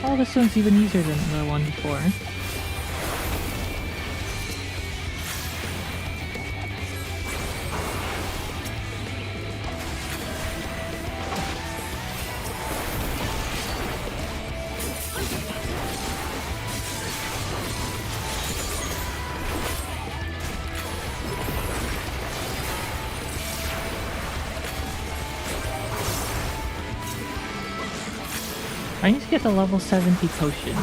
Oh, this one's even easier than the one before. I need to get the level 70 potion.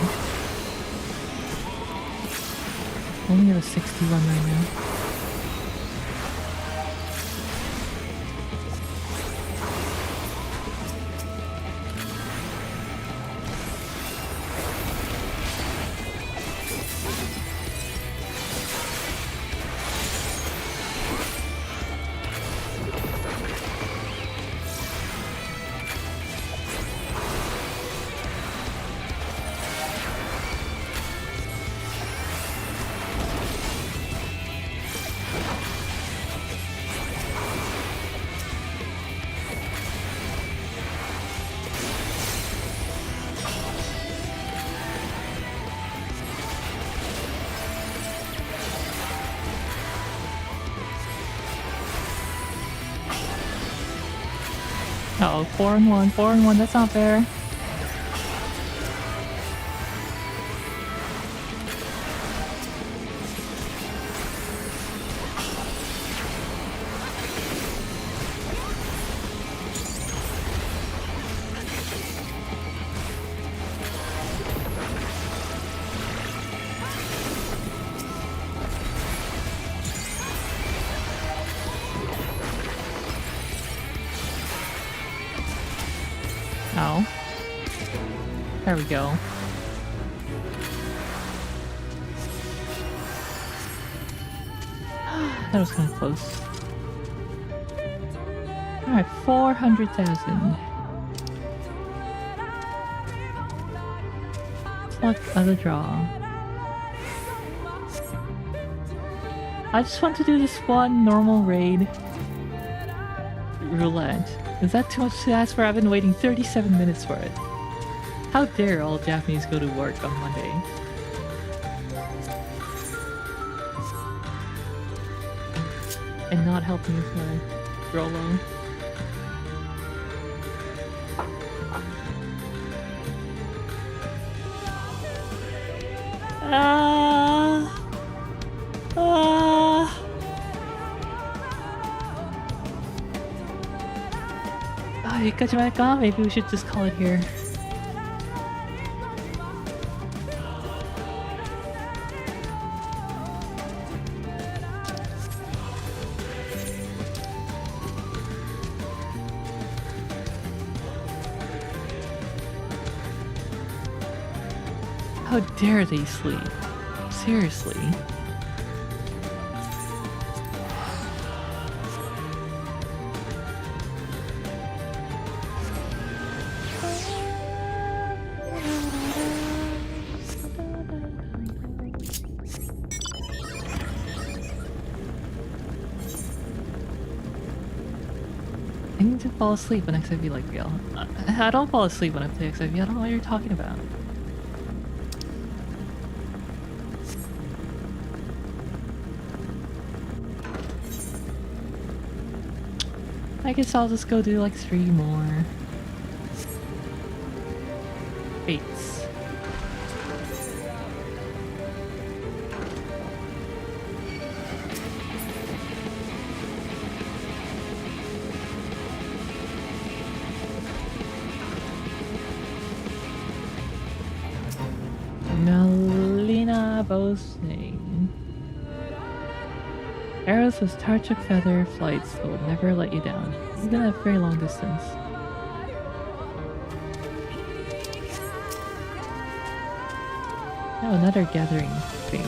Only at a 61 right now. Uh oh, 4 and 1, 4 and 1, that's not fair. Oh. There we go. That was kind of close. Alright, 400,000. Luck of the draw. I just want to do this one normal raid roulette. Is that too much to ask for? I've been waiting 37 minutes for it. How dare all Japanese go to work on Monday? And not help me with my 여기까지 말까? Maybe we should just call it here. How dare they sleep? Seriously. I need to fall asleep when XIV like real. I don't fall asleep when I play XIV. I don't know what you're talking about. I guess I'll just go do like 3 more fates. Melina Bosing. Arrows with Tarchuk feather flights will never let you down, even at a very long distance. Oh, another gathering fate.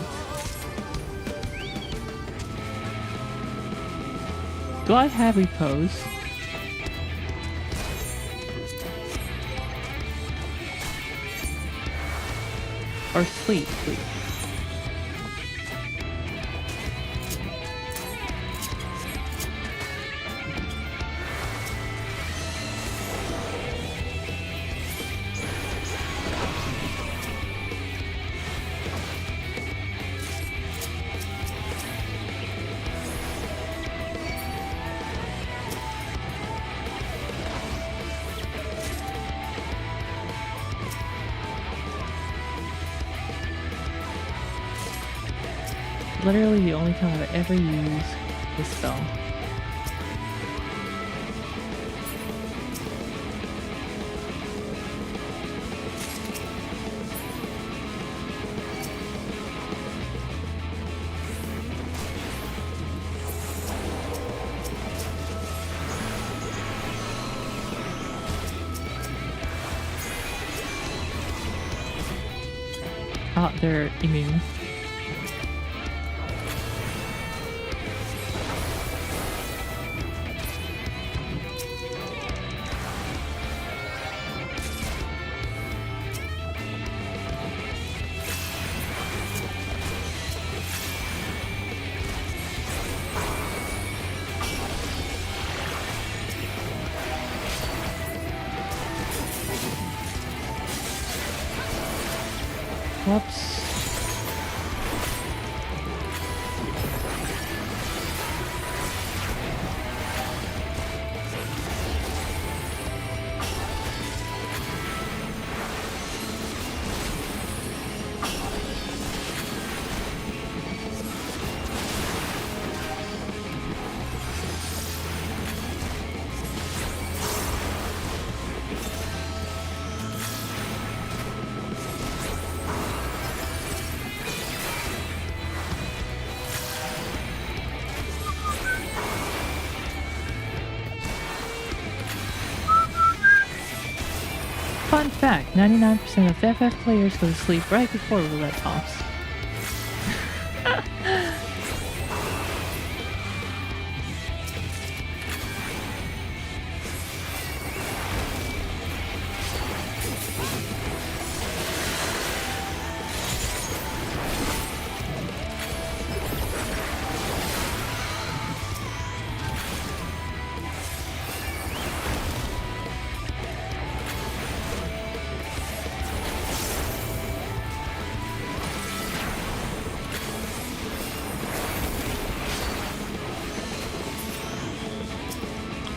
Do I have repose? Or sleep, please. Literally the only time I've ever used this spell. Oh, they're immune. Whoops. Fun fact, 99% of FF players go to sleep right before roulette pops.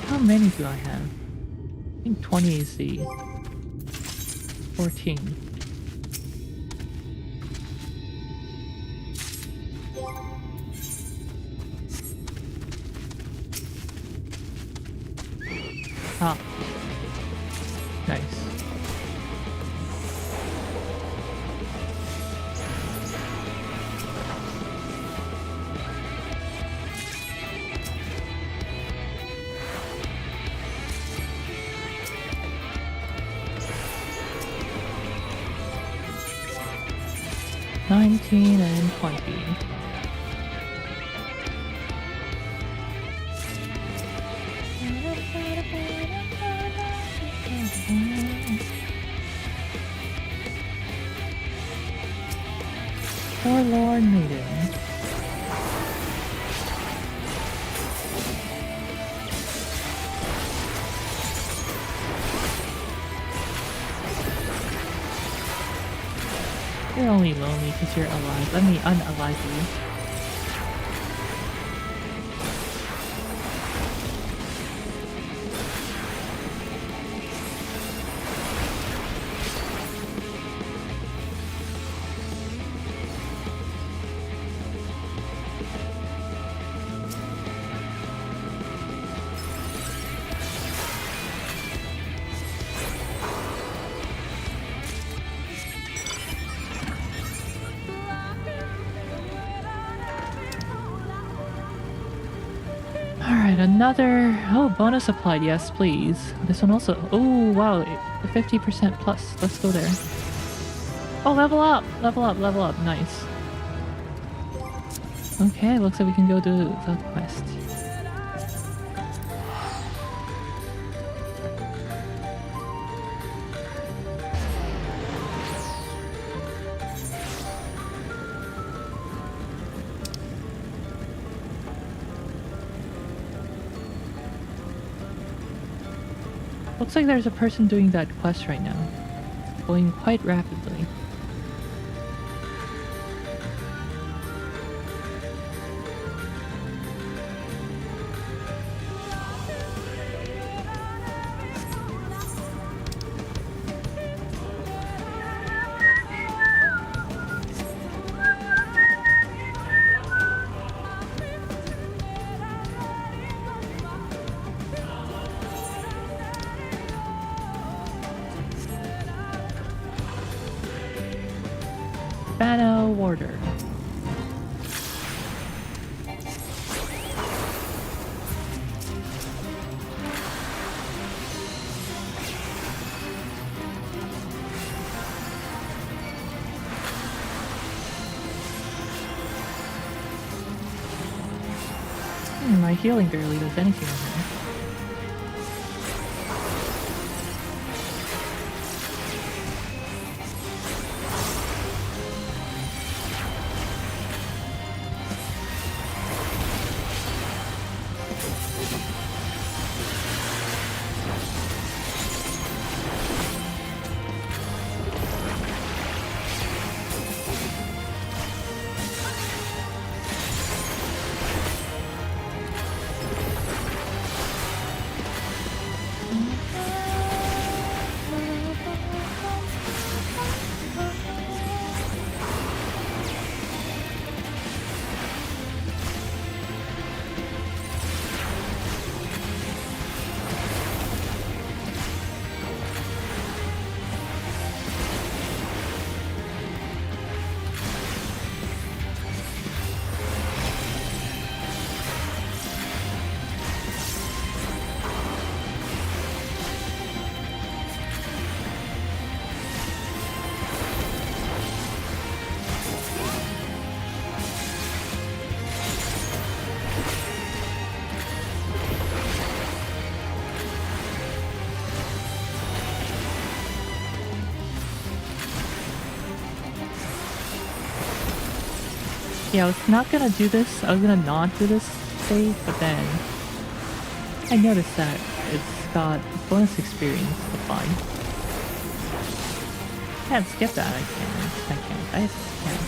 How many do I have? I think 20 is the 14. Ah. Nice. $19 and $20. Forlorn Maiden. You're only lonely because you're alive. Let me unalive you. Another, oh, bonus applied, yes please. This one also, oh wow, 50% plus, let's go there. Oh, level up, nice. Okay, looks like we can go do the quest. Looks like there's a person doing that quest right now, going quite rapidly. Warder. My healing barely does anything on her. Yeah, I was not gonna do this. I was gonna not do this save, but then I noticed that it's got bonus experience applied. Can't skip that. I can't. I just can't.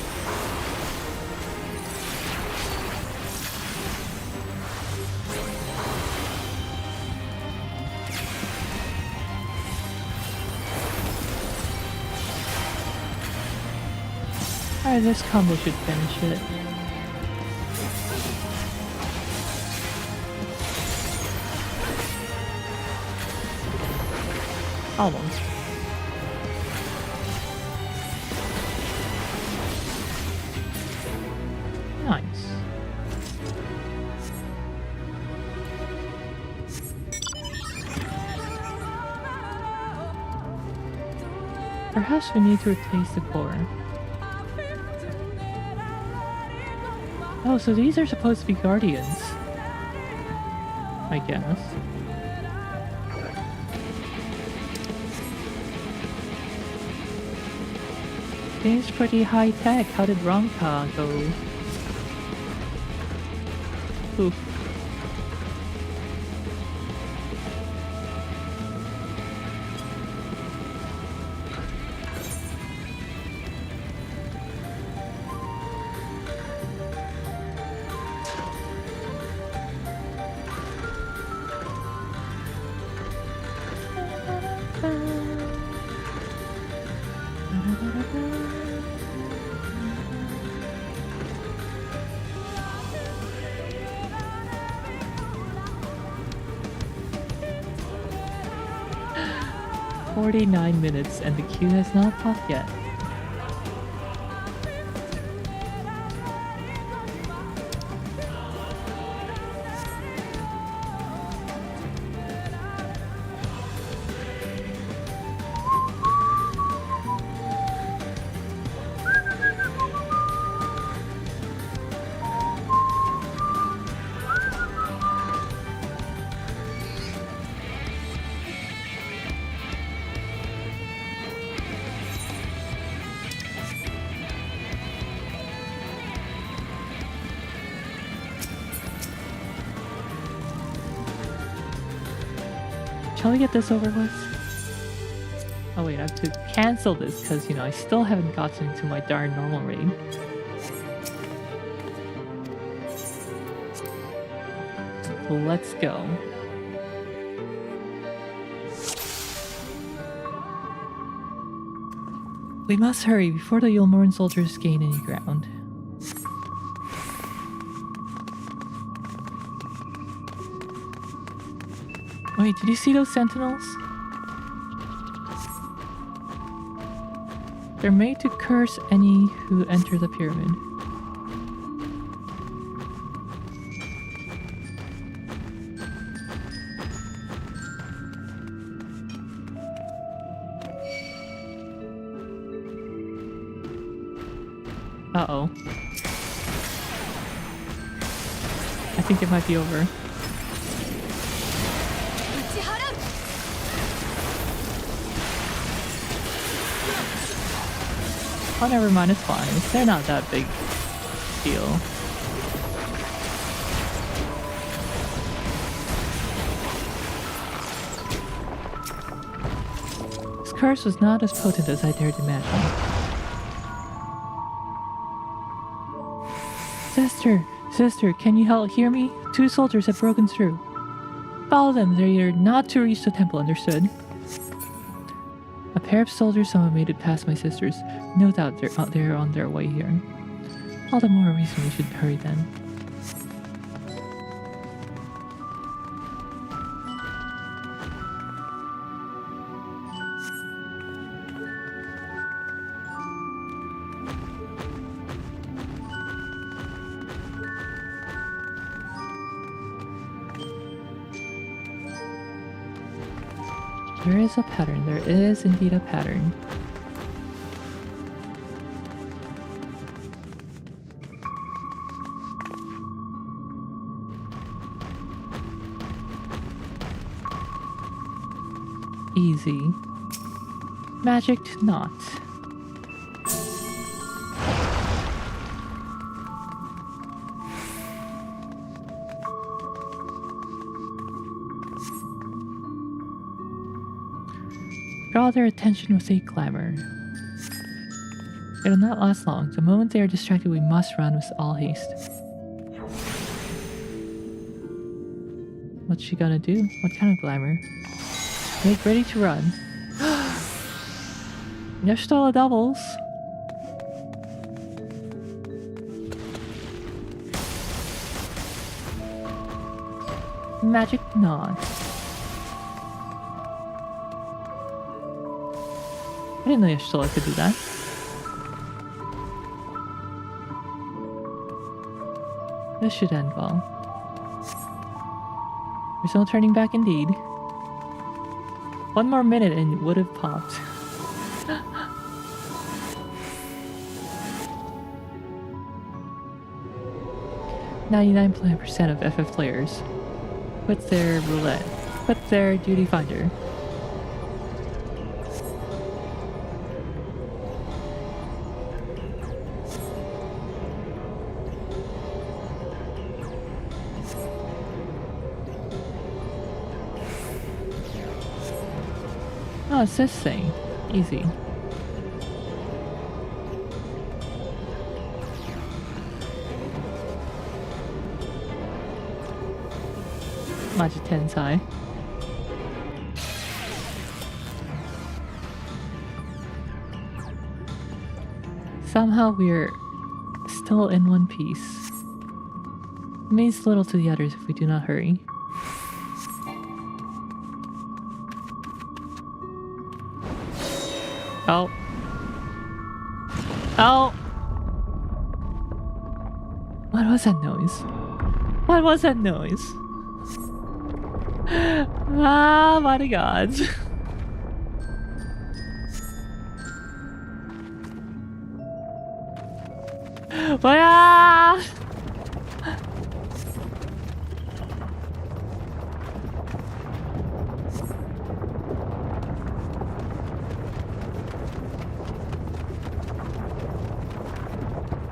Alright, this combo should finish it. Almost. Nice. Perhaps we need to replace the core. Oh, so these are supposed to be guardians. I guess. Game's pretty high tech. How did Ronka go? Oof. "49 minutes and the queue has not popped yet." Shall we get this over with? Oh wait, I have to cancel this because, you know, I still haven't gotten to my darn normal raid. So let's go. We must hurry before the Yulmoran soldiers gain any ground. Wait, did you see those sentinels? They're made to curse any who enter the pyramid. Uh-oh. I think it might be over. Oh, never mind, it's fine. They're not that big deal. This curse was not as potent as I dared imagine. Sister, can you hear me? 2 soldiers have broken through. Follow them, they're not to reach the temple, understood? A pair of soldiers somehow made it past my sisters. No doubt they're on their way here. All the more reason we should hurry then. There is a pattern. There is indeed a pattern. Easy. Magicked not. Draw their attention with a glamour. It'll not last long. The moment they are distracted, we must run with all haste. What's she gonna do? What kind of glamour? Make ready to run. There's still a doubles. Magic nod. I didn't know Yashitola could do that. This should end well. There's no turning back indeed. One more minute and it would have popped. .99% of FF players quit their roulette, quit their duty finder. Oh, it's this thing. Easy. Maji Tensai. Somehow we're still in one piece. It means little to the others if we do not hurry. Oh. Oh! What was that noise? What was that noise? Ah, my god. But ah!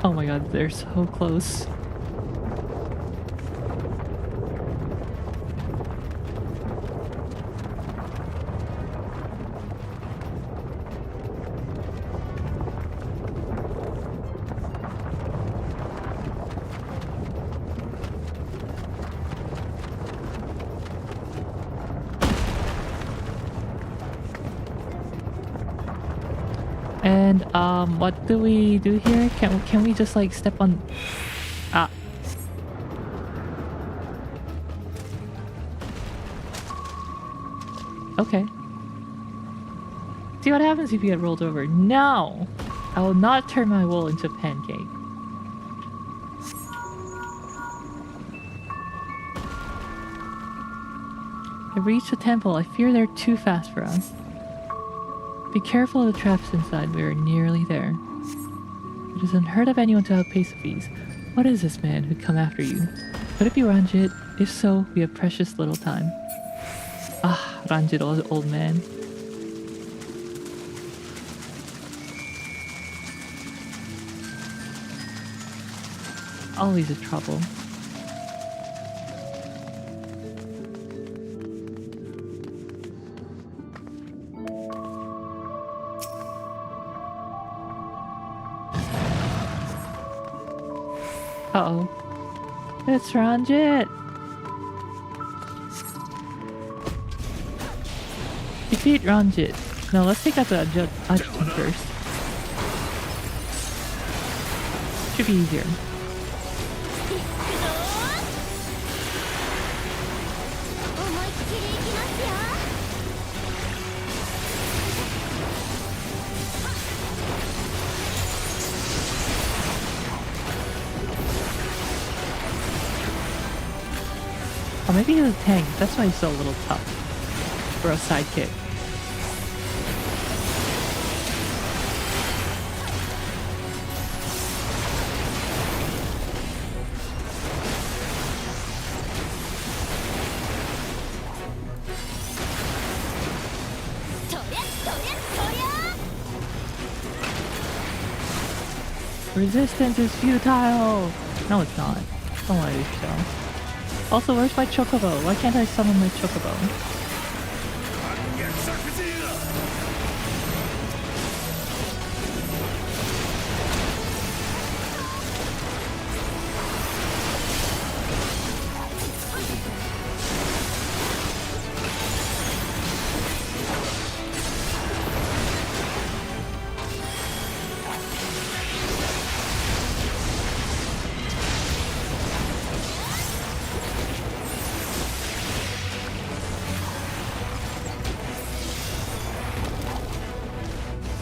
Oh my god, they're so close. And what do we do here? Can we just like step on? Ah. Okay. See what happens if you get rolled over. No! I will not turn my wool into a pancake. I've reached the temple. I fear they're too fast for us. Be careful of the traps inside. We are nearly there. It is unheard of anyone to outpace with ease. What is this man who'd come after you? Could it be Ranjit? If so, we have precious little time. Ah, Ranjit, old man. Always a trouble. Uh-oh. It's Ranjit! Defeat Ranjit. No, let's take out the adjutant first. Should be easier. Oh, maybe he's a tank. That's why he's so a little tough. For a sidekick. Resistance is futile! No, it's not. Don't lie to yourself. Also, where's my chocobo? Why can't I summon my chocobo?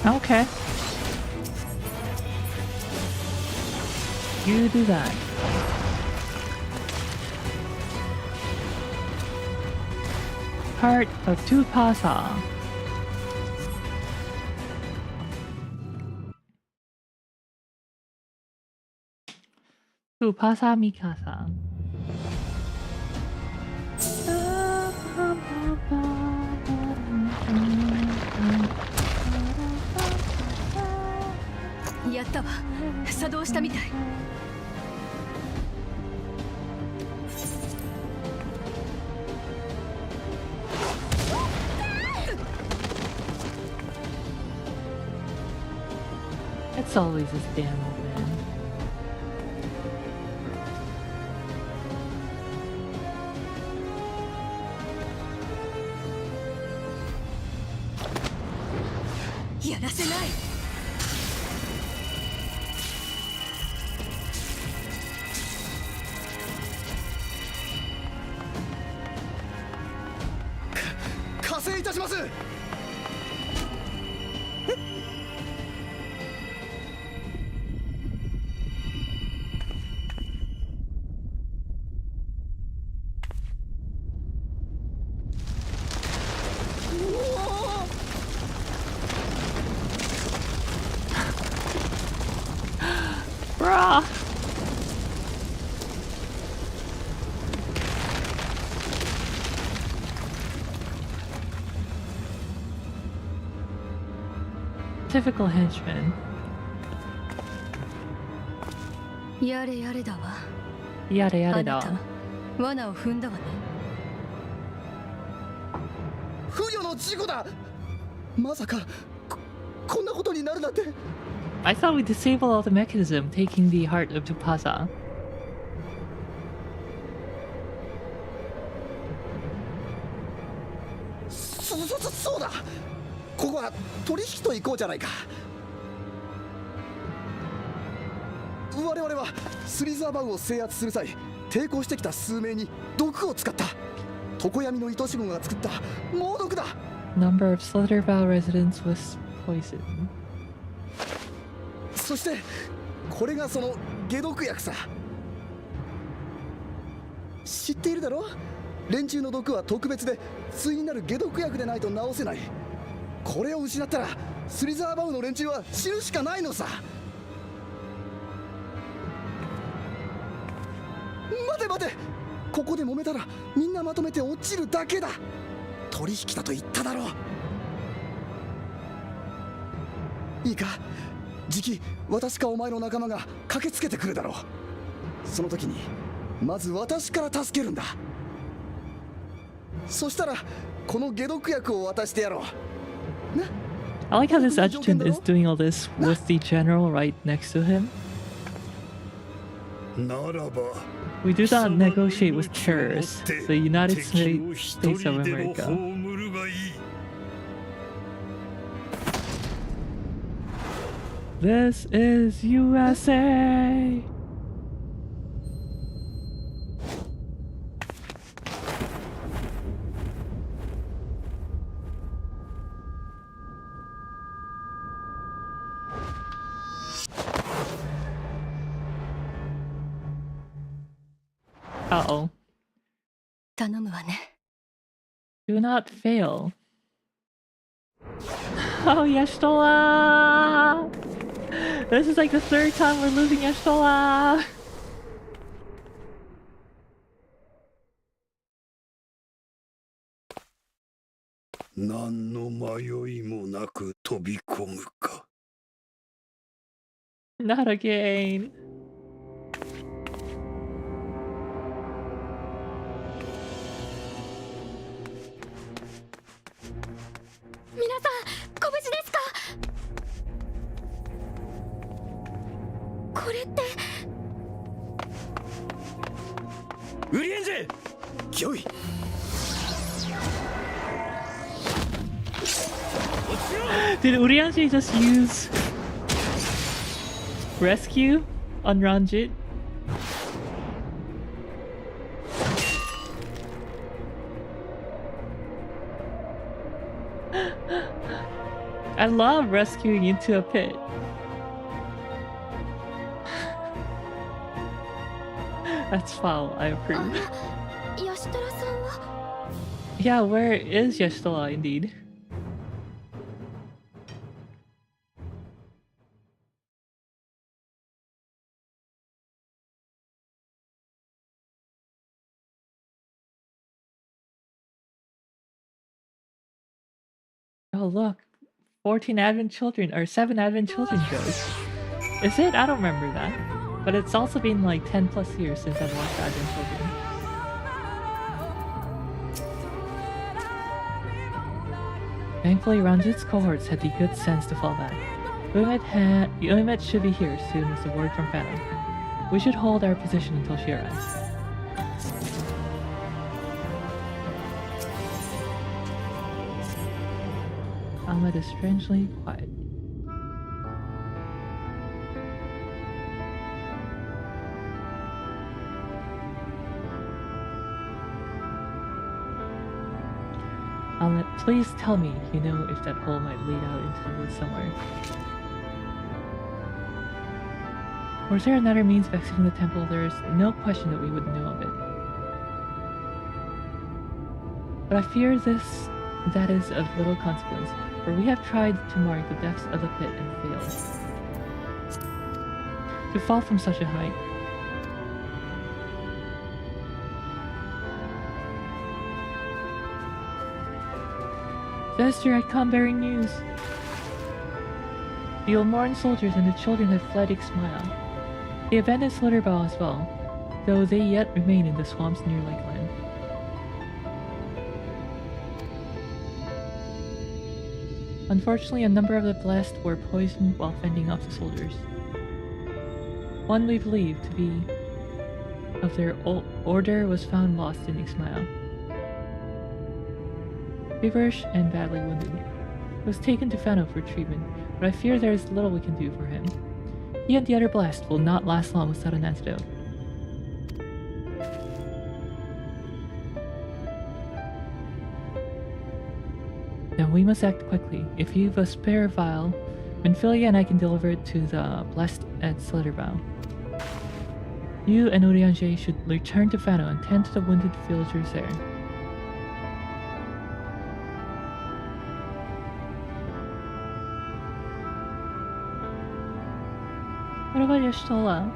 Okay. You do that. Heart of Tupasa. Tupasa Mikasa.やったわ。作動したみたい。It's always this damn old man.やらせない。加勢いたします。Bruh. Typical henchman. やれやれだわ。 Yada yada あな da. た罠を踏んだわね。不慮の事故だ。まさかこんなことになるなんて。 I thought we disabled all the mechanism taking the heart of Tupasa. そうだ。ここは取引と行こうじゃないか。我々はスリザーバウを制圧する際、抵抗してきた数名に毒を使った。常闇の糸師軍が作った猛毒だ。 Number of Slitherbow residents was poisoned. そしてこれがその解毒薬さ。知っているだろ。連中の毒は特別で対になる解毒薬でないと治せない。これを失ったらスリザーバウの連中は死ぬしかないのさ。待て待て、ここで揉めたらみんなまとめて落ちるだけだ。取引だと言っただろう。いいか、じき私かお前の仲間が駆けつけてくるだろう。その時にまず私から助けるんだ。そしたらこの解毒薬を渡してやろう。な。 I like how this adjutant is doing all this with the general right next to him. ならば We do not negotiate with terrorists, the United States of America. This is USA! Uh-oh. 頼むわね。 Do not fail. Oh, Yashtola! This is like the third time we're losing Yashtola! 何の迷いもなく飛び込むか。 Not again. 皆さん、ご無事ですか？これって。ウリエンジ！御意。 Did Urianji just use rescue on Ranjit? I love rescuing into a pit. That's foul, I approve. Yeah, where is Yashtala indeed? Oh look, 14 Advent Children, or 7 Advent Children shows. Is it? I don't remember that. But it's also been like 10 plus years since I've watched Advent Children. Thankfully, Ranjit's cohorts had the good sense to fall back. Uemet should be here soon with the word from Phantom. We should hold our position until she arrives. Ahmed is strangely quiet. Ahmed, please tell me you know if that hole might lead out into the woods somewhere. Or is there another means of exiting the temple? There is no question that we wouldn't know of it. But I fear that is of little consequence, for we have tried to mark the depths of the pit and failed. To fall from such a height. Sister, I come bearing news. The Ulmoran soldiers and the children have fled Ixmaya. They abandoned Slitterbow as well, though they yet remain in the swamps near Lakeland. Unfortunately, a number of the blessed were poisoned while fending off the soldiers. One we believe to be of their order was found lost in Ixmaya. Feverish and badly wounded. He was taken to Fano for treatment, but I fear there is little we can do for him. He and the other blessed will not last long without an antidote. Then we must act quickly. If you've a spare vial, Minfilia and I can deliver it to the blessed at Slitterbow. You and Urianger should return to Fano and tend to the wounded villagers there. What about Yashtala?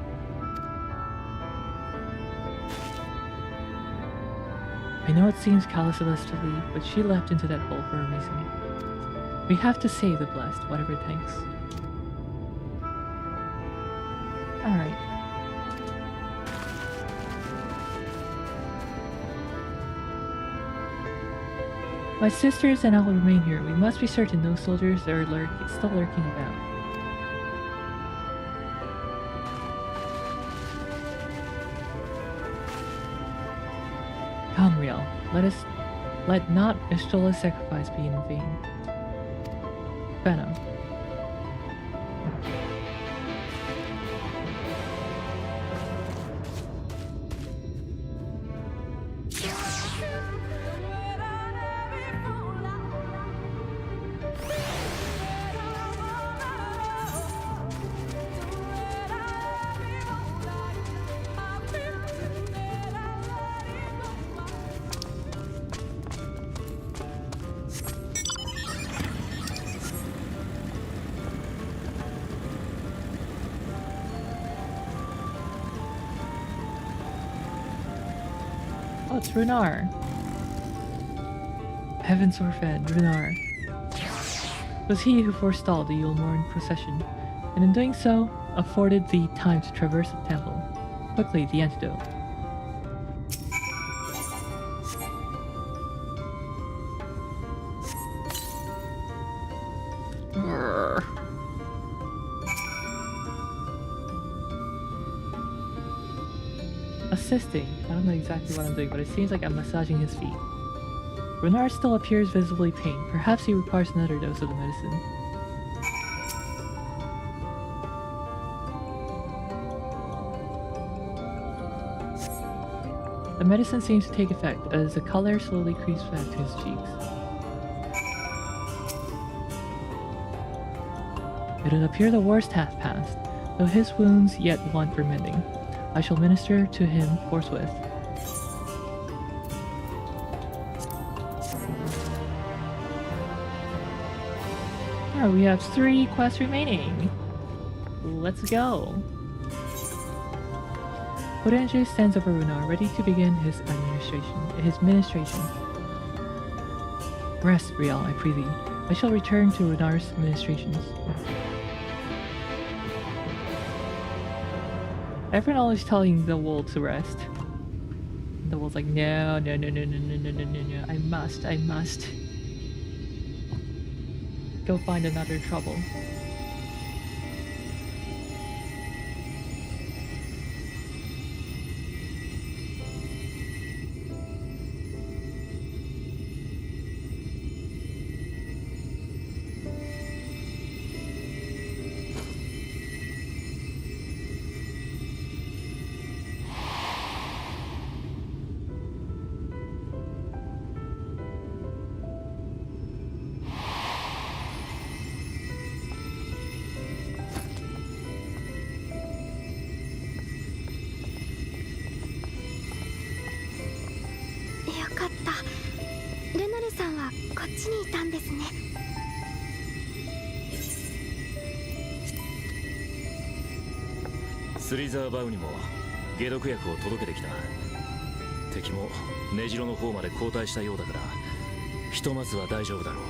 I know it seems callous of us to leave, but she leapt into that hole for a reason. We have to save the blessed, whatever it takes. Alright. My sisters and I will remain here. We must be certain no soldiers are still lurking about. Come, Riel. Let not Ishtola's sacrifice be in vain. Venom. Oh, it's Runar. Heavens forfend, Runar. It was he who forestalled the Ulmoran procession, and in doing so, afforded the time to traverse the temple. Quickly, the antidote. Assisting. I don't know exactly what I'm doing, but it seems like I'm massaging his feet. Renard still appears visibly pained. Perhaps he requires another dose of the medicine. The medicine seems to take effect as the color slowly creeps back to his cheeks. It would appear the worst hath passed, though his wounds yet want remending. I shall minister to him forthwith. Alright, we have 3 quests remaining. Let's go. Potenche stands over Runar, ready to begin his ministration. Rest, Riel, I prithee. I shall return to Runar's ministrations. Everyone always telling the wolf to rest. The wolf's like, no, I must. Go find another trouble.スリザーバウにも解毒薬を届けてきた。敵も根城の方まで後退したようだからひとまずは大丈夫だろ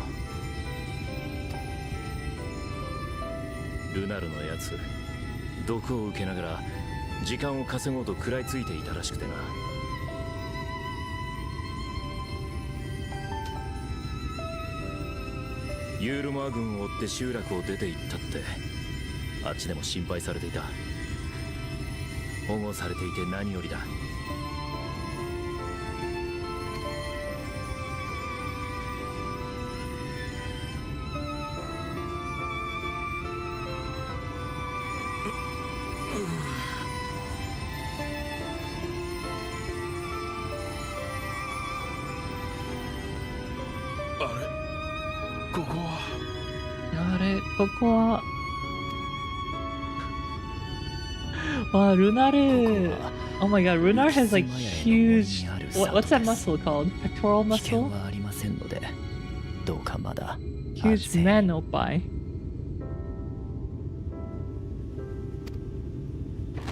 う。ルナルのやつ毒を受けながら時間を稼ごうと食らいついていたらしくてな。ユールマー軍を追って集落を出て行ったってあっちでも心配されていた。保護されていて何よりだ。ここはwow, Runar. Oh my god, Runar has like huge. What's that muscle called? Pectoral muscle? Huge man oppai.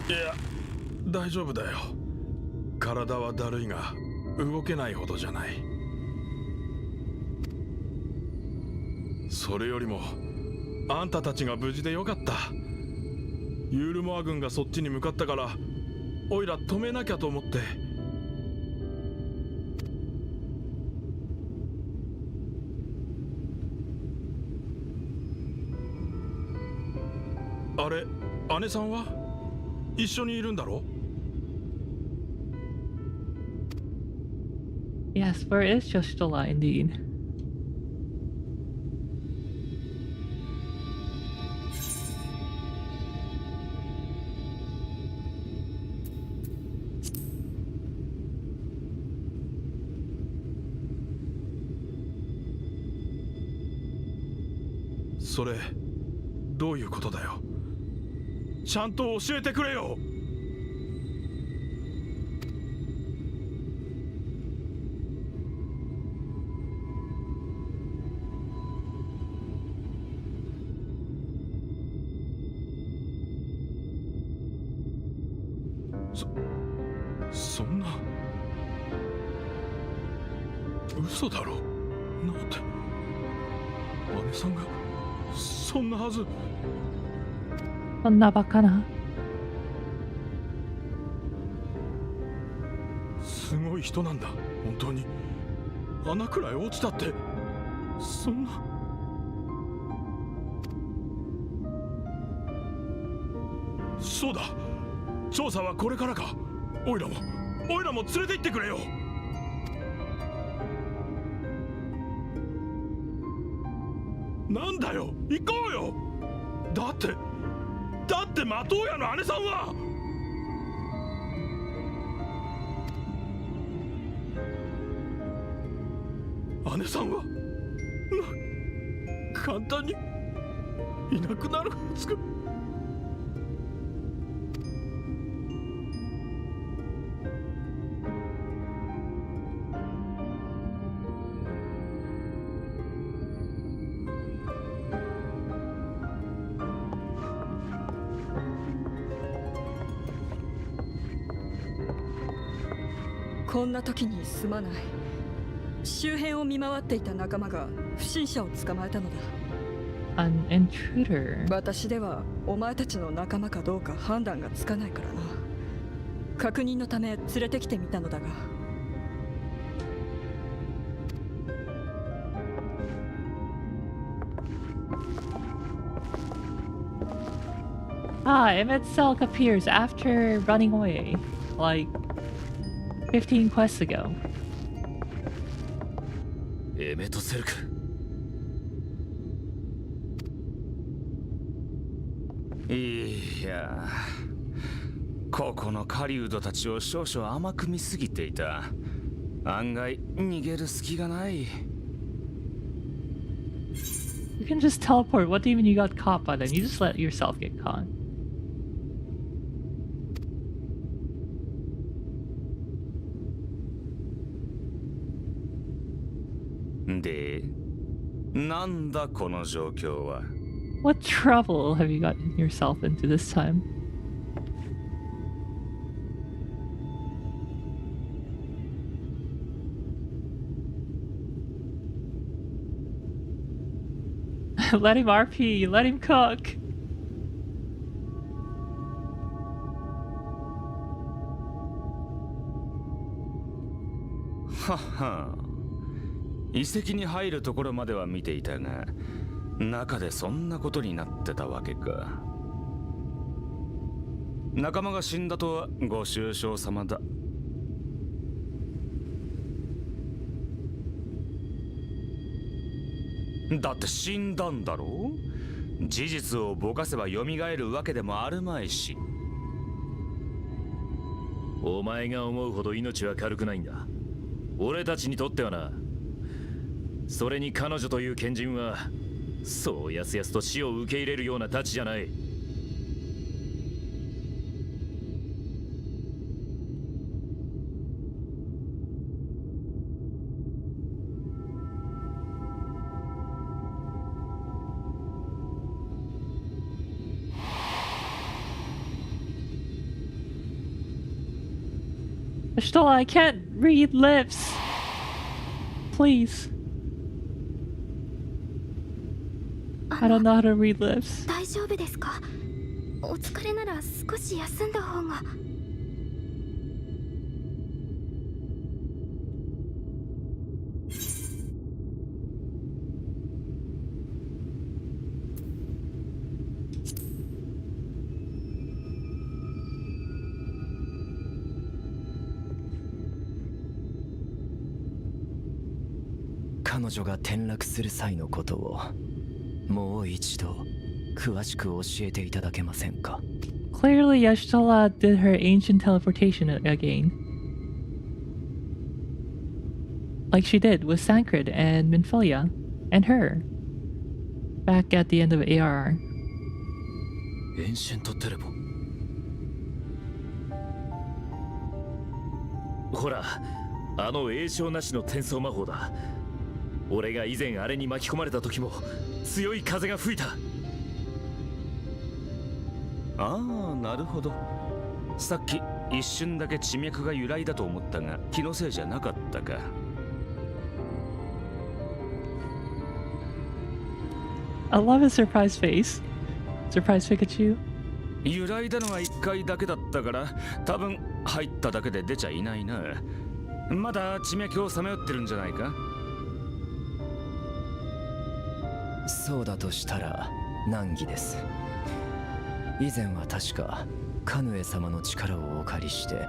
いや、大丈夫だよ。体はだるいが動けないほどじゃない。それよりもあんたたちが無事でよかった。ユールモア軍がそっちに向かったからオイラ止めなきゃと思って。あれ、姉さんは一緒にいるんだろ？ Yes, where is Jostola indeed? ?それどういうことだよ。ちゃんと教えてくれよ。そんな嘘だろ。なんて姉さんがそんなはず。そんなバカな。すごい人なんだ本当に。穴くらい落ちたって。そんな。そうだ、調査はこれからか。オイラも連れて行ってくれよ。なんだよ、行こうよ。だってマトウヤの姉さんは。姉さんは簡単にいなくなるはずが。こんな時にすまない。周辺を見回っていた仲間が不審者を捕まえたのだ。An intruder. 私ではお前たちの仲間かどうか判断がつかないからな。確認のため連れてきてみたのだが。Emmett Selk appears after running away, like 15 quests ago. エメトセルク。いや、ここの狩人たちを少々甘く見すぎていた。案外逃げる隙がない。You can just teleport. What do you mean you got caught by them? You just let yourself get caught. De, なんだこの状況は。What trouble have you gotten yourself into this time? Let him RP, let him cook. はは。遺跡に入るところまでは見ていたが、中でそんなことになってたわけか。仲間が死んだとはご愁傷様だ。だって死んだんだろう。事実をぼかせば蘇るわけでもあるまいし。お前が思うほど命は軽くないんだ。俺たちにとってはな。それに彼女という賢人はそうやすやすと死を受け入れるようなたちじゃない。Stola, I can't read lips. Please. I don't know how to read lips. 大丈夫ですか？お疲れなら少し休んだ方が。彼女が転落する際のことをもう一度詳しく教えていただけませんか？ Clearly, Y'shtola did her ancient teleportation again. Like she did with Sankrid and Minfilia and her. Back at the end of ARR. エンシェントテレポ。ほら、あの栄唱なしの転送魔法だ。俺が以前あれに巻き込まれた時も強い風が吹いた。ああ、なるほど。さっき一瞬だけ地脈が由来だと思ったが気のせいじゃなかったか。I love his surprise face. Surprise Pikachu. 由来だのは1回だけだったから多分入っただけで出ちゃいないな。まだ地脈をさまよってるんじゃないか。そうだとしたら難儀です。以前は確かカヌエ様の力をお借りして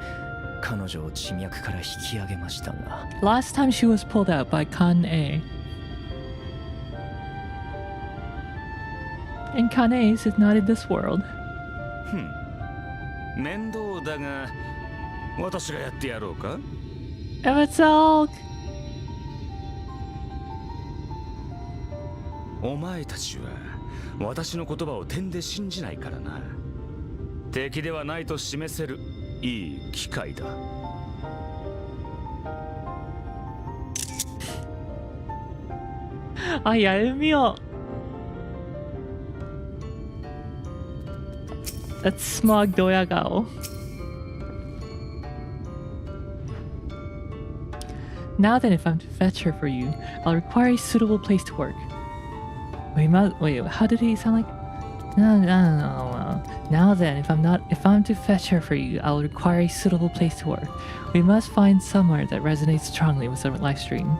彼女を地脈から引き上げましたが。 Last time she was pulled out by Kane. And Kane is not in this world. 面倒だが私がやってやろうか。Emetzelk! お前たちは私の言葉を点で信じないからな。敵ではないと示せるいい機会だ。아, 얄미워. That's smog doyagao. Now then, if I'm to fetch her for you, I'll require a suitable place to work. Wait, how did he sound like? No. Now then, if I'm to fetch her for you, I'll require a suitable place to work. We must find somewhere that resonates strongly with the live stream.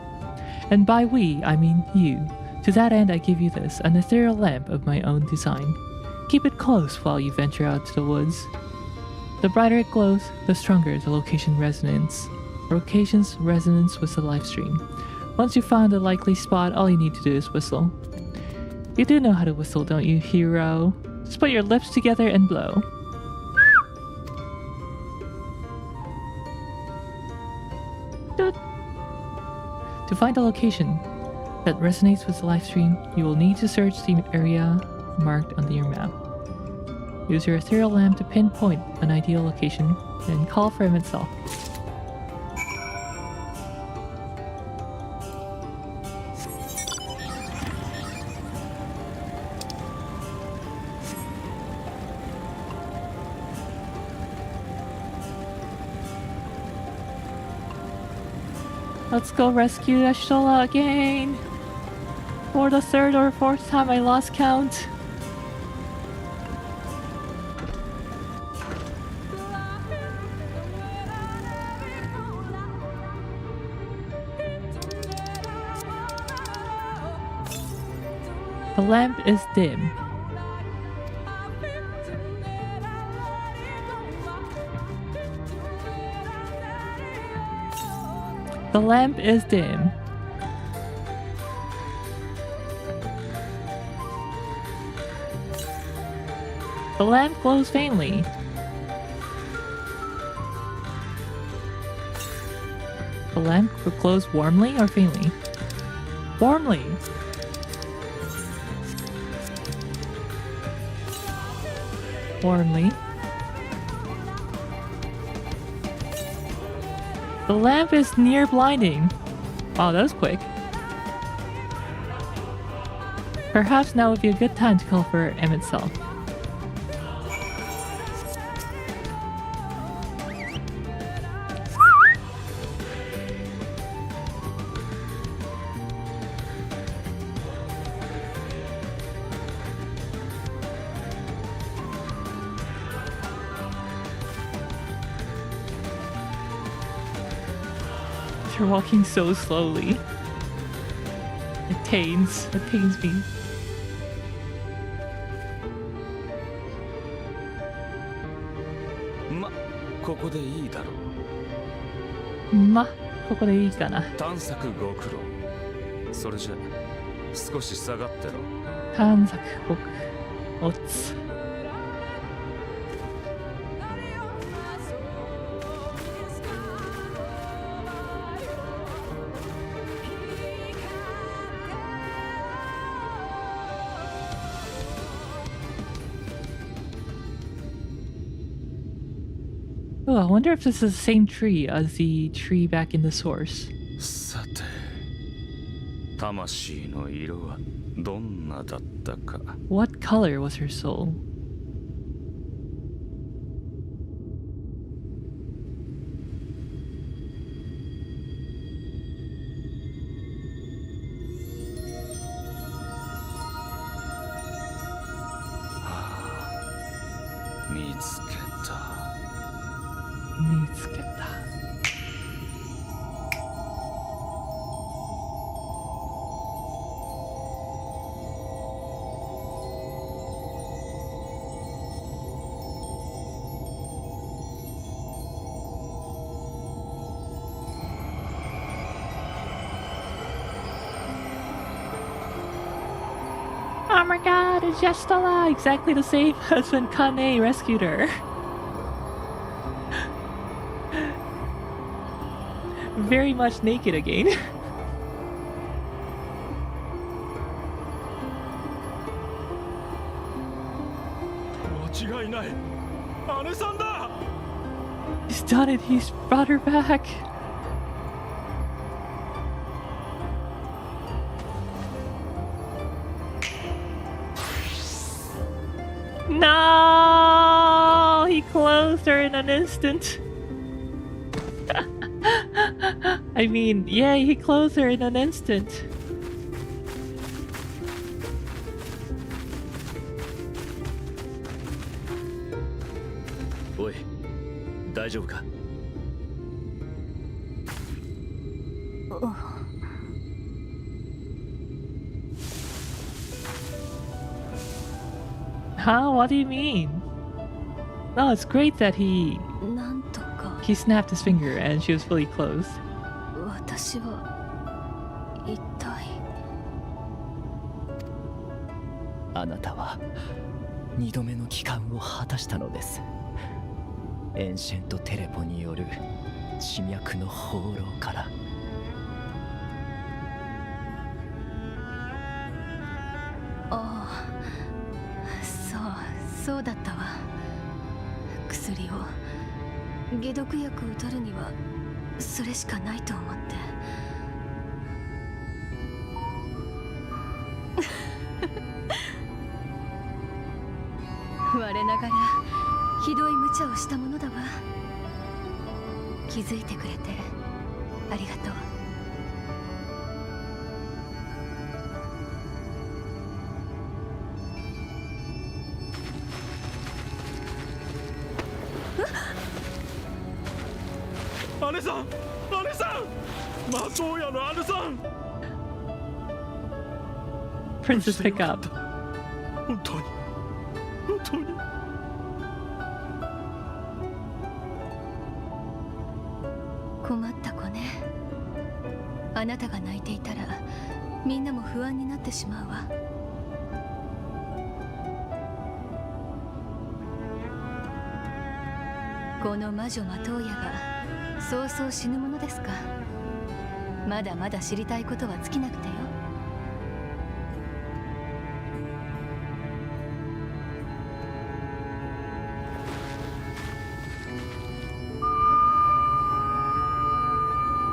And by we, I mean you. To that end, I give you this, an ethereal lamp of my own design. Keep it close while you venture out to the woods. The brighter it glows, the stronger the location's resonance with the live stream. Once you find a likely spot, all you need to do is whistle. You do know how to whistle, don't you, hero? Just put your lips together and blow. Doot. To find a location that resonates with the live stream, you will need to search the area marked on your map. Use your ethereal lamp to pinpoint an ideal location and call for him itself. Let's go rescue Ashtola again! For the third or fourth time, I lost count. The lamp is dim. The lamp is dim. The lamp glows faintly. The lamp glows warmly or faintly? Warmly! Warmly. The lamp is near blinding. Wow, that was quick. Perhaps now would be a good time to call for M itself. You're walking so slowly. It pains me. Ma, ここでいいだろう。ま、ここでいいかな。探索ご苦労。それじゃ少し下がってろ。探索ご苦労。おつ。Oh, I wonder if this is the same tree as the tree back in the source. さて、魂の色はどんなだったか。What color was her soul? Oh my god, it's Yashtala! Exactly the same as when Kane rescued her. Very much naked again. 違いない。姉さんだ。 He's done it. He's brought her back. No! He closed her in an instant. I mean, yeah, he closed her in an instant. おい、大丈夫か？ Huh? What do you mean? No, it's great that he なんとか snapped his finger and she was fully closed. 私は一体。あなたは2度目の帰還を果たしたのです。エンシェントテレポによる地脈の放浪から。ああ、そうだったわ。薬を、解毒薬を取るにはそれしかないと思って。我ながらひどい無茶をしたものだわ。気づいてくれてありがとう。姉さん、姉さん、魔法屋の姉さん。 Princess pick up. 本当に、本当に。困った子ね。あなたが泣いていたらみんなも不安になってしまうわ。この魔女マトーヤがそうそう死ぬものですか。まだまだ知りたいことは尽きなくてよ。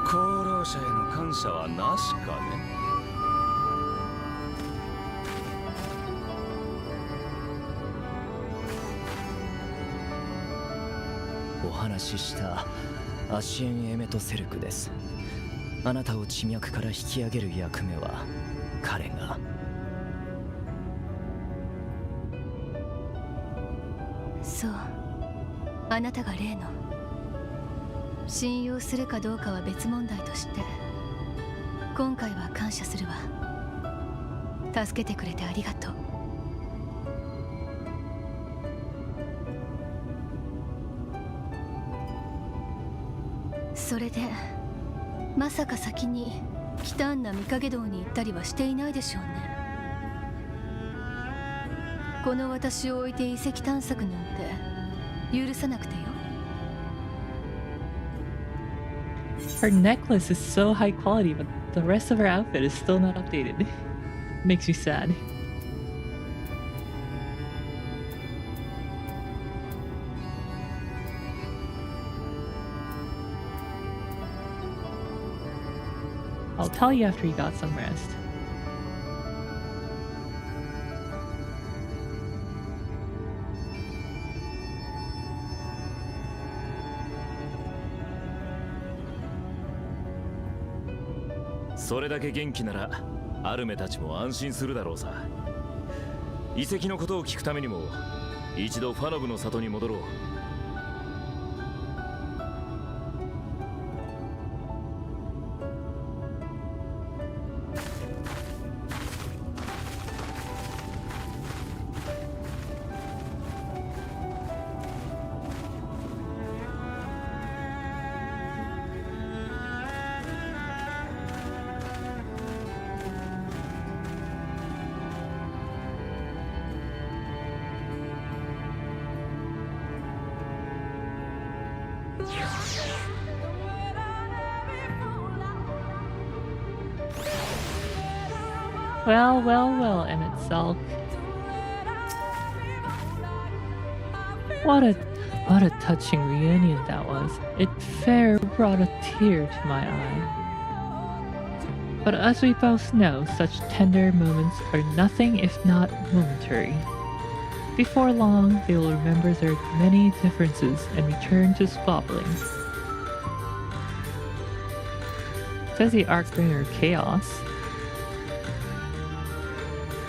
功労者への感謝はなしかね。お話ししたアシエン・エメトセルクです。あなたを地脈から引き上げる役目は彼が。そう、あなたが例の。信用するかどうかは別問題として今回は感謝するわ。助けてくれてありがとう。それでまさか先に忌憚な御影堂に行ったりはしていないでしょうね。この私を置いて遺跡探索なんて許さなくてよ。Her necklace is so high quality, but the rest of her outfit is still not updated. Makes me sad. I'll tell you after you got some rest.「それだけ元気ならアルメたちも安心するだろうさ。遺跡のことを聞くためにも一度ファノブの里に戻ろう。」Well, Emmett Salk. What a touching reunion that was. It fair brought a tear to my eye. But as we both know, such tender moments are nothing if not momentary. Before long, they will remember their many differences and return to squabbling. Says the Archbringer Chaos.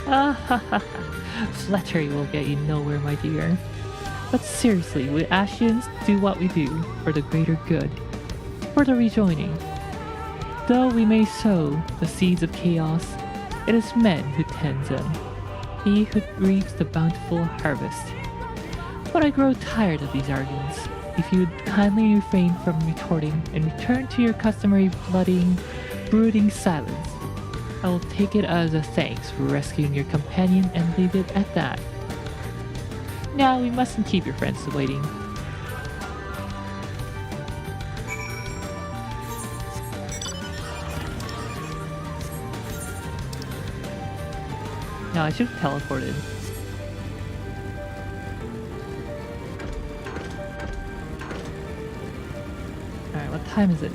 Ah ha ha ha. Flattery will get you nowhere, my dear. But seriously, we Ashians do what we do for the greater good, for the rejoining. Though we may sow the seeds of chaos, it is men who tend them, he who reaps the bountiful harvest. But I grow tired of these arguments. If you would kindly refrain from retorting and return to your customary brooding silence, I will take it as a thanks for rescuing your companion and leave it at that. Now we mustn't keep your friends waiting. No, I should have teleported. Alright, what time is it?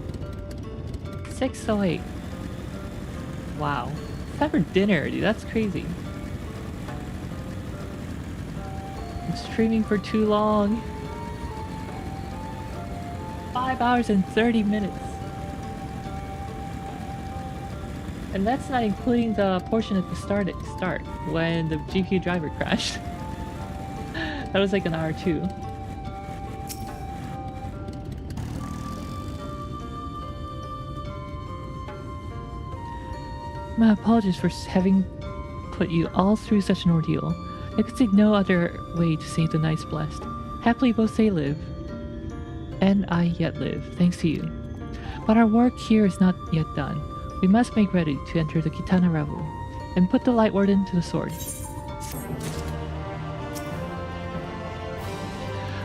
6:08. Wow. It's time for dinner, dude. That's crazy. I'm streaming for too long. 5 hours and 30 minutes. And that's not including the portion at the start when the GPU driver crashed. That was like an hour too. My apologies for having put you all through such an ordeal. I could see no other way to save the Knights Blessed. Happily both they live, and I yet live, thanks to you. But our work here is not yet done. We must make ready to enter the Kitana Revel, and put the Light Warden to the sword.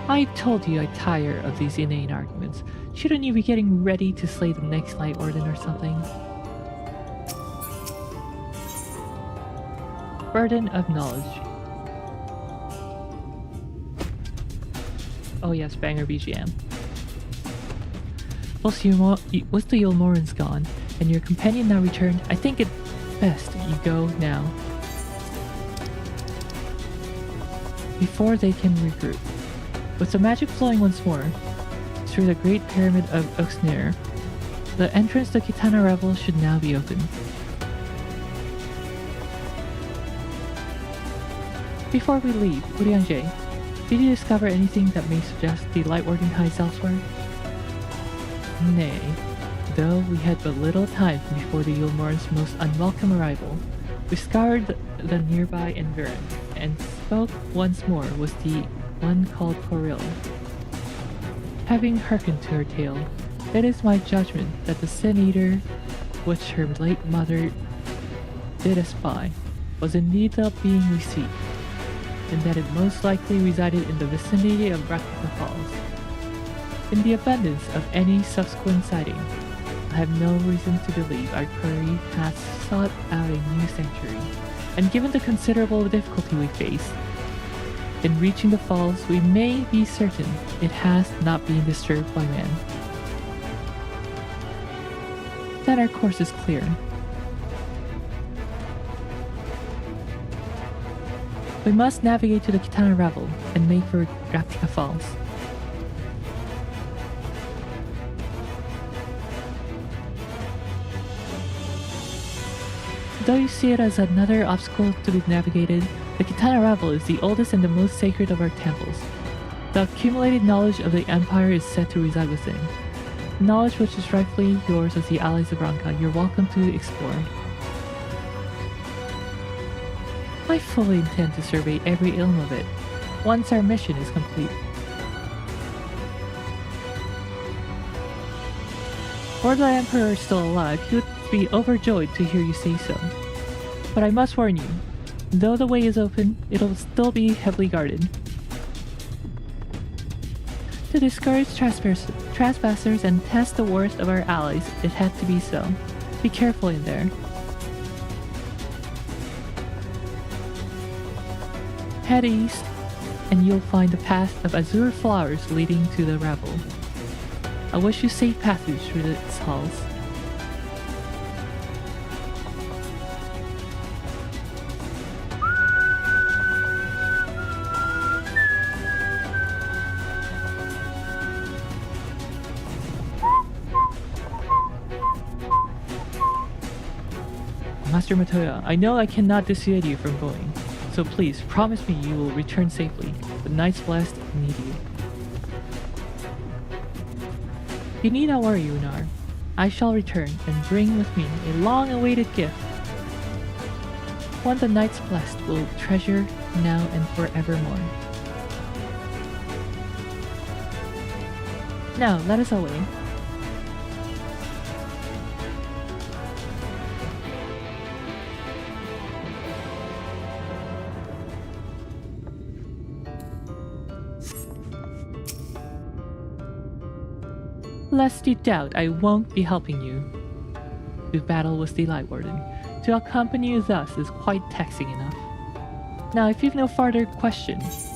I told you I tire of these inane arguments. Shouldn't you be getting ready to slay the next Light Warden or something? Burden of knowledge. Oh yes, banger BGM. Once the Eorzea gone, and your companion now returned, I think it best you go now. Before they can regroup. With the magic flowing once more, through the Great Pyramid of Oxnir, the entrance to Kitana Revel should now be open. Before we leave, Urianger, did you discover anything that may suggest the Light Warden hides elsewhere? Nay, though we had but little time before the Eorzea most unwelcome arrival, we scoured the nearby environment and spoke once more with the one called Coril. Having hearkened to her tale, it is my judgment that the Sin Eater, which her late mother did espy, was indeed the being we seek, and that it most likely resided in the vicinity of Rakita Falls. In the abundance of any subsequent sighting, I have no reason to believe our quarry has sought out a new sanctuary, and given the considerable difficulty we face in reaching the falls, we may be certain it has not been disturbed by man. Then our course is clear. We must navigate to the Kitana Revel and make for Rakita Falls. Though you see it as another obstacle to be navigated, the Kitana Revel is the oldest and the most sacred of our temples. The accumulated knowledge of the Empire is said to reside within. Knowledge which is rightfully yours as the allies of Ranka, you're welcome to explore. I fully intend to survey every ilm of it, once our mission is complete. Were the Emperor still alive, he would be overjoyed to hear you say so. But I must warn you, though the way is open, it'll still be heavily guarded. To discourage trespassers and test the worst of our allies, it had to be so. Be careful in there. Head east, and you'll find the path of azure flowers leading to the revel. I wish you safe passage through its halls. Master Matoya, I know I cannot dissuade you from going, so please promise me you will return safely. The Knights Blessed need you. You need not worry, Unar. I shall return and bring with me a long-awaited gift. One the Knights Blessed will treasure now and forevermore. Now, let us away. Lest you doubt, I won't be helping you to battle with the Light Warden. To accompany you thus is quite taxing enough. Now, if you've no further questions...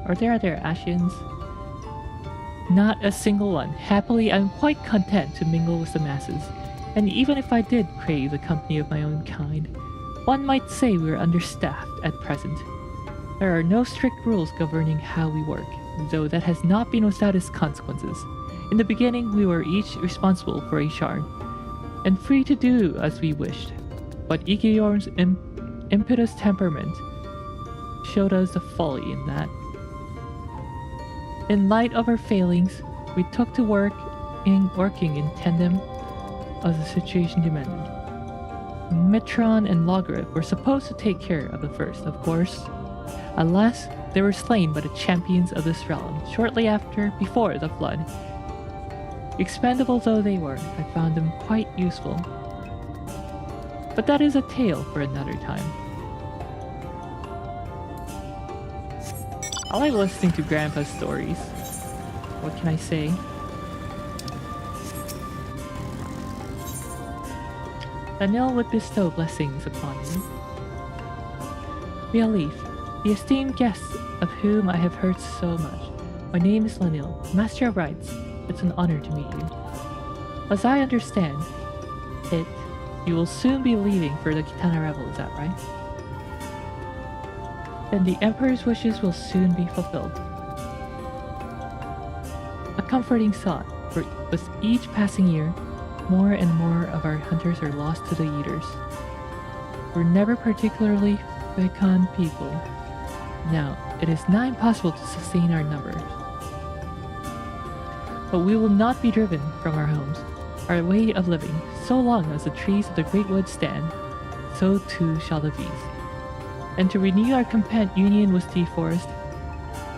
Are there other Ashians? Not a single one. Happily, I'm quite content to mingle with the masses. And even if I did crave the company of my own kind, one might say we're understaffed at present. There are no strict rules governing how we work, though that has not been without its consequences. In the beginning, we were each responsible for a shard, and free to do as we wished. But Ikiyorn's impetuous temperament showed us the folly in that. In light of our failings, we took to working in tandem as the situation demanded. Metron and Logarev were supposed to take care of the first, of course. Alas, they were slain by the champions of this realm shortly before the flood. Expendable though they were, I found them quite useful. But that is a tale for another time. I like listening to Grandpa's stories. What can I say? Daniel would bestow blessings upon you. Realif, the esteemed guests of whom I have heard so much. My name is Lanil, Master of Rites. It's an honor to meet you. As I understand it, you will soon be leaving for the Kitana Revel, is that right? Then the Emperor's wishes will soon be fulfilled. A comforting thought, for with each passing year, more and more of our hunters are lost to the Eaters. We're never particularly fecund people. Now, it is not impossible to sustain our numbers. But we will not be driven from our homes, our way of living. So long as the trees of the Great Wood stand, so too shall the bees. And to renew our union with the forest,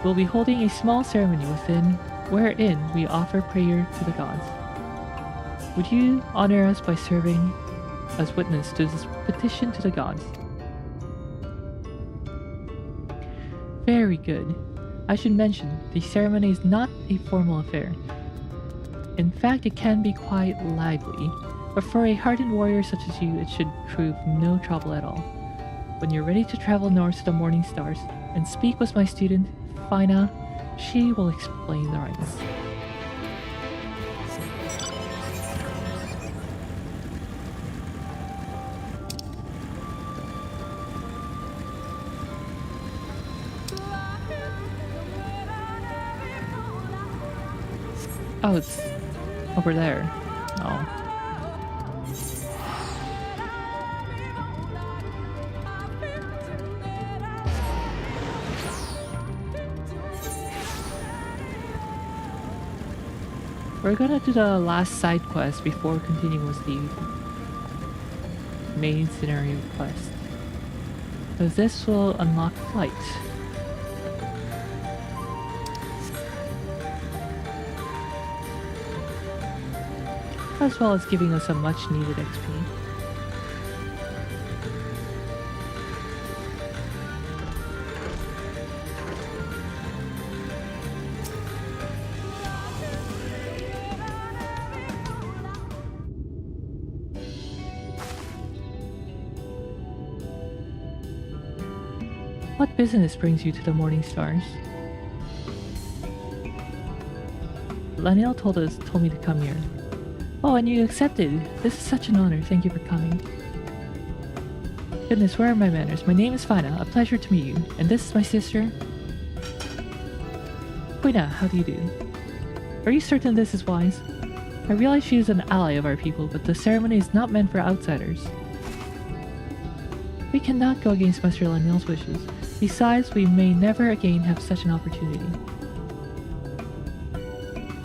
we'll be holding a small ceremony wherein we offer prayer to the gods. Would you honor us by serving as witness to this petition to the gods? Very good. I should mention, the ceremony is not a formal affair. In fact, it can be quite lively, but for a hardened warrior such as you, it should prove no trouble at all. When you're ready to travel north to the Morning Stars and speak with my student, Fina, she will explain the rites. Oh, it's over there. Oh. We're gonna do the last side quest before continuing with the main scenario quest. So this will unlock flight. As well as giving us some much needed XP. What business brings you to the Morning Stars? Laniel told me to come here. Oh, and you accepted. This is such an honor. Thank you for coming. Goodness, where are my manners? My name is Fina. A pleasure to meet you. And this is my sister. Fina, how do you do? Are you certain this is wise? I realize she is an ally of our people, but the ceremony is not meant for outsiders. We cannot go against Master Laniel's wishes. Besides, we may never again have such an opportunity.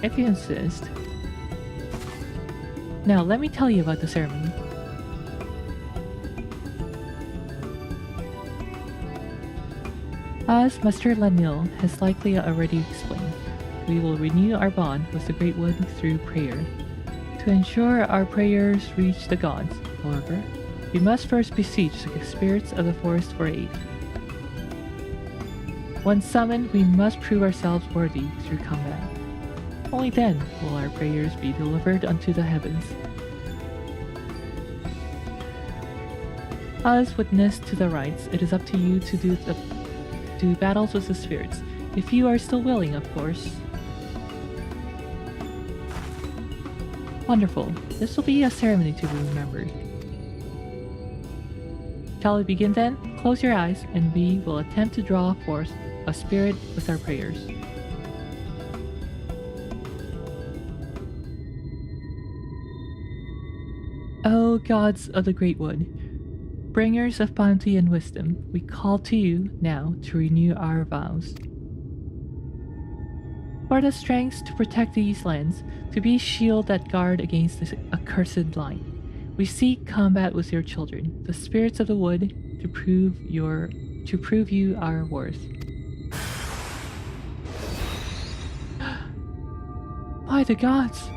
If you insist. Now, let me tell you about the ceremony. As Master Laniel has likely already explained, we will renew our bond with the Great Wood through prayer. To ensure our prayers reach the gods, however, we must first beseech the spirits of the forest for aid. Once summoned, we must prove ourselves worthy through combat. Only then will our prayers be delivered unto the heavens. As witness to the rites, it is up to you to do battles with the spirits, if you are still willing, of course. Wonderful. This will be a ceremony to be remembered. Shall we begin then? Close your eyes, and we will attempt to draw forth a spirit with our prayers. O gods of the Great Wood, bringers of bounty and wisdom, we call to you now to renew our vows. For the strength to protect these lands, to be a shield that guard against this accursed light, we seek combat with your children, the spirits of the wood, to prove you our worth. By the gods!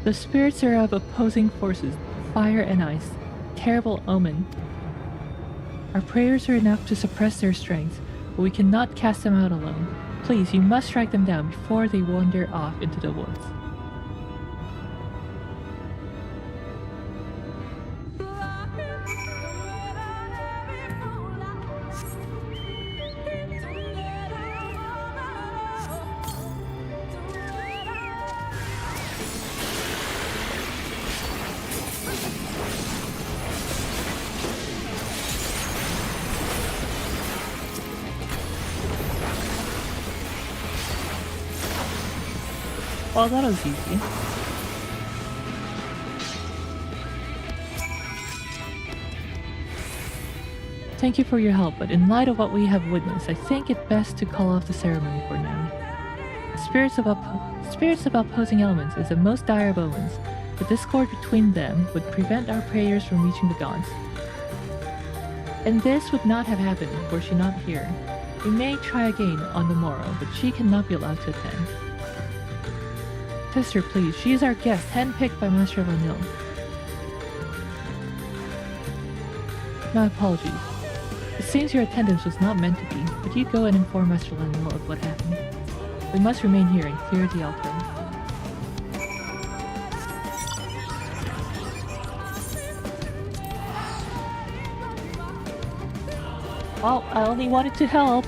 The spirits are of opposing forces, fire and ice. Terrible omen. Our prayers are enough to suppress their strength, but we cannot cast them out alone. Please, you must strike them down before they wander off into the woods. Well, that was easy. Thank you for your help, but in light of what we have witnessed, I think it best to call off the ceremony for now. Spirits of opposing elements is the most dire of omens. The discord between them would prevent our prayers from reaching the gods. And this would not have happened were she not here. We may try again on the morrow, but she cannot be allowed to attend. Sister, please. She is our guest, handpicked by Master Laniel. My apologies. It seems your attendance was not meant to be, but you go and inform Master Laniel of what happened. We must remain here and clear the altar. Well, I only wanted to help.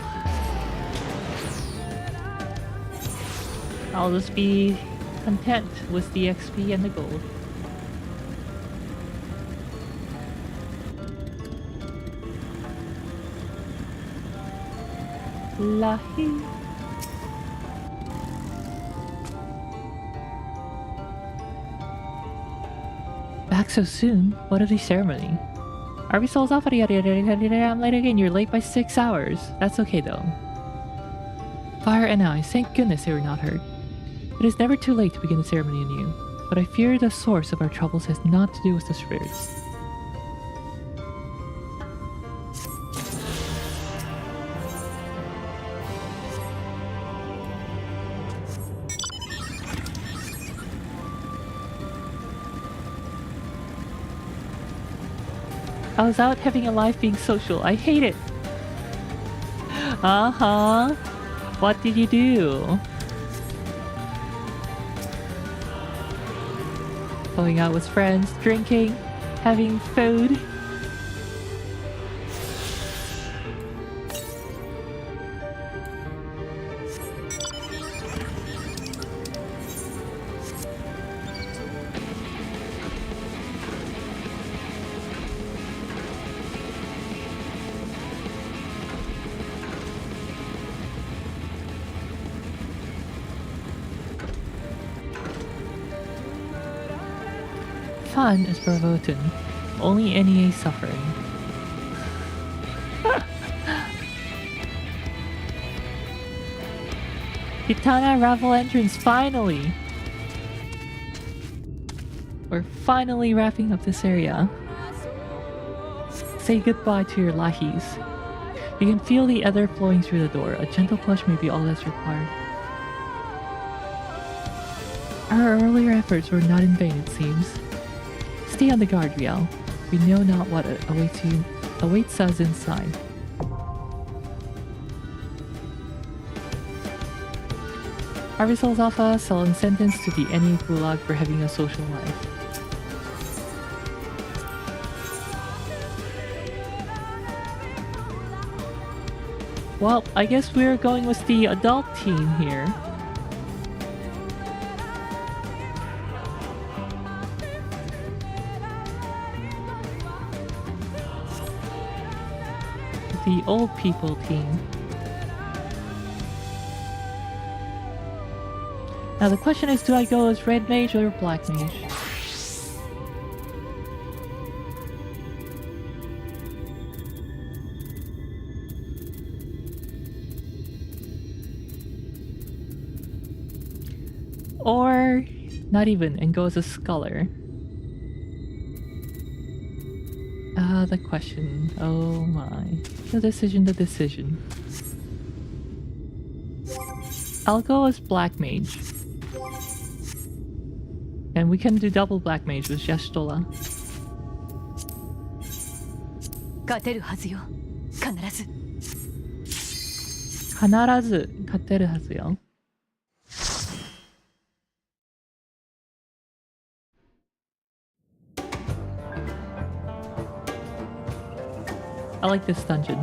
I'll just be content with the XP and the gold. Lahi. Back so soon? What of the ceremony? Are we souls off? I'm late again. You're late by 6 hours. That's okay though. Fire and ice. Thank goodness they were not hurt. It is never too late to begin the ceremony anew, but I fear the source of our troubles has not to do with the spirits. I was out having a life being social. I hate it. What did you do? going out with friends, drinking, having food. Fun is verboten. Only NEA suffering. Kitana raffle entrance, finally! We're finally wrapping up this area. Say goodbye to your lahis. You can feel the ether flowing through the door. A gentle push may be all that's required. Our earlier efforts were not in vain, it seems. Stay on the guard, Riel. We know not what awaits us inside. Harvestals Alpha Sullen sentenced to the NEA Gulag for having a social life. Well, I guess we're going with the adult team here. The old people team. Now the question is, do I go as red mage or black mage? Or not even, and go as a scholar? The question. Oh my. The decision, the decision. I'll go as black mage. And we can do double black mage with Yashtola. 勝てるはずよ。必ず。必ず勝てるはずよ。I like this dungeon.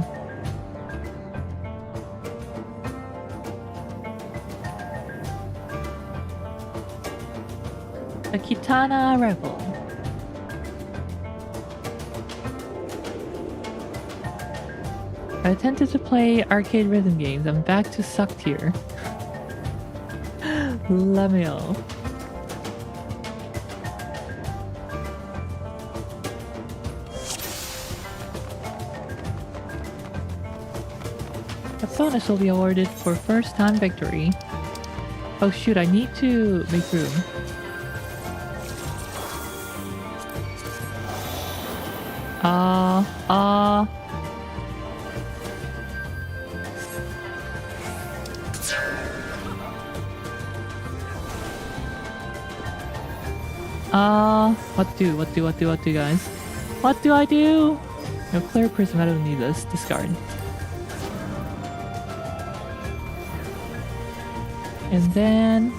A Kitana Rebel. I attempted to play arcade rhythm games. I'm back to suck tier. Lemio. A bonus will be awarded for first time victory. Oh shoot, I need to make room. What do, guys? What do I do? No, clear prism, I don't need this. Discard. And then...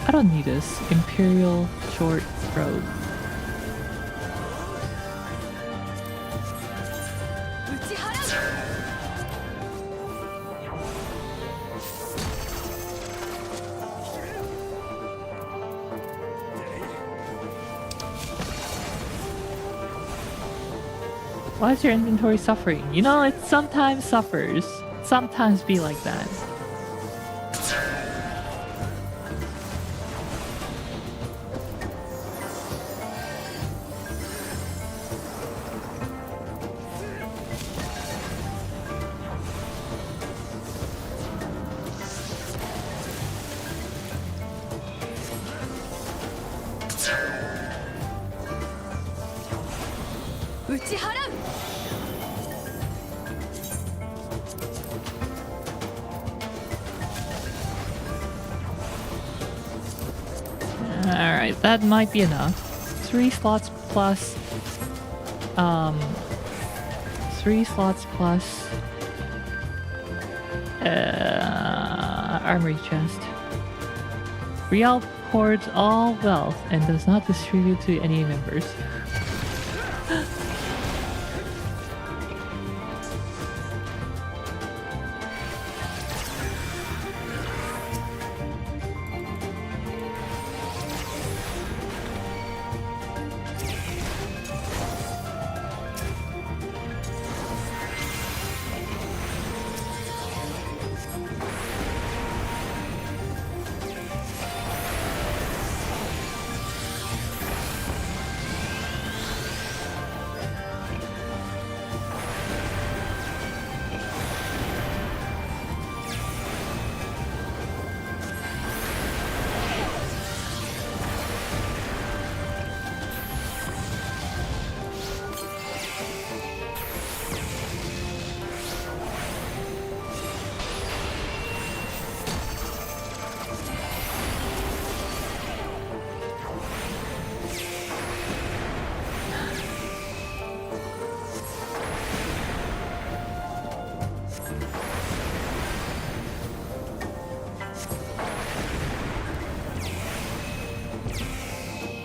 I don't need this. Imperial short robe. Why is your inventory suffering? You know, it sometimes suffers. Sometimes be like that. Alright, that might be enough. 3 slots plus... 3 slots plus... armory chest. Rial hoards all wealth and does not distribute to any members.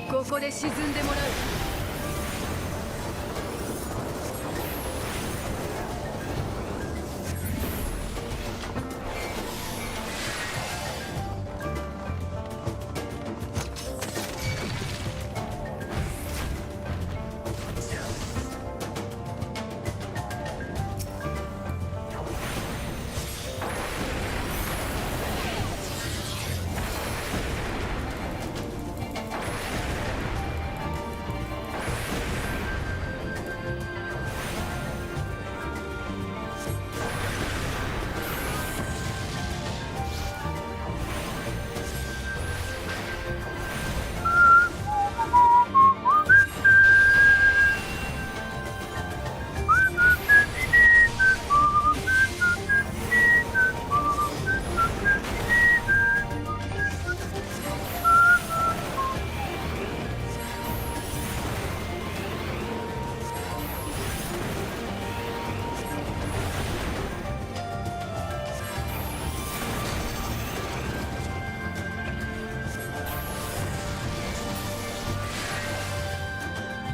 ここで沈んでもらう。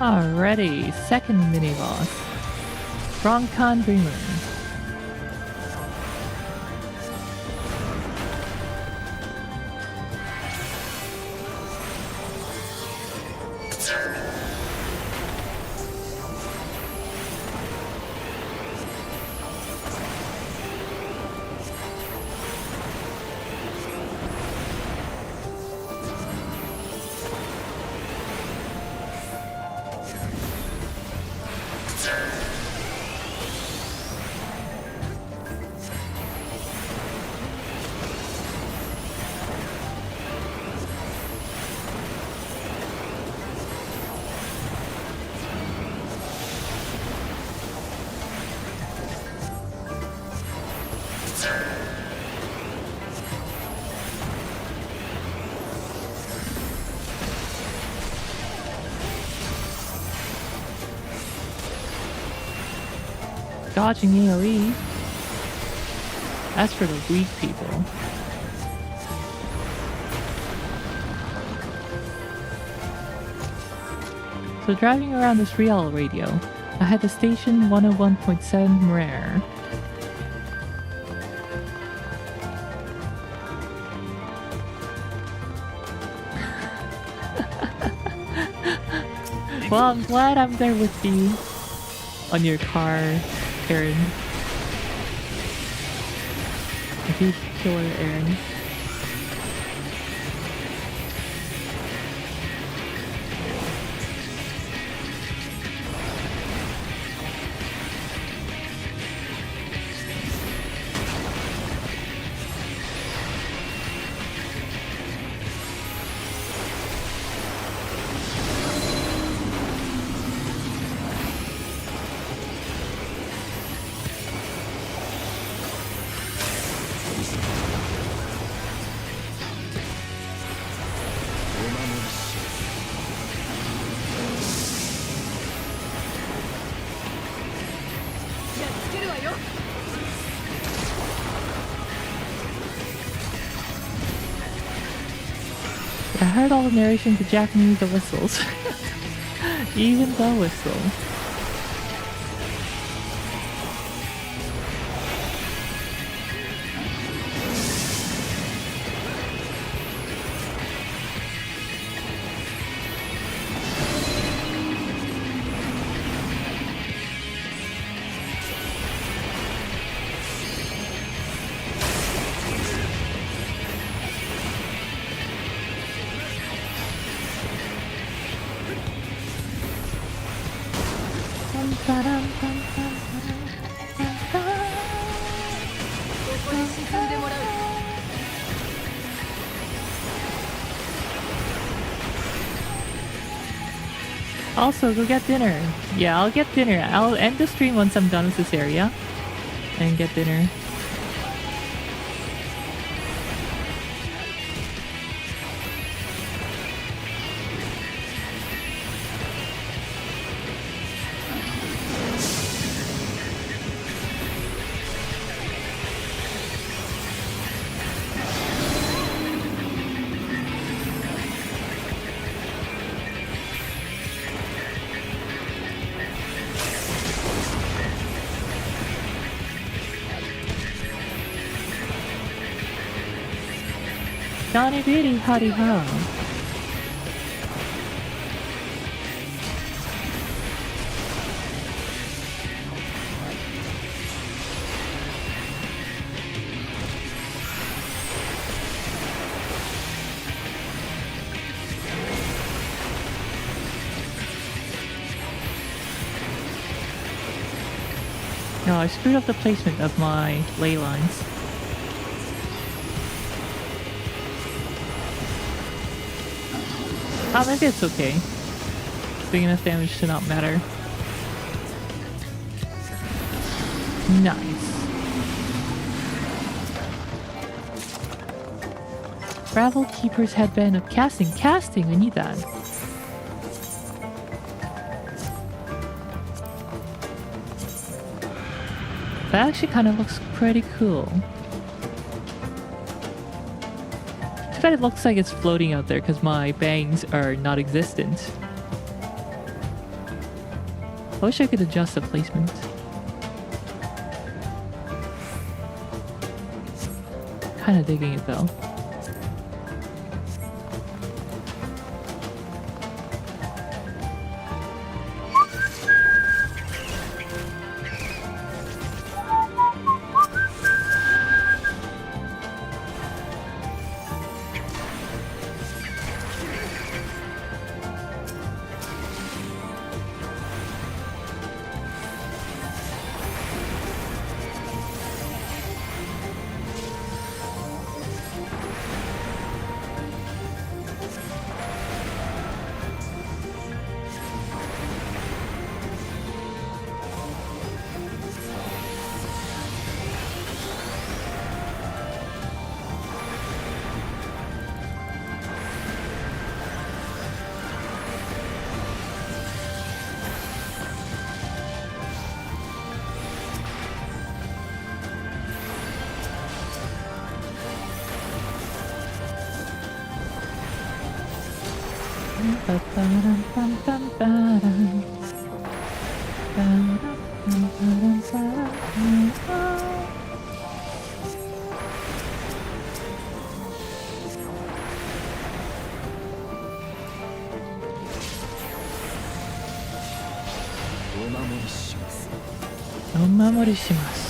Alrighty, second mini-boss. Broncan Dreamer. Dodging AoE. That's for the weak people. So driving around this real radio, I had the station 101.7 rare. Well, I'm glad I'm there with you on your car, Aaron. A huge killer, Aaron. I heard all the narration to Japanese the whistles. Even the whistle. Also, go get dinner. Yeah, I'll get dinner. I'll end the stream once I'm done with this area. And get dinner. Johnny Beauty, howdy ho. No, I screwed up the placement of my ley lines. Oh, maybe it's okay. Big enough damage to not matter. Nice. Gravel Keeper's Headband of Casting. Casting, we need that. That actually kind of looks pretty cool. Too bad it looks like it's floating out there because my bangs are not existent. I wish I could adjust the placement. Kinda digging it though.お守りします。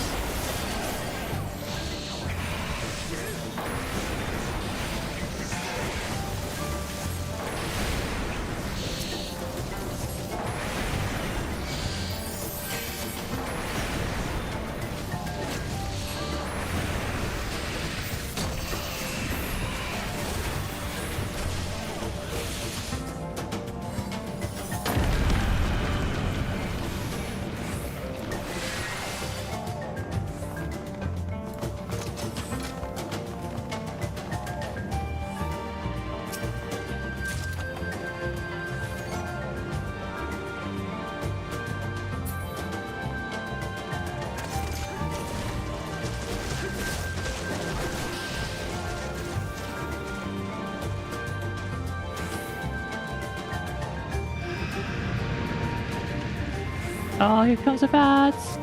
Oh, here comes the bats.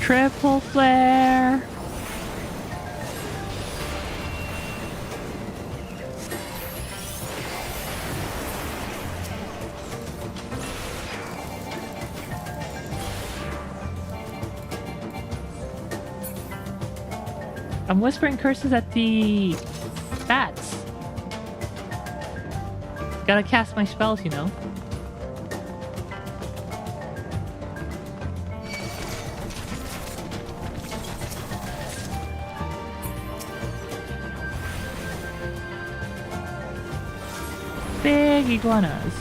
Triple flare. I'm whispering curses at the bats. Gotta cast my spells, you know. Big iguanas.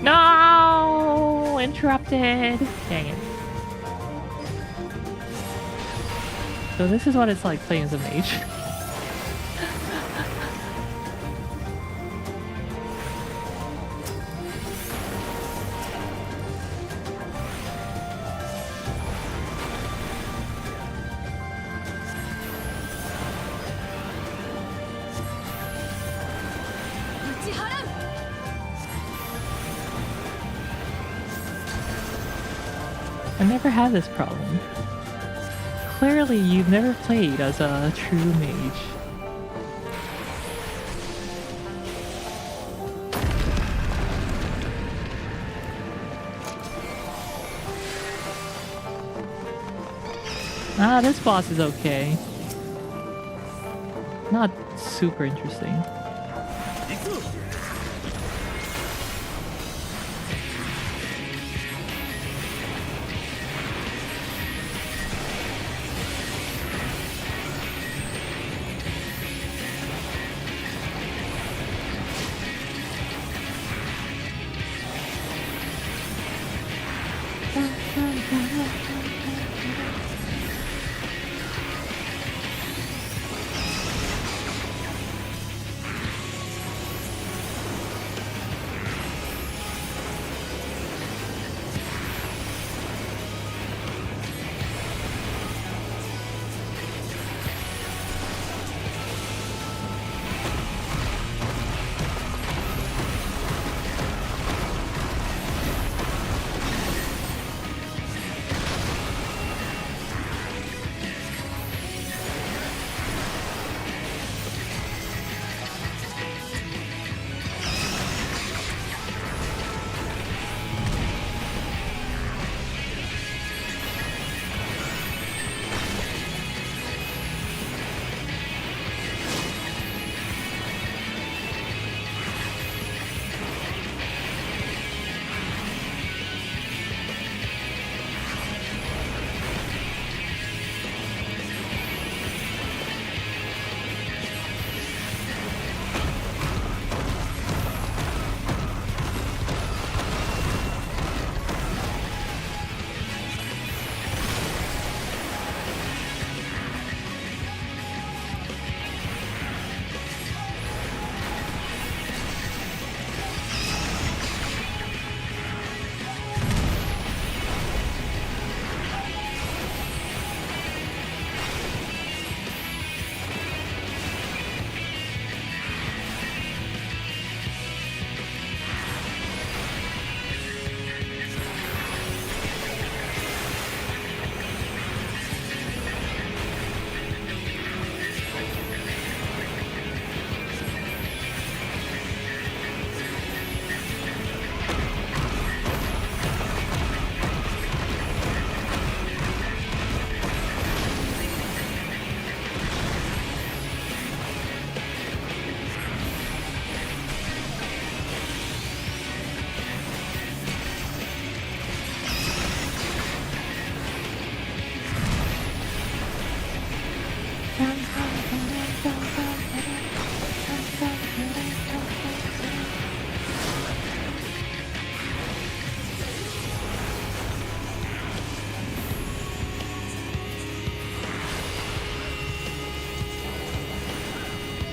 No! Interrupted. Dang it. So this is what it's like playing as a mage. I never had this problem. Clearly, you've never played as a true mage. Ah, this boss is okay. Not super interesting.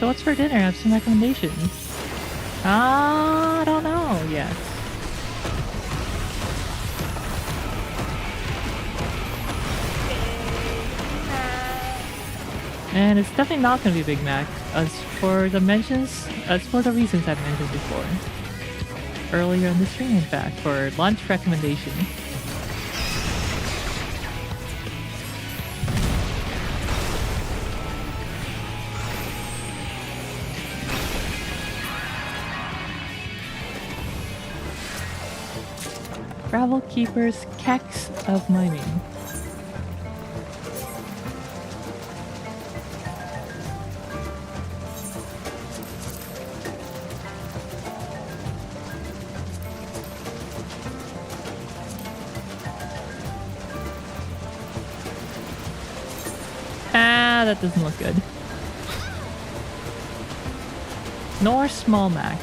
So what's for dinner? I have some recommendations. I don't know yet. And it's definitely not going to be Big Mac, as for the reasons I've mentioned before. Earlier in the stream, in fact, for lunch recommendation. Gravel Keeper's Kex of Mining. Ah, that doesn't look good. Nor Small Mac.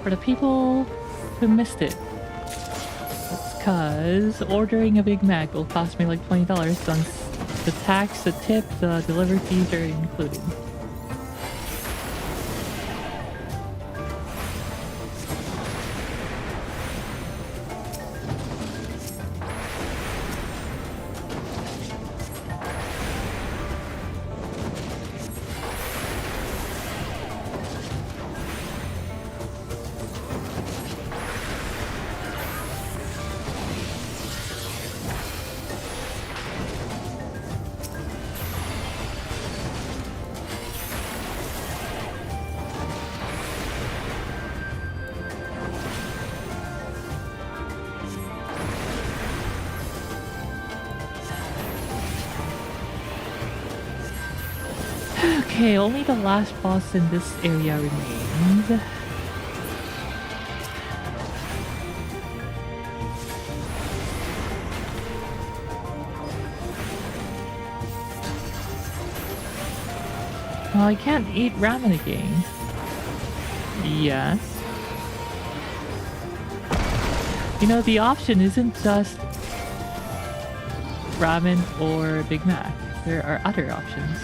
For the people who missed it, it's cause ordering a Big Mac will cost me like $20 since the tax, the tip, the delivery fees are included. Okay, only the last boss in this area remains. Well, I can't eat ramen again. Yes. You know, the option isn't just ramen or Big Mac. There are other options.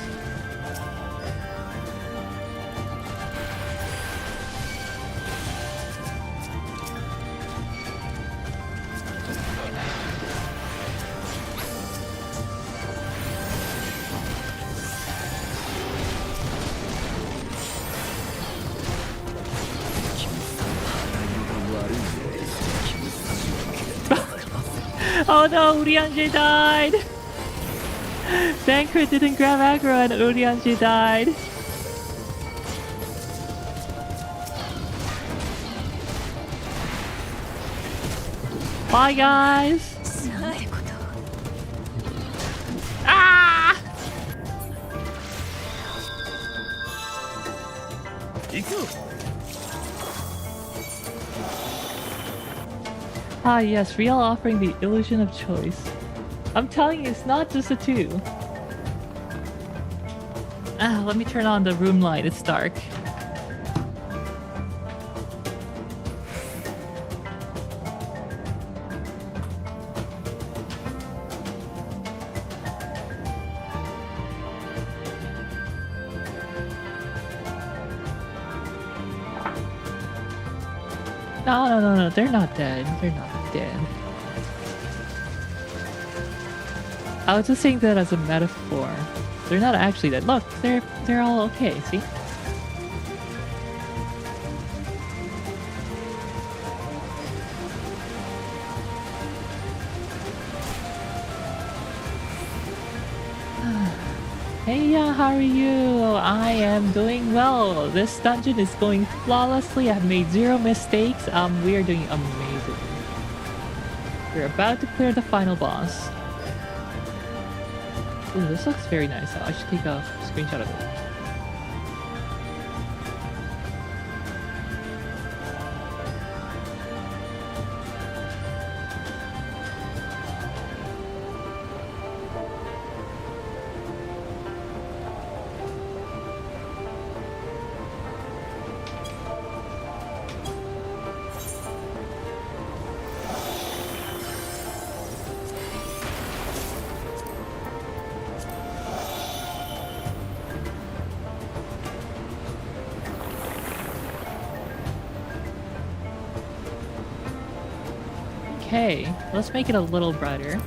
Oh no, Urianger died! Bankrit didn't grab aggro and Urianger died. Bye guys! Ah! Ah yes, Real offering the illusion of choice. I'm telling you, it's not just a 2. Ah, let me turn on the room light, it's dark. No, they're not dead. They're not dead. I was just saying that as a metaphor. They're not actually dead. Look, they're all okay, see? Hey, how are you? I am doing well. This dungeon is going flawlessly. I've made 0 mistakes. We are doing amazing. We're about to clear the final boss. Ooh, this looks very nice. I should take a screenshot of it. Okay, let's make it a little brighter.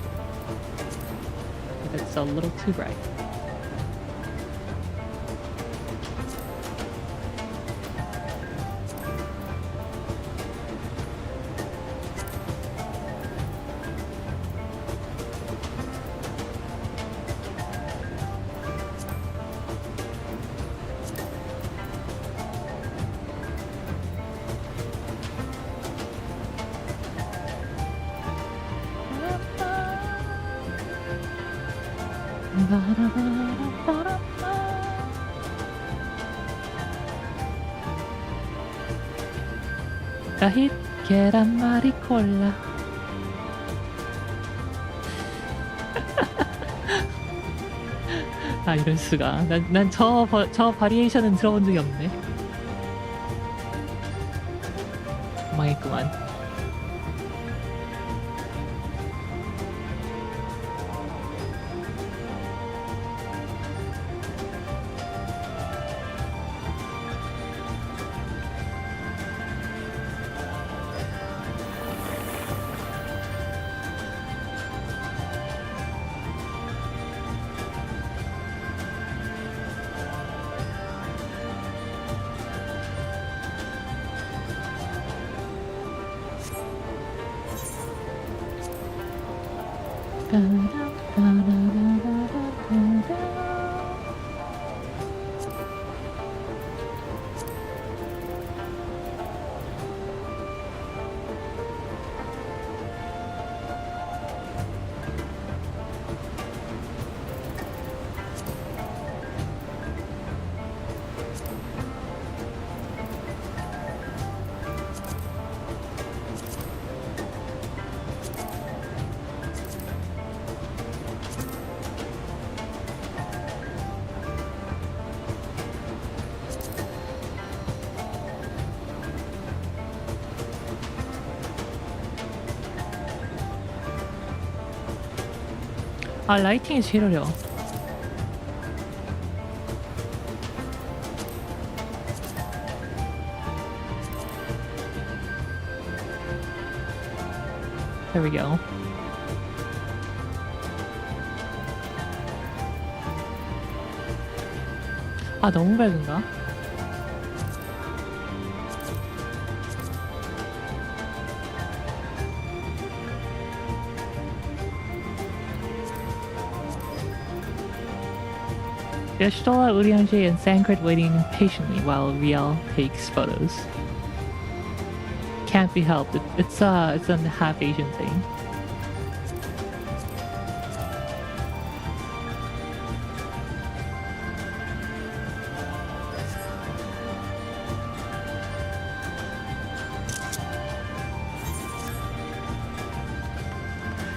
It's a little too bright. Kahit keramari cola. 아, 이럴 수가. 난 저 바리에이션은 들어본 적이 없네. 망했구만. 아, 라이팅이 제일 어려워. There we go. 아, 너무 밝은가? Yestola, Eorzea, and Sankret waiting patiently while Riel takes photos. Can't be helped. It's a half Asian thing.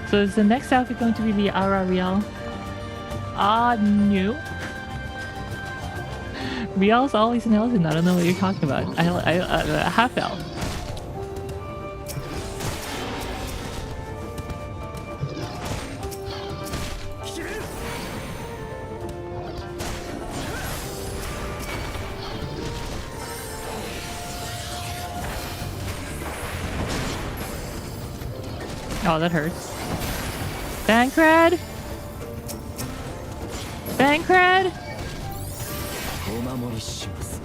So is the next outfit going to be the Aura Riel? No. Riel's always an Elton. I don't know what you're talking about. I half elf. Oh, that hurts. Bankred? Bankred? お守りします。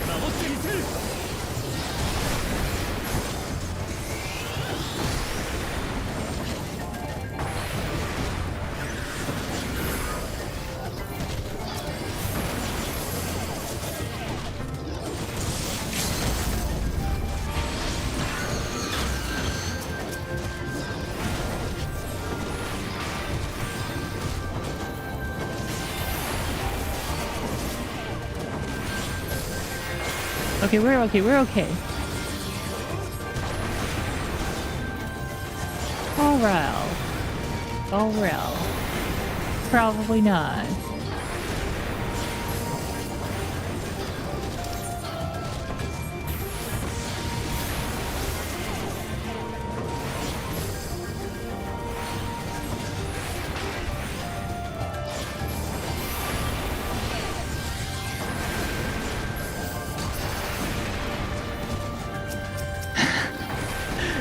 守ってみせる。Okay, we're okay, we're okay. Oh well. Oh well. Probably not.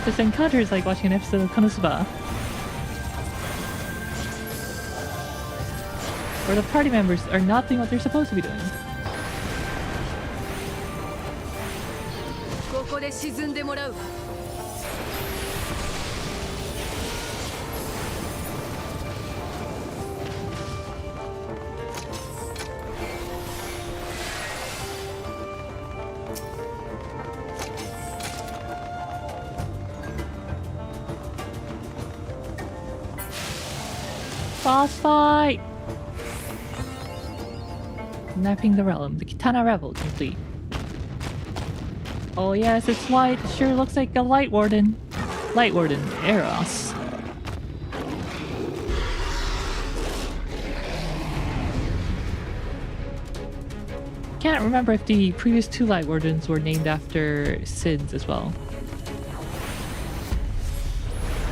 This encounter is like watching an episode of Konosuba, where the party members are not doing what they're supposed to be doing. ここで沈んでもらうわ。Boss fight! Napping the realm. The Kitana Revel complete. Oh yes, it's white. It sure looks like a Light Warden. Light Warden, Eros. Can't remember if the previous two Light Wardens were named after Sids as well.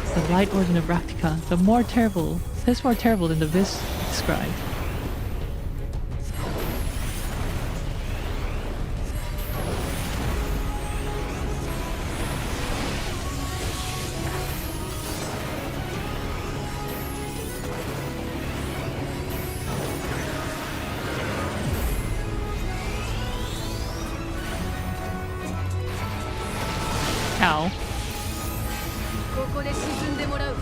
It's the Light Warden of Raktika, the more terrible. This is more terrible than the Vis described. Ow. ここで沈んでもらう。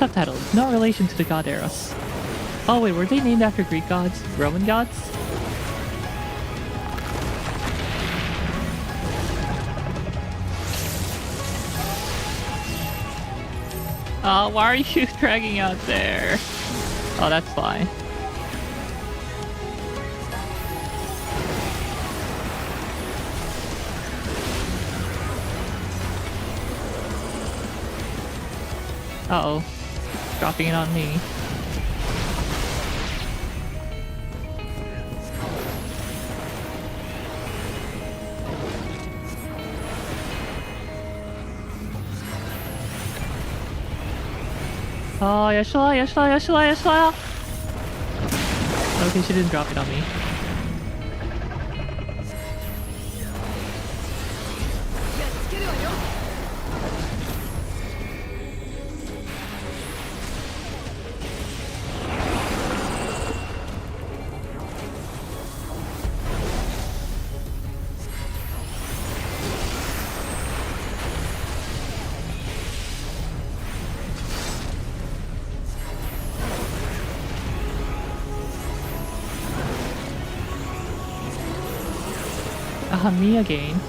Subtitle, no relation to the god Eros. Oh wait, were they named after Greek gods? Roman gods? Oh, why are you dragging out there? Oh, that's fine. Uh-oh. Dropping it on me. Oh, Yashla! Okay, she didn't drop it on me. me again.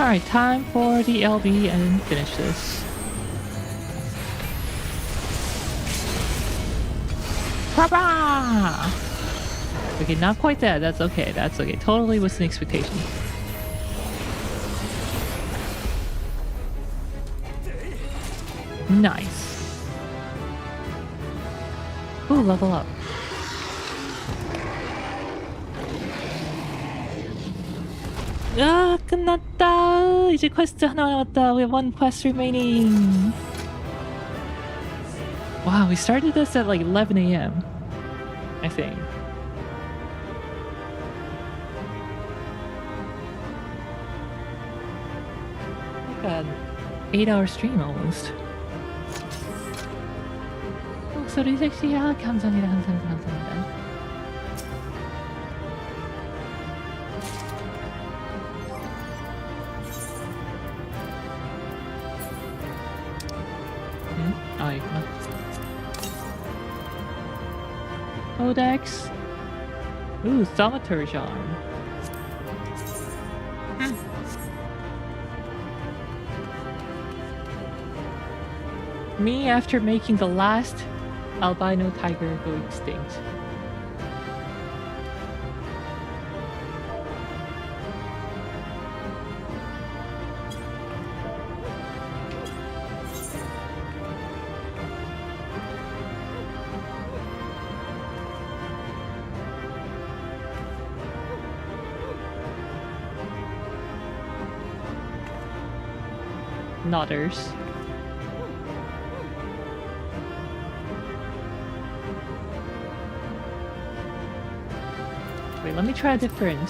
Alright, time for the LB and finish this. Papa! Okay, not quite that. That's okay. That's okay. Totally within expectation. Nice. Ooh, level up. 아, 끝났다. 이제 퀘스트 하나 남았다. We have one quest remaining. Wow, we started this at like 11 a.m. I think. Like an 8-hour stream almost. 목소리 섹시야. 감사합니다. 감사합니다. 아, 이구나. Codex. Ooh, Thaumaturge arm. Me after making the last albino tiger go extinct. Nodders. Wait, let me try a different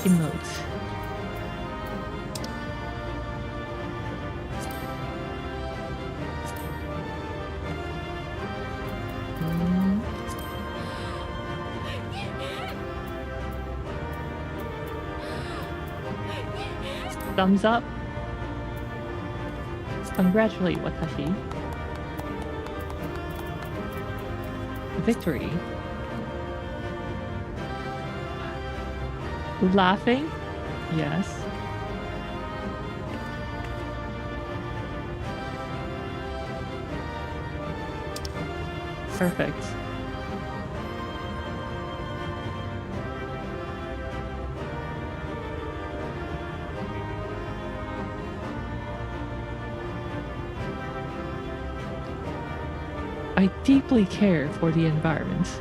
emote. Thumbs up. Congratulate Watashi. Victory. Laughing? Yes. Perfect. I deeply care for the environment.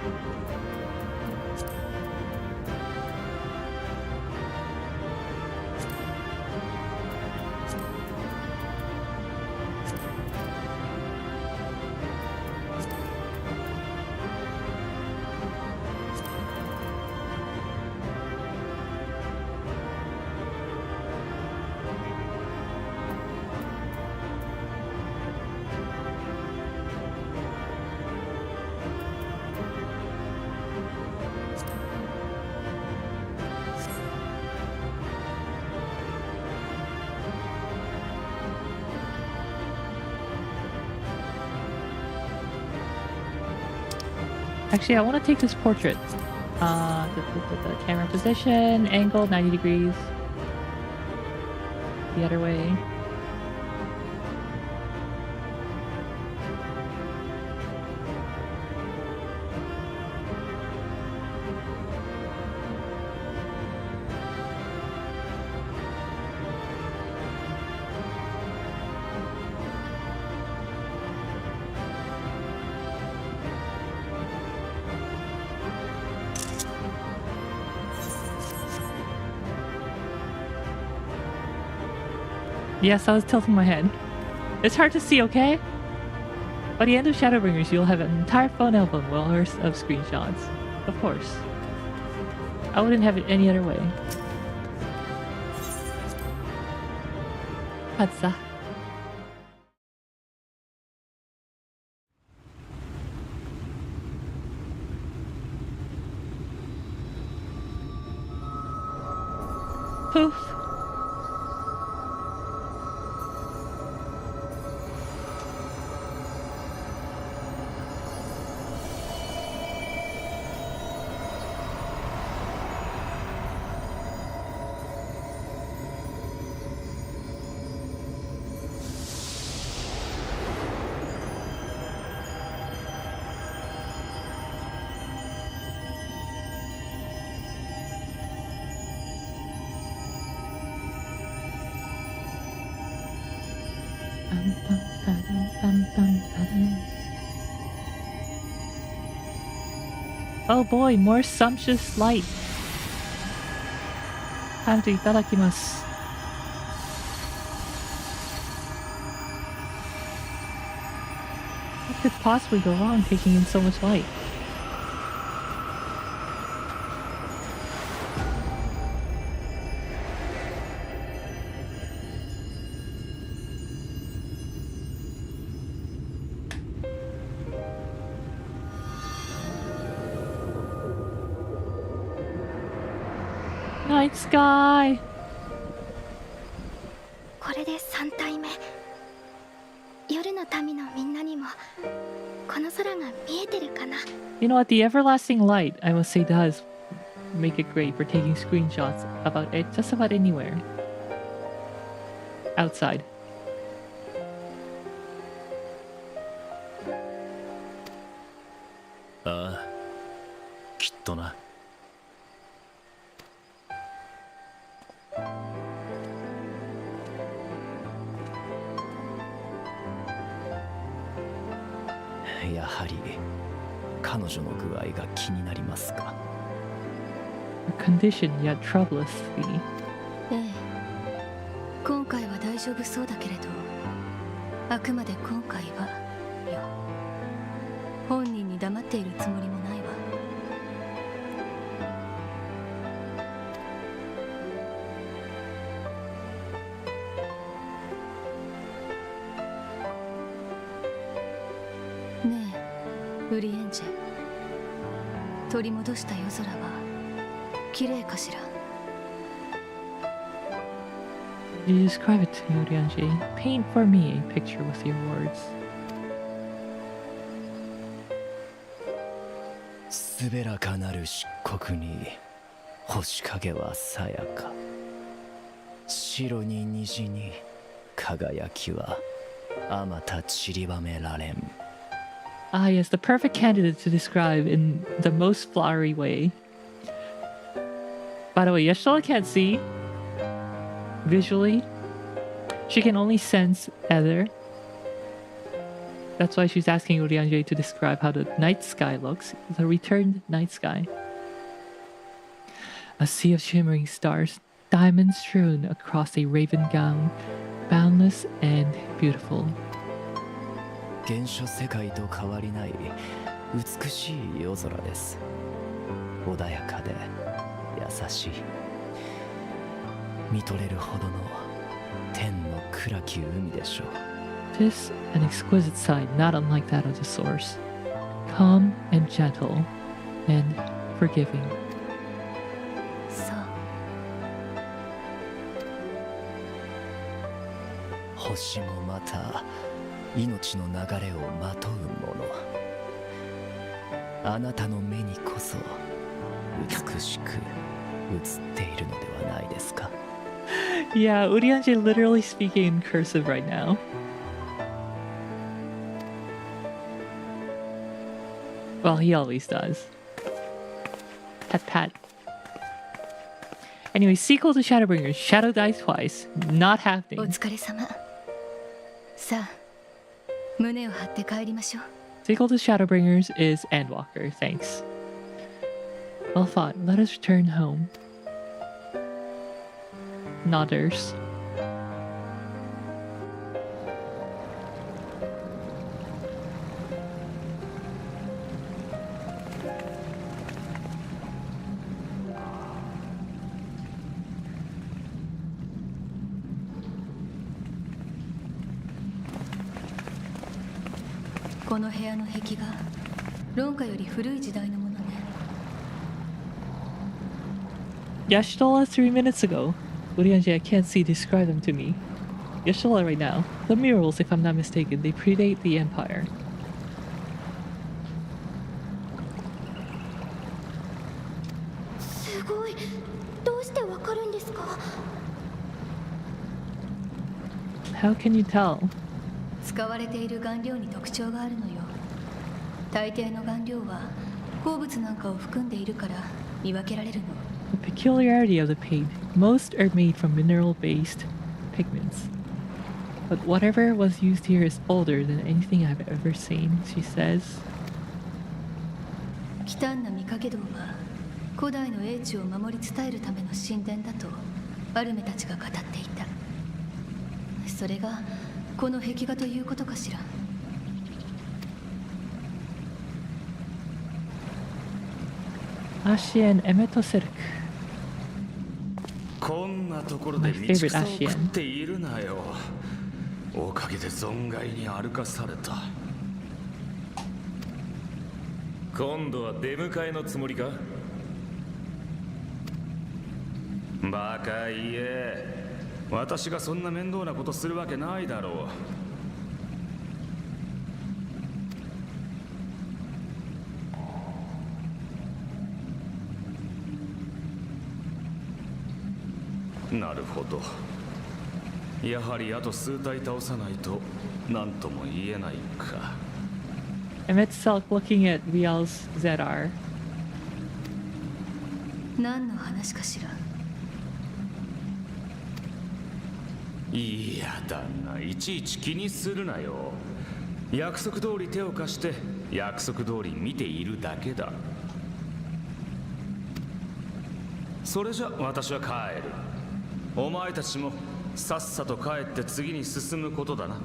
Actually, I want to take this portrait. The camera position, angle, 90 degrees. The other way. Yes, I was tilting my head. It's hard to see, okay? By the end of Shadowbringers, you'll have an entire phone album well worth of screenshots. Of course. I wouldn't have it any other way. Hatsa. Poof. Oh boy, more sumptuous light. Time to itadakimasu. What could possibly go wrong taking in so much light? Night sky. これで3体目。夜の民のみんなにもこの空が見えてるかな。 You know what? The everlasting light, I must say, does make it great for taking screenshots about it just about anywhere. Outside. ああ、きっとな。やはり彼女の具合が気になりますか。 A condition yet troublous thee. ええ、今回は大丈夫そうだけれど、あくまで今回はよ。本人に黙っているつもりもないわ。ねえ、ウリエンジェ。取り戻した夜空は綺麗かしら。 Could you describe it to me, Orianji? Paint for me a picture with your words. すべらかなる漆黒に星影はさやか。白に虹に輝きはあまた散りばめられん。 Ah, yes, the perfect candidate to describe in the most flowery way. By the way, Yashtola can't see visually. She can only sense ether. That's why she's asking Urianji to describe how the night sky looks, the returned night sky. A sea of shimmering stars, diamonds strewn across a raven gown, boundless and beautiful. 原初世界と変わりない美しい夜空です。穏やかで優しい。見とれるほどの天の暗き海でしょう。 'Tis an exquisite sight, not unlike that of the source, calm and gentle, and forgiving. そう。星もまた命の流れをまとうもの。あなたの目にこそ美しく映っているのではないですか。 Yeah, Urianger literally speaking in cursive right now. Well, he always does. Pat pat. Anyway, sequel to Shadowbringers. Shadow dies twice. Not お happening. 疲れ様。さあ、胸を張って帰りましょう。 Sequel to Shadowbringers is Endwalker. Thanks. Well fought. Let us return home. Nodders. Yashtola 3 minutes ago. Urianger, I can't see. Describe them to me. Yashtola right now. The murals, if I'm not mistaken, they predate the Empire. How can you tell? 使われている顔料に特徴があるのよ。大抵の顔料は鉱物なんかを含んでいるから見分けられるの。 The peculiarity of the paint. Most are made from mineral-based pigments. But whatever was used here is older than anything I've ever seen, she says. 忌憚な御影堂は古代の英知を守り伝えるための神殿だとアルメたちが語っていた。それがこの壁画ということかしら。Ashian Emetoserk. こんなところで道草を食っているなよ。おかげで存外に歩かされた。今度は出迎えのつもりか。バカ言え。私がそんな面倒なことするわけないだろう。なるほど。やはりあと数体倒さないと何とも言えないか。Emetselk looking at Rial's ZR. 何の話かしら。いや旦那、いちいち気にするなよ。約束通り手を貸して約束通り見ているだけだ。それじゃ私は帰る。お前たちもさっさと帰って次に進むことだな。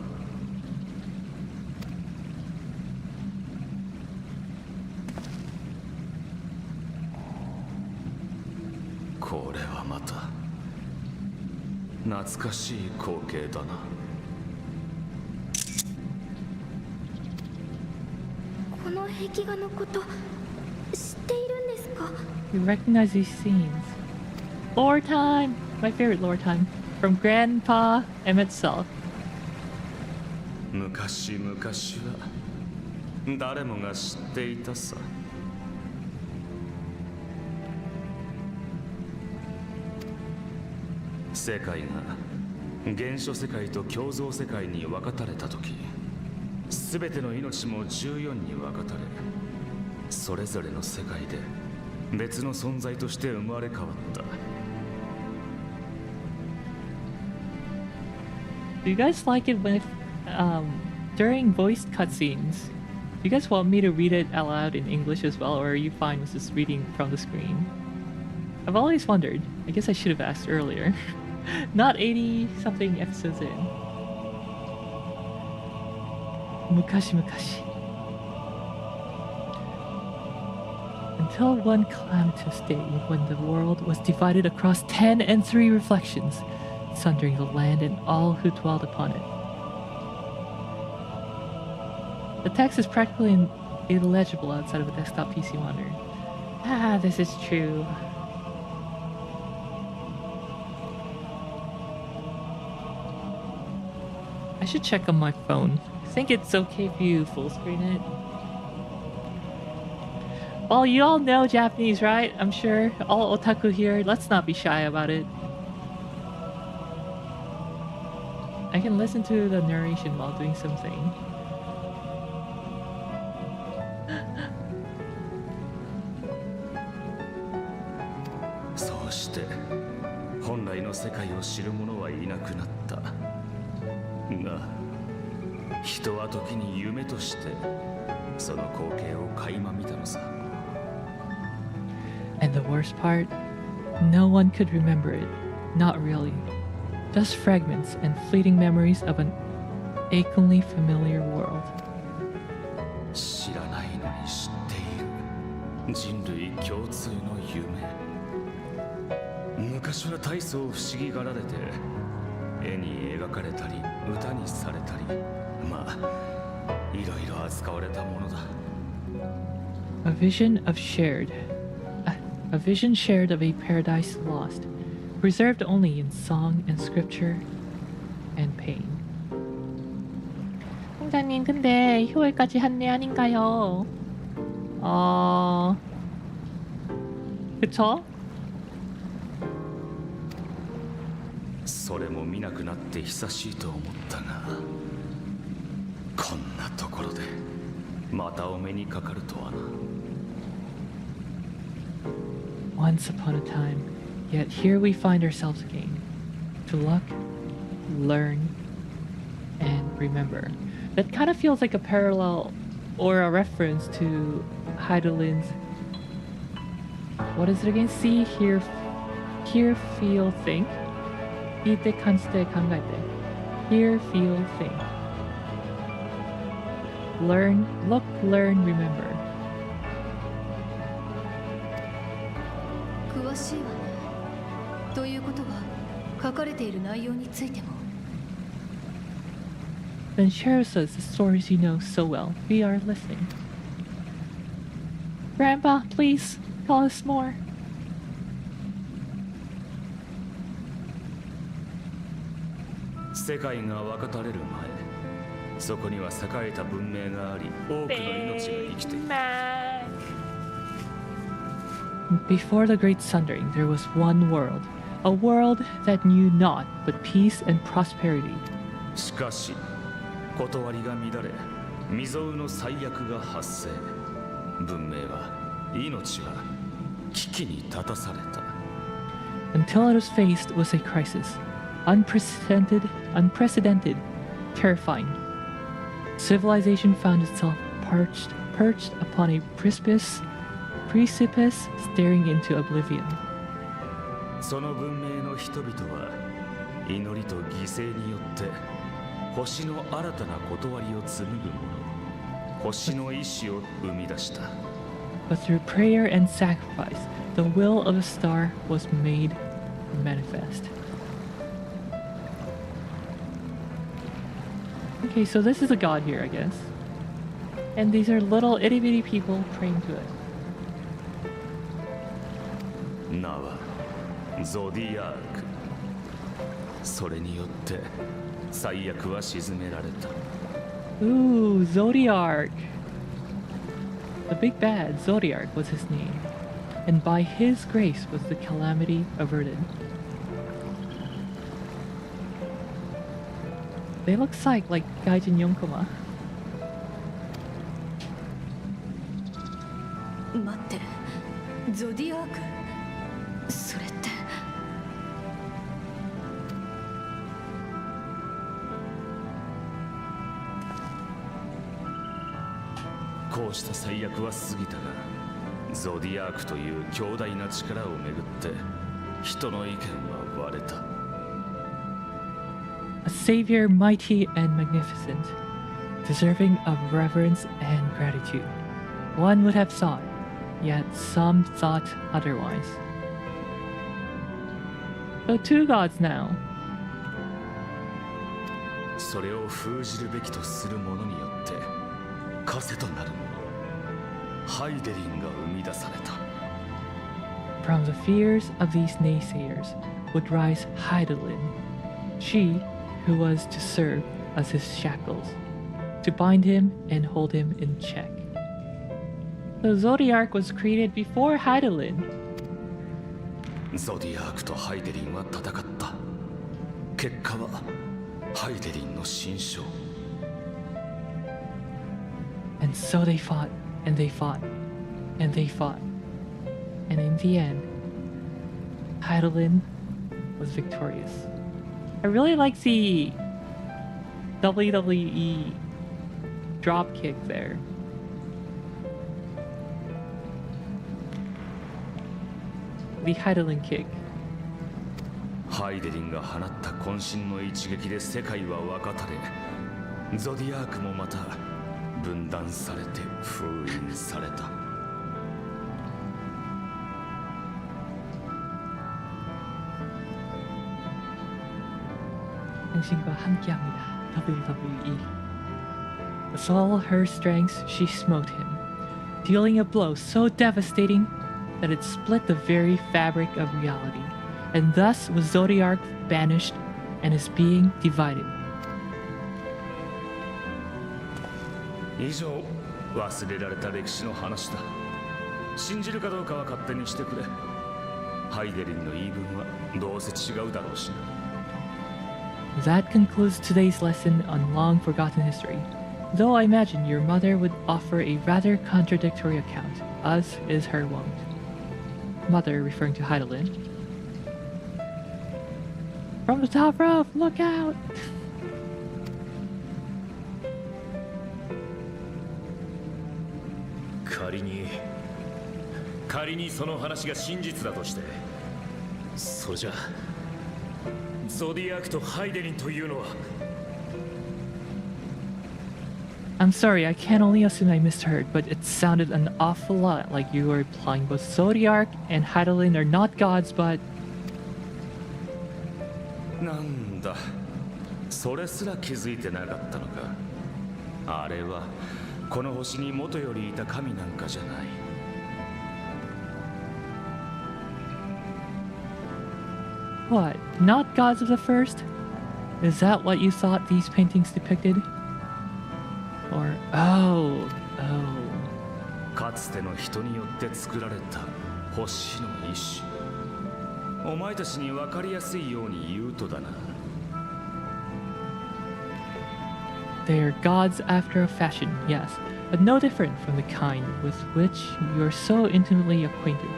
これはまた懐かしい光景だな。この壁画のこと知っているんですか？ You recognize these scenes. Lore time! My favorite lore time. From Grandpa Emetselk. 昔々は誰もが知っていたさ。世界が原初世界と共造世界に分かたれた時、全ての命も14に分かたれ、それぞれの世界で別の存在として生まれ変わった。Do you guys like it when during voiced cutscenes, do you guys want me to read it aloud in English as well, or are you fine with just reading from the screen? I've always wondered. I guess I should have asked earlier. Not 80-something episodes in. Mukashi mukashi. Until one calamitous day when the world was divided across 10 and 3 reflections, sundering the land and all who dwelled upon it. The text is practically illegible outside of a desktop PC monitor. Ah, this is true. I should check on my phone. I think it's okay if you full screen it. Well, you all know Japanese, right? I'm sure. All otaku here. Let's not be shy about it. I can listen to the narration while doing something.そうして本来の世界を知る者はいなくなったが、人は時に夢としてその光景を垣間見たのさ。 And the worst part, no one could remember it. Not really. Just fragments and fleeting memories of an achingly familiar world. 知らないのに知っている人類共通の夢。昔は大層不思議がられて絵に描かれたり歌にされたり、まあいろいろ扱われたものだ。 A vision shared of a paradise lost, preserved only in song and scripture and pain. 형사님, 근데 휴일까지 한내 아닌가요? 그쵸? それも見なくなって久しいと思ったが、こんなところでまたお目にかかるとはな。 Once upon a time, yet here we find ourselves again. To look, learn, and remember. That kind of feels like a parallel or a reference to Heidelin's... What is it again? See, hear, feel, think. 聞いて感じて考えて Hear, feel, think. Learn, look, learn, remember. 詳しいわね。ということは書かれている内容についても。 Then share with us the stories you know so well. We are listening. Grandpa, please tell us more. 世界が分かたれる前、そこには栄えた文明があり、多くの命が生きている。 Before the Great Sundering, there was one world. A world that knew naught but peace and prosperity. しかし、断りが乱れ、未曾有の災厄が発生。文明は、命は危機に立たされた。 Until it was faced with a crisis. Unprecedented, terrifying. Civilization found itself perched upon a precipice staring into oblivion. その文明の人々は祈りと犠牲によって星の新たな断りを紡ぐもの、星の意志を生み出した。 But through prayer and sacrifice, the will of a star was made manifest. Okay, so this is a god here, I guess. And these are little itty-bitty people praying to it. 名はゾディアーク。それによって最悪は鎮められた。 Ooh, Zodiark! The big bad, Zodiark, was his name. And by his grace was the calamity averted. They look psyched like Gaijin Yonkoma. 待って、ゾディアーク？それって。こうした最悪は過ぎたが、ゾディアークという強大な力をめぐって人の意見は割れた。 A savior mighty and magnificent, deserving of reverence and gratitude. One would have thought, yet some thought otherwise. So two gods now. それを封じるべきとする者によって枷となるもの、ハイデリンが生み出された。 From the fears of these naysayers would rise Heidelin, she who was to serve as his shackles, to bind him and hold him in check. The Zodiac was created before Hydaelyn. ゾディアークとハイデリンは戦った。結果はハイデリンの新章。And so they fought, and they fought, and they fought. And in the end, Hydaelyn was victorious. I really like the WWE drop kick there. The Hydaelyn kick. ハイデリンが放った渾身の一撃で世界は分かたれ、ゾディアークもまた分断されて封印された。 당신과 함께합니다. WWE. With all her strengths, she smote him, dealing a blow so devastating that it split the very fabric of reality, and thus was Zodiac banished and his being divided. 以上、忘れられた歴史の話だ。信じるかどうかは勝手にしてくれ。ハイデリンの言い分はどうせ違うだろうしな。 That concludes today's lesson on long forgotten history. Though I imagine your mother would offer a rather contradictory account, as is her wont. Mother referring to Hydaelyn. From the top rope, look out! 仮にその話が真実だとして、それじゃゾディアークとハイデリンというのは。 I'm sorry, I can only assume I misheard, but it sounded an awful lot like you were implying both Zodiac and Hydaelyn are not gods, but... なんだ、それすら気づいてなかったのか。あれはこの星に元よりいた神なんかじゃない。 What? Not gods of the first? Is that what you thought these paintings depicted? Or, oh. かつての人によって作られた星の一種。お前たちに分かりやすいように言うとだな。 They are gods after a fashion, yes, but no different from the kind with which you are so intimately acquainted.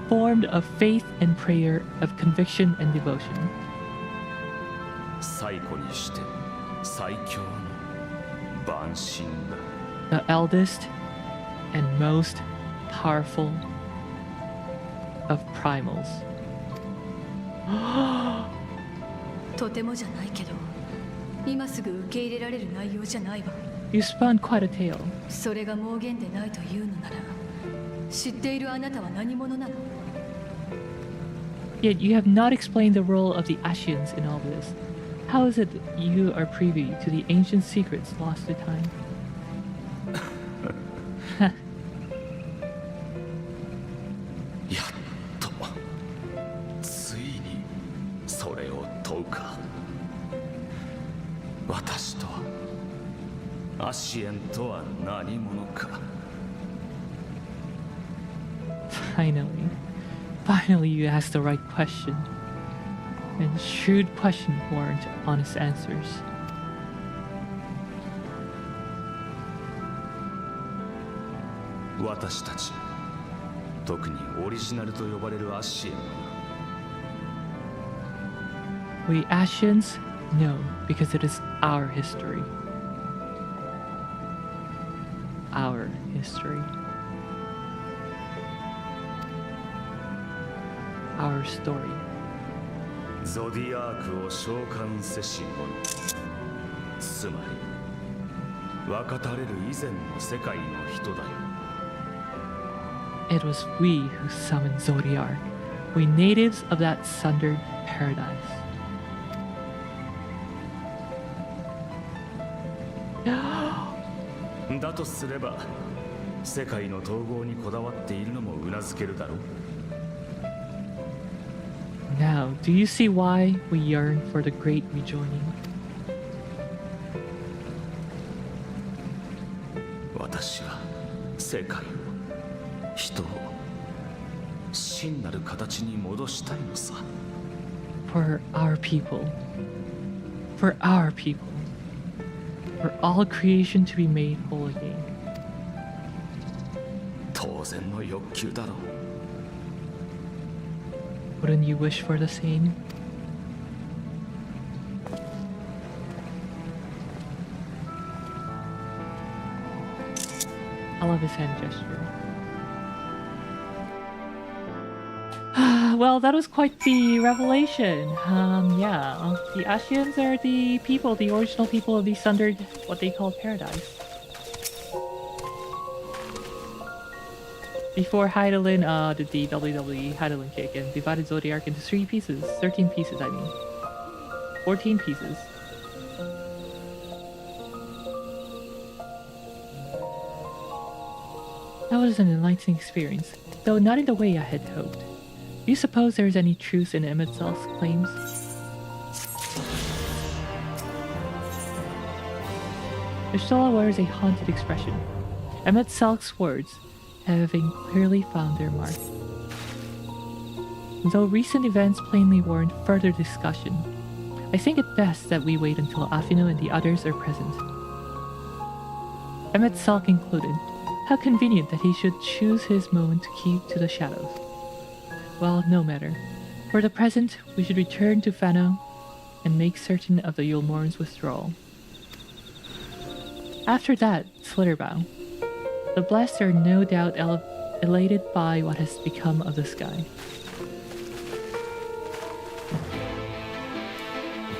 Formed of faith and prayer, of conviction and devotion. 最古にして最強の万神だ。 The eldest and most powerful of primals. とてもじゃないけど、今すぐ受け入れられる内容じゃないわ。You spun quite a tale. それが妄言でないというのなら、知っているあなたは何者なの？ Yet you have not explained the role of the Ashians in all this. How is it that you are privy to the ancient secrets lost to time? やっとついにそれを問うか。私とはアシエンとは何者か。 Finally you asked the right question. And shrewd question warrant honest answers. 私たち、特にオリジナルと呼ばれるアシエンは。 We Ashians know because it is our history. Our history. Our story. ゾディアークを召喚せし者、つまり分かたれる以前の世界の人だよ。 It was we who summoned Zodiac, we natives of that sundered paradise. だとすれば、世界の統合にこだわっているのもうなずけるだろう。 Now, do you see why we yearn for the great rejoining? 私は世界を真なる形に戻したいのさ。 For our people. For our people. For all creation to be made whole again. 当然の欲求だろう。 Wouldn't you wish for the same? I love his hand gesture. Well, that was quite the revelation. Yeah. The Ashians are the people, the original people of the Sundered, what they call paradise. Before Heidelin did the WWE Heidelin kick and divided Zodiac into 3 pieces. 13 pieces, I mean. 14 pieces. That was an enlightening experience, though not in the way I had hoped. Do you suppose there is any truth in Emmett Selk's claims? Ursula wears a haunted expression. Emmett Selk's words having clearly found their mark. Though recent events plainly warrant further discussion, I think it best that we wait until Afino and the others are present. Emmett Selk included. How convenient that he should choose his moment to keep to the shadows. Well, no matter. For the present, we should return to Fano and make certain of the Yulmorn's withdrawal. After that, Slitterbow. The blessed are no doubt elated by what has become of the sky.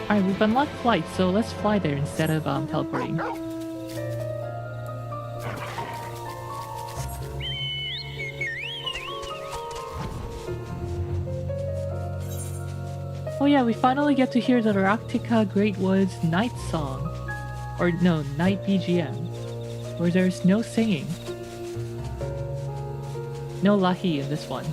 Alright, we've unlocked flight, so let's fly there instead of teleporting. Oh yeah, we finally get to hear the Raktika Great Woods Night Song. Or no, Night BGM. Where there's no singing. No Lahi in this one.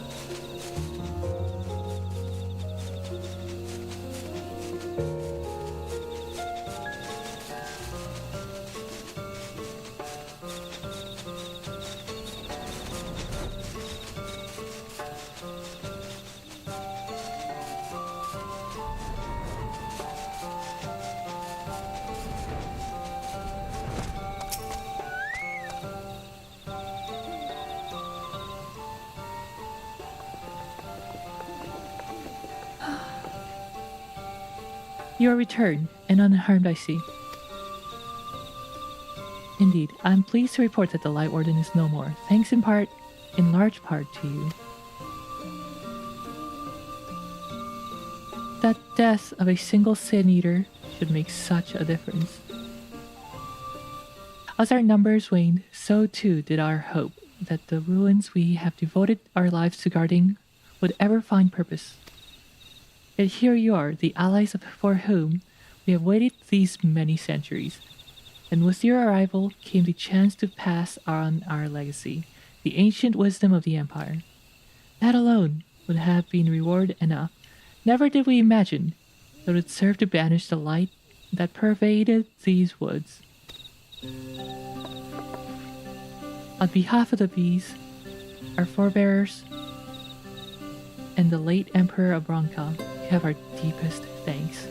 You are returned, and unharmed, I see. Indeed, I am pleased to report that the Light Warden is no more, thanks in large part to you. That death of a single Sin Eater should make such a difference. As our numbers waned, so too did our hope that the ruins we have devoted our lives to guarding would ever find purpose. Yet here you are, the allies for whom we have waited these many centuries. And with your arrival came the chance to pass on our legacy, the ancient wisdom of the Empire. That alone would have been reward enough. Never did we imagine that it would serve to banish the light that pervaded these woods. On behalf of the bees, our forebears, and the late Emperor of Bronca, we have our deepest thanks.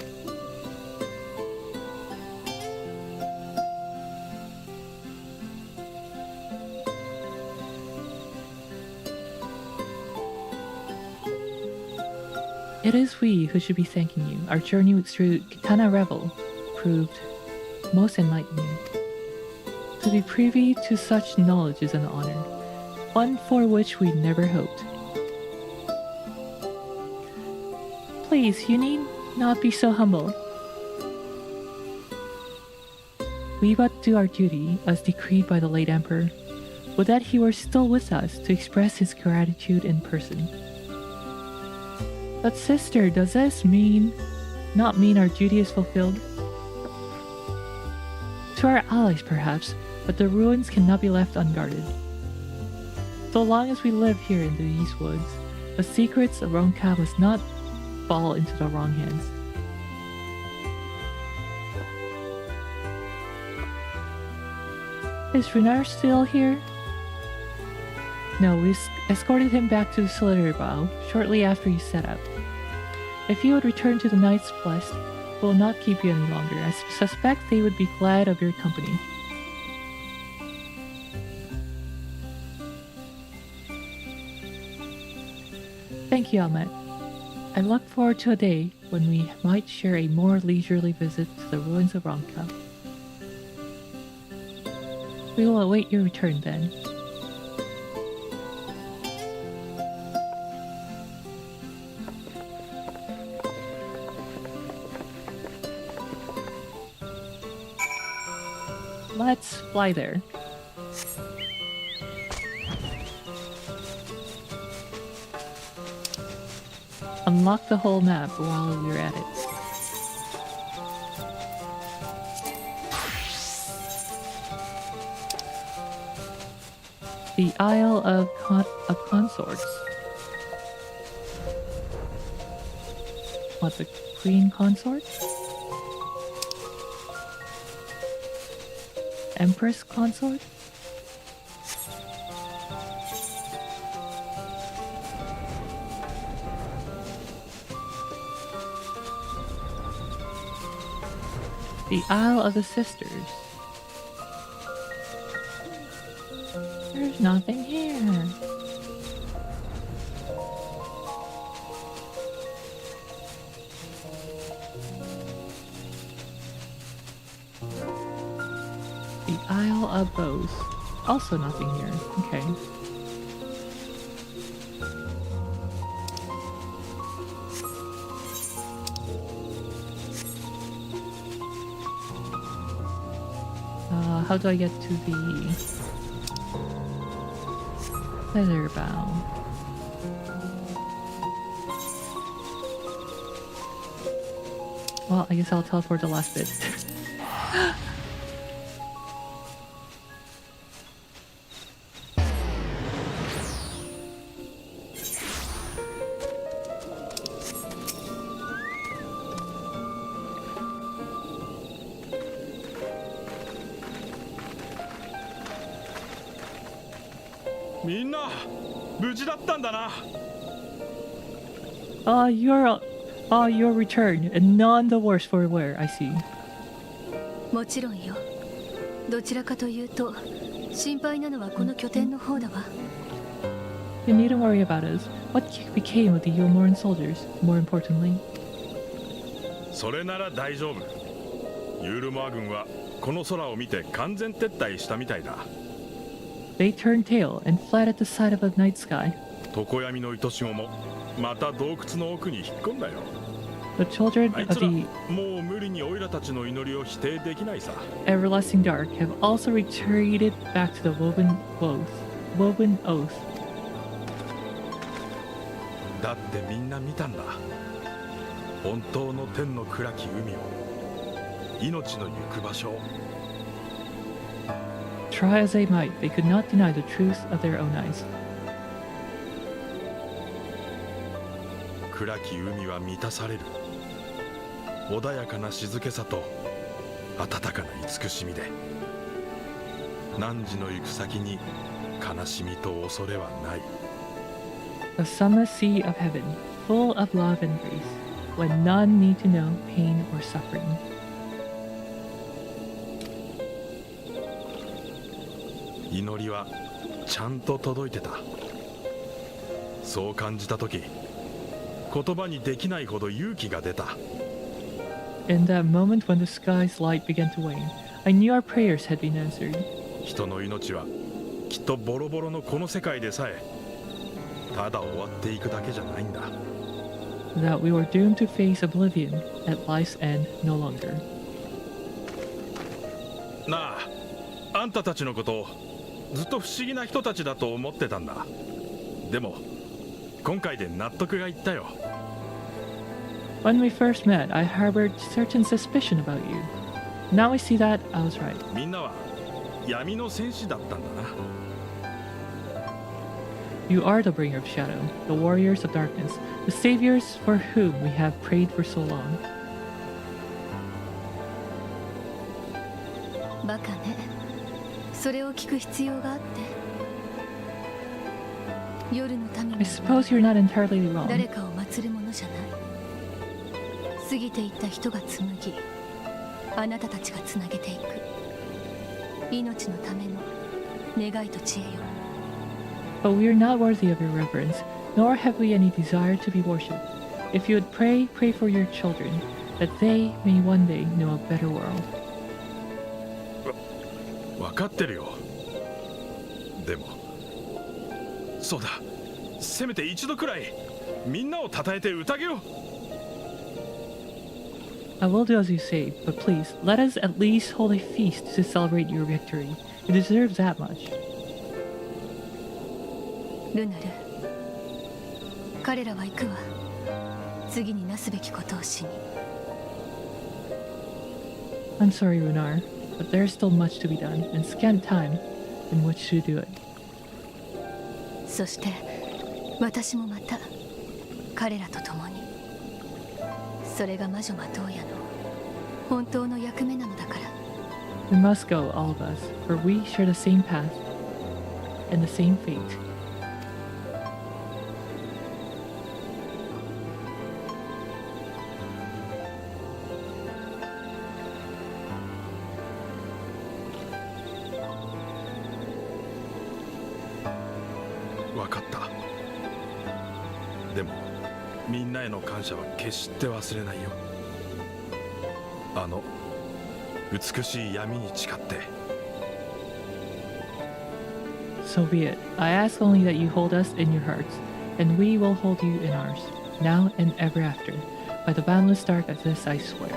It is we who should be thanking you. Our journey through Kitana Revel proved most enlightening. To be privy to such knowledge is an honor, one for which we never hoped. Please, you need not be so humble. We but do our duty as decreed by the late Emperor. Would that he were still with us to express his gratitude in person. But sister, does this not mean our duty is fulfilled? To our allies perhaps, but the ruins cannot be left unguarded. So long as we live here in these woods, the secrets of Ronka must not fall into the wrong hands. Is Runar still here? No, we escorted him back to Slitherbow shortly after he set out. If you would return to the Knights Blessed, we will not keep you any longer. I suspect they would be glad of your company. Thank you, Ahmet. I look forward to a day when we might share a more leisurely visit to the ruins of Ronka. We will await your return then. Let's fly there. Unlock the whole map while we're at it. The Isle of Consorts. What, the Queen Consort? Empress Consort? The Isle of the Sisters. There's nothing here. The Isle of Bows. Also nothing here. Okay. How do I get to the Featherbow? Well, I guess I'll teleport the last bit.みんな無事だったんだな。Your return, and none the worse for wear, I see. もちろんよ。どちらかというと心配なのはこの拠点の方だわ。You needn't worry about us. What became of the Yomoran soldiers, more importantly? それなら大丈夫。ユールモア軍はこの空を見て完全撤退したみたいだ。They turned tail and fled at the sight of a night sky. 常闇の糸子もまた洞窟の奥に引っ込んだよ。The children あい of つら the もう無理にオイラたちの祈りを否定できないさ。 everlasting dark have also retreated back to the woven oath. だってみんな見たんだ。本当の天の暗き海を、命の行く場所を。Try as they might, they could not deny the truth of their own eyes. 暗き海は満たされる。穏やかな静けさと温かな慈しみで、汝の行く先に悲しみと恐れはない。 The sunless sea of heaven, full of love and grace, when none need to know pain or suffering. 祈りはちゃんと届いてた。そう感じたとき、言葉にできないほど勇気が出た。 In that moment when the sky's light began to wane, I knew our prayers had been answered. 人の命はきっとボロボロのこの世界でさえただ終わっていくだけじゃないんだ。 That we were doomed to face oblivion at life's end no longer. なあ、あんたたちのことをずっと不思議な人たちだと思ってたんだ。でも今回で納得がいったよ。 When we first met, I harbored certain suspicion about you. Now I see that I was right. みんなは闇の戦士だったんだな。 You are the bringer of shadow, the warriors of darkness, the saviors for whom we have prayed for so long. バカね。それを聞く必要があって。夜の民 I に suppose you're not entirely 誰 wrong. かを祀るものじゃない。過ぎていった人が紡ぎ、あなたたちがつなげていく命のための願いと知恵よ。 But we are not worthy of your reverence, nor have we any desire to be worshipped. If you would pray, pray for your children, that they may one day know a better world. 分かってるよ。でもそうだ、せめて一度くらいみんなを称えて宴を。 I will do as you say, but please, let us at least hold a feast to celebrate your victory. It deserves that much. ルナル、彼らは行くわ。次になすべきことをしに。 I'm sorry, Runar, but there's still much to be done, and scant time in which to do it. そして私もまた彼らと共に。それが魔女マトーヤの本当の役目なのだから。 We must go, all of us, for we share the same path and the same fate. 分かった。でもみんなへの感謝は決して忘れないよ。あの美しい闇に誓って。 So be it. I ask only that you hold us in your hearts, and we will hold you in ours, now and ever after. By the boundless dark of this I swear.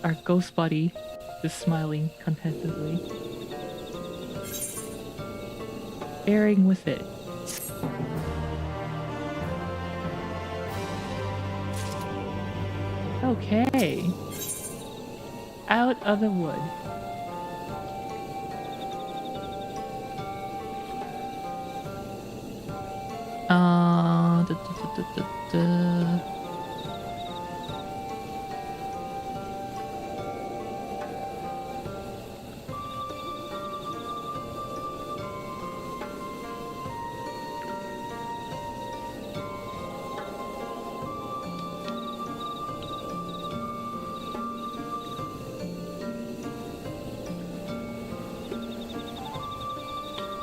Our ghost buddy is smiling contentedly. Bearing with it. Okay. Out of the wood. Da.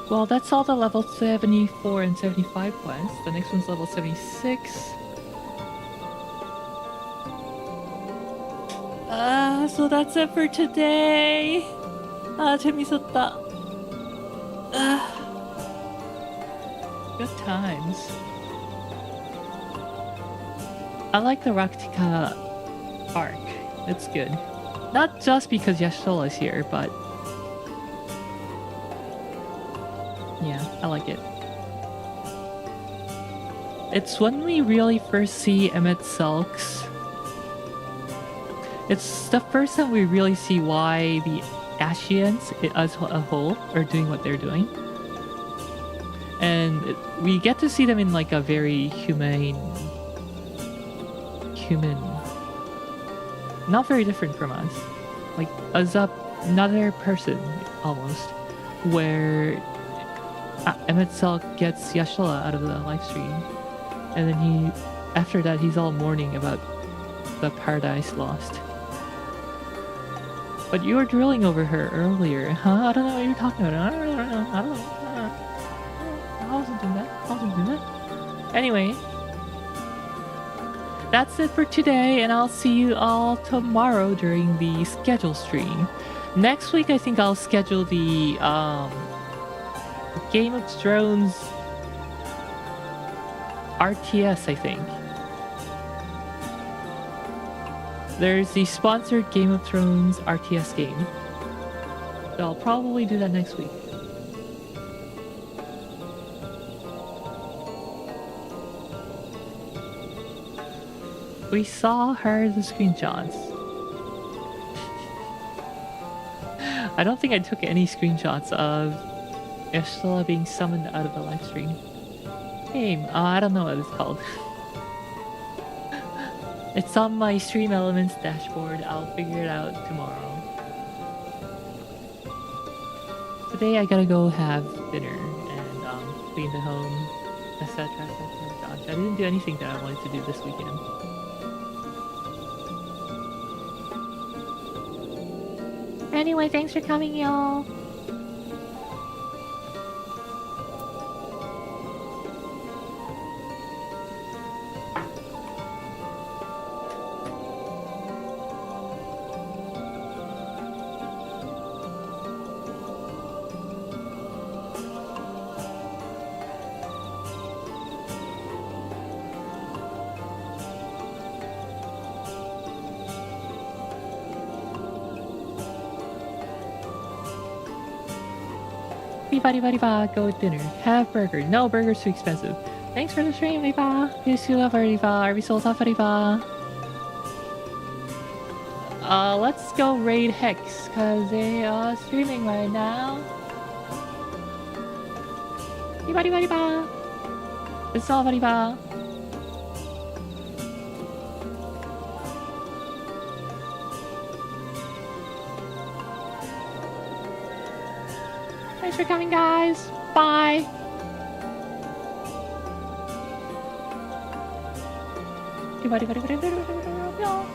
Well, that's all the level 74 and 75 quests. The next one's level 76. So that's it for today. 재밌었다. Good times. I like the Raktika arc. It's good. Not just because Yashola is here, but yeah, I like it. It's when we really first see Emmett Selks. It's the first time we really see why the Ashians as a whole are doing what they're doing. And we get to see them in like a very human, not very different from us. Like as another person almost, where Emmett Selk gets Yashola out of the live stream, and then after that he's all mourning about the Paradise Lost. But you were drilling over her earlier, huh? I don't know what you're talking about. I don't know. I wasn't doing that. Anyway, that's it for today, and I'll see you all tomorrow during the schedule stream. Next week, I think I'll schedule the Game of Thrones RTS, I think. There's the sponsored Game of Thrones RTS game. So I'll probably do that next week. We saw her the screenshots. I don't think I took any screenshots of Yashola being summoned out of the live stream. Game. I don't know what it's called. It's on my Stream Elements dashboard. I'll figure it out tomorrow. Today I gotta go have dinner and clean the home, etc. Gosh, I didn't do anything that I wanted to do this weekend. Anyway, thanks for coming, y'all. Ba-di-ba-di-ba, go with dinner. Have burger. No, burger's too expensive. Thanks for the stream, Riva. Let's go raid Hex, cause they are streaming right now. Ba-di-ba-di-ba. It's all ba-di-ba. Thanks for coming, guys. Bye. Bye.